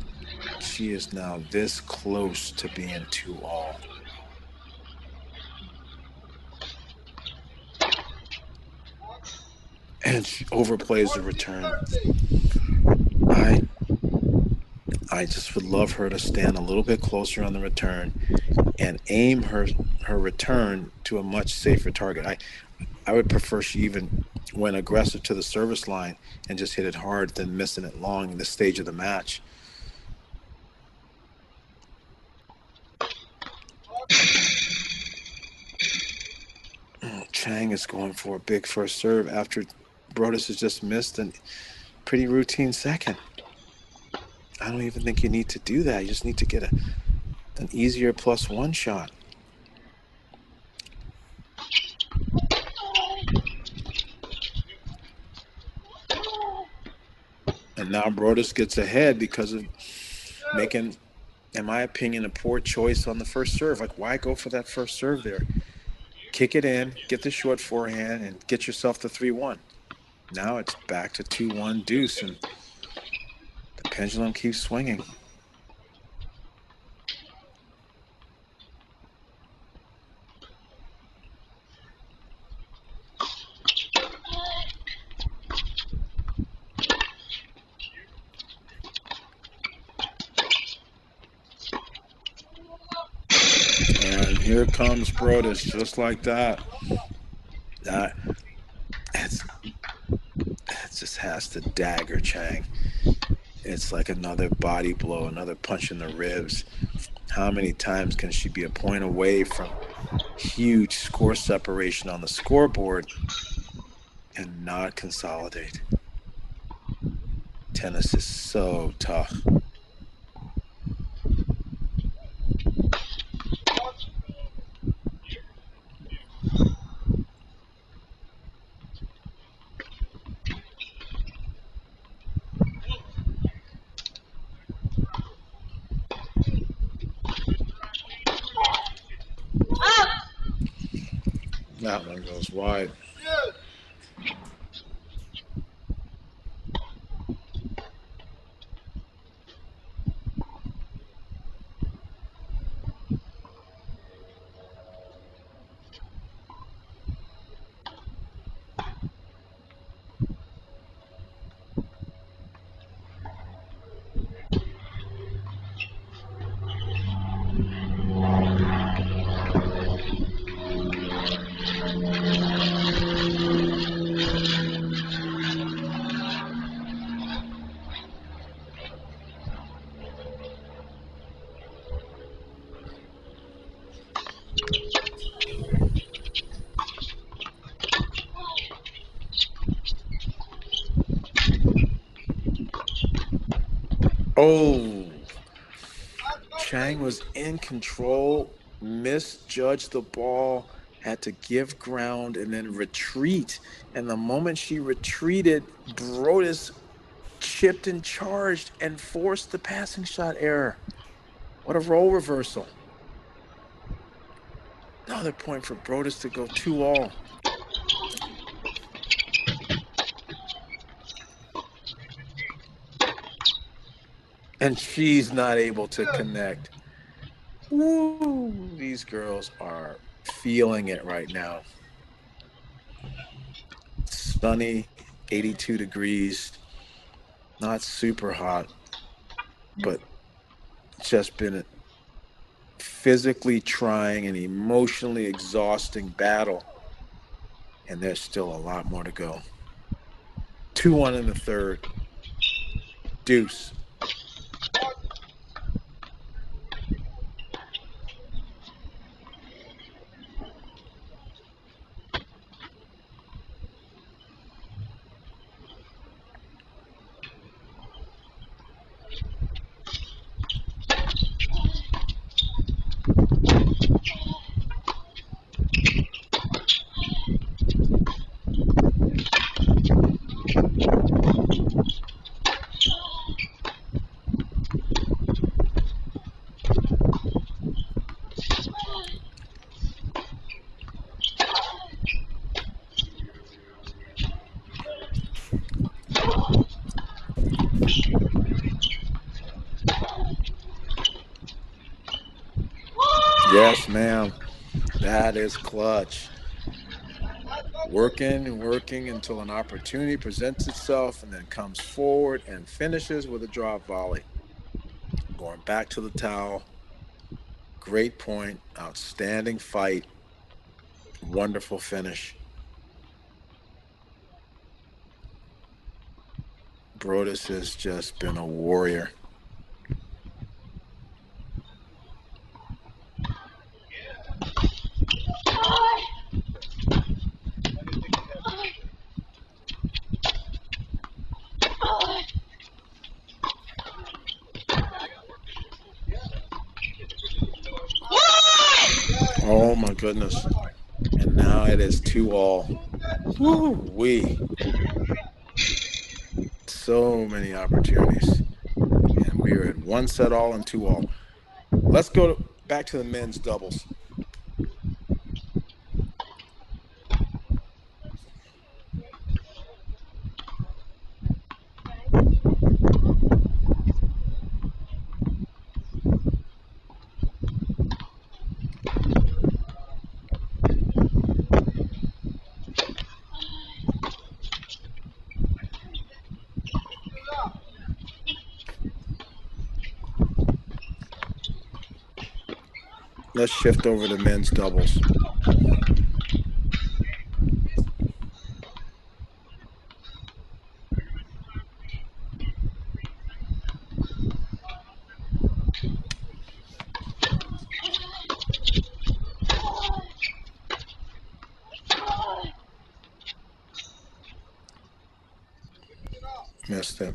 she is now this close to being 2-all. And she overplays the return. I just would love her to stand a little bit closer on the return and aim her return to a much safer target. I would prefer she even went aggressive to the service line and just hit it hard than missing it long in this stage of the match. Chang is going for a big first serve after Brodus has just missed a pretty routine second. I don't even think you need to do that. You just need to get an easier +1 shot. And now Brodus gets ahead because of making, in my opinion, a poor choice on the first serve. Why go for that first serve there? Kick it in, get the short forehand, and get yourself the 3-1. Now it's back to 2-1 deuce, and the pendulum keeps swinging. And here comes Brodus, just like that. It just has to dagger Chang. It's like another body blow, another punch in the ribs. How many times can she be a point away from huge score separation on the scoreboard and not consolidate? Tennis is so tough. That one goes wide. Oh, Chang was in control, misjudged the ball, had to give ground and then retreat. And the moment she retreated, Brodus chipped and charged and forced the passing shot error. What a role reversal. Another point for Brodus to go 2-all. And she's not able to connect. Woo, these girls are feeling it right now. Sunny, 82 degrees, not super hot, but just been a physically trying and emotionally exhausting battle. And there's still a lot more to go. 2-1 in the third. Deuce. Yes, ma'am. That is clutch. Working and working until an opportunity presents itself and then comes forward and finishes with a drop volley. Going back to the towel. Great point. Outstanding fight. Wonderful finish. Brodus has just been a warrior. Oh my goodness. And now it is 2-all. Woo-wee. So many opportunities. And we are at 1-all and 2-all. Let's go back to the men's doubles. Let's shift over to men's doubles. Missed it.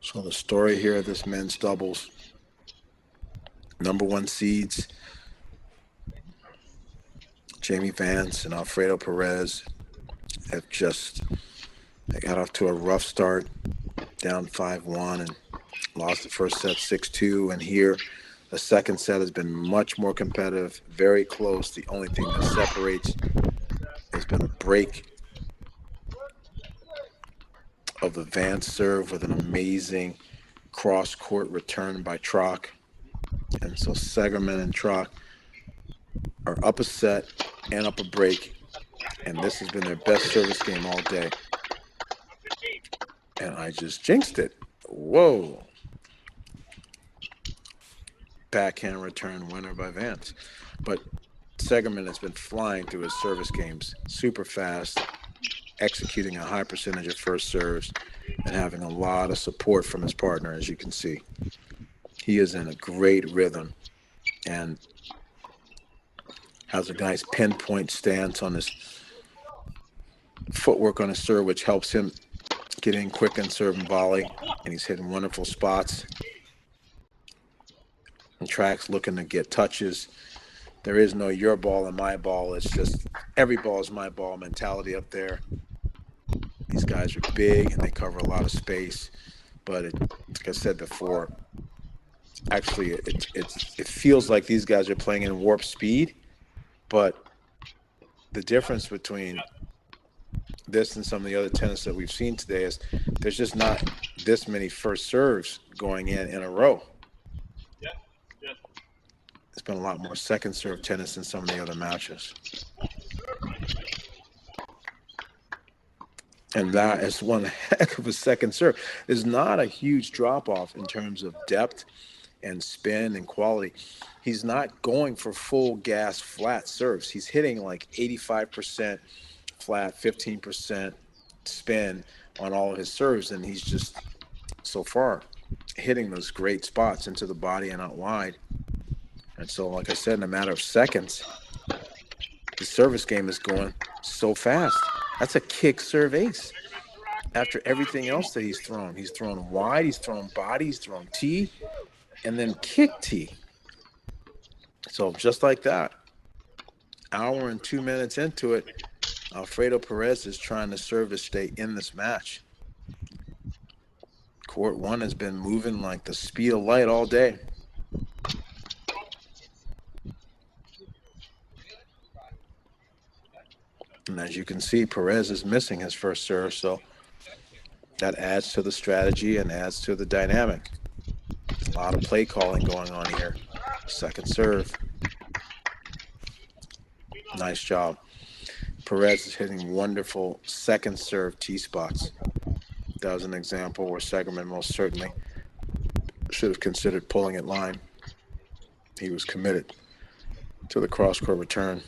So the story here of this men's doubles, number 1 seeds, Jaimee Vance and Alfredo Perez they got off to a rough start, down 5-1, and Lost the first set 6-2, and here the second set has been much more competitive, very close. The only thing that separates has been a break of the Vance serve with an amazing cross-court return by Trock. And so Segerman and Trock are up a set and up a break, and this has been their best service game all day. And I just jinxed it. Whoa. Backhand return winner by Vance. But Segerman has been flying through his service games, super fast, executing a high percentage of first serves, and having a lot of support from his partner, as you can see. He is in a great rhythm and has a nice pinpoint stance on his footwork on his serve, which helps him get in quick and serve and volley. And he's hitting wonderful spots. And Track's looking to get touches. There is no your ball and my ball. It's just every ball is my ball mentality up there. These guys are big and they cover a lot of space. But like I said before, actually it feels like these guys are playing in warp speed. But the difference between this and some of the other tennis that we've seen today is there's just not this many first serves going in a row. It's been a lot more second serve tennis than some of the other matches. And that is one heck of a second serve. There's not a huge drop-off in terms of depth and spin and quality. He's not going for full gas flat serves. He's hitting like 85% flat, 15% spin on all of his serves, and he's just so far hitting those great spots into the body and out wide. And so, like I said, in a matter of seconds, the service game is going so fast. That's a kick serve ace. After everything else that he's thrown wide, he's thrown body, he's thrown tee, and then kick tee. So just like that, hour and 2 minutes into it, Alfredo Perez is trying to serve to stay in this match. Court 1 has been moving like the speed of light all day. And as you can see, Perez is missing his first serve, so that adds to the strategy and adds to the dynamic. A lot of play calling going on here. Second serve. Nice job. Perez is hitting wonderful second serve tee spots. That was an example where Segerman most certainly should have considered pulling at line. He was committed to the cross-court return.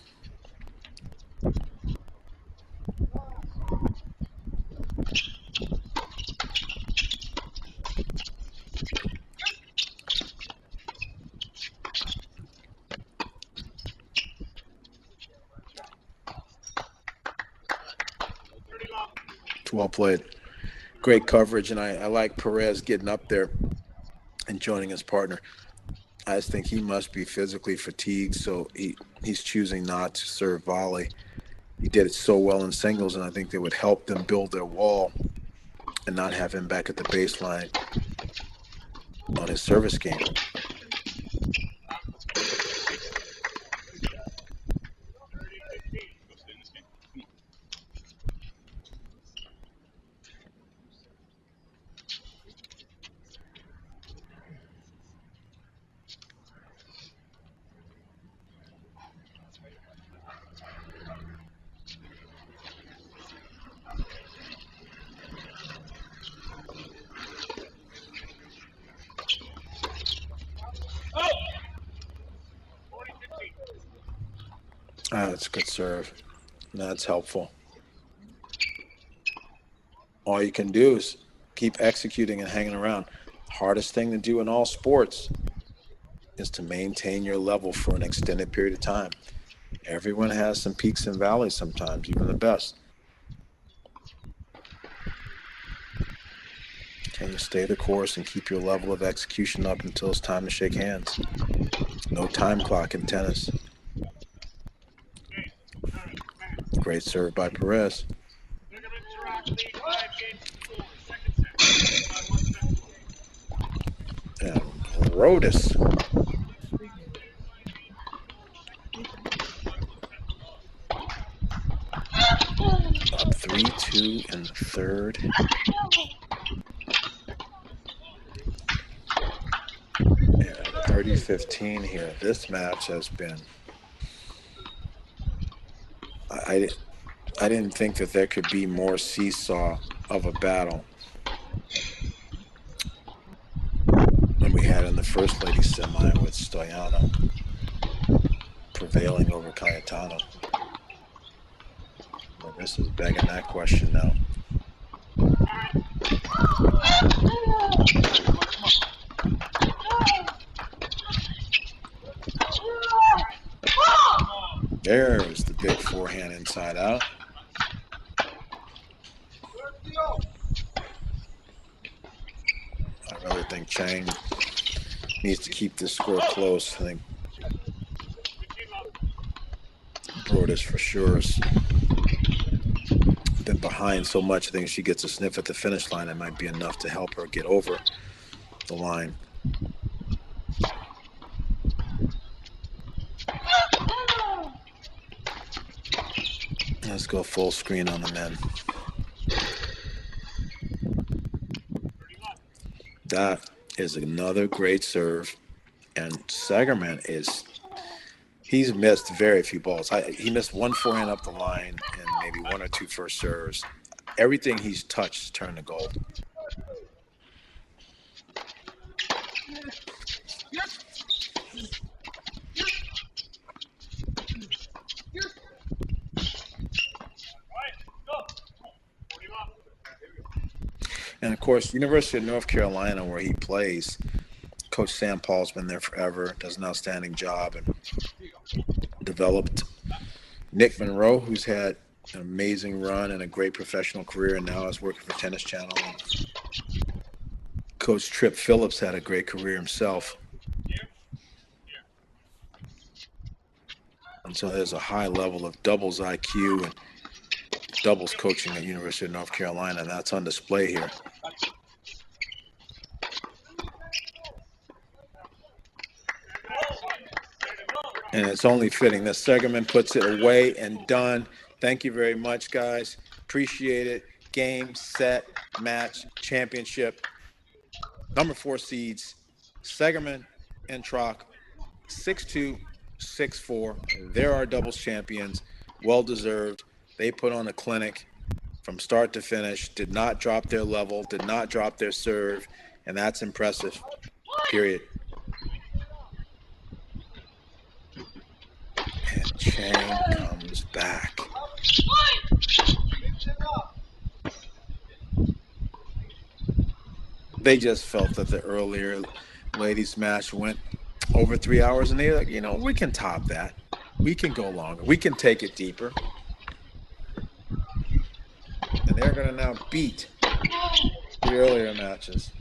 Well played. Great coverage, and I like Perez getting up there and joining his partner. I just think he must be physically fatigued, so he's choosing not to serve volley. He did it so well in singles, and I think they would help them build their wall and not have him back at the baseline on his service game. That's a good serve. That's helpful. All you can do is keep executing and hanging around. Hardest thing to do in all sports is to maintain your level for an extended period of time. Everyone has some peaks and valleys sometimes, even the best. Can you stay the course and keep your level of execution up until it's time to shake hands? No time clock in tennis. Great serve by Perez. Brodus. Up 3-2 in the third. And 30-15 here. This match has been. I didn't think that there could be more seesaw of a battle than we had in the first ladies semi with Stoyano prevailing over Cayetano. But this is begging that question now. There's the big forehand inside out. I really think Chang needs to keep this score close. I think Brodus for sure has been behind so much. I think if she gets a sniff at the finish line, it might be enough to help her get over the line. Let's go full screen on the men. That is another great serve. And Sagerman he's missed very few balls. He missed one forehand up the line and maybe one or two first serves. Everything he's touched turned to gold. And of course, University of North Carolina, where he plays, Coach Sam Paul's been there forever, does an outstanding job, and developed Nick Monroe, who's had an amazing run and a great professional career, and now is working for Tennis Channel. Coach Tripp Phillips had a great career himself. And so there's a high level of doubles IQ and doubles coaching at University of North Carolina, and that's on display here. And it's only fitting that Segerman puts it away and done. Thank you very much, guys. Appreciate it. Game, set, match, championship. Number 4 seeds, Segerman and Trock, 6-2, 6-4. They're our doubles champions. Well-deserved. They put on a clinic from start to finish, did not drop their level, did not drop their serve, and that's impressive, period. And Chang comes back. They just felt that the earlier ladies match went over 3 hours, and they're like, we can top that. We can go longer. We can take it deeper. And they're going to now beat the earlier matches.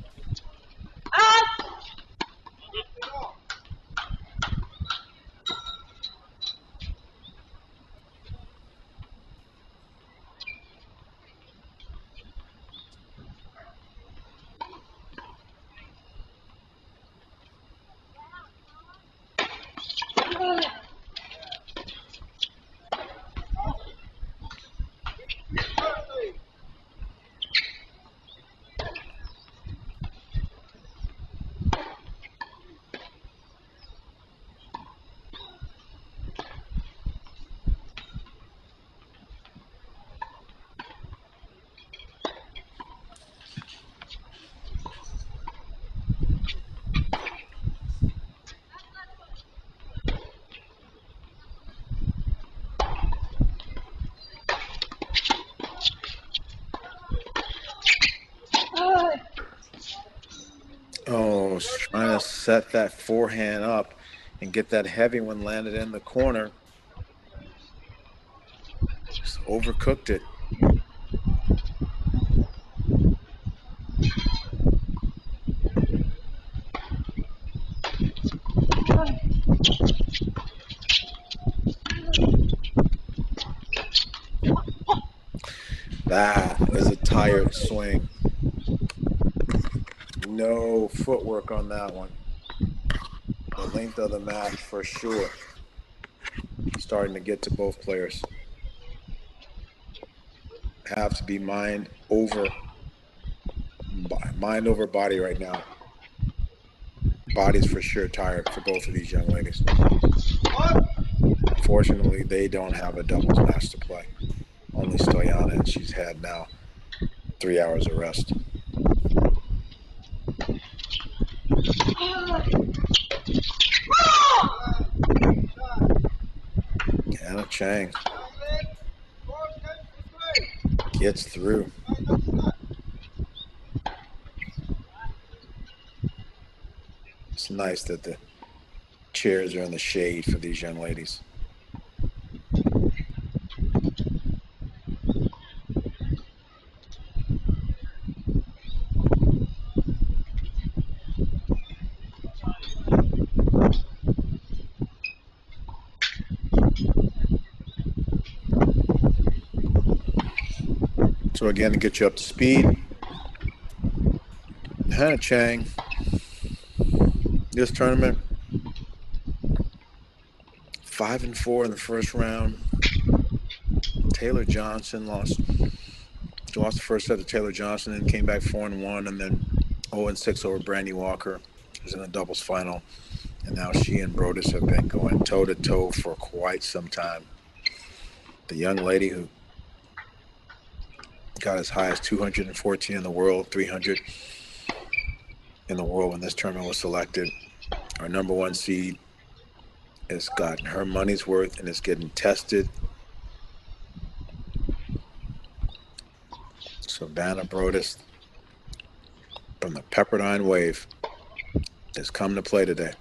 Oh, trying to set that forehand up and get that heavy one landed in the corner. Just overcooked it. That is a tired swing. No footwork on that one. length of the mat for sure. Starting to get to both players. Have to be mind over body right now. Body's for sure tired for both of these young ladies. Unfortunately, they don't have a doubles match to play. Only Stoyana, and she's had now 3 hours of rest. Anna Chang gets through. It's nice that the chairs are in the shade for these young ladies. So again, to get you up to speed, Hannah Chang, this tournament, 5-4 in the first round. Taylor Johnson lost the first set to Taylor Johnson and came back 4-1, and then 0-6 over Brandy Walker, who's in the doubles final. And now she and Brodus have been going toe-to-toe for quite some time. The young lady who got as high as 214 in the world, 300 in the world when this tournament was selected. Our number one seed has gotten her money's worth and is getting tested. Savannah Brodus from the Pepperdine Wave has come to play today.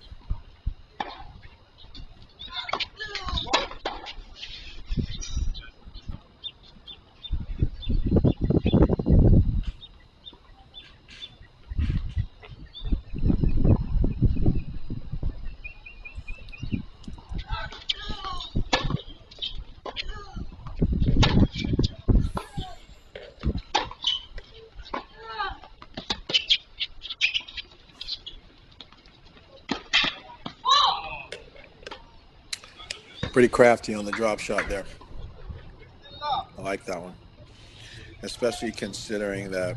Pretty crafty on the drop shot there. I like that one. Especially considering that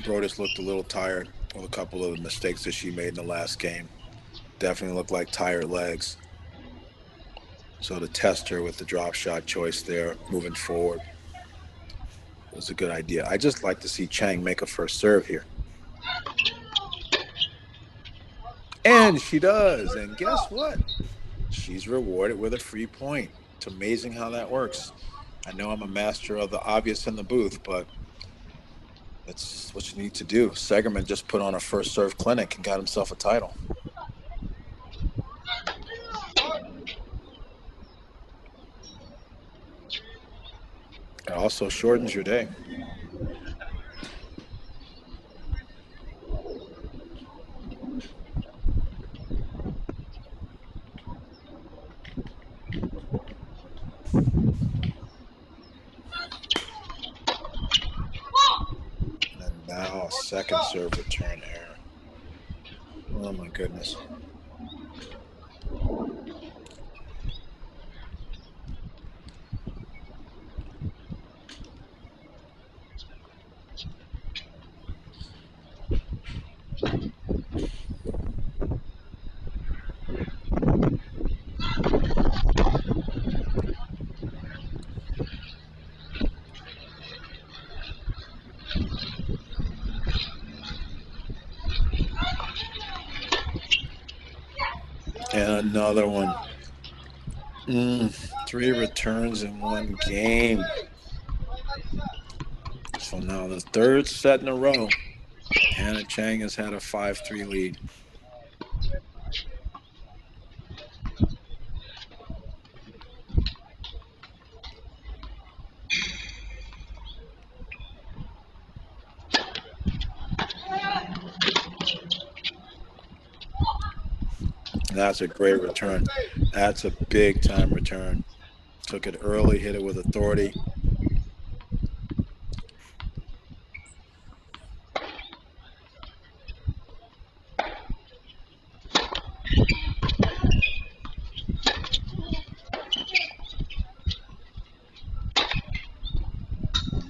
Brodus looked a little tired with a couple of mistakes that she made in the last game. Definitely looked like tired legs. So to test her with the drop shot choice there moving forward was a good idea. I just like to see Chang make a first serve here. And she does. And guess what? She's rewarded with a free point. It's amazing how that works. I know I'm a master of the obvious in the booth, but that's what you need to do. Segerman just put on a first serve clinic and got himself a title. It also shortens your day. And now a second serve return error. Oh my goodness. And another one. 3 returns in one game. So now the third set in a row. Hannah Chang has had a 5-3 lead. That's a great return. That's a big time return. Took it early, hit it with authority.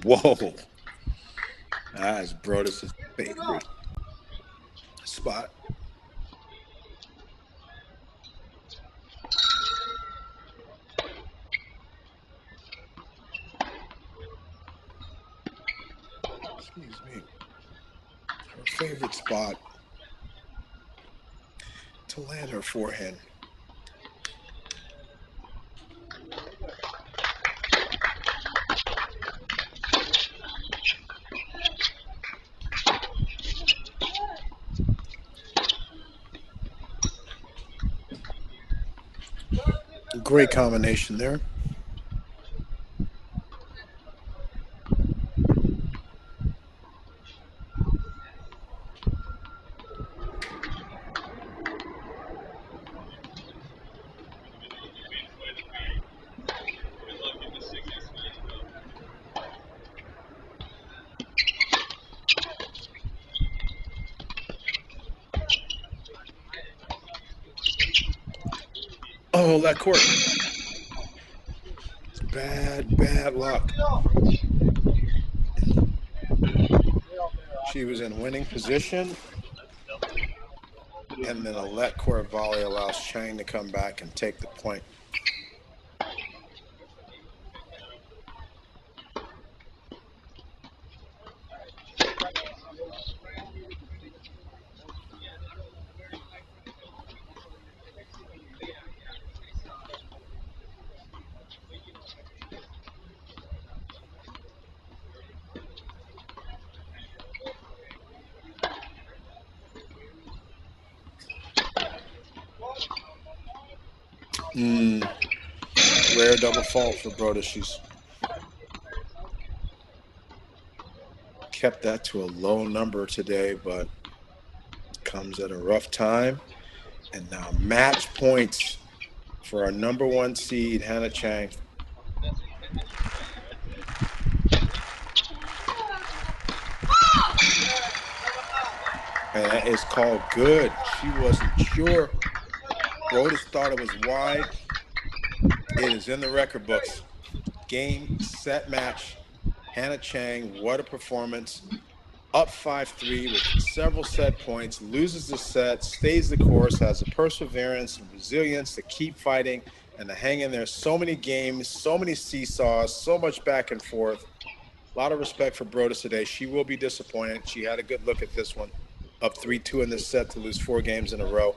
Whoa. That is Brodus' favorite spot. Excuse me. Her favorite spot to land her forehand. Great combination there. Oh, that court. Bad luck. She was in winning position, and then a let court volley allows Chang to come back and take the point. Rare double fault for Brodus. She's kept that to a low number today, but comes at a rough time. And now match points for our number 1 seed, Hannah Chang. And that is called good. She wasn't sure. Brodus thought it was wide. It is in the record books. Game, set, match. Hannah Chang, what a performance. Up 5-3 with several set points, loses the set, stays the course, has the perseverance and resilience to keep fighting and to hang in there. So many games, so many seesaws, so much back and forth. A lot of respect for Brodus today. She will be disappointed. She had a good look at this one. Up 3-2 in this set to lose 4 games in a row.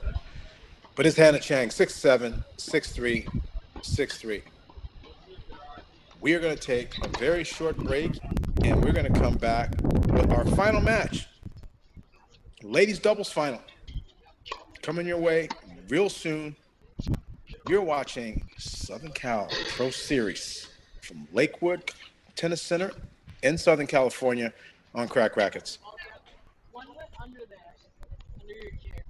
But it's Hannah Chang, 6-7, 6-3, 6-3. We are going to take a very short break, and we're going to come back with our final match. Ladies doubles final. Coming your way real soon. You're watching Southern Cal Pro Series from Lakewood Tennis Center in Southern California on Crack Rackets. One went under there, under your chair.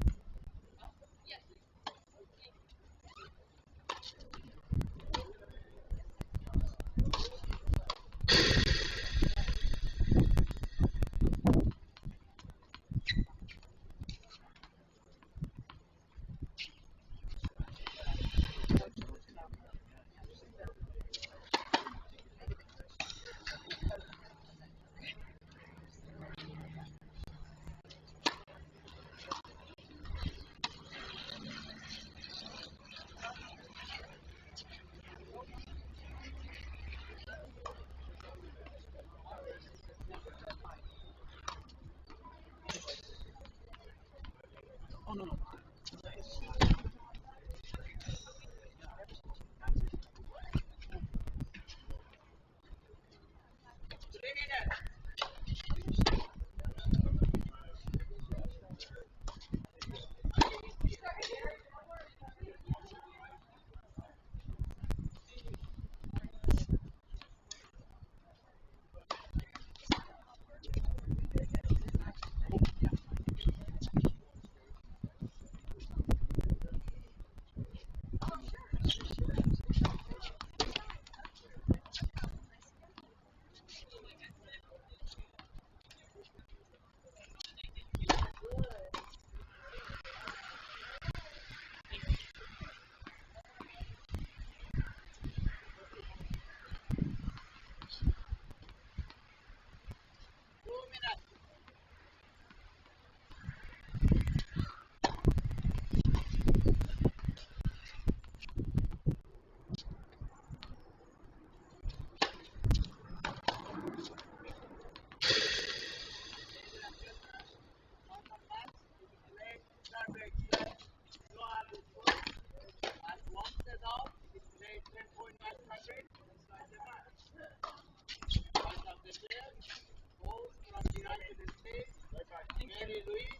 Mary Louise,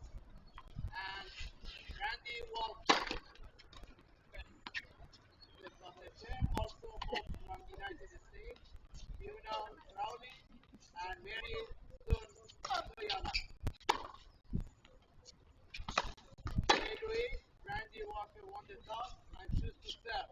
and Randy Walker. Also from the United States, Fiona Crowley, and Mary Soyama. Mary Louise, Randy Walker won the toss and choose to serve.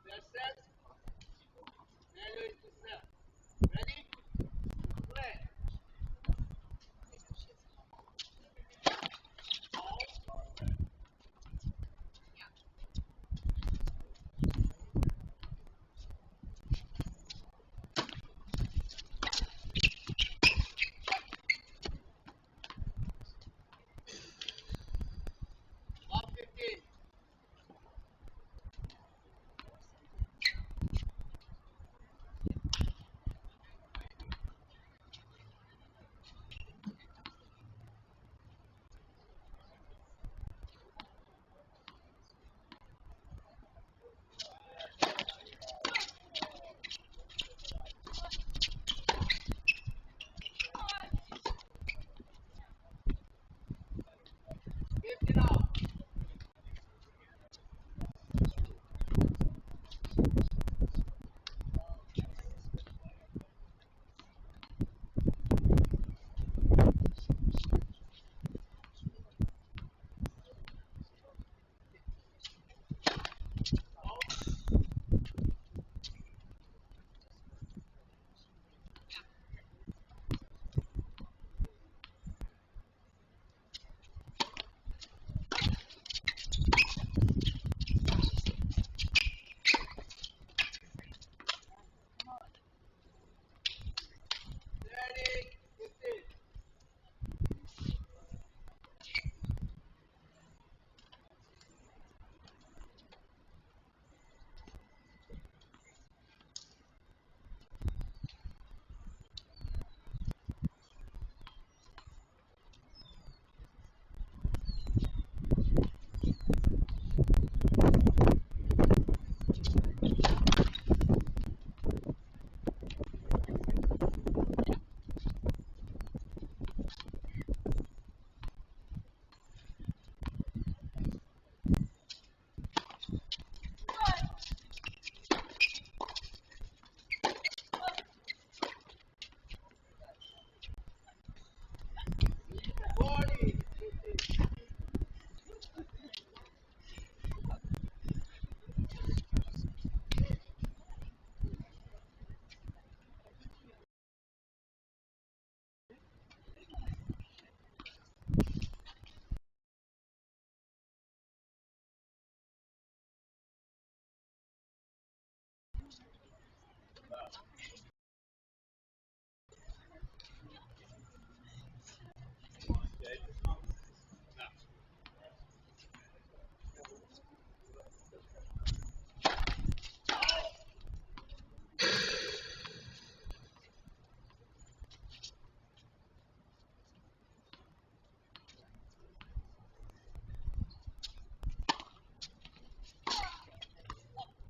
They're set. Mary Louise to serve. Ready? Play. Off 15.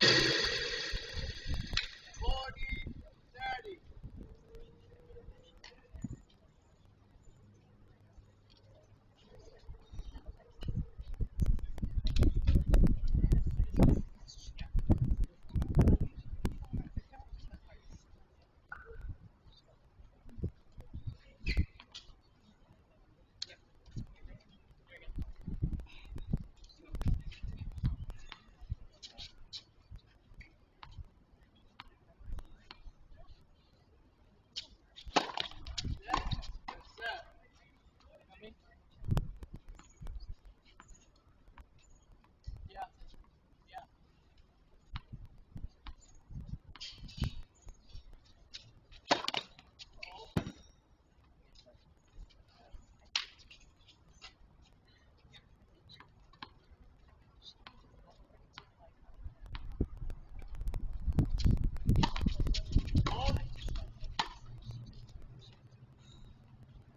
30.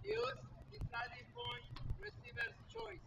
Use deciding point, receiver's choice.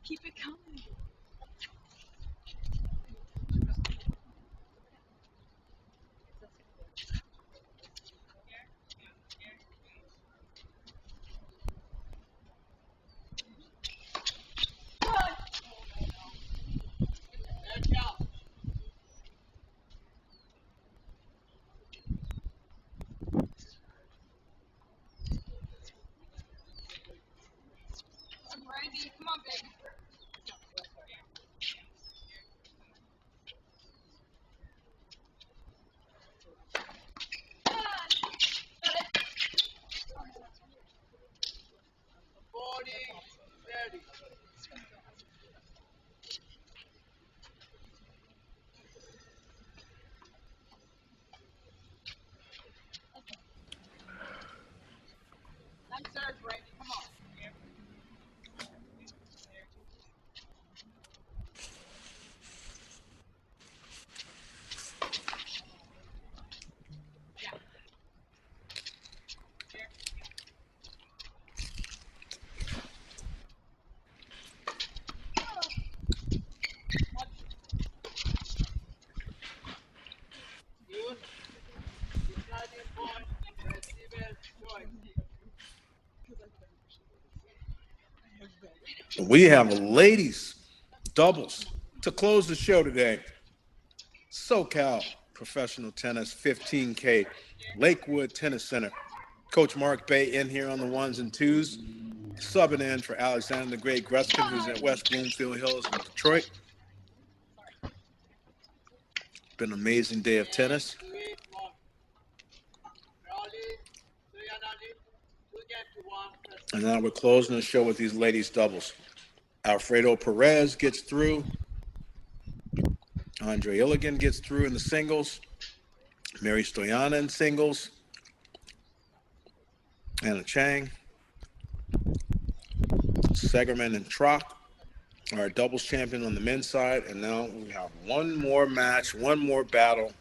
Keep it coming. Come on, baby. 40-30. Nice serve, Brady. Come on. Good. Deciding point. Receiver choice. We have ladies doubles to close the show today. SoCal Professional Tennis 15K, Lakewood Tennis Center. Coach Mark Bay in here on the ones and twos, subbing in for Alexander the Great Gruskin, who's at West Bloomfield Hills in Detroit. Been an amazing day of tennis. And now we're closing the show with these ladies doubles. Alfredo Perez gets through. Andre Illigan gets through in the singles. Mary Stoyana in singles. Anna Chang. Segerman and Trock are doubles champion on the men's side. And now we have one more match, one more battle.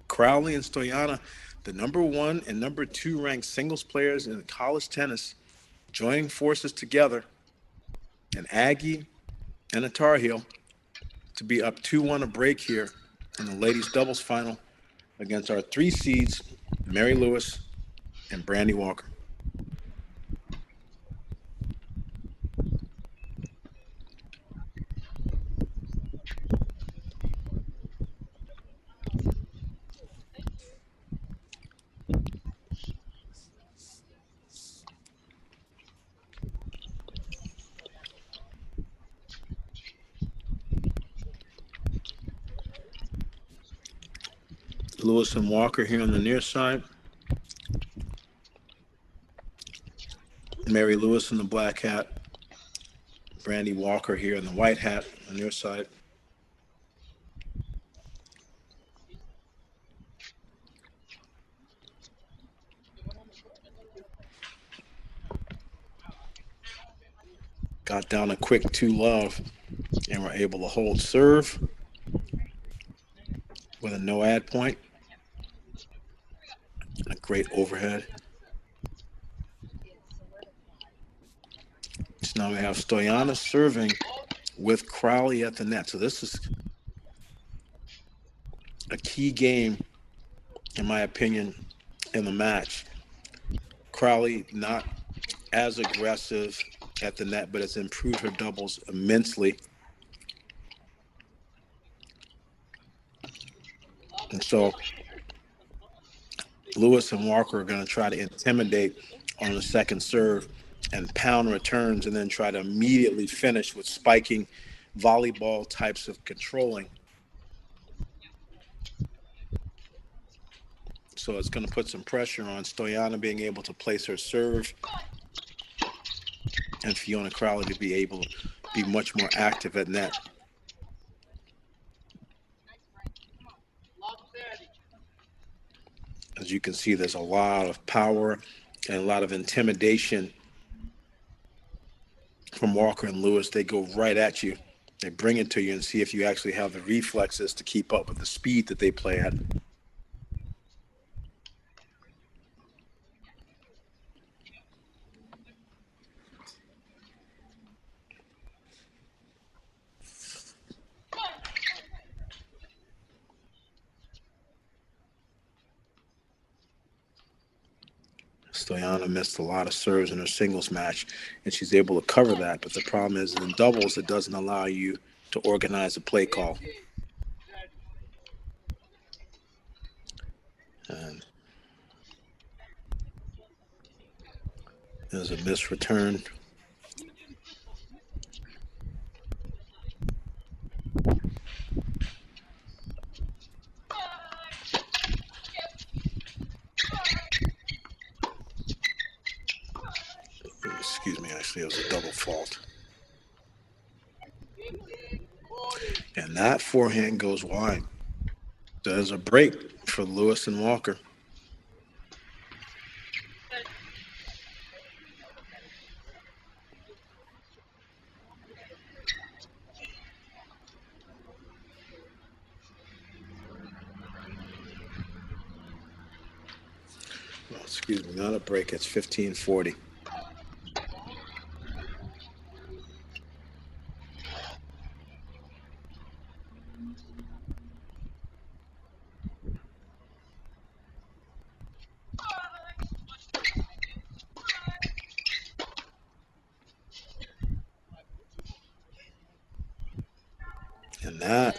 Crowley and Stoyana, the number 1 and number 2 ranked singles players in college tennis, joining forces together, an Aggie and a Tar Heel, to be up 2-1 a break here in the ladies doubles final against our 3 seeds, Mary Lewis and Brandy Walker. Lewis and Walker here on the near side. Mary Lewis in the black hat. Brandy Walker here in the white hat on the near side. Got down a quick 2-love and were able to hold serve with a no ad point. A great overhead. So now we have Stoyana serving with Crowley at the net. So this is a key game, in my opinion, in the match. Crowley not as aggressive at the net, but has improved her doubles immensely. And so Lewis and Walker are going to try to intimidate on the second serve and pound returns and then try to immediately finish with spiking volleyball types of controlling. So it's going to put some pressure on Stoyana being able to place her serve and Fiona Crowley to be able to be much more active at net. As you can see, there's a lot of power and a lot of intimidation from Walker and Lewis. They go right at you. They bring it to you and see if you actually have the reflexes to keep up with the speed that they play at. Stoyana missed a lot of serves in her singles match, and she's able to cover that. But the problem is in doubles, it doesn't allow you to organize a play call. And there's a missed return. Excuse me, actually, it was a double fault. And that forehand goes wide. There's a break for Lewis and Walker. Oh, excuse me, not a break. It's 15-40. And that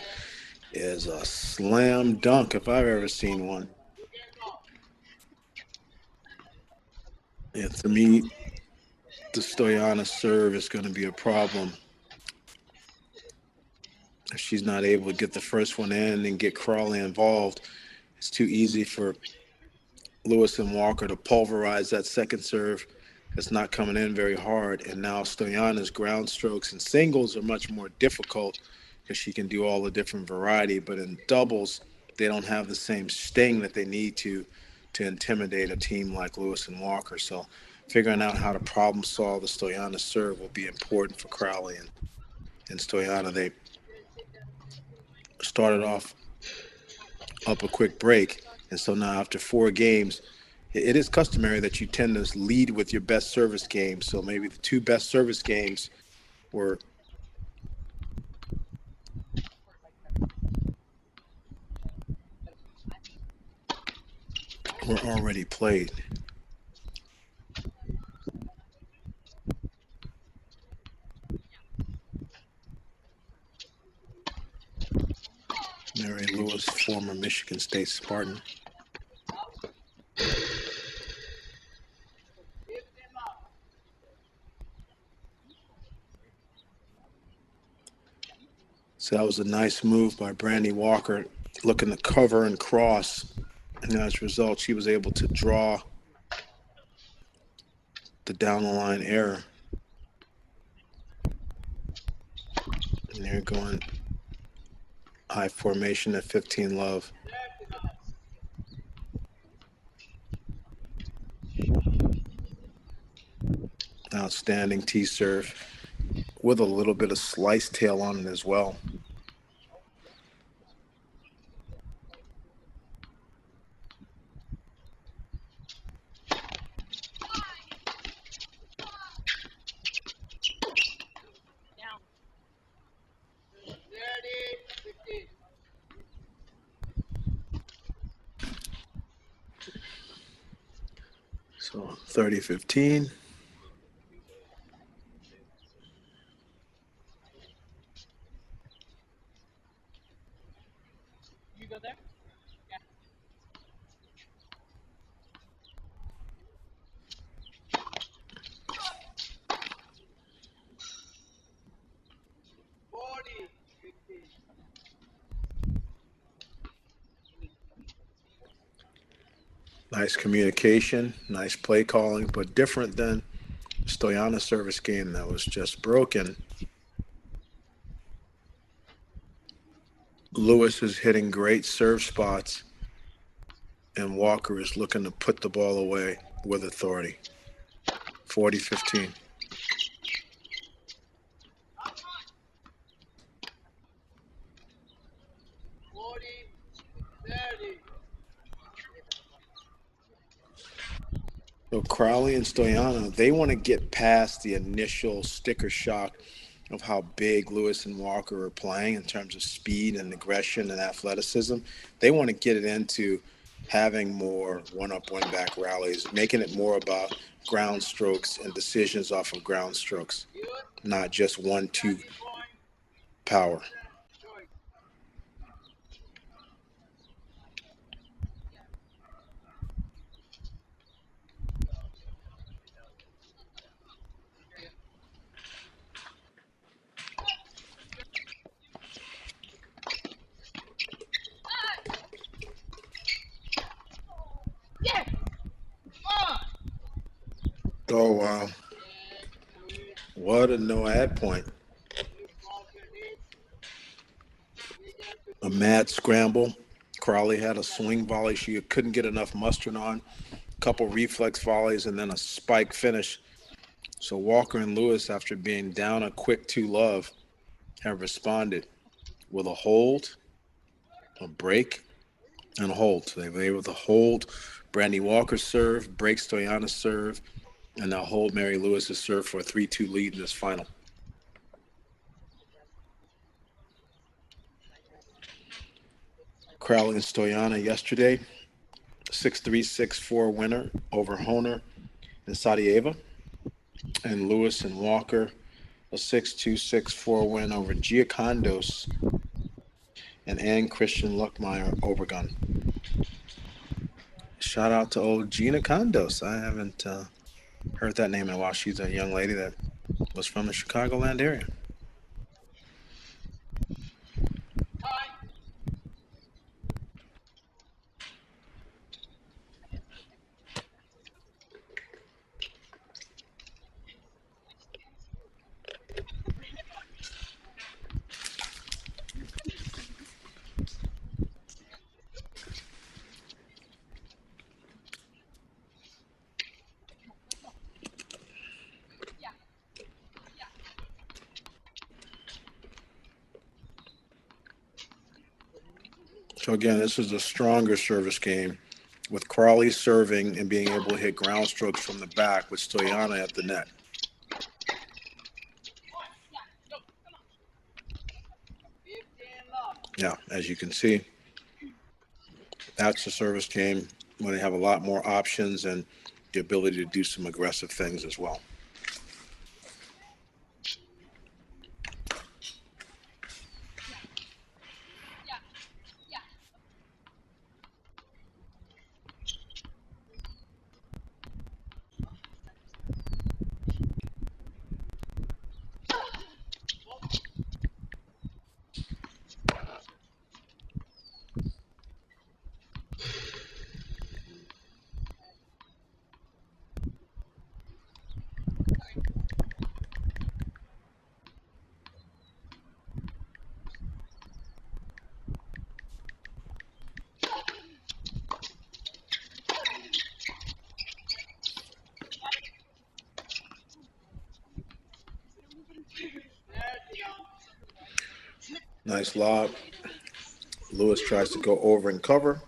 is a slam dunk if I've ever seen one. And to me, the Stoyana serve is going to be a problem. If she's not able to get the first one in and get Crawley involved, it's too easy for Lewis and Walker to pulverize that second serve. It's not coming in very hard. And now Stoyana's ground strokes and singles are much more difficult because she can do all the different variety. But in doubles, they don't have the same sting that they need to intimidate a team like Lewis and Walker. So figuring out how to problem solve the Stoyana serve will be important for Crowley and Stoyana. They started off up a quick break. And so now after 4 games, it is customary that you tend to lead with your best service game. So maybe the 2 best service games were already played. Mary Lewis, former Michigan State Spartan. So that was a nice move by Brandy Walker looking to cover and cross. And as a result, she was able to draw the down the line error. And they're going high formation at 15 love. Outstanding tee serve with a little bit of slice tail on it as well. So 30-15. You go there? Yeah. Nice communication, nice play calling, but different than Stoyana's service game that was just broken. Lewis is hitting great serve spots, and Walker is looking to put the ball away with authority. 40-15. So Crowley and Stoyana, they want to get past the initial sticker shock of how big Lewis and Walker are playing in terms of speed and aggression and athleticism. They want to get it into having more one-up, one-back rallies, making it more about ground strokes and decisions off of ground strokes, not just 1-2 power. Oh, wow. What a no-ad point. A mad scramble. Crowley had a swing volley she couldn't get enough mustard on, a couple reflex volleys, and then a spike finish. So Walker and Lewis, after being down a quick 2-love, have responded with a hold, a break, and a hold. So they were able to hold Brandy Walker's serve, break Stoyana's serve, and now hold Mary Lewis's serve for a 3-2 lead in this final. Crowley and Stoyana yesterday, 6-3, 6-4 winner over Honer and Sadieva. And Lewis and Walker, a 6-2, 6-4 win over Giacondos and Ann Christian Luckmeyer Obergun. Shout out to old Gina Condos. I haven't heard that name in a while. She's a young lady that was from the Chicagoland area. So again, this is a stronger service game with Crawley serving and being able to hit ground strokes from the back with Stoyana at the net. Yeah, as you can see, that's the service game when they have a lot more options and the ability to do some aggressive things as well. Nice lob. Lewis tries to go over and cover.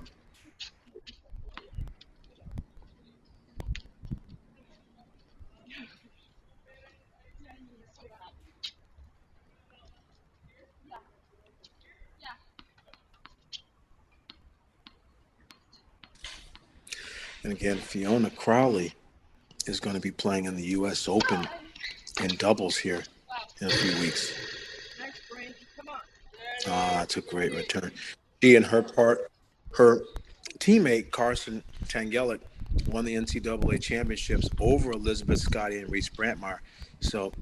And again, Fiona Crowley is going to be playing in the U.S. Open in doubles here in a few weeks. It's a great return. She and her teammate Carson Tangelic won the NCAA championships over Elizabeth Scotty and Reese Brantmeyer. So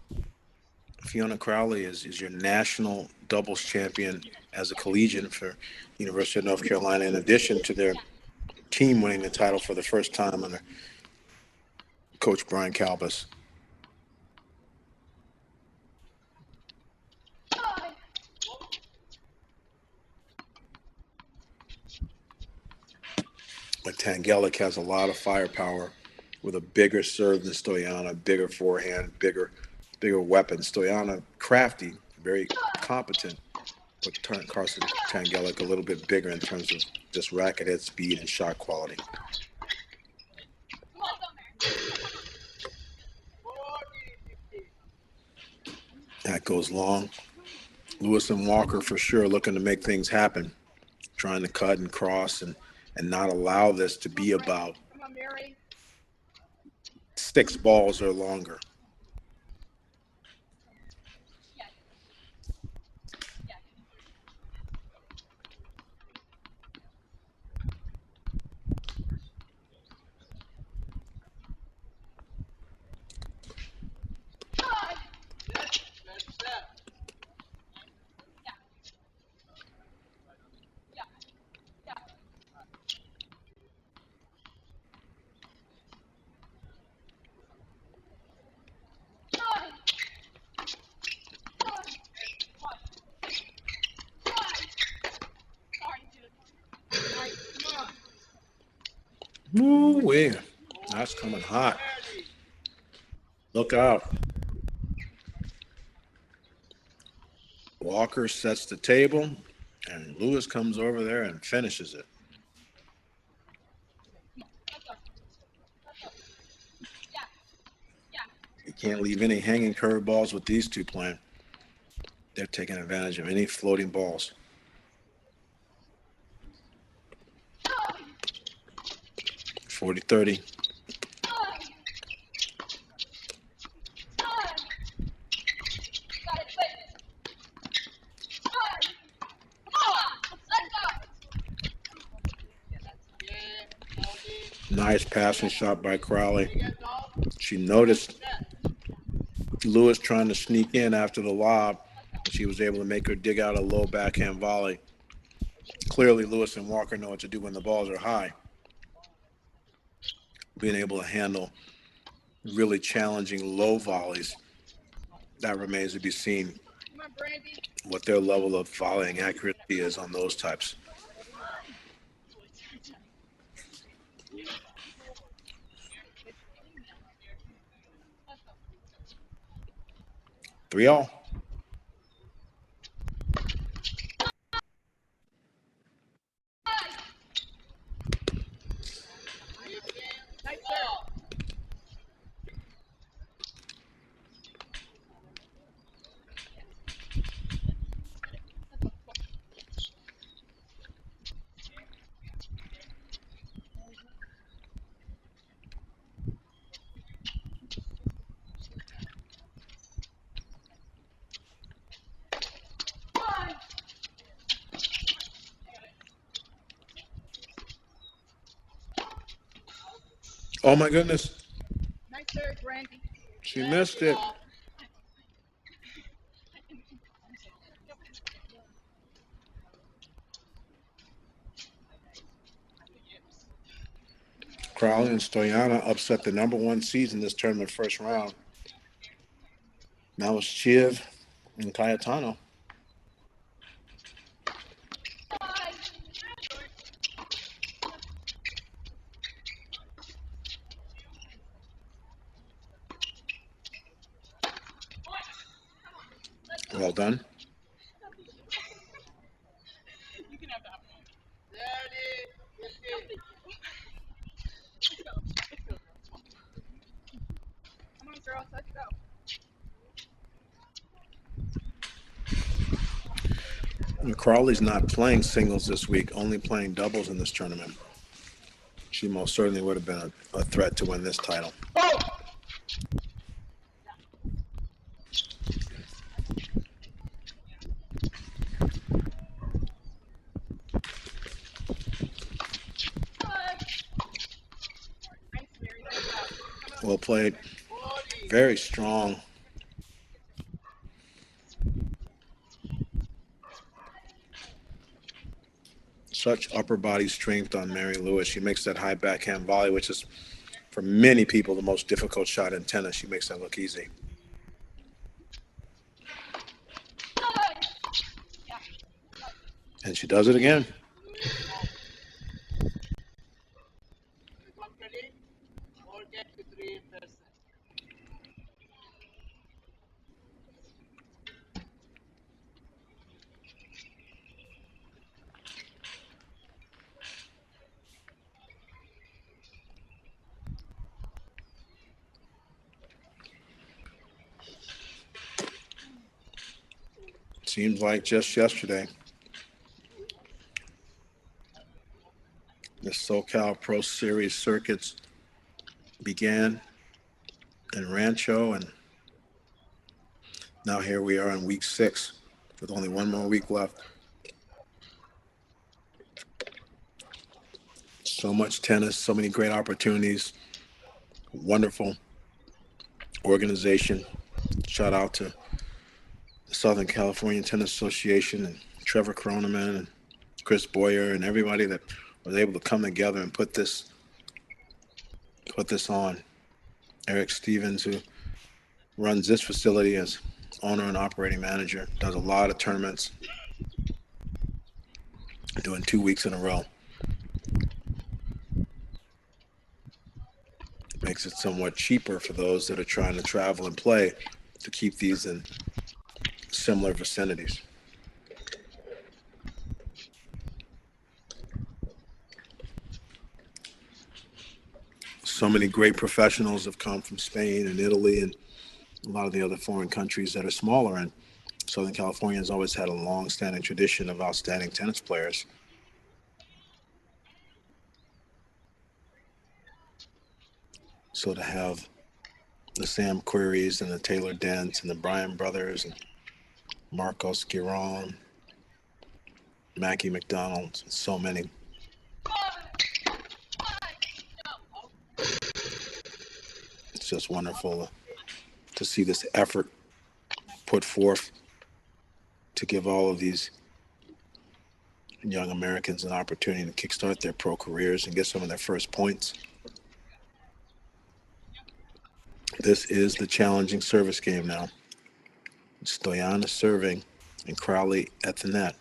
Fiona Crowley is your national doubles champion as a collegiate for University of North Carolina, in addition to their team winning the title for the first time under Coach Brian Calbus. But Tangelic has a lot of firepower with a bigger serve than Stoyana, bigger forehand, bigger weapon. Stoyana, crafty, very competent, but Carson Tangelic a little bit bigger in terms of just racket head speed and shot quality. That goes long. Lewis and Walker for sure looking to make things happen, trying to cut and cross and not allow this to be about 6 balls or longer. Ooh-wee. That's coming hot. Look out. Walker sets the table, and Lewis comes over there and finishes it. You can't leave any hanging curveballs with these two playing. They're taking advantage of any floating balls. (40-30). Nice passing shot by Crowley. She noticed Lewis trying to sneak in after the lob. She was able to make her dig out a low backhand volley. Clearly, Lewis and Walker know what to do when the balls are high. Being able to handle really challenging low volleys, that remains to be seen what their level of volleying accuracy is on those types. Three all. Oh my goodness. Nice serve, Brandy. She missed it. Crowley and Stoyana upset the number 1 seeds in this tournament first round. Now it's Chiv and Cayetano. Well done. girl. Let's go. And Crawley's not playing singles this week, only playing doubles in this tournament. She most certainly would have been a threat to win this title. Well played. Very strong. Such upper body strength on Mary Lewis. She makes that high backhand volley, which is, for many people, the most difficult shot in tennis. She makes that look easy. And she does it again. Seems like just yesterday, the SoCal Pro Series circuits began in Rancho, and now here we are in week 6 with only one more week left. So much tennis, so many great opportunities, wonderful organization. Shout out to the Southern California Tennis Association and Trevor Croneman and Chris Boyer and everybody that was able to come together and put this on. Eric Stevens, who runs this facility as owner and operating manager, does a lot of tournaments, doing 2 weeks in a row. Makes it somewhat cheaper for those that are trying to travel and play to keep these in similar vicinities. So many great professionals have come from Spain and Italy and a lot of the other foreign countries that are smaller, and Southern California has always had a long-standing tradition of outstanding tennis players. So to have the Sam Querrys and the Taylor Dents and the Brian brothers and Marcos Giron, Mackie McDonald, so many. It's just wonderful to see this effort put forth to give all of these young Americans an opportunity to kickstart their pro careers and get some of their first points. This is the challenging service game now. Stoyan is serving and Crowley at the net.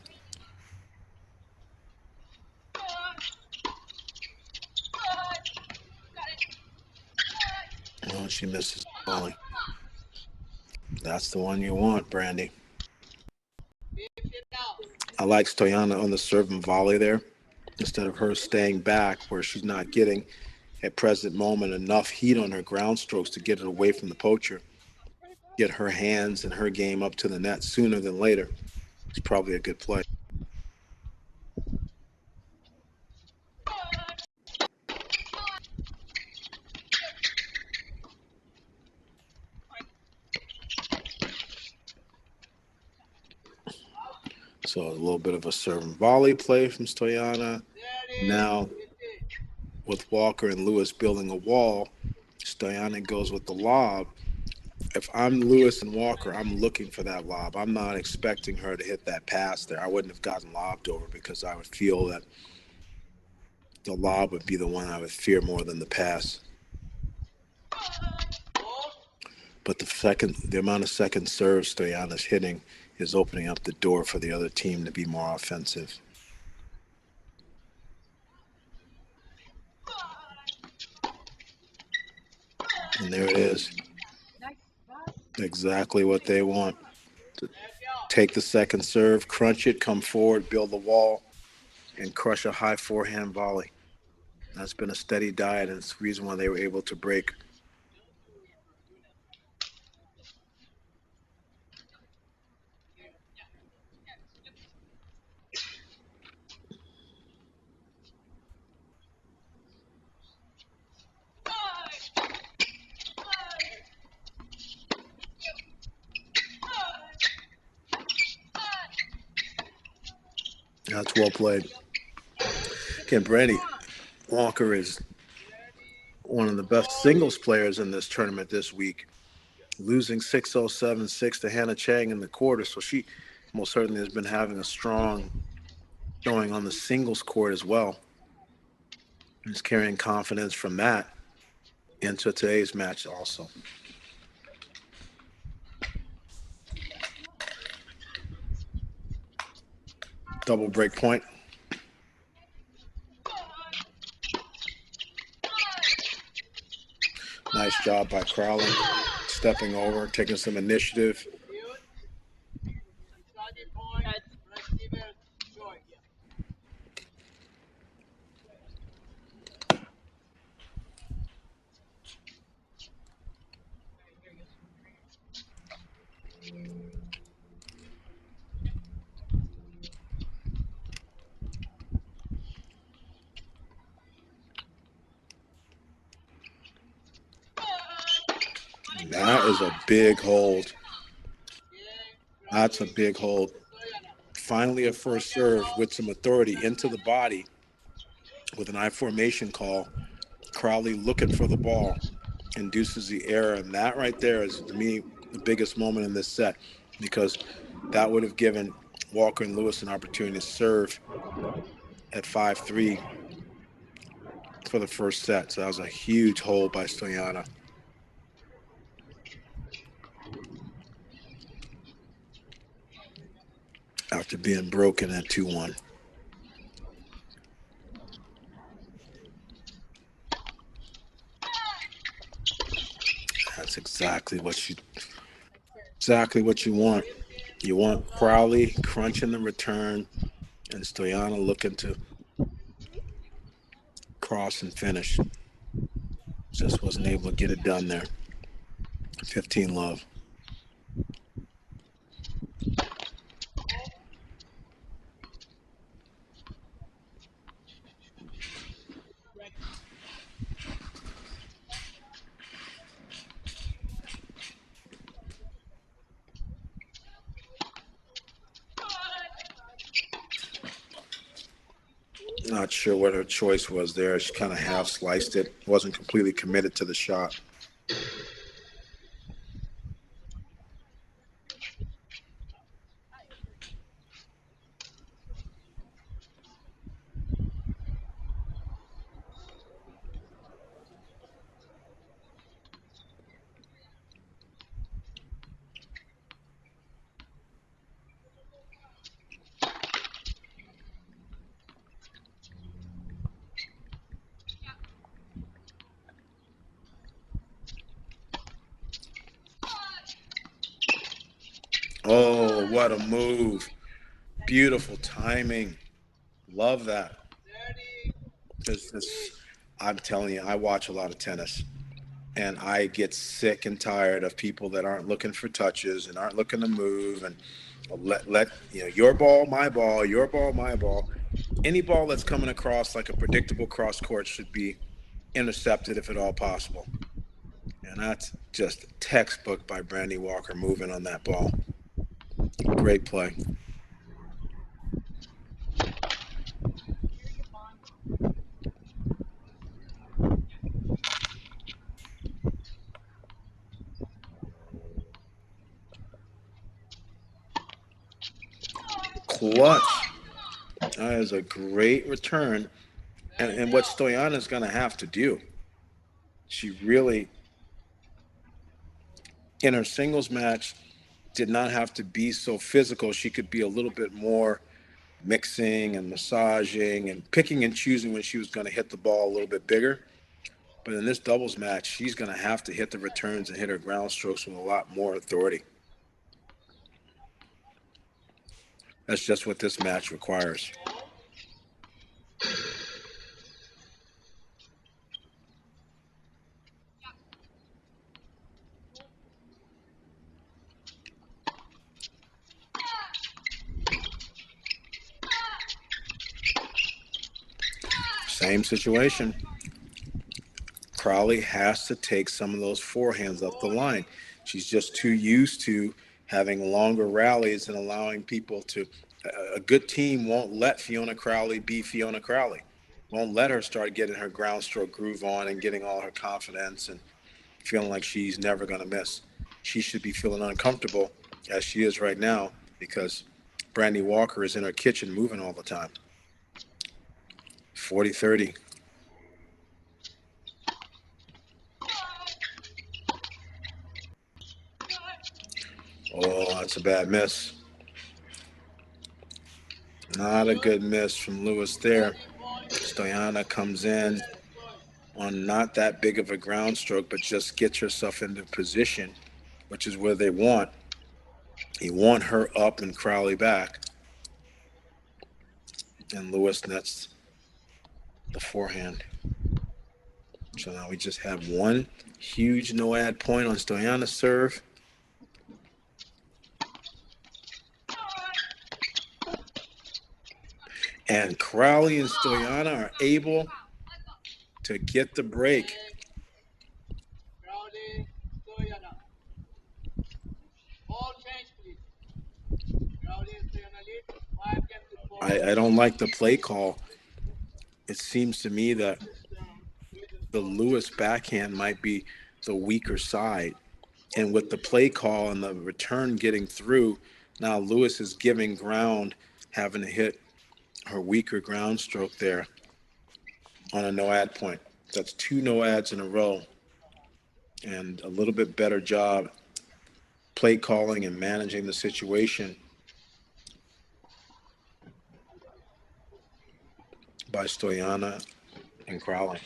Oh, she misses the volley. That's the one you want, Brandy. I like Stoyana on the serve and volley there, instead of her staying back where she's not getting, at present moment, enough heat on her ground strokes to get it away from the poacher. Get her hands and her game up to the net sooner than later. It's probably a good play. So a little bit of a serve and volley play from Stoyana. Now, with Walker and Lewis building a wall, Stoyana goes with the lob. If I'm Lewis and Walker, I'm looking for that lob. I'm not expecting her to hit that pass there. I wouldn't have gotten lobbed over because I would feel that the lob would be the one I would fear more than the pass. But the amount of second serves Stoyana's hitting is opening up the door for the other team to be more offensive. And there it is. Exactly what they want. To take the second serve, crunch it, come forward, build the wall, and crush a high forehand volley. That's been a steady diet, and it's the reason why they were able to break That's well played. Again, Brandy Walker is one of the best singles players in this tournament this week, losing 6-0, 7-6 to Hannah Chang in the quarter. So she most certainly has been having a strong showing on the singles court as well. And is carrying confidence from that into today's match also. Double break point. Nice job by Crowley, stepping over, taking some initiative. That is a big hold. That's a big hold. Finally, a first serve with some authority into the body with an I formation call. Crowley looking for the ball, induces the error. And that right there is, to me, the biggest moment in this set, because that would have given Walker and Lewis an opportunity to serve at 5-3 for the first set. So that was a huge hold by Stoyana. After being broken at 2-1. That's exactly what you want. You want Crowley crunching the return and Stoyana looking to cross and finish. Just wasn't able to get it done there. 15-love. Not sure what her choice was there. She kind of half sliced it. Wasn't completely committed to the shot. Oh, what a move. Beautiful timing. Love that. I'm telling you, I watch a lot of tennis, and I get sick and tired of people that aren't looking for touches and aren't looking to move and let your ball, my ball, your ball, my ball. Any ball that's coming across like a predictable cross court should be intercepted if at all possible. And that's just textbook by Brandy Walker moving on that ball. Great play. Clutch. That is a great return. And what Stoyana's going to have to do, she really, in her singles match, did not have to be so physical. She could be a little bit more mixing and massaging and picking and choosing when she was going to hit the ball a little bit bigger. But in this doubles match, she's going to have to hit the returns and hit her ground strokes with a lot more authority. That's just what this match requires. Same situation. Crowley has to take some of those forehands up the line. She's just too used to having longer rallies and allowing people to A good team won't let Fiona Crowley be Fiona Crowley. Won't let her start getting her ground stroke groove on and getting all her confidence and feeling like she's never going to miss. She should be feeling uncomfortable as she is right now because Brandy Walker is in her kitchen moving all the time. 40-30. Oh, that's a bad miss. Not a good miss from Lewis there. Stoyana comes in on not that big of a ground stroke, but just gets herself into position, which is where they want. You want her up and Crowley back. And Lewis nets the forehand. So now we just have one huge no-ad point on Stoyana's serve. And Crowley and Stoyana are able to get the break. Crowley, Stoyana. All change, please. Crowley and Stoyana lead. 5 games to 4. I don't like the play call. It seems to me that the Lewis backhand might be the weaker side. And with the play call and the return getting through, now Lewis is giving ground, having to hit her weaker ground stroke there on a no-ad point. That's 2 no-ads in a row. And a little bit better job play calling and managing the situation by Stoyana and Crowley.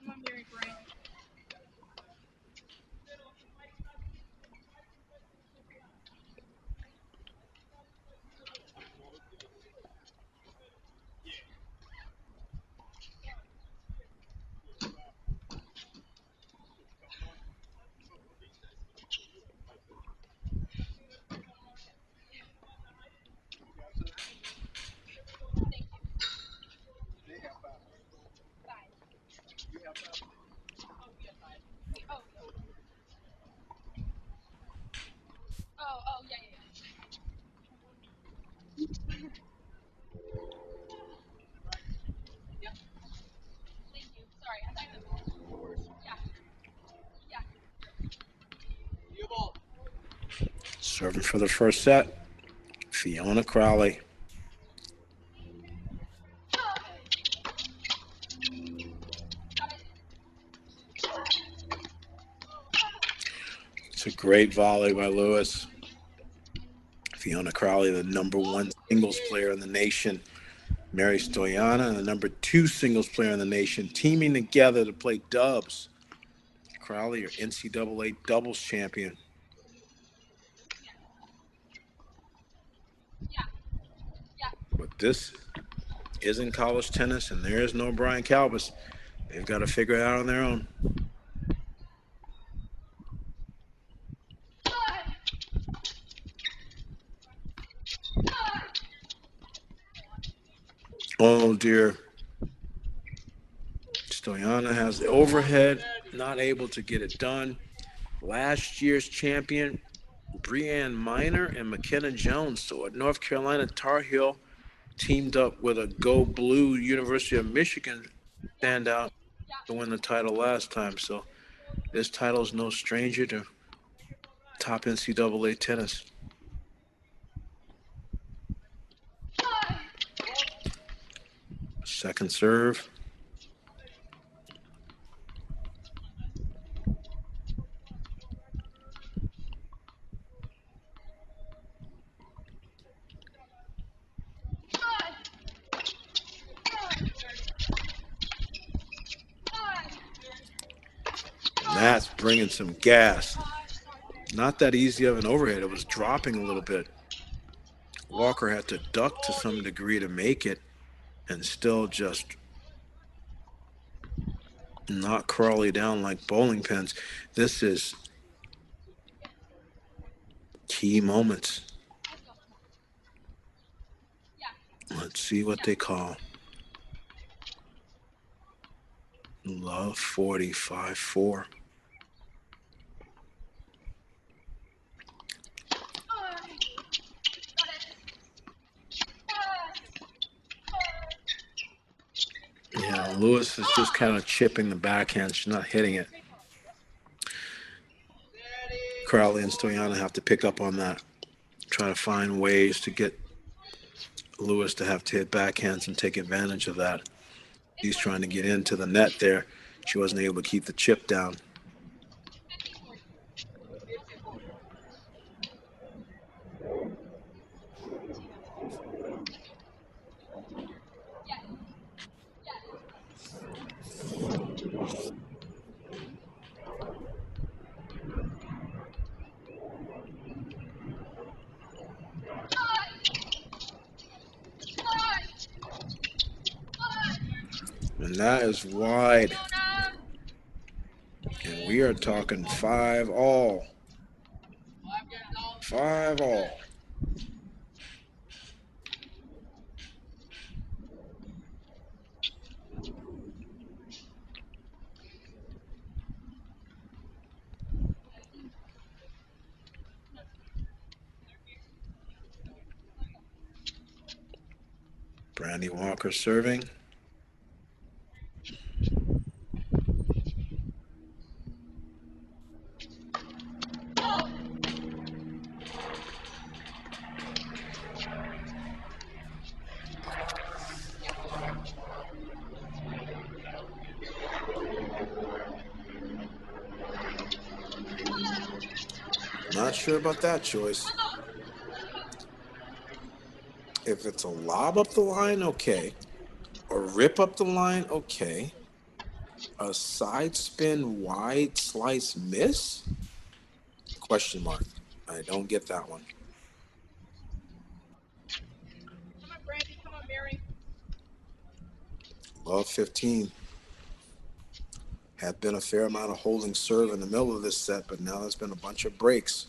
Come on, Mary Brienne. Oh, yeah. Yep. Thank you. Sorry, I thought yeah. You ball. Serving for the first set, Fiona Crowley. It's a great volley by Lewis. Fiona Crowley, the #1 singles player in the nation. Mary Stoyana, the #2 singles player in the nation, teaming together to play dubs. Crowley, your NCAA doubles champion. But this isn't college tennis, and there is no Brian Calvis. They've got to figure it out on their own. Oh, dear. Stoyana has the overhead, not able to get it done. Last year's champion, Brienne Minor and Makenna Jones. So a North Carolina Tar Heel teamed up with a Go Blue University of Michigan standout to win the title last time. So this title is no stranger to top NCAA tennis. Second serve. That's bringing some gas. Not that easy of an overhead. It was dropping a little bit. Walker had to duck to some degree to make it and still just knock Crowley down like bowling pins. This is key moments. Let's see what they call. Love 45-4. Yeah, Lewis is just kind of chipping the backhand. She's not hitting it. Crowley and Stoyana have to pick up on that. Try to find ways to get Lewis to have to hit backhands and take advantage of that. He's trying to get into the net there. She wasn't able to keep the chip down. And that is wide. And we are talking 5-all. 5-all. Brandy Walker serving. Not sure about that choice. If it's a lob up the line, okay. A rip up the line, okay. A side spin wide slice miss? Question mark. I don't get that one. Come on, Brandy. Come on, Mary. Love 15. Had been a fair amount of holding serve in the middle of this set, but now there's been a bunch of breaks.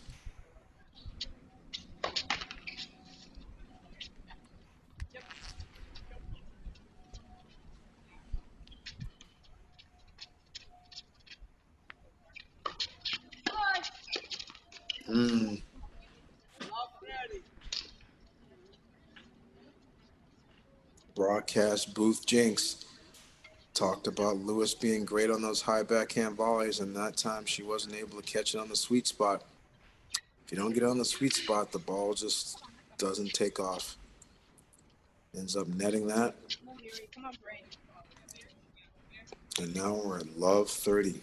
Broadcast booth jinx talked about Lewis being great on those high backhand volleys, and that time she wasn't able to catch it on the sweet spot. If you don't get it on the sweet spot, the ball just doesn't take off. Ends up netting that. Come on, Mary. Come on, Brandy. And now we're at love 30.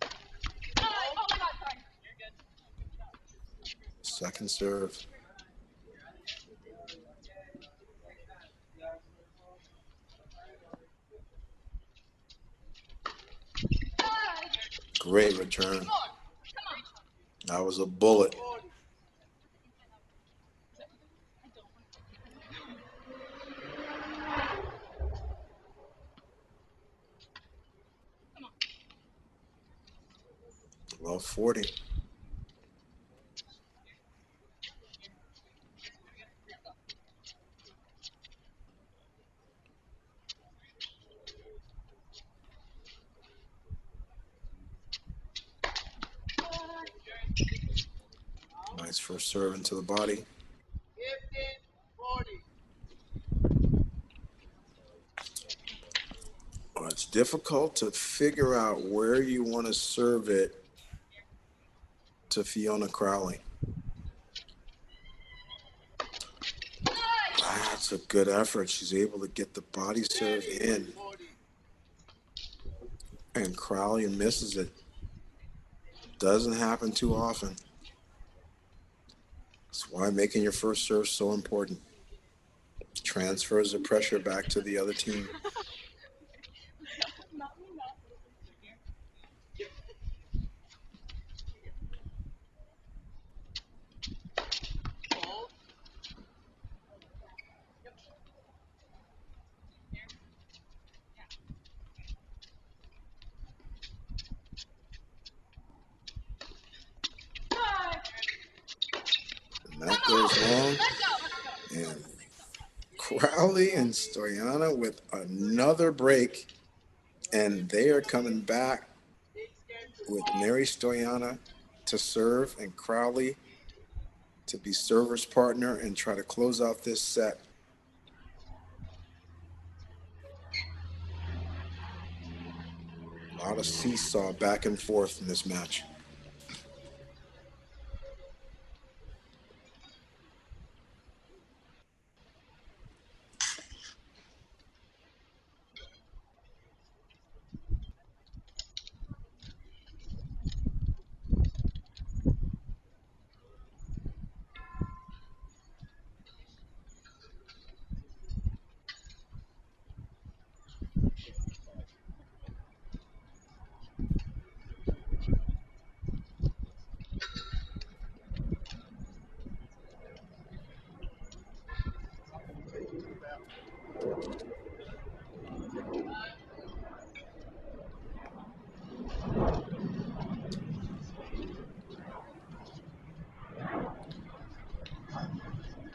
Oh, my God, sorry. You're good. Second serve. Great return. That was a bullet. Love 40. Nice first serve into the body. 40. Well, it's difficult to figure out where you want to serve it to Fiona Crowley. That's a good effort. She's able to get the body serve in. And Crowley misses it. Doesn't happen too often. That's why making your first serve so important. Transfers the pressure back to the other team. And that goes long. And Crowley and Stoyana with another break. And they are coming back with Mary Stoyana to serve and Crowley to be server's partner and try to close out this set. A lot of seesaw back and forth in this match.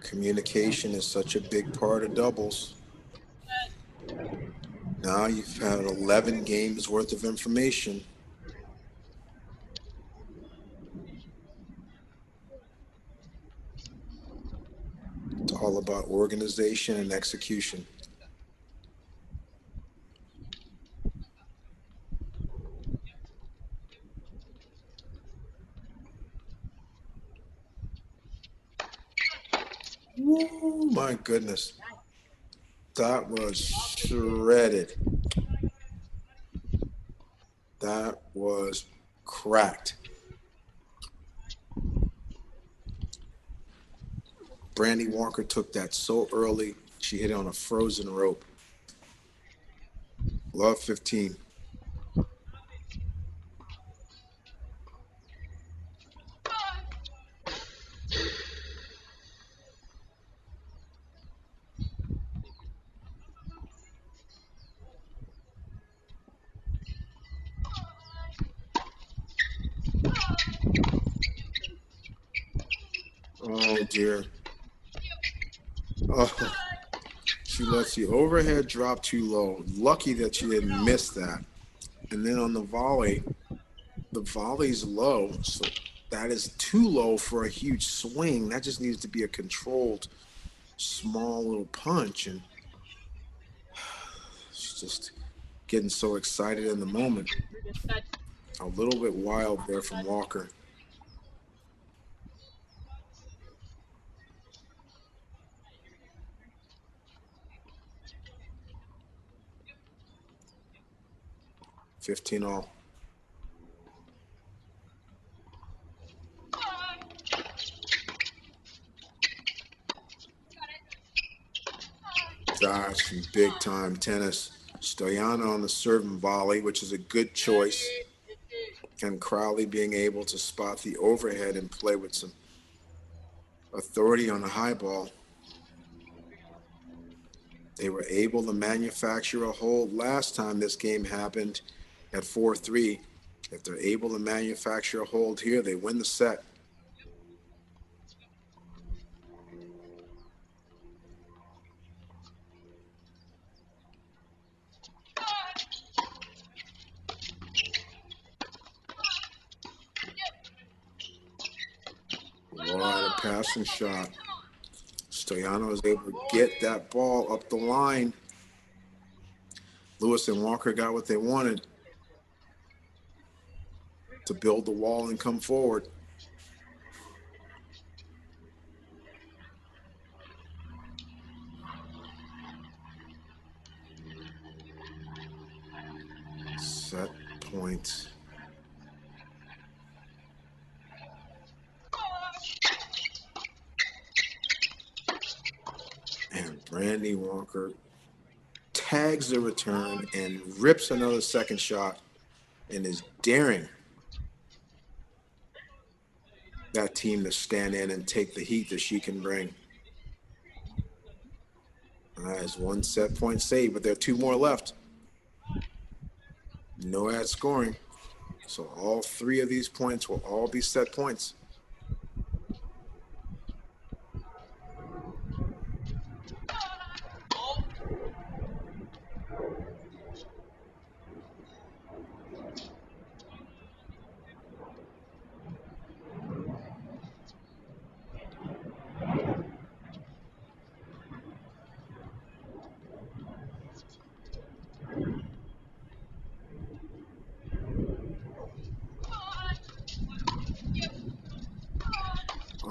Communication is such a big part of doubles. Now you've had 11 games worth of information. It's all about organization and execution. Oh my goodness. That was shredded. That was cracked. Brandy Walker took that so early. She hit it on a frozen rope. Love 15. Oh dear. Oh, she lets the overhead drop too low. Lucky that she didn't miss that. And then on the volley's low, so that is too low for a huge swing. That just needs to be a controlled, small little punch. And she's just getting so excited in the moment. A little bit wild there from Walker. $15 all. That's some big time tennis. Stoyana on the serve and volley, which is a good choice. And Crowley being able to spot the overhead and play with some authority on the high ball. They were able to manufacture a hold last time this game happened at 4-3. If they're able to manufacture a hold here, they win the set. What a passing shot. Stoyana was able to get that ball up the line. Lewis and Walker got what they wanted to build the wall and come forward. Set point. And Brandy Walker tags the return and rips another second shot and is daring that team to stand in and take the heat that she can bring. That is one set point saved, but there are two more left. No ad scoring. So all three of these points will all be set points.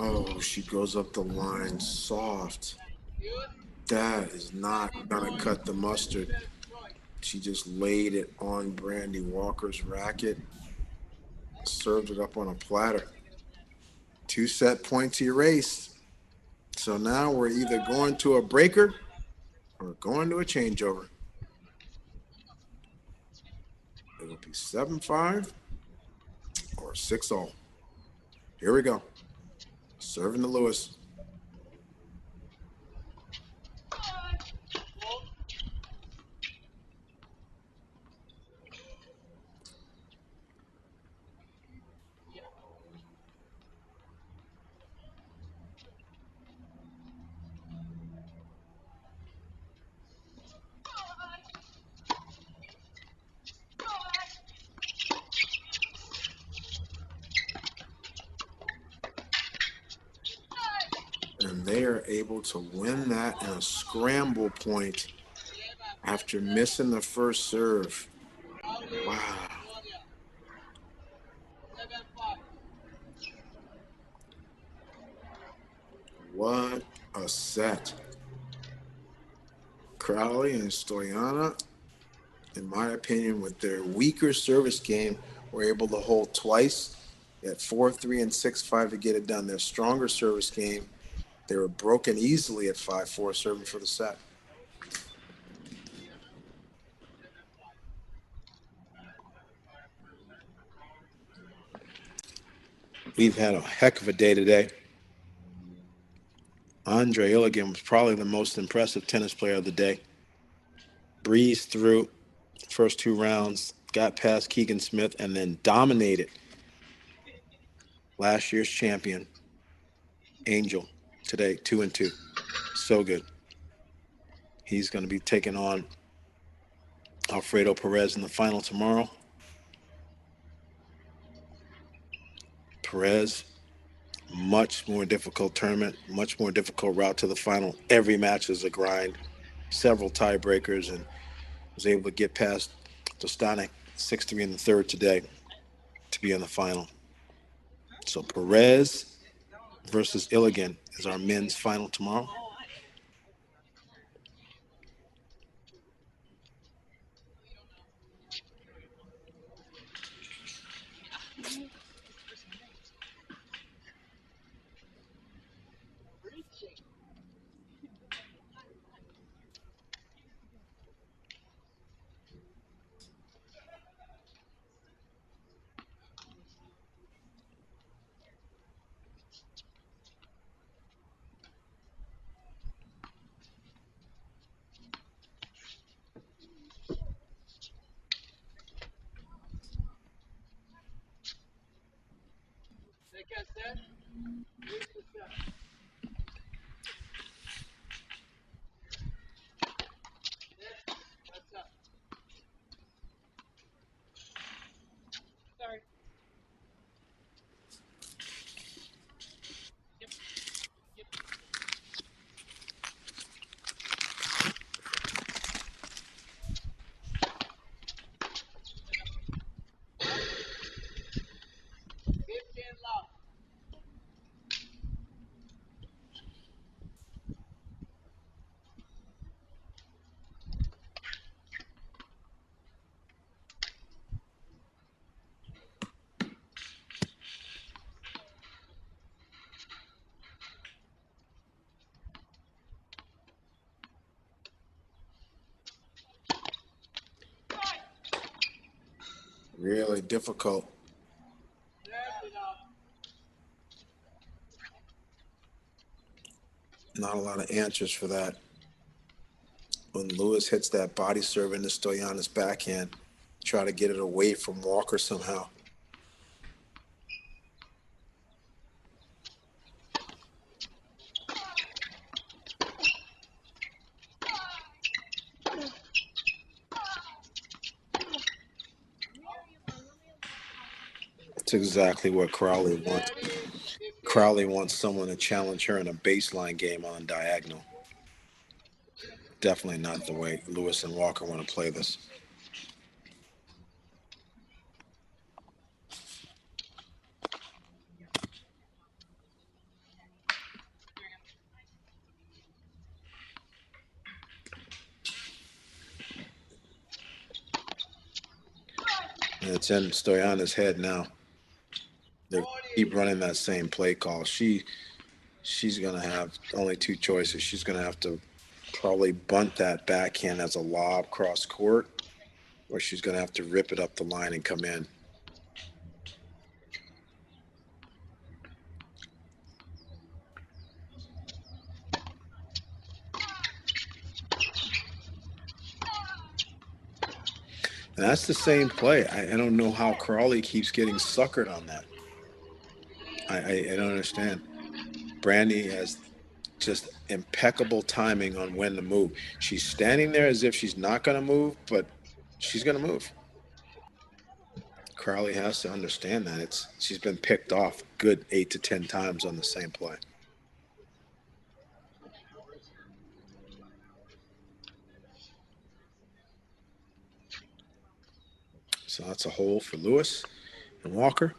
Oh, she goes up the line soft. That is not going to cut the mustard. She just laid it on Brandy Walker's racket, served it up on a platter. 2 set points erased. So now we're either going to a breaker or going to a changeover. It'll be 7-5 or 6-0. Here we go. Serving to Lewis. And they are able to win that in a scramble point after missing the first serve. Wow. What a set. Crowley and Stoyana, in my opinion, with their weaker service game, were able to hold twice at 4-3 and 6-5 to get it done. Their stronger service game, they were broken easily at 5-4 serving for the set. We've had a heck of a day today. Andre Illigan was probably the most impressive tennis player of the day. Breezed through first 2 rounds, got past Keegan Smith, and then dominated last year's champion, Angele, today, 2-2. So good. He's going to be taking on Alfredo Perez in the final tomorrow. Perez, much more difficult tournament, much more difficult route to the final. Every match is a grind, several tiebreakers, and was able to get past Dostanic 6-3 in the third today to be in the final. So Perez versus Illigan is our men's final tomorrow. Really difficult. Not a lot of answers for that. When Lewis hits that body serve into Stoyana's backhand, try to get it away from Walker somehow. That's exactly what Crowley wants. Crowley wants someone to challenge her in a baseline game on diagonal. Definitely not the way Lewis and Walker want to play this. And it's in Stoyana's head now. They keep running that same play call. She's going to have only two choices. She's going to have to probably bunt that backhand as a lob cross court, or she's going to have to rip it up the line and come in. And that's the same play. I don't know how Crawley keeps getting suckered on that. I don't understand. Brandy has just impeccable timing on when to move. She's standing there as if she's not going to move, but she's going to move. Crowley has to understand that. She's been picked off good 8 to 10 times on the same play. So that's a hole for Lewis and Walker.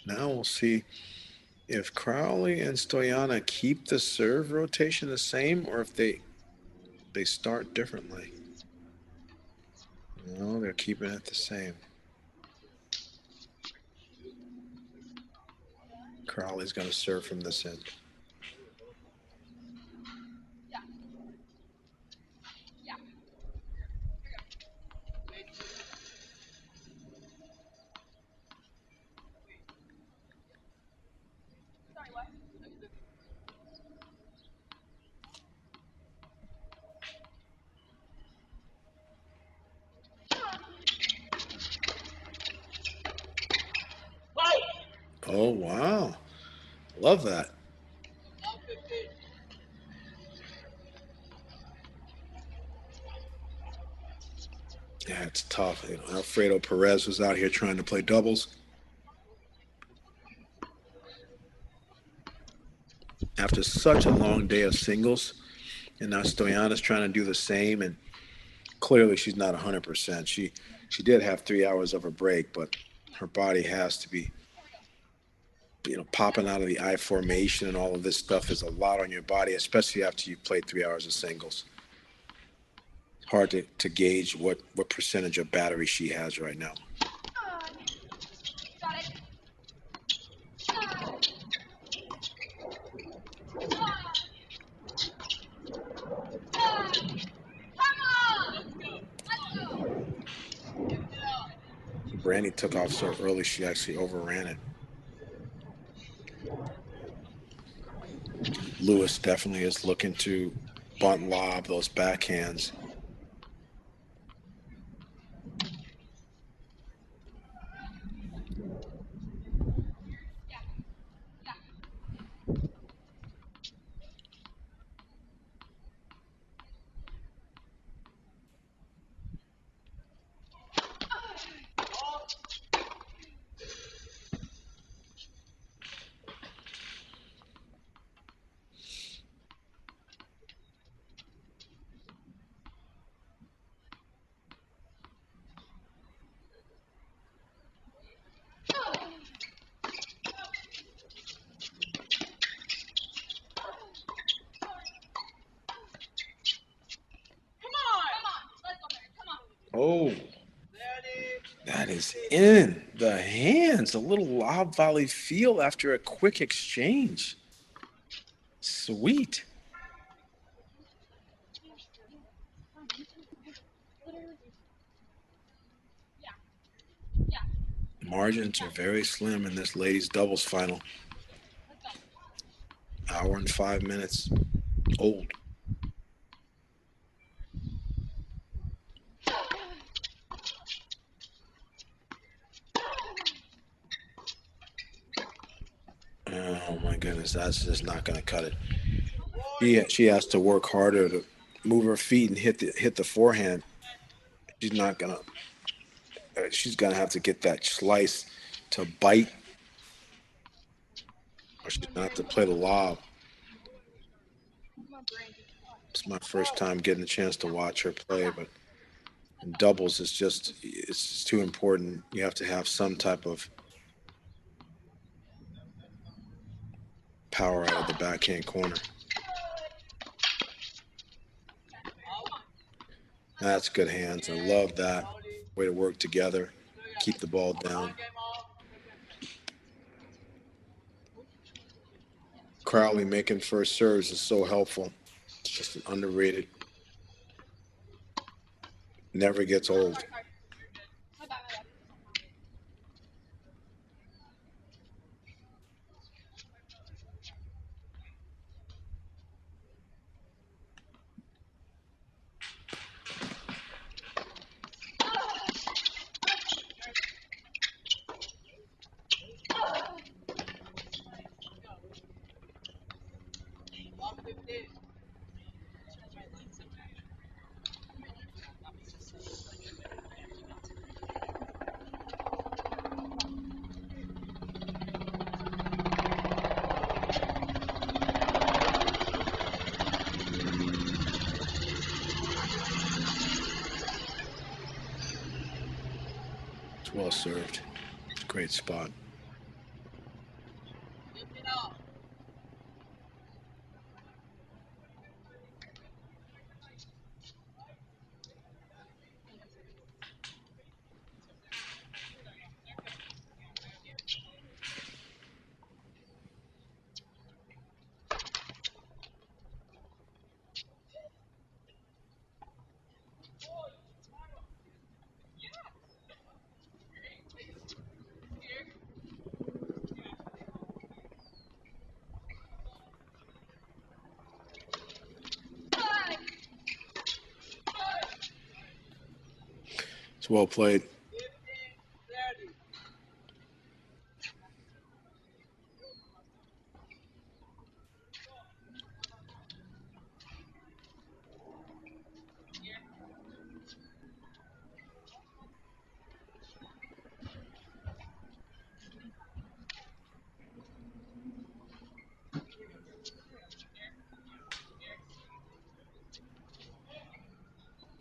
Now we'll see if Crowley and Stoyana keep the serve rotation the same, or if they start differently. No, they're keeping it the same. Crowley's going to serve from this end. Oh, wow. Love that. Yeah, it's tough. You know, Alfredo Perez was out here trying to play doubles. After such a long day of singles, and now Stoyana's trying to do the same, and clearly she's not 100%. She did have 3 hours of a break, but her body has to be, popping out of the I formation and all of this stuff is a lot on your body, especially after you've played 3 hours of singles. Hard to gauge what percentage of battery she has right now. Brandy took off so early she actually overran it. Lewis definitely is looking to bunt lob those backhands. Oh, that is in the hands. A little lob volley feel after a quick exchange. Sweet. Margins are very slim in this ladies doubles final. Hour and 5 minutes old. Oh my goodness, that's just not going to cut it. She has to work harder to move her feet and hit the forehand. She's not gonna. She's gonna have to get that slice to bite, or she's gonna have to play the lob. It's my first time getting a chance to watch her play, but in doubles it's just too important. You have to have some type of power out of the backhand corner. That's good hands. I love that way to work together, keep the ball down. Crowley making first serves is so helpful. It's just an underrated. Never gets old. My bad. It's well served. It's a great spot. It's well played.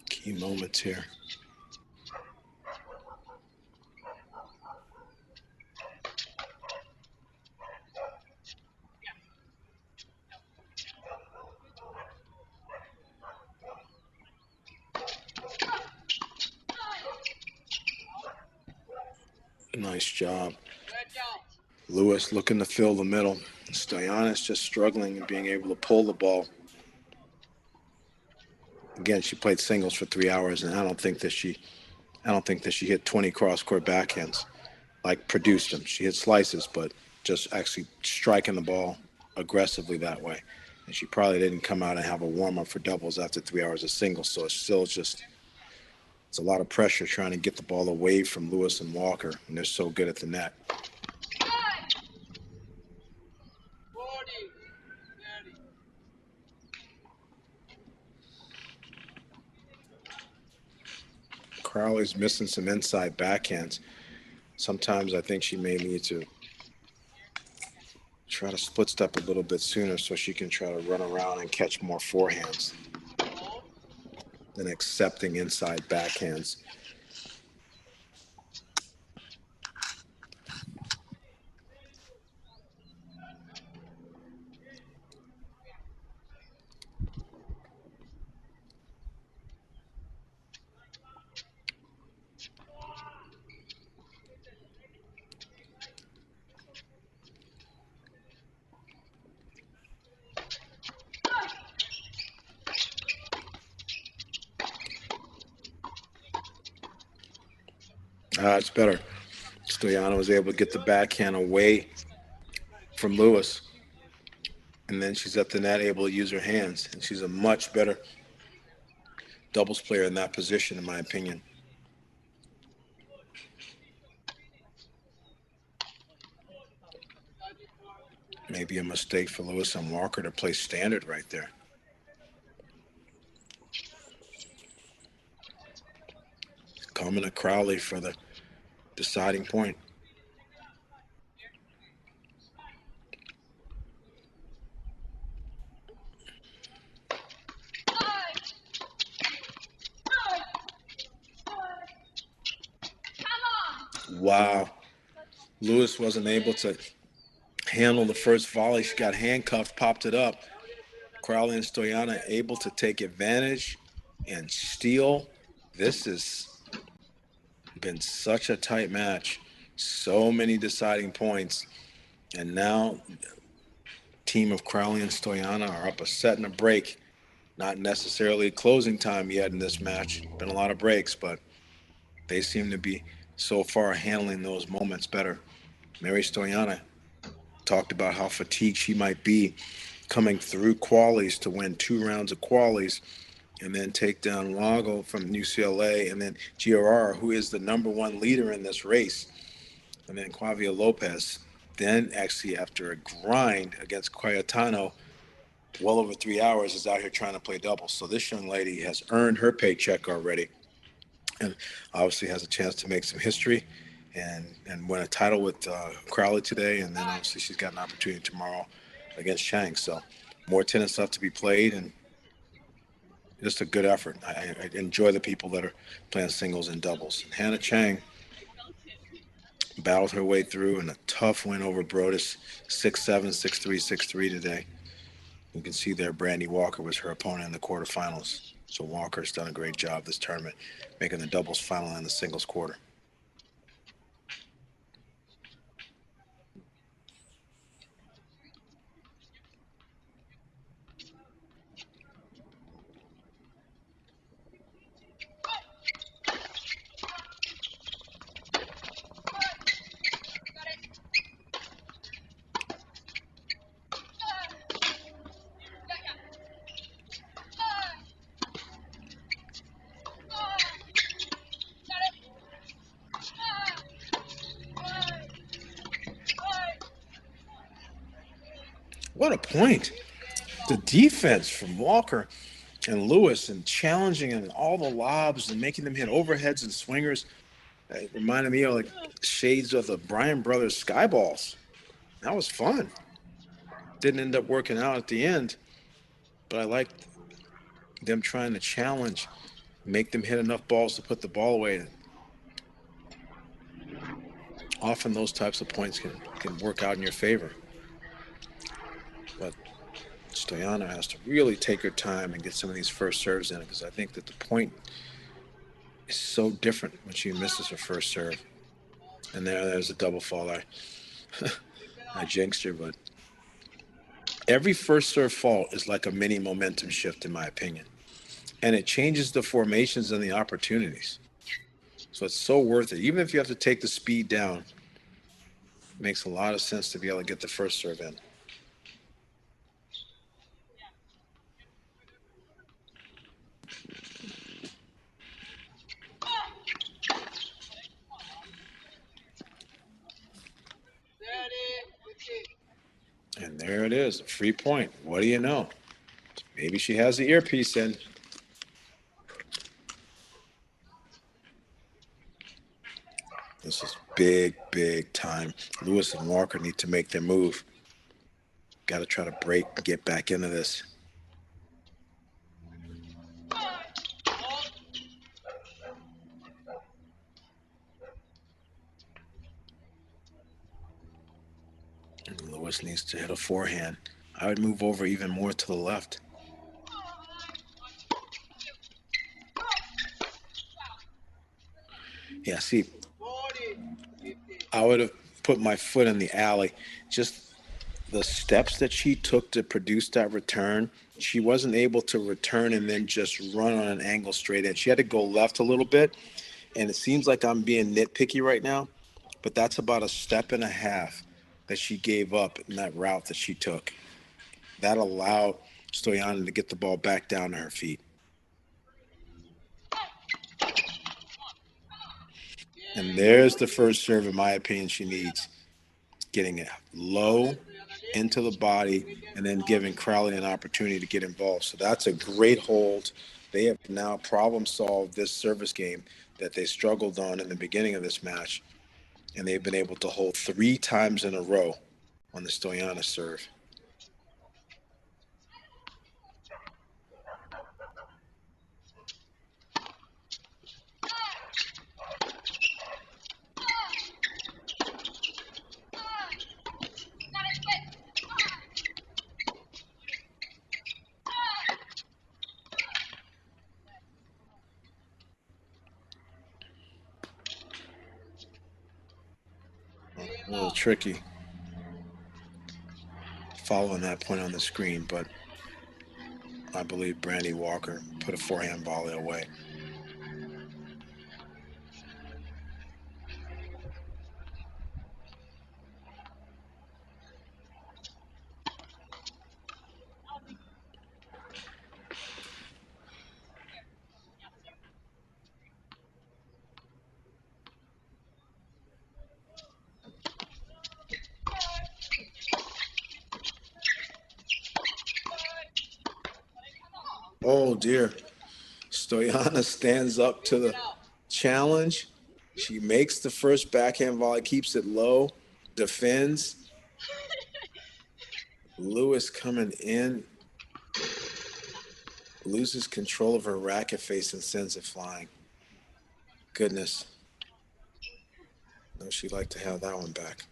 Key moments here. Nice job. Lewis looking to fill the middle. Stoyanis just struggling and being able to pull the ball. Again, she played singles for 3 hours, and I don't think that she hit 20 cross-court backhands, like produced them. She hit slices, but just actually striking the ball aggressively that way. And she probably didn't come out and have a warm-up for doubles after 3 hours of singles, so it's a lot of pressure trying to get the ball away from Lewis and Walker, and they're so good at the net. Crowley's missing some inside backhands. Sometimes I think she may need to try to split step a little bit sooner so she can try to run around and catch more forehands than accepting inside backhands. It's better. Stoyana was able to get the backhand away from Lewis. And then she's at the net able to use her hands. And she's a much better doubles player in that position, in my opinion. Maybe a mistake for Lewis and Walker to play standard right there. Coming to Crowley for the deciding point. Wow. Lewis wasn't able to handle the first volley. She got handcuffed, popped it up. Crowley and Stoyana able to take advantage and steal. This has been such a tight match. So many deciding points. And now team of Crowley and Stoyana are up a set and a break. Not necessarily closing time yet in this match. Been a lot of breaks, but they seem to be so far handling those moments better. Mary Stoyana talked about how fatigued she might be coming through qualies to win 2 rounds of qualies and then take down Lago from UCLA and then GRR, who is the #1 leader in this race, and then Quavia Lopez. Then actually after a grind against Cayetano, well over 3 hours, is out here trying to play doubles. So this young lady has earned her paycheck already and obviously has a chance to make some history and win a title with Crowley today. And then obviously she's got an opportunity tomorrow against Chang. So more tennis stuff to be played and just a good effort. I enjoy the people that are playing singles and doubles. Hannah Chang battled her way through in a tough win over Brodus, 6-7, 6-3, 6-3 today. You can see there Brandy Walker was her opponent in the quarterfinals. So Walker's done a great job this tournament, making the doubles final and the singles quarter. What a point. The defense from Walker and Lewis and challenging and all the lobs and making them hit overheads and swingers. It reminded me of like shades of the Bryan brothers skyballs. That was fun. Didn't end up working out at the end, but I liked them trying to challenge, make them hit enough balls to put the ball away. Often those types of points can work out in your favor. But Stoyana has to really take her time and get some of these first serves in because I think that the point is so different when she misses her first serve. And there's a double fall. I jinxed her, but every first serve fault is like a mini momentum shift in my opinion. And it changes the formations and the opportunities. So it's so worth it. Even if you have to take the speed down, it makes a lot of sense to be able to get the first serve in. And there it is, a free point. What do you know? Maybe she has the earpiece in. This is big, big time. Lewis and Walker need to make their move. Got to try to break, get back into this. And Lewis needs to hit a forehand. I would move over even more to the left. Yeah, see, I would have put my foot in the alley. Just the steps that she took to produce that return, she wasn't able to return and then just run on an angle straight in. She had to go left a little bit, and it seems like I'm being nitpicky right now, but that's about a step and a half that she gave up in that route that she took. That allowed Stoyana to get the ball back down to her feet. And there's the first serve, in my opinion, she needs. Getting it low into the body and then giving Crowley an opportunity to get involved. So that's a great hold. They have now problem solved this service game that they struggled on in the beginning of this match. And they've been able to hold 3 times in a row on the Stoyana serve. A little tricky following that point on the screen, but I believe Brandy Walker put a forehand volley away. Oh, dear. Stoyana stands up to the challenge. She makes the first backhand volley, keeps it low, defends. Lewis coming in, loses control of her racket face and sends it flying. Goodness. No, she'd like to have that one back.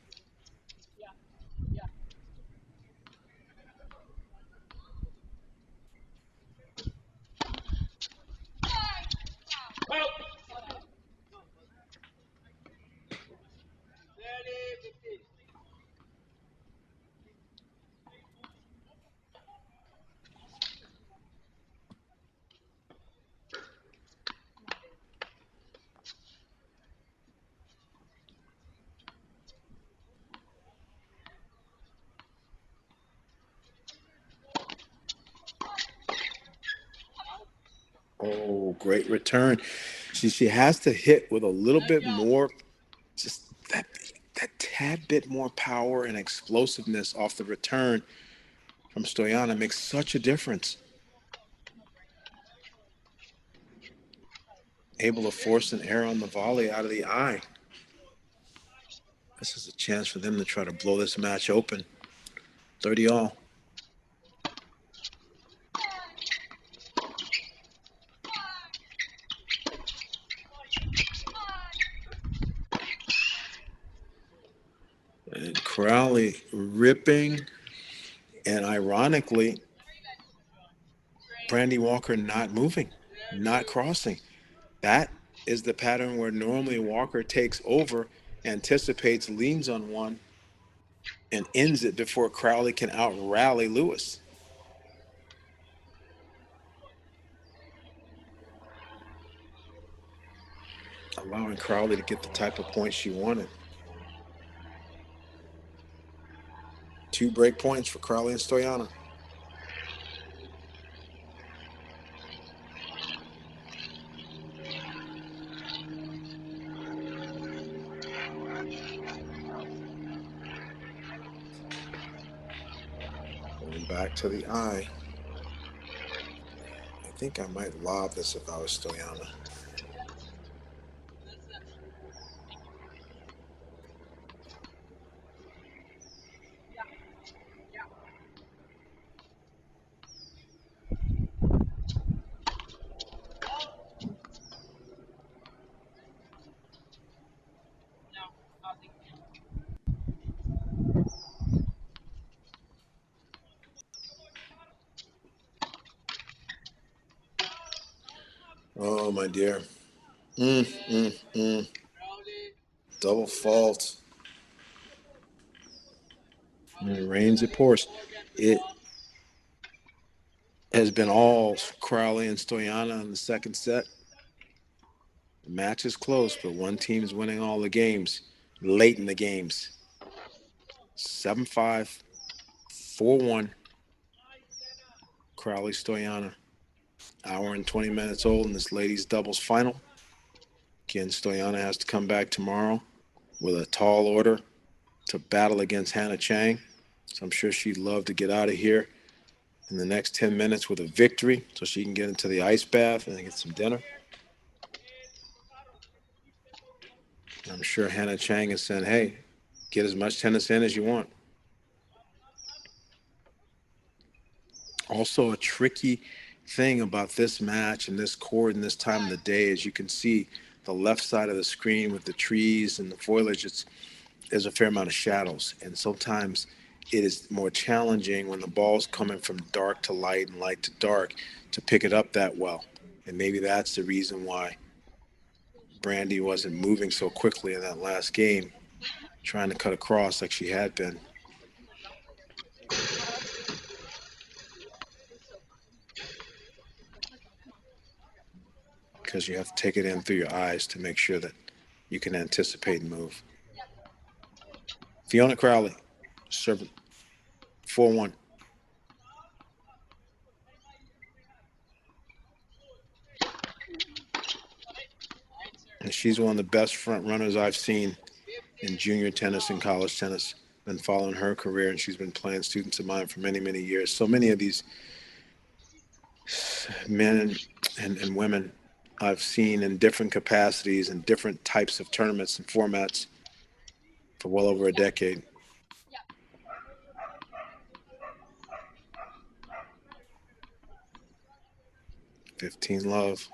Oh, great return. She has to hit with a little bit more, just that tad bit more power and explosiveness off the return from Stoyana makes such a difference. Able to force an error on the volley out of the eye. This is a chance for them to try to blow this match open. 30 all. And Crowley ripping, and ironically, Brandy Walker not moving, not crossing. That is the pattern where normally Walker takes over, anticipates, leans on one, and ends it before Crowley can out-rally Lewis. Allowing Crowley to get the type of points she wanted. 2 break points for Crowley and Stoyana. Going back to the eye. I think I might lob this if I was Stoyana. Oh, my dear. Double fault. And it rains, it pours. It has been all Crowley and Stoyana in the second set. The match is close, but one team is winning all the games late in the games. 7-5, 4-1. Crowley Stoyana. Hour and 20 minutes old in this ladies doubles final. Again, Stoyana has to come back tomorrow with a tall order to battle against Hannah Chang. So I'm sure she'd love to get out of here in the next 10 minutes with a victory so she can get into the ice bath and get some dinner. I'm sure Hannah Chang is saying, hey, get as much tennis in as you want. Also, a tricky thing about this match and this court and this time of the day is you can see the left side of the screen with the trees and the foliage. There's a fair amount of shadows, and sometimes it is more challenging when the ball's coming from dark to light and light to dark to pick it up that well. And maybe that's the reason why Brandy wasn't moving so quickly in that last game. trying to cut across like she had been. Because you have to take it in through your eyes to make sure that you can anticipate and move. Fiona Crowley, serving 4-1. And she's one of the best front runners I've seen in junior tennis and college tennis. Been following her career, and she's been playing students of mine for many, many years. So many of these men and women I've seen in different capacities and different types of tournaments and formats for well over a decade. Yeah. 15 love.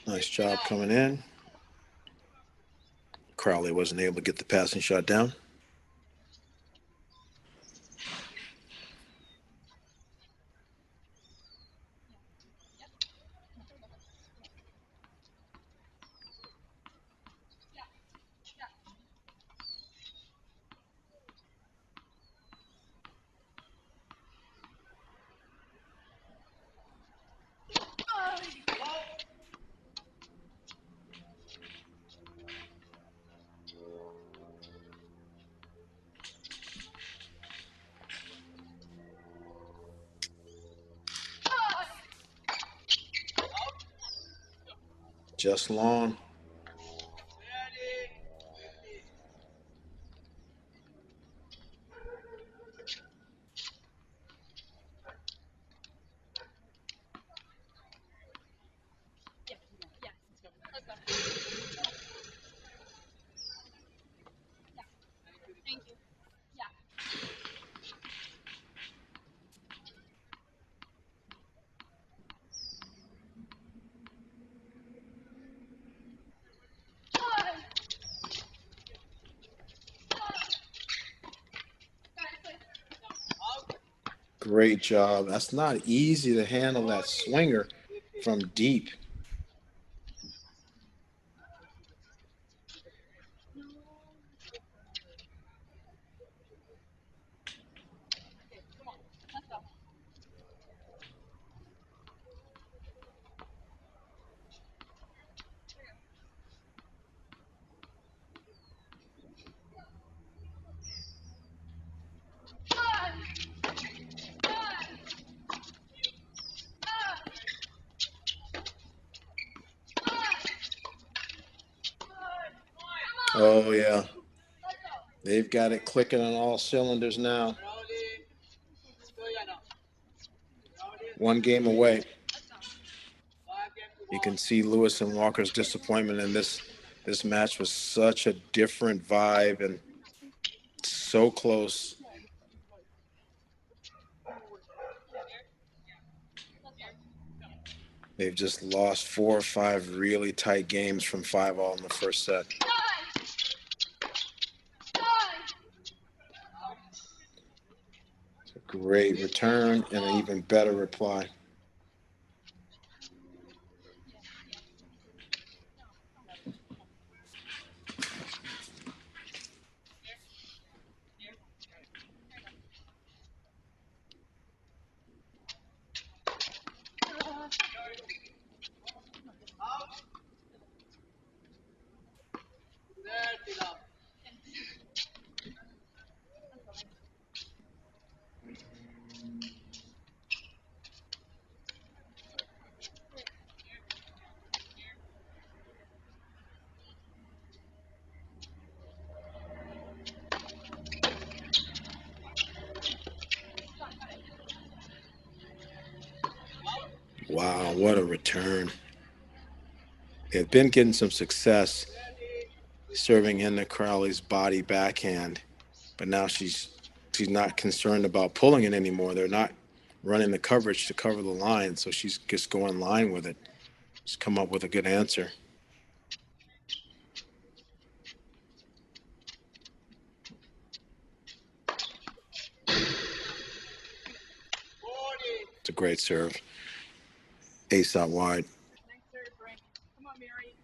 Nice job coming in. Crowley wasn't able to get the passing shot down. Just long. Great job. That's not easy to handle that swinger from deep. Oh, yeah. They've got it clicking on all cylinders now. One game away. You can see Lewis and Walker's disappointment in this match. Was such a different vibe and so close. They've just lost 4 or 5 really tight games from 5-all in the first set. It's a great return and an even better reply. Wow, what a return. They've been getting some success serving into Crowley's body backhand, but now she's not concerned about pulling it anymore. They're not running the coverage to cover the line. So she's just going in line with it. Just come up with a good answer. It's a great serve. Ace out wide. Nice serve, Brienne. Come on, Mary.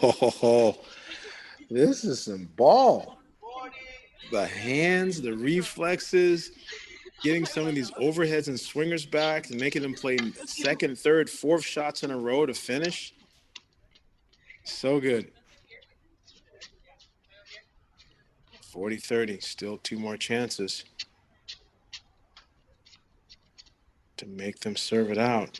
Oh, this is some ball. The hands, the reflexes, getting some of these overheads and swingers back and making them play second, third, fourth shots in a row to finish. So good. 40-30, still 2 more chances to make them serve it out.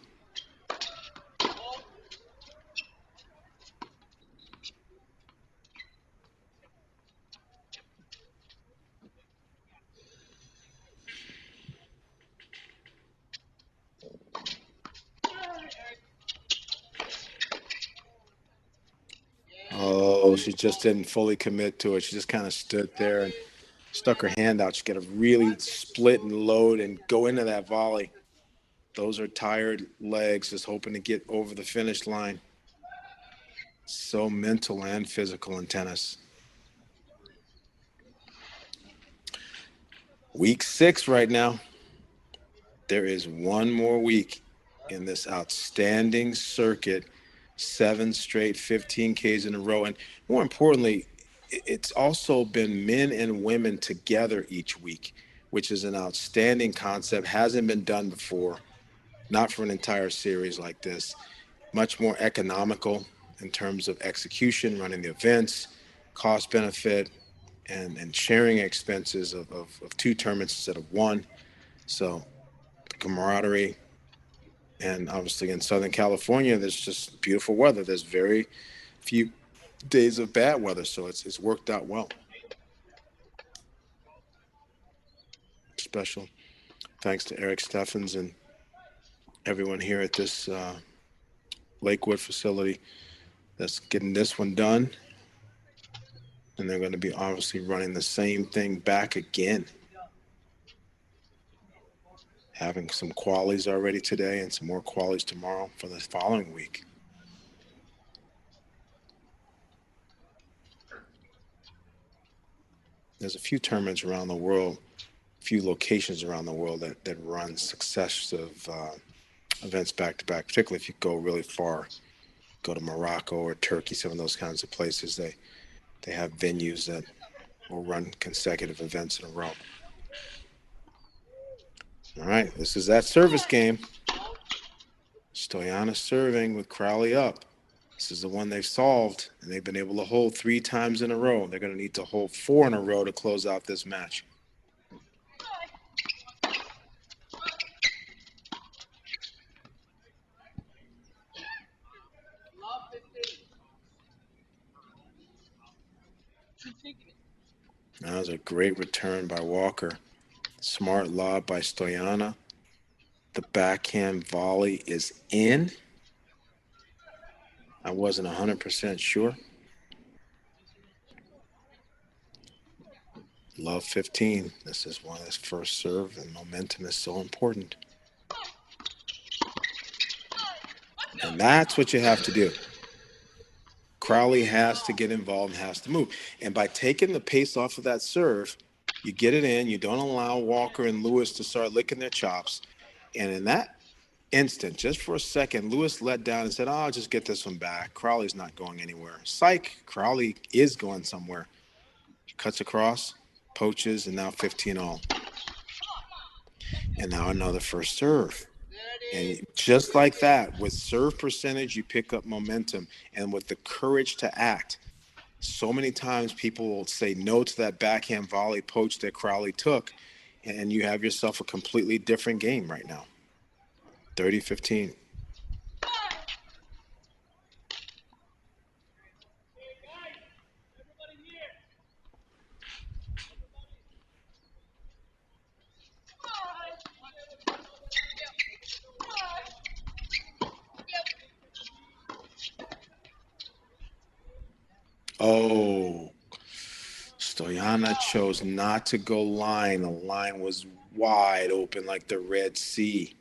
Oh, she just didn't fully commit to it. She just kind of stood there and stuck her hand out. She got to really split and load and go into that volley. Those are tired legs, just hoping to get over the finish line. So mental and physical in tennis. Week 6 right now. There is one more week in this outstanding circuit. 7 straight 15Ks in a row. And more importantly, it's also been men and women together each week, which is an outstanding concept. Hasn't been done before, not for an entire series like this. Much more economical in terms of execution, running the events, cost benefit, and sharing expenses of 2 tournaments instead of 1. So the camaraderie. And obviously in Southern California, there's just beautiful weather. There's very few days of bad weather, so it's worked out well. Special thanks to Eric Steffens and everyone here at this Lakewood facility that's getting this one done. And they're going to be obviously running the same thing back again. Having some qualies already today and some more qualies tomorrow for the following week. There's a few tournaments around the world, a few locations around the world that run successive events back to back, particularly if you go really far, go to Morocco or Turkey, some of those kinds of places. They have venues that will run consecutive events in a row. All right, this is that service game. Stoyana serving with Crowley up. This is the one they've solved, and they've been able to hold 3 times in a row. They're going to need to hold 4 in a row to close out this match. That was a great return by Walker. Smart lob by Stoyana. The backhand volley is in. I wasn't 100% sure. Love 15. This is one of his first serve, and momentum is so important. And that's what you have to do. Crowley has to get involved and has to move. And by taking the pace off of that serve, you get it in. You don't allow Walker and Lewis to start licking their chops. And in that instant, just for a second, Lewis let down and said, oh, I'll just get this one back. Crowley's not going anywhere. Psych, Crowley is going somewhere. He cuts across, poaches, and now 15-all. And now another first serve. And just like that, with serve percentage, you pick up momentum. And with the courage to act, so many times people will say no to that backhand volley poach that Crowley took. and you have yourself a completely different game right now. 30-15. Oh, Stoyana chose not to go line. The line was wide open like the Red Sea.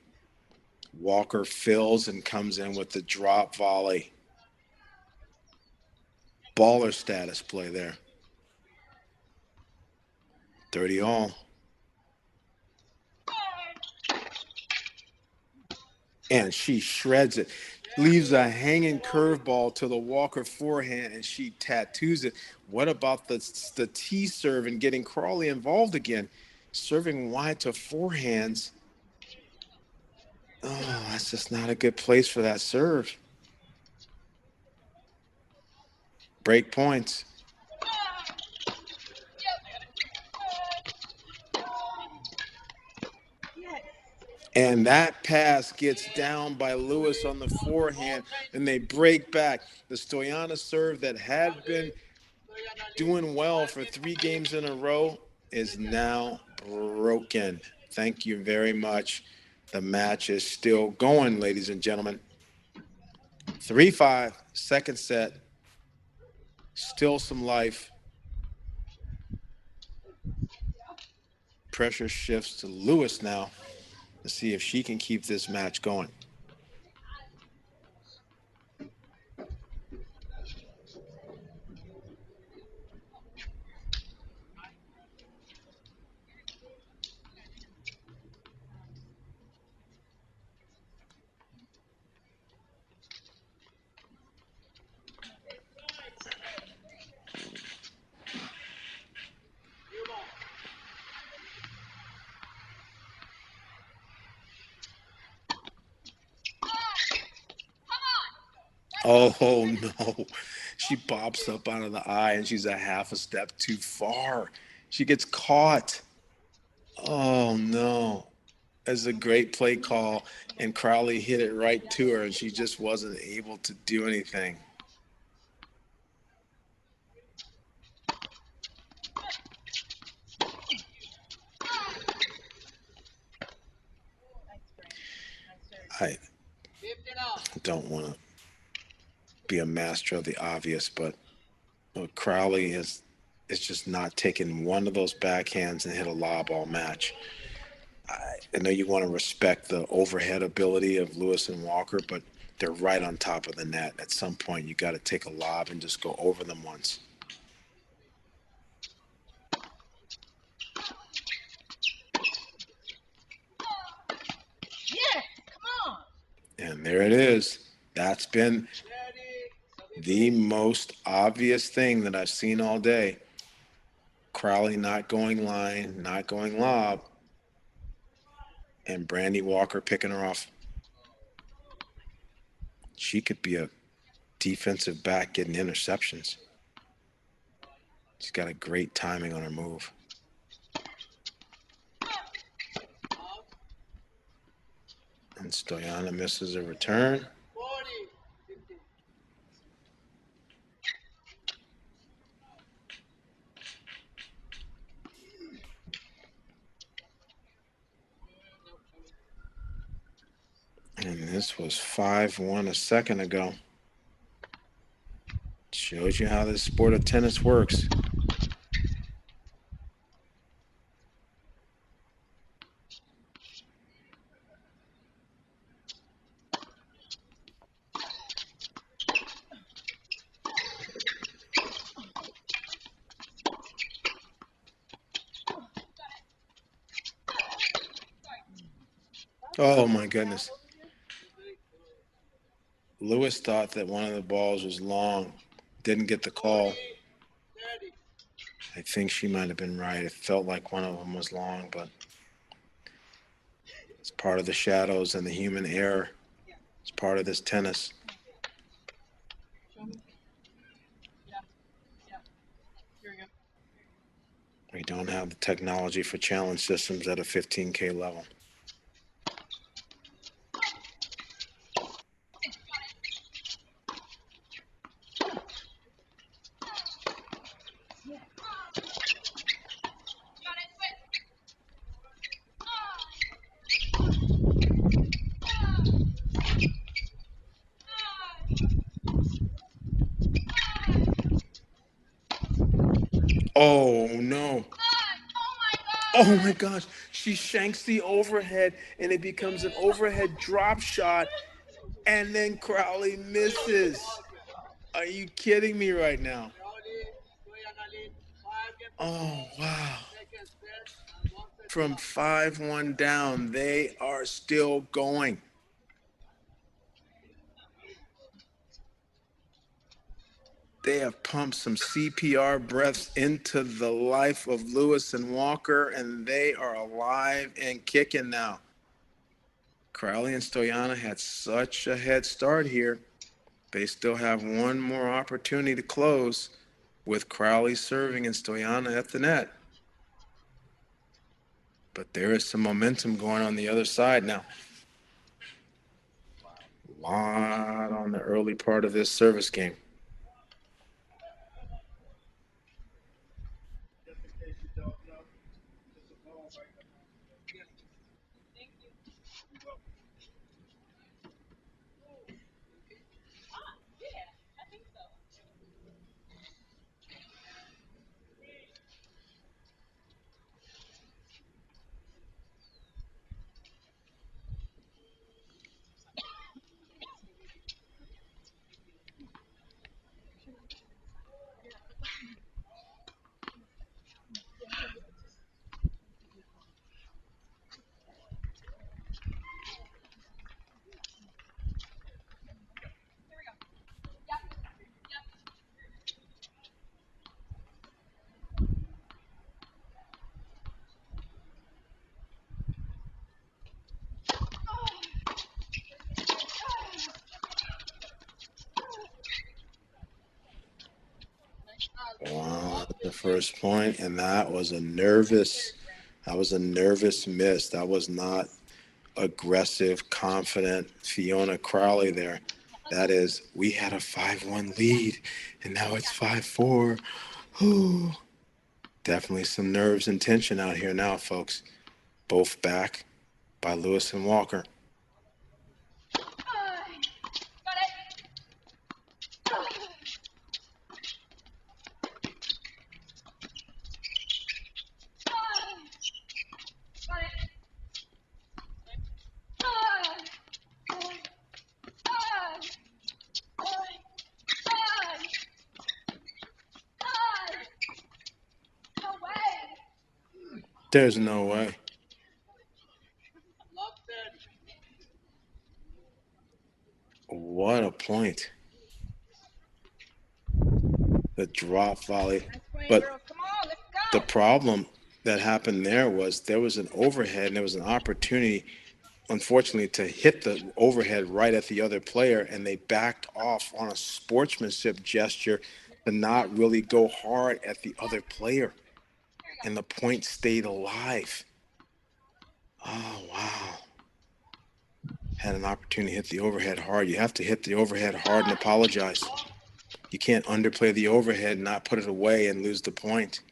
Walker fills and comes in with the drop volley. Baller status play there. 30 all. And she shreds it. Leaves a hanging curveball to the Walker forehand, and she tattoos it. What about the tee serve and getting Crawley involved again? Serving wide to forehands. Oh, that's just not a good place for that serve. Break points. And that pass gets down by Lewis on the forehand, and they break back. The Stoyana serve that had been doing well for 3 games in a row is now broken. Thank you very much. The match is still going, ladies and gentlemen. 3-5, second set. Still some life. Pressure shifts to Lewis now. Let's see if she can keep this match going. Oh, no. She pops up out of the eye, and she's a half a step too far. She gets caught. Oh, no. That's a great play call, and Crowley hit it right to her, and she just wasn't able to do anything. I don't want to be a master of the obvious, but Crowley is just not taking one of those backhands and hit a lob all match. I know you want to respect the overhead ability of Lewis and Walker, but they're right on top of the net. At some point, you got to take a lob and just go over them once. Yeah, come on. And there it is. That's been the most obvious thing that I've seen all day. Crowley not going line, not going lob, and Brandy Walker picking her off. She could be a defensive back getting interceptions. She's got a great timing on her move. And Stoyana misses a return. And this was 5-1 a second ago. Shows you how this sport of tennis works. Oh, my goodness. Lewis thought that one of the balls was long. Didn't get the call. I think she might have been right. It felt like one of them was long, but it's part of the shadows and the human error. It's part of this tennis. Show me. Yeah. Yeah. Here we go. We don't have the technology for challenge systems at a 15K level. Oh, no. Oh, my gosh. She shanks the overhead, and it becomes an overhead drop shot, and then Crowley misses. Are you kidding me right now? Oh, wow. From 5-1 down, they are still going. They have pumped some CPR breaths into the life of Lewis and Walker, and they are alive and kicking now. Crowley and Stoyana had such a head start here. They still have one more opportunity to close with Crowley serving and Stoyana at the net. But there is some momentum going on the other side now. A lot on the early part of this service game. Wow, the first point, and that was a nervous miss. That was not aggressive, confident Fiona Crowley there. That is, we had a 5-1 lead, and now it's 5-4. Ooh, definitely some nerves and tension out here now, folks. Both back by Lewis and Walker. There's no way. What a point. The drop volley. But the problem that happened there was an overhead and there was an opportunity, unfortunately, to hit the overhead right at the other player, and they backed off on a sportsmanship gesture to not really go hard at the other player. And the point stayed alive. Oh, wow. Had an opportunity to hit the overhead hard. You have to hit the overhead hard and apologize. You can't underplay the overhead, not put it away, and lose the point.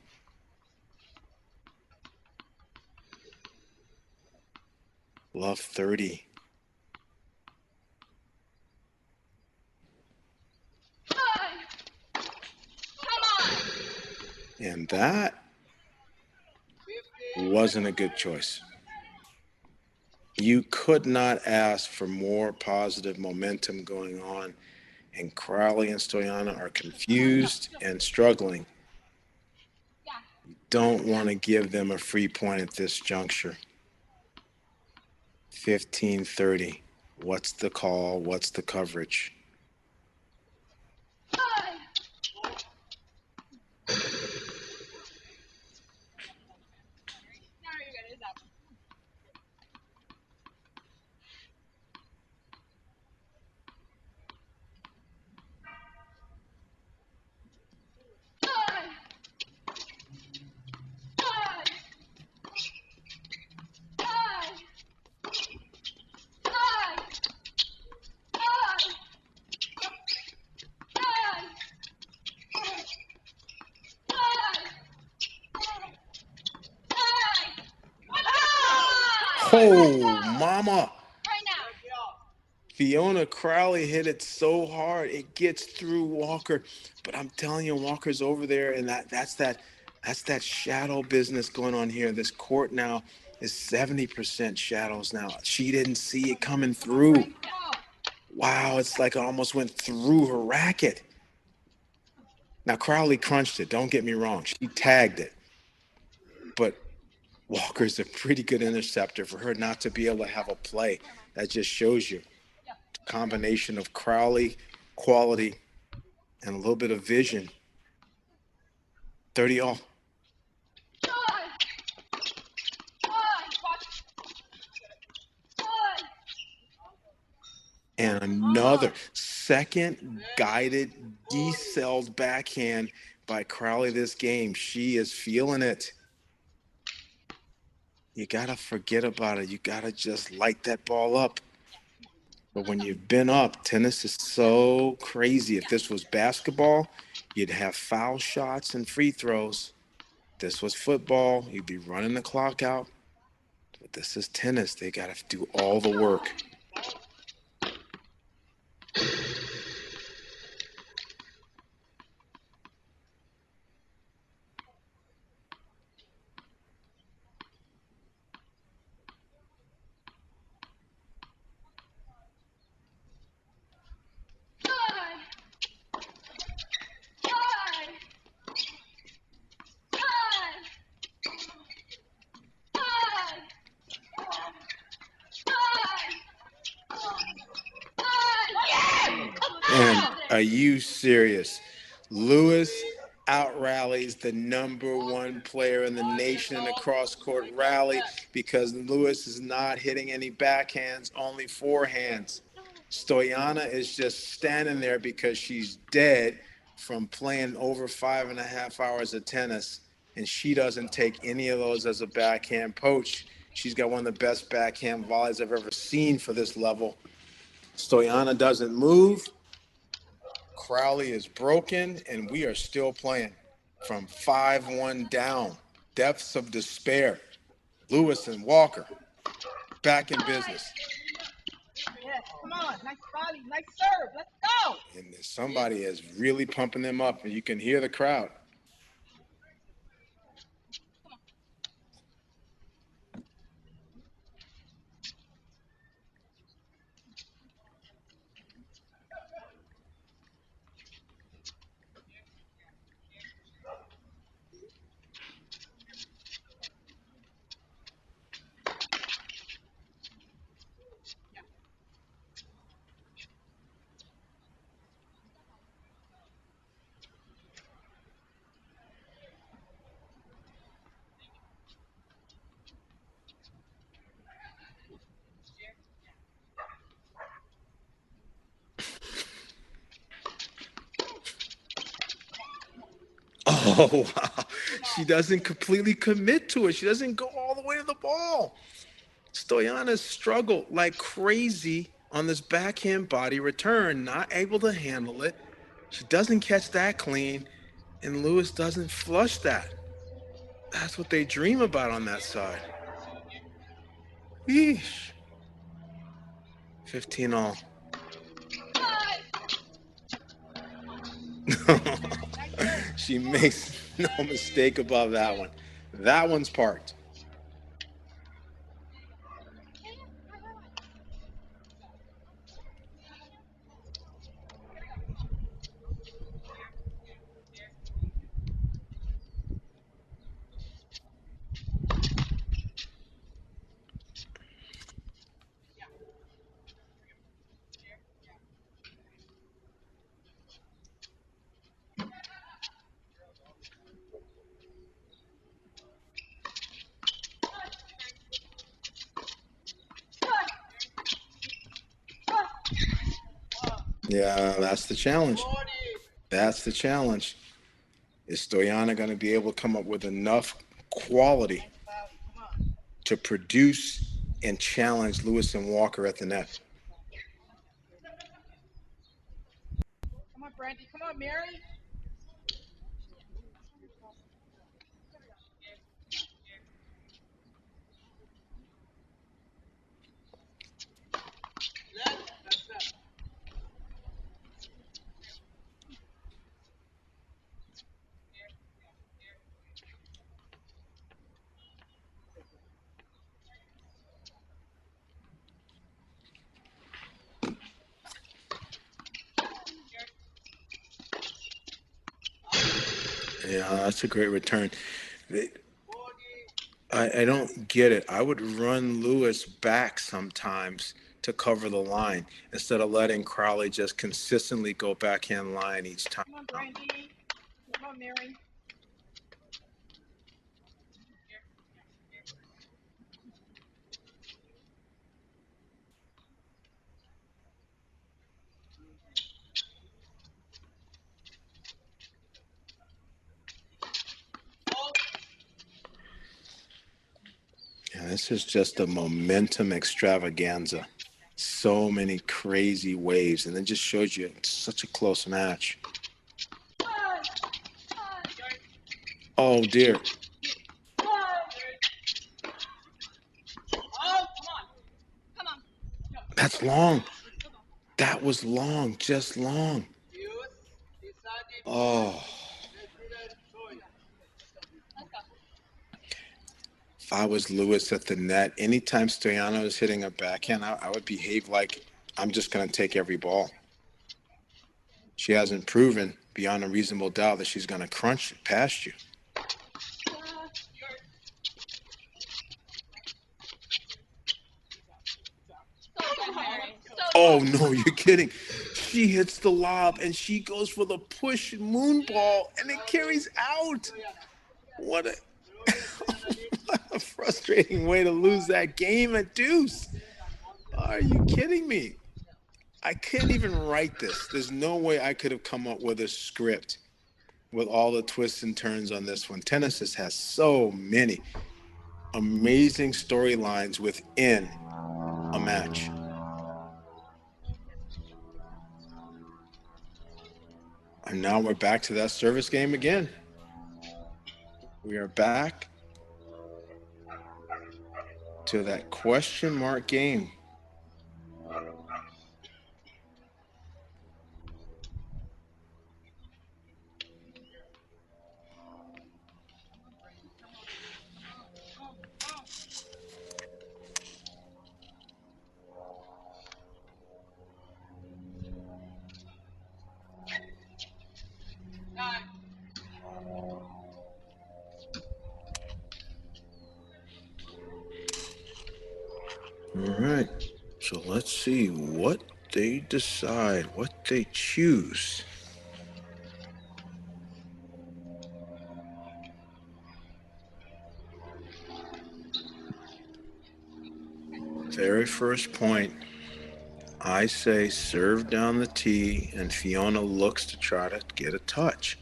Love 30. And that wasn't a good choice. You could not ask for more positive momentum going on, and Crowley and Stoyana are confused and struggling. You don't want to give them a free point at this juncture. 15-30. What's the call? What's the coverage? Oh, mama. Right now. Fiona Crowley hit it so hard it gets through Walker, but I'm telling you, Walker's over there, and that's that shadow business going on here. This court now is 70% shadows now. She didn't see it coming through. Wow, it's like it almost went through her racket. Now Crowley crunched it. Don't get me wrong; she tagged it, but Walker's a pretty good interceptor. For her not to be able to have a play, that just shows you. Combination of Crowley quality and a little bit of vision. 30 all. And another second guided decelled backhand by Crowley this game. She is feeling it. You got to forget about it. You got to just light that ball up. But when you've been up, tennis is so crazy. If this was basketball, you'd have foul shots and free throws. This was football, you'd be running the clock out. But this is tennis. They got to do all the work. And are you serious? Lewis out rallies the number one player in the nation in the cross court rally because Lewis is not hitting any backhands, only forehands. Stoyana is just standing there because she's dead from playing over 5.5 hours of tennis, and she doesn't take any of those as a backhand poach. She's got one of the best backhand volleys I've ever seen for this level. Stoyana doesn't move. Crowley is broken, and we are still playing from 5-1 down. Depths of despair. Lewis and Walker back in business. Yes, come on. Nice body, nice serve. Let's go. And somebody is really pumping them up, and you can hear the crowd. Oh, wow. She doesn't completely commit to it. She doesn't go all the way to the ball. Stoyana's struggled like crazy on this backhand body return, not able to handle it. She doesn't catch that clean, and Lewis doesn't flush that. That's what they dream about on that side. Yeesh. 15 all. She makes no mistake about that one. That one's parked. Yeah, that's the challenge. That's the challenge. Is Stoyana going to be able to come up with enough quality to produce and challenge Lewis and Walker at the net? Come on, Brandy. Come on, Mary. Yeah, that's a great return. I don't get it. I would run Lewis back sometimes to cover the line instead of letting Crowley just consistently go backhand line each time. Come on, Brandy. Come on, Mary. Yeah, this is just a momentum extravaganza. So many crazy waves, and it just shows you it's such a close match. Oh dear. Oh, come on. That's long. That was long, just long. Oh. If I was Lewis at the net, anytime Stoyano is hitting a backhand, I would behave like I'm just going to take every ball. She hasn't proven beyond a reasonable doubt that she's going to crunch it past you. Oh, no, you're kidding. She hits the lob, and she goes for the push moon ball, and it carries out. What a, what a frustrating way to lose that game at deuce. Are you kidding me? I can't even write this. There's no way I could have come up with a script with all the twists and turns on this one. Tennis just has so many amazing storylines within a match. And now we're back to that service game again. We are back to that question mark game. All right. So let's see what they decide, what they choose. Very first point, I say serve down the tee, and Fiona looks to try to get a touch.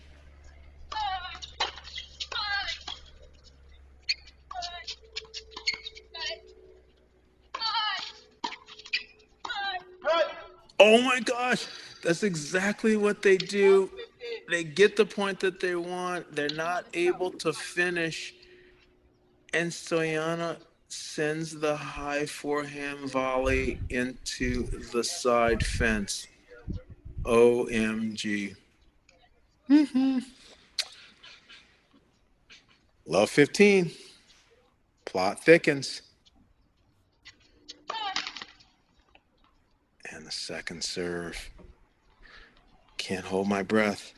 Oh my gosh, that's exactly what they do. They get the point that they want. They're not able to finish. And Stoyana sends the high forehand volley into the side fence. OMG. Love 15. Plot thickens. And the second serve. Can't hold my breath.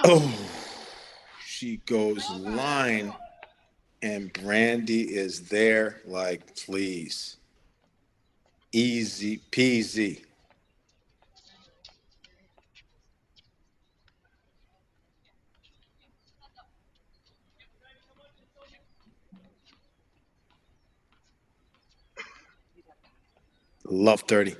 Oh, she goes line, and Brandy is there like, please. Easy peasy. Love 30.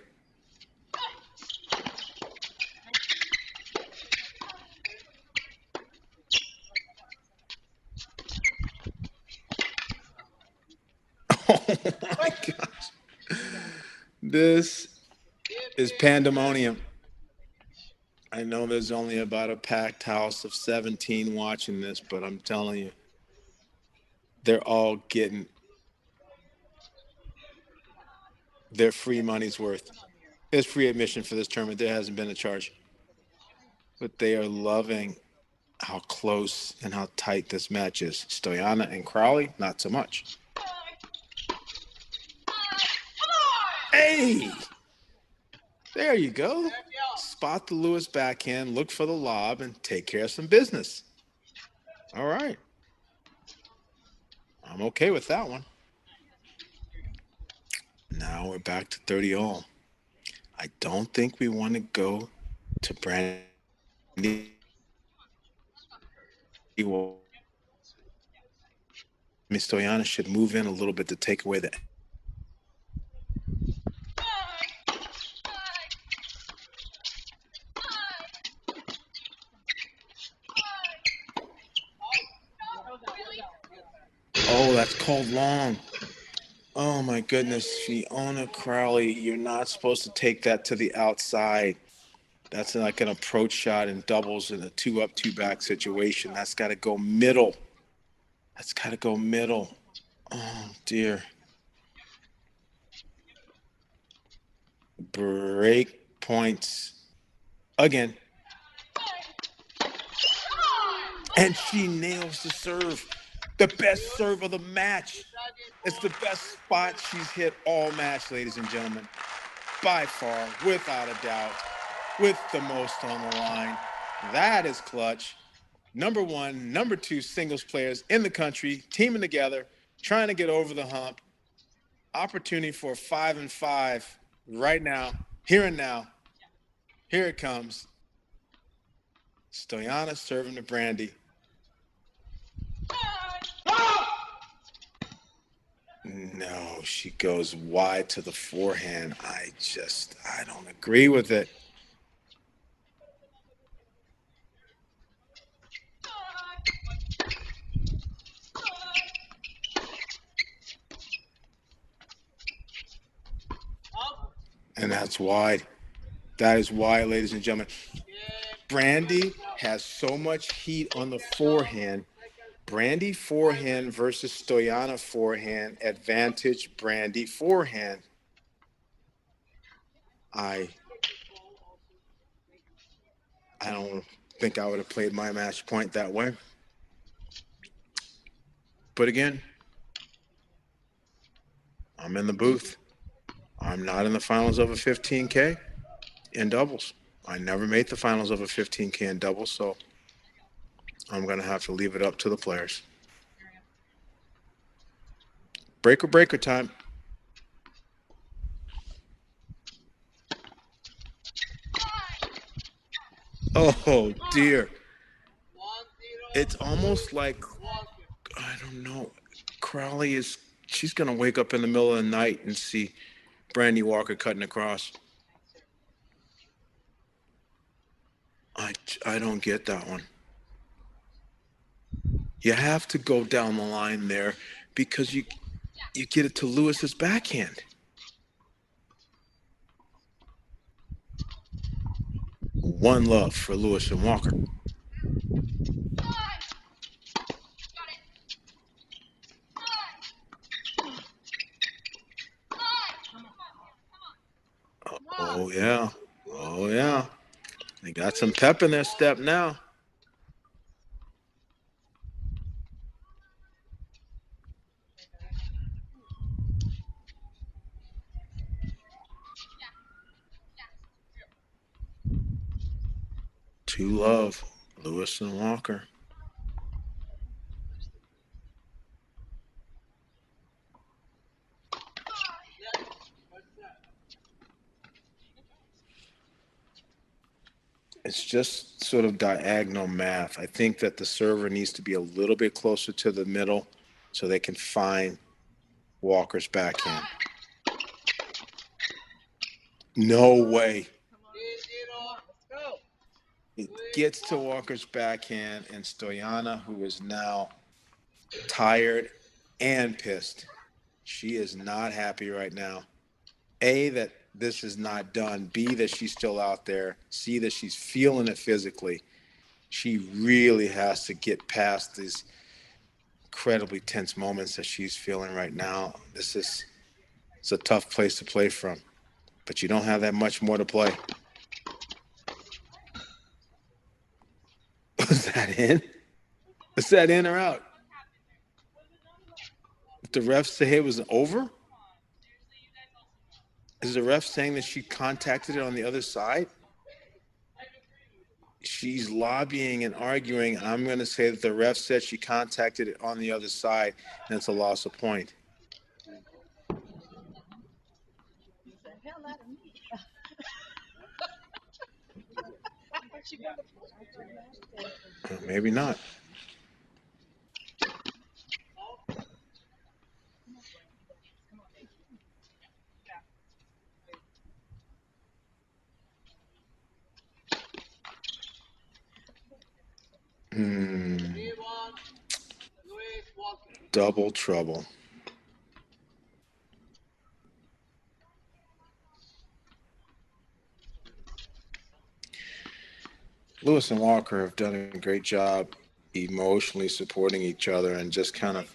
Oh my gosh. This is pandemonium. I know there's only about a packed house of 17 watching this, but I'm telling you, they're all getting their free money's worth. It's free admission for this tournament. There hasn't been a charge. But they are loving how close and how tight this match is. Stoyana and Crowley, not so much. Hey, there you go. Spot the Lewis backhand, look for the lob, and take care of some business. All right. I'm okay with that one. Now we're back to 30 all. I don't think we want to go to Brandy. Stoyana should move in a little bit to take away the. Oh, that's called long. Oh my goodness, Fiona Crowley, you're not supposed to take that to the outside. That's like an approach shot in doubles in a 2-up, 2-back situation. That's got to go middle. Oh dear. Break points again. And she nails the serve. The best serve of the match. It's the best spot she's hit all match, ladies and gentlemen. By far, without a doubt, with the most on the line. That is clutch. Number one, number two singles players in the country, teaming together, trying to get over the hump. Opportunity for 5-5 right now, here and now. Here it comes. Stoyana serving to Brandy. No, she goes wide to the forehand. I don't agree with it. And that's wide. That is why, ladies and gentlemen. Brandy has so much heat on the forehand. Brandy forehand versus Stoyana forehand. Advantage Brandy forehand. I don't think I would have played my match point that way. But again, I'm in the booth. I'm not in the finals of a 15K in doubles. I never made the finals of a 15K in doubles, so I'm going to have to leave it up to the players. Breaker time. Oh, dear. It's almost like, I don't know, Crowley she's going to wake up in the middle of the night and see Brandy Walker cutting across. I don't get that one. You have to go down the line there because you get it to Lewis's backhand. One love for Lewis and Walker. Oh, yeah. Oh, yeah. They got some pep in their step now. Two love, Lewis and Walker. It's just sort of diagonal math. I think that the server needs to be a little bit closer to the middle so they can find Walker's backhand. No way. It gets to Walker's backhand, and Stoyana, who is now tired and pissed. She is not happy right now. A, that this is not done. B, that she's still out there. C, that she's feeling it physically. She really has to get past these incredibly tense moments that she's feeling right now. It's a tough place to play from, but you don't have that much more to play. Was that in? Is that in or out? Did the ref say it was over? Is the ref saying that she contacted it on the other side? She's lobbying and arguing. I'm going to say that the ref said she contacted it on the other side, and it's a loss of point. The hell out of me. Maybe not. Double trouble. Lewis and Walker have done a great job emotionally supporting each other and just kind of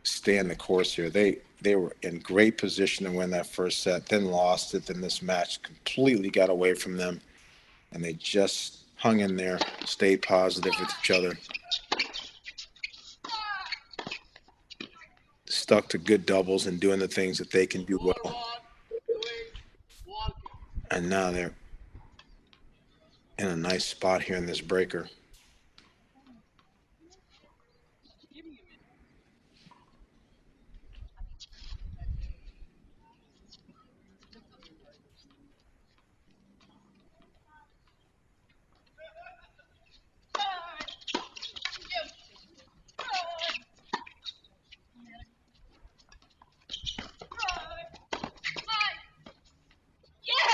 staying the course here. They were in great position to win that first set, then lost it. Then this match completely got away from them, and they just hung in there, stayed positive with each other, stuck to good doubles and doing the things that they can do well. And now they're in a nice spot here in this breaker.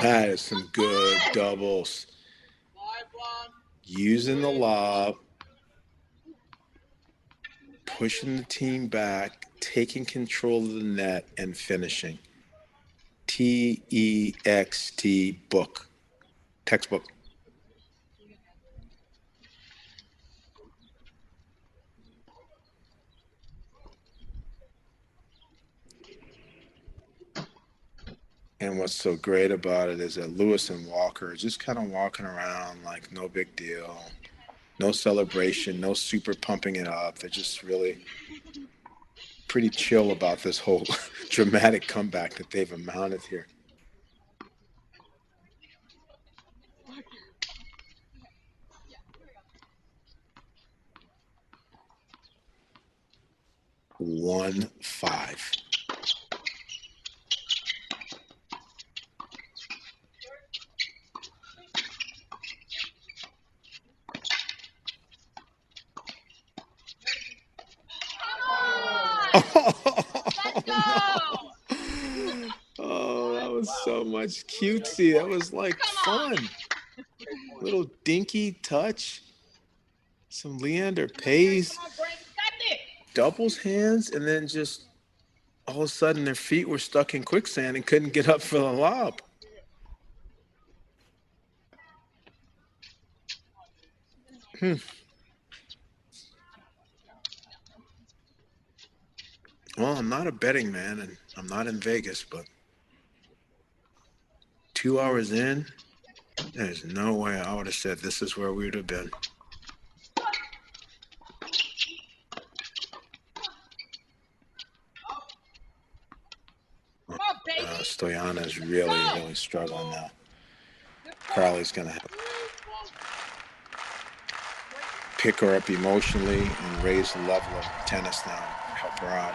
That is some good doubles. Using the lob, pushing the team back, taking control of the net, and finishing. TEXT book. Textbook. And what's so great about it is that Lewis and Walker are just kind of walking around like no big deal. No celebration, no super pumping it up. They're just really pretty chill about this whole dramatic comeback that they've amounted here. One, 5. Oh, that was so much cutesy. That was like fun. Little dinky touch. Some Leander Pace. Doubles hands, and then just all of a sudden their feet were stuck in quicksand and couldn't get up for the lob. Well, I'm not a betting man, and I'm not in Vegas, but 2 hours in, there's no way I would have said this is where we would have been. Stoyana is really struggling now. Carly's going to have to pick her up emotionally and raise the level of tennis now, help her out.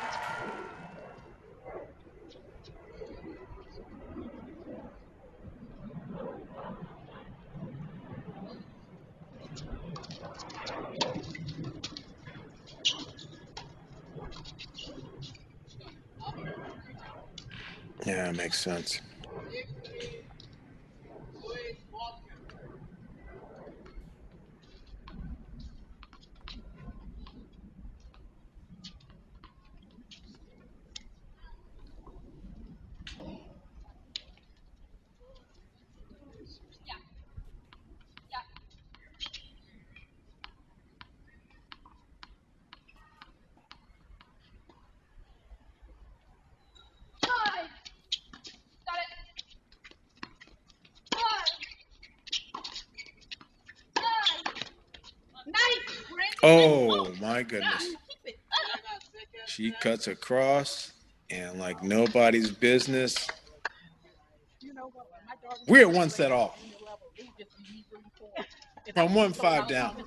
Yeah, it makes sense. Oh, my goodness. She cuts across, and like nobody's business, We're at one set all. He just easily falls. From 1-5 down. Is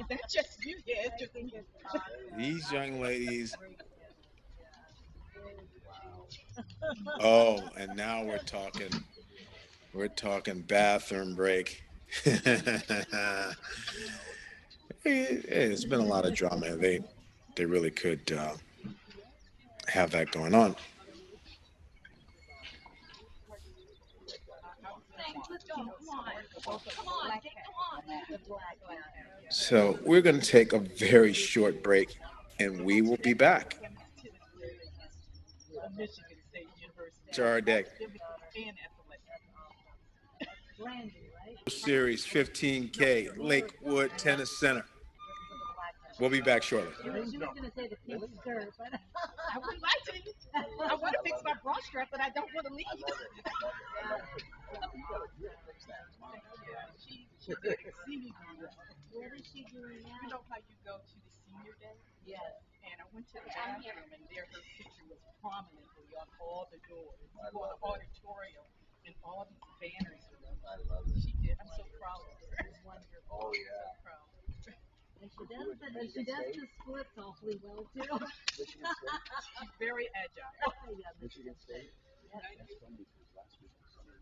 that just you? Yeah, it's just me. These young ladies. Oh, and now we're talking. We're talking bathroom break. It's been a lot of drama. They really could have that going on. So we're going to take a very short break, and we will be back. Michigan State University. To our deck. And Pro Series 15K, Lakewood Tennis Center. We'll be back shortly. I would like to. I want to fix my bra strap, but I don't want to leave. She did exceedingly well. What is she doing now? You know how you go to the senior day? Yes. And I went to the bathroom, and there her picture was prominently on all the doors, for the auditorium, and all these banners were up. I love it. She did. I'm so proud of her. It's wonderful. Oh, yeah. So proud. And she does the splits awfully well, too. She's very agile. Michigan State. Yeah. That's funny because last week was summer.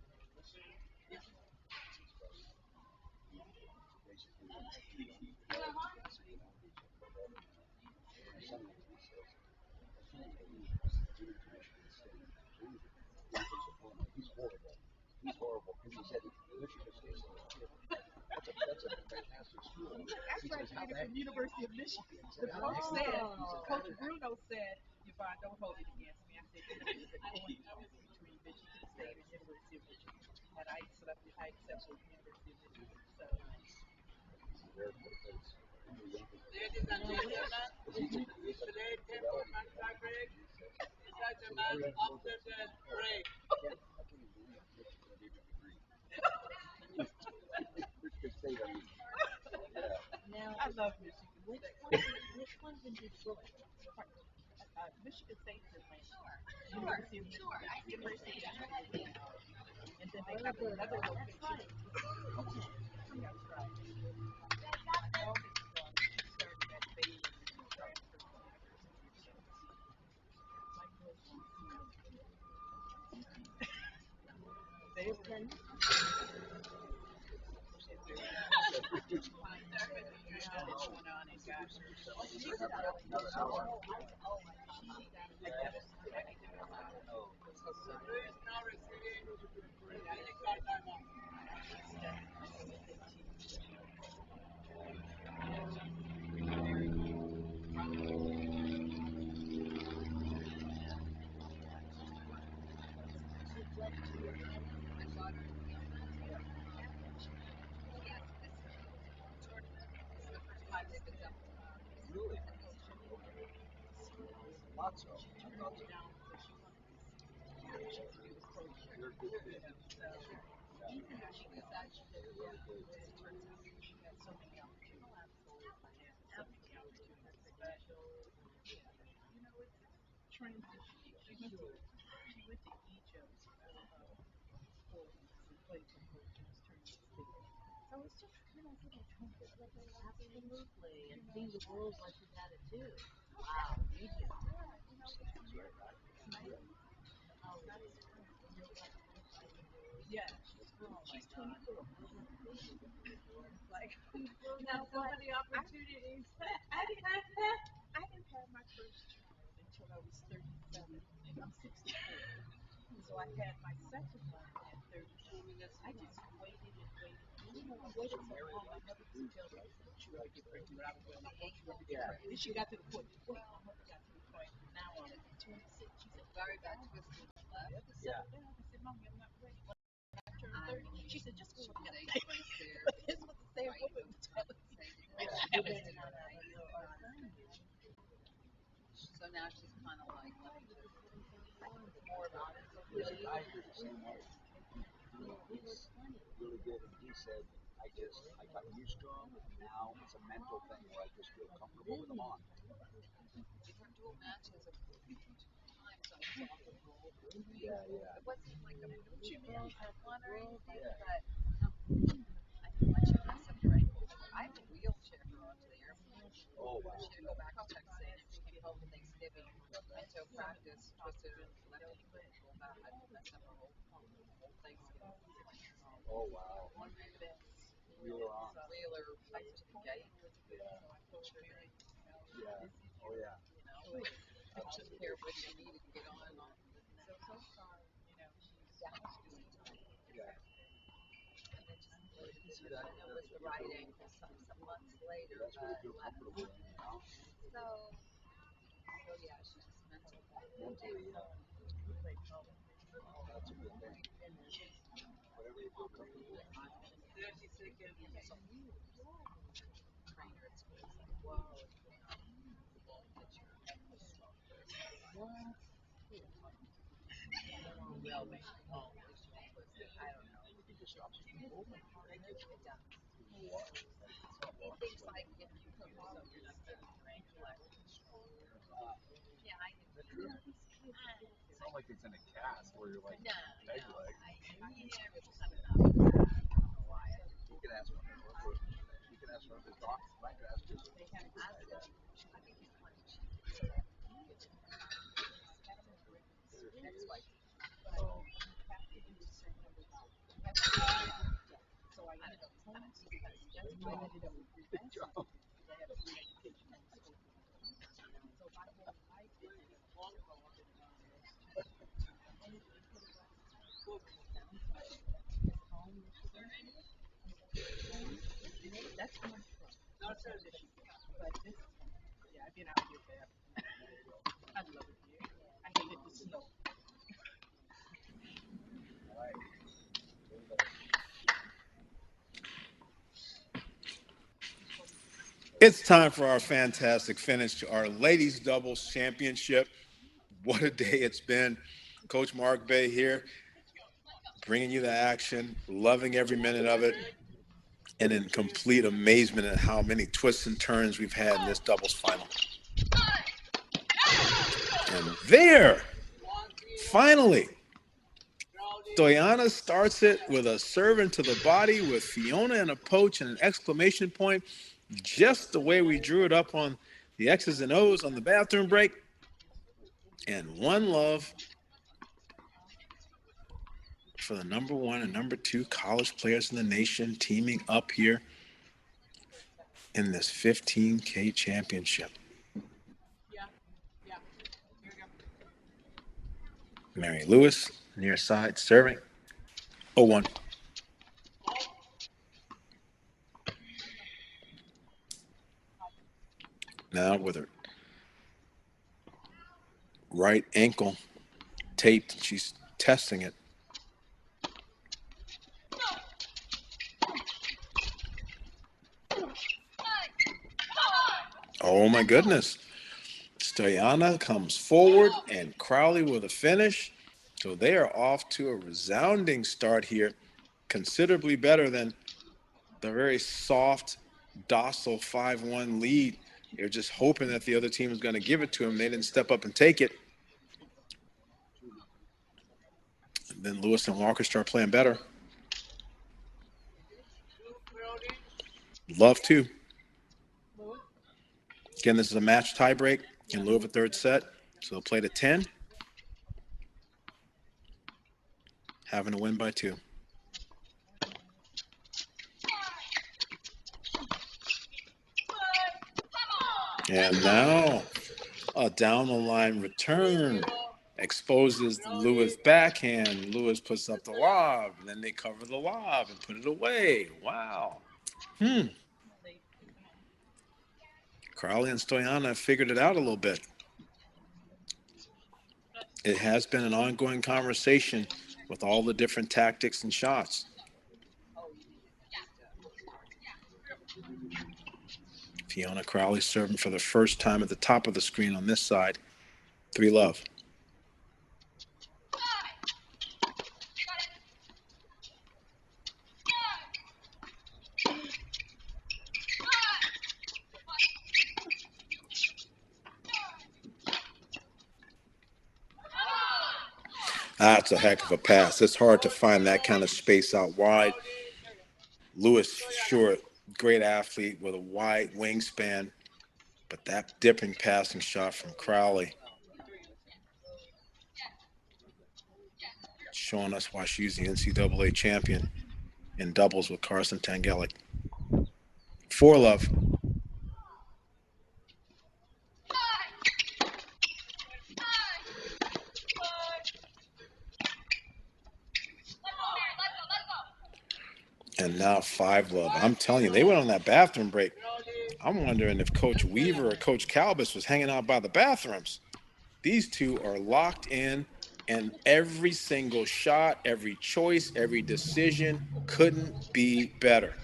He's horrible. He's horrible because he said Michigan State's that's a fantastic school. I graduated from University of Michigan. The coach said, Coach Bruno said, Yvonne, don't hold it against me. I said, there's a coin between Michigan State and University of Michigan. And I accepted University of Michigan. So. Ladies and gentlemen, today temple my break. Such a man after the break. I love Michigan State. Which one's in Detroit? Michigan State is Atlanta. University of Michigan. And then they have another location. Okay. That's right. My oldest daughter, she started at Baylor and she transferred to the University of Michigan. My girls want to see they were in Really? Lots of. You're a good fit. Transition. She went to Egypt for and played for coaches, turned state. So it's just absolutely, and seeing the world like she's had it too. Wow, Egypt. Yeah, she's 24. Like, now so many opportunities. I didn't have my first child until I was 37, and I'm 64. So I had my second one at 34. I just waited and waited. You know, I waited so long. My mother used to tell me, "Don't you ever get pregnant?" When I was young, "Don't you ever get pregnant?" Then she got to the point. Wait, my mother got to the point. Now I'm 26. She said, "Sorry, got twisted left." Yeah. I said, "Mommy, I'm not ready." When I turned 30, she said, "Just go with that." This was the same woman who was telling me. So now she's kind of like more about it. There's a guy here the same way. He's really good, and he said, I got you strong, and now it's a mental thing where I just feel comfortable with them on. Different dual matches of 2 times I saw the goal. Yeah, yeah. It wasn't like a She movement broke I her won or anything, Yeah. but I think once you mess up your ankle, I had to wheelchair her onto the airplane. Oh, wow. She had to go back to Texas A&M. She came home for Thanksgiving, went to a practice, twisted her left ankle real bad, messed up her whole Thanksgiving. Oh, wow. Wheeler on. Wheeler up to the gate. Yeah. Took her there, Yeah. Oh, yeah. I took care of what she needed to get on. Yeah. And it just was the right ankle some months later, That's what you but feel comfortable in, you know? so yeah, she's just mental. Mentally, yeah. Oh, that's a good thing. Whatever you feel comfortable in. So trainer at school was like, whoa, get your ankle stronger. Well, maybe all the issues was I don't know. It just stops you from moving. It does. He thinks like if you put yourself, you're not getting your ankle actually stronger. Yeah, I do. Is that true? It's not like it's in a cast where you're like No, peg no. leg. Yeah, it was kind of not. I don't know why. You can ask one of those. You can ask one of his doctors. I could ask just I think he's playing cheap. So that ex-wife. oh, So I ended up because I ended up with good job. So my whole life is long that's my but this yeah, I've been out here forever. I love it here. I hate the snow. It's time for our fantastic finish to our ladies doubles championship. What a day it's been. Coach Mark Bay here, bringing you the action, loving every minute of it, and in complete amazement at how many twists and turns we've had in this doubles final. And there, finally, Stoyana starts it with a serve into the body with Fiona and a poach and an exclamation point, just the way we drew it up on the X's and O's on the bathroom break. And one love for the number one and number two college players in the nation teaming up here in this 15K championship. Mary Lewis, near side, serving. 0-1. Now with her right ankle taped, she's testing it. Oh my goodness. Stoyana comes forward and Crowley with a finish. So they are off to a resounding start here, considerably better than the very soft, docile 5-1 lead. They're just hoping that the other team was going to give it to them. They didn't step up and take it. And then Lewis and Walker start playing better. Love to. Again, this is a match tiebreak in lieu of a third set. So they'll play to 10. Having to win by 2. And now a down the line return exposes the Lewis backhand. Lewis puts up the lob, and then they cover the lob and put it away. Wow. Crowley and Stoyana have figured it out a little bit. It has been an ongoing conversation with all the different tactics and shots. Fiona Crowley serving for the first time at the top of the screen on this side. 3-love. That's a heck of a pass. It's hard to find that kind of space out wide. Lewis, sure, great athlete with a wide wingspan, but that dipping passing shot from Crowley showing us why she's the NCAA champion in doubles with Carson Tangelic. 4-love. And now 5-love. I'm telling you, they went on that bathroom break. I'm wondering if Coach Weaver or Coach Calbus was hanging out by the bathrooms. These two are locked in, and every single shot, every choice, every decision couldn't be better.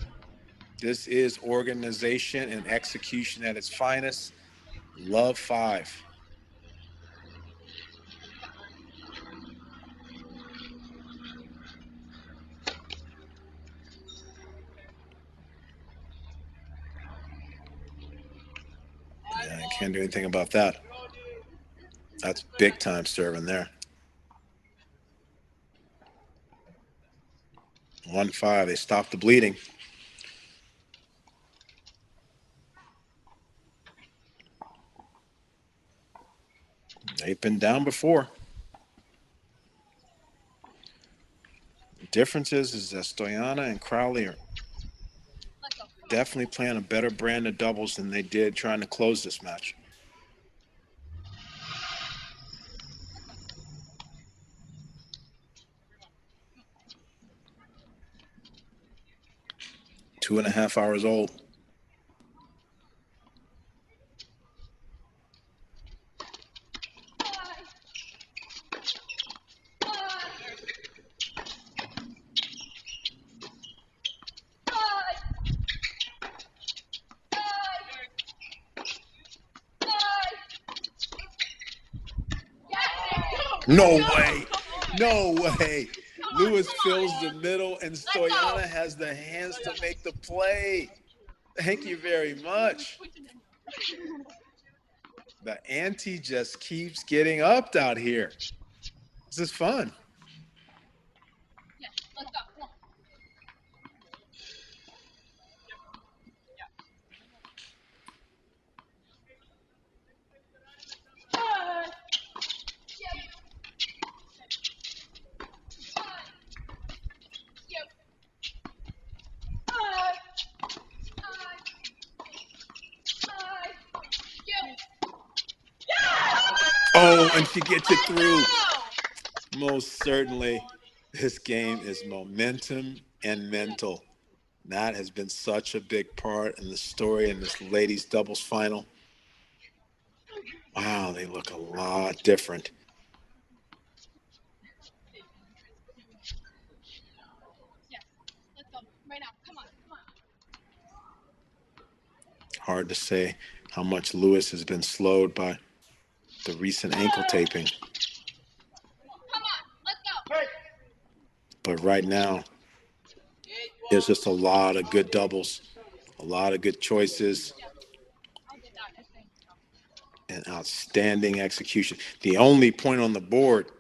This is organization and execution at its finest. Love 5. Yeah, I can't do anything about that. That's big time serving there. 1-5. They stopped the bleeding. They've been down before. The difference is that Stoyana and Crowley are definitely playing a better brand of doubles than they did trying to close this match. Two and a half hours old. No way. No way. Lewis fills the middle, and Stoyana has the hands to make the play. Thank you very much. The ante just keeps getting upped out here. This is fun. Oh, and she gets it through. Most certainly, this game is momentum and mental. That has been such a big part in the story in this ladies' doubles final. Wow, they look a lot different. Hard to say how much Lewis has been slowed by the recent ankle taping. But right now, there's just a lot of good doubles, a lot of good choices, and outstanding execution. The only point on the board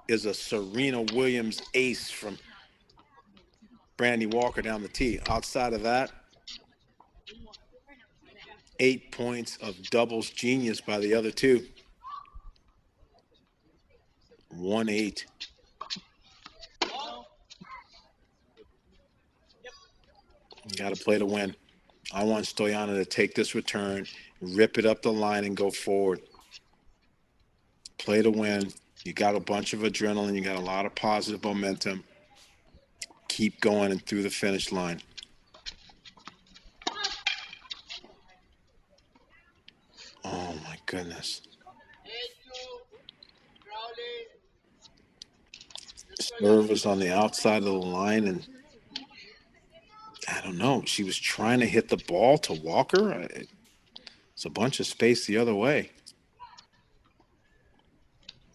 is a Serena Williams ace from Brandy Walker down the tee. Outside of that, 8 points of doubles genius by the other two. 1-8. Got to play to win. I want Stoyana to take this return, rip it up the line, and go forward. Play to win. You got a bunch of adrenaline. You got a lot of positive momentum. Keep going and through the finish line. Oh, my goodness. Serve was on the outside of the line, and I don't know. She was trying to hit the ball to Walker. It's a bunch of space the other way.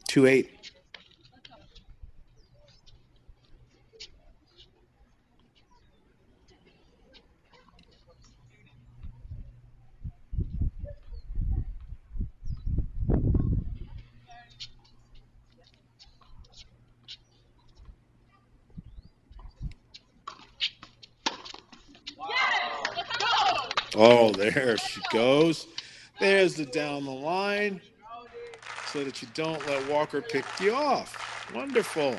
2-8. Oh, there she goes. There's the down the line so that you don't let Walker pick you off. Wonderful.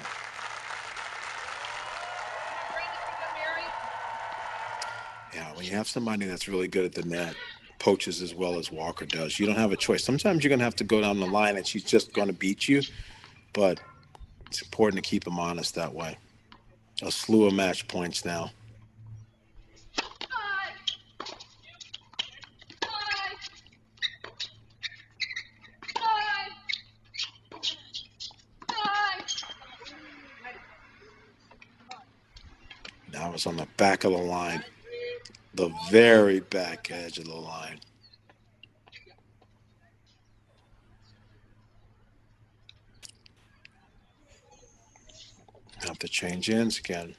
Yeah, when you have somebody that's really good at the net, poaches as well as Walker does, you don't have a choice. Sometimes you're going to have to go down the line and she's just going to beat you, but it's important to keep them honest that way. A slew of match points now. Now it's on the back of the line, the very back edge of the line. Have to change ends again.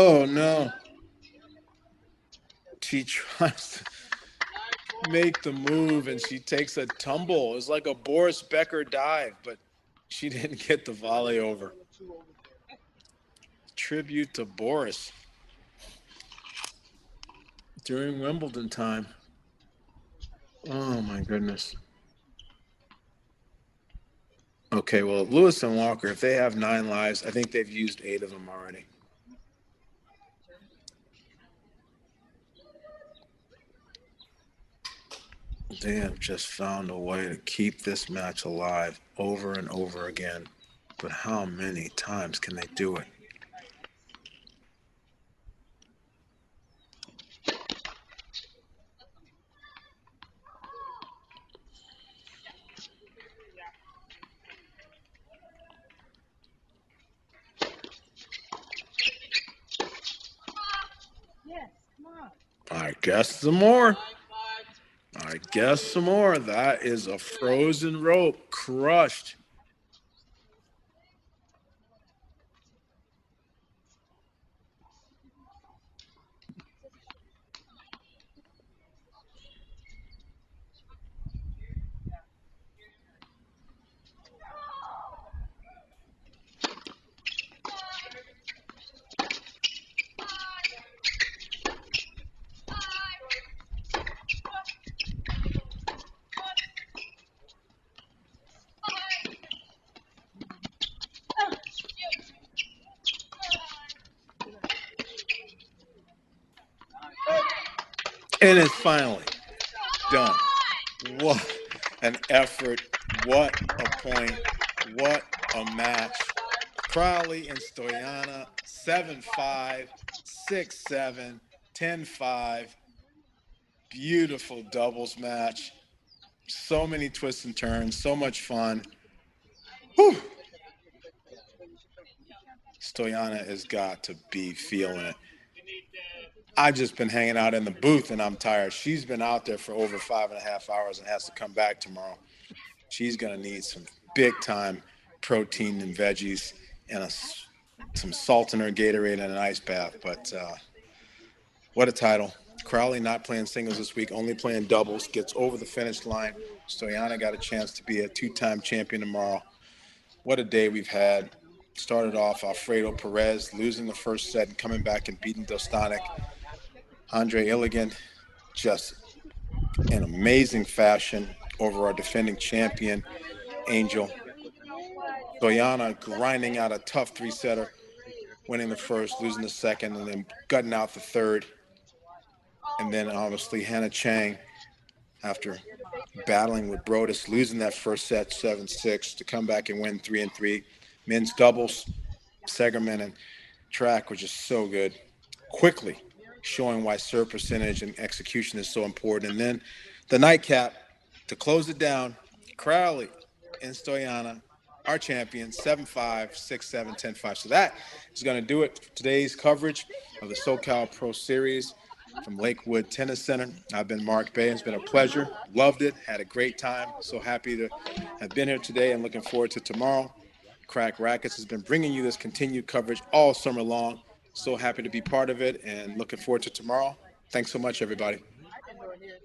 Oh, no. She tries to make the move, and she takes a tumble. It's like a Boris Becker dive, but she didn't get the volley over. Tribute to Boris during Wimbledon time. Oh, my goodness. Okay, well, Lewis and Walker, if they have 9 lives, I think they've used 8 of them already. They have just found a way to keep this match alive over and over again. But how many times can they do it? I guess some more. That is a frozen rope. Crushed. And it's finally done. What an effort. What a point. What a match. Crowley and Stoyana, 7-5, 6-7, 10-5. Beautiful doubles match. So many twists and turns. So much fun. Whew. Stoyana has got to be feeling it. I've just been hanging out in the booth and I'm tired. She's been out there for over 5.5 hours and has to come back tomorrow. She's going to need some big time protein and veggies and some salt in her Gatorade and an ice bath. But what a title. Crowley not playing singles this week, only playing doubles, gets over the finish line. Stoyana got a chance to be a 2-time champion tomorrow. What a day we've had. Started off Alfredo Perez losing the first set and coming back and beating Dostanic. Andre Illigan just in amazing fashion over our defending champion, Angele. Stoyana grinding out a tough 3-setter, winning the first, losing the second, and then gutting out the third. And then obviously Hannah Chang, after battling with Brodus, losing that first set 7-6 to come back and win 3-3. Men's doubles, Segerman and track were just so good. Quickly showing why serve percentage and execution is so important. And then the nightcap to close it down, Crowley and Stoyana, our champions, 7-5, 6-7, 10-5. So that is going to do it for today's coverage of the SoCal Pro Series from Lakewood Tennis Center. I've been Mark Bay. It's been a pleasure. Loved it. Had a great time. So happy to have been here today and looking forward to tomorrow. Crack Rackets has been bringing you this continued coverage all summer long. So happy to be part of it and looking forward to tomorrow. Thanks so much, everybody. I've been doing here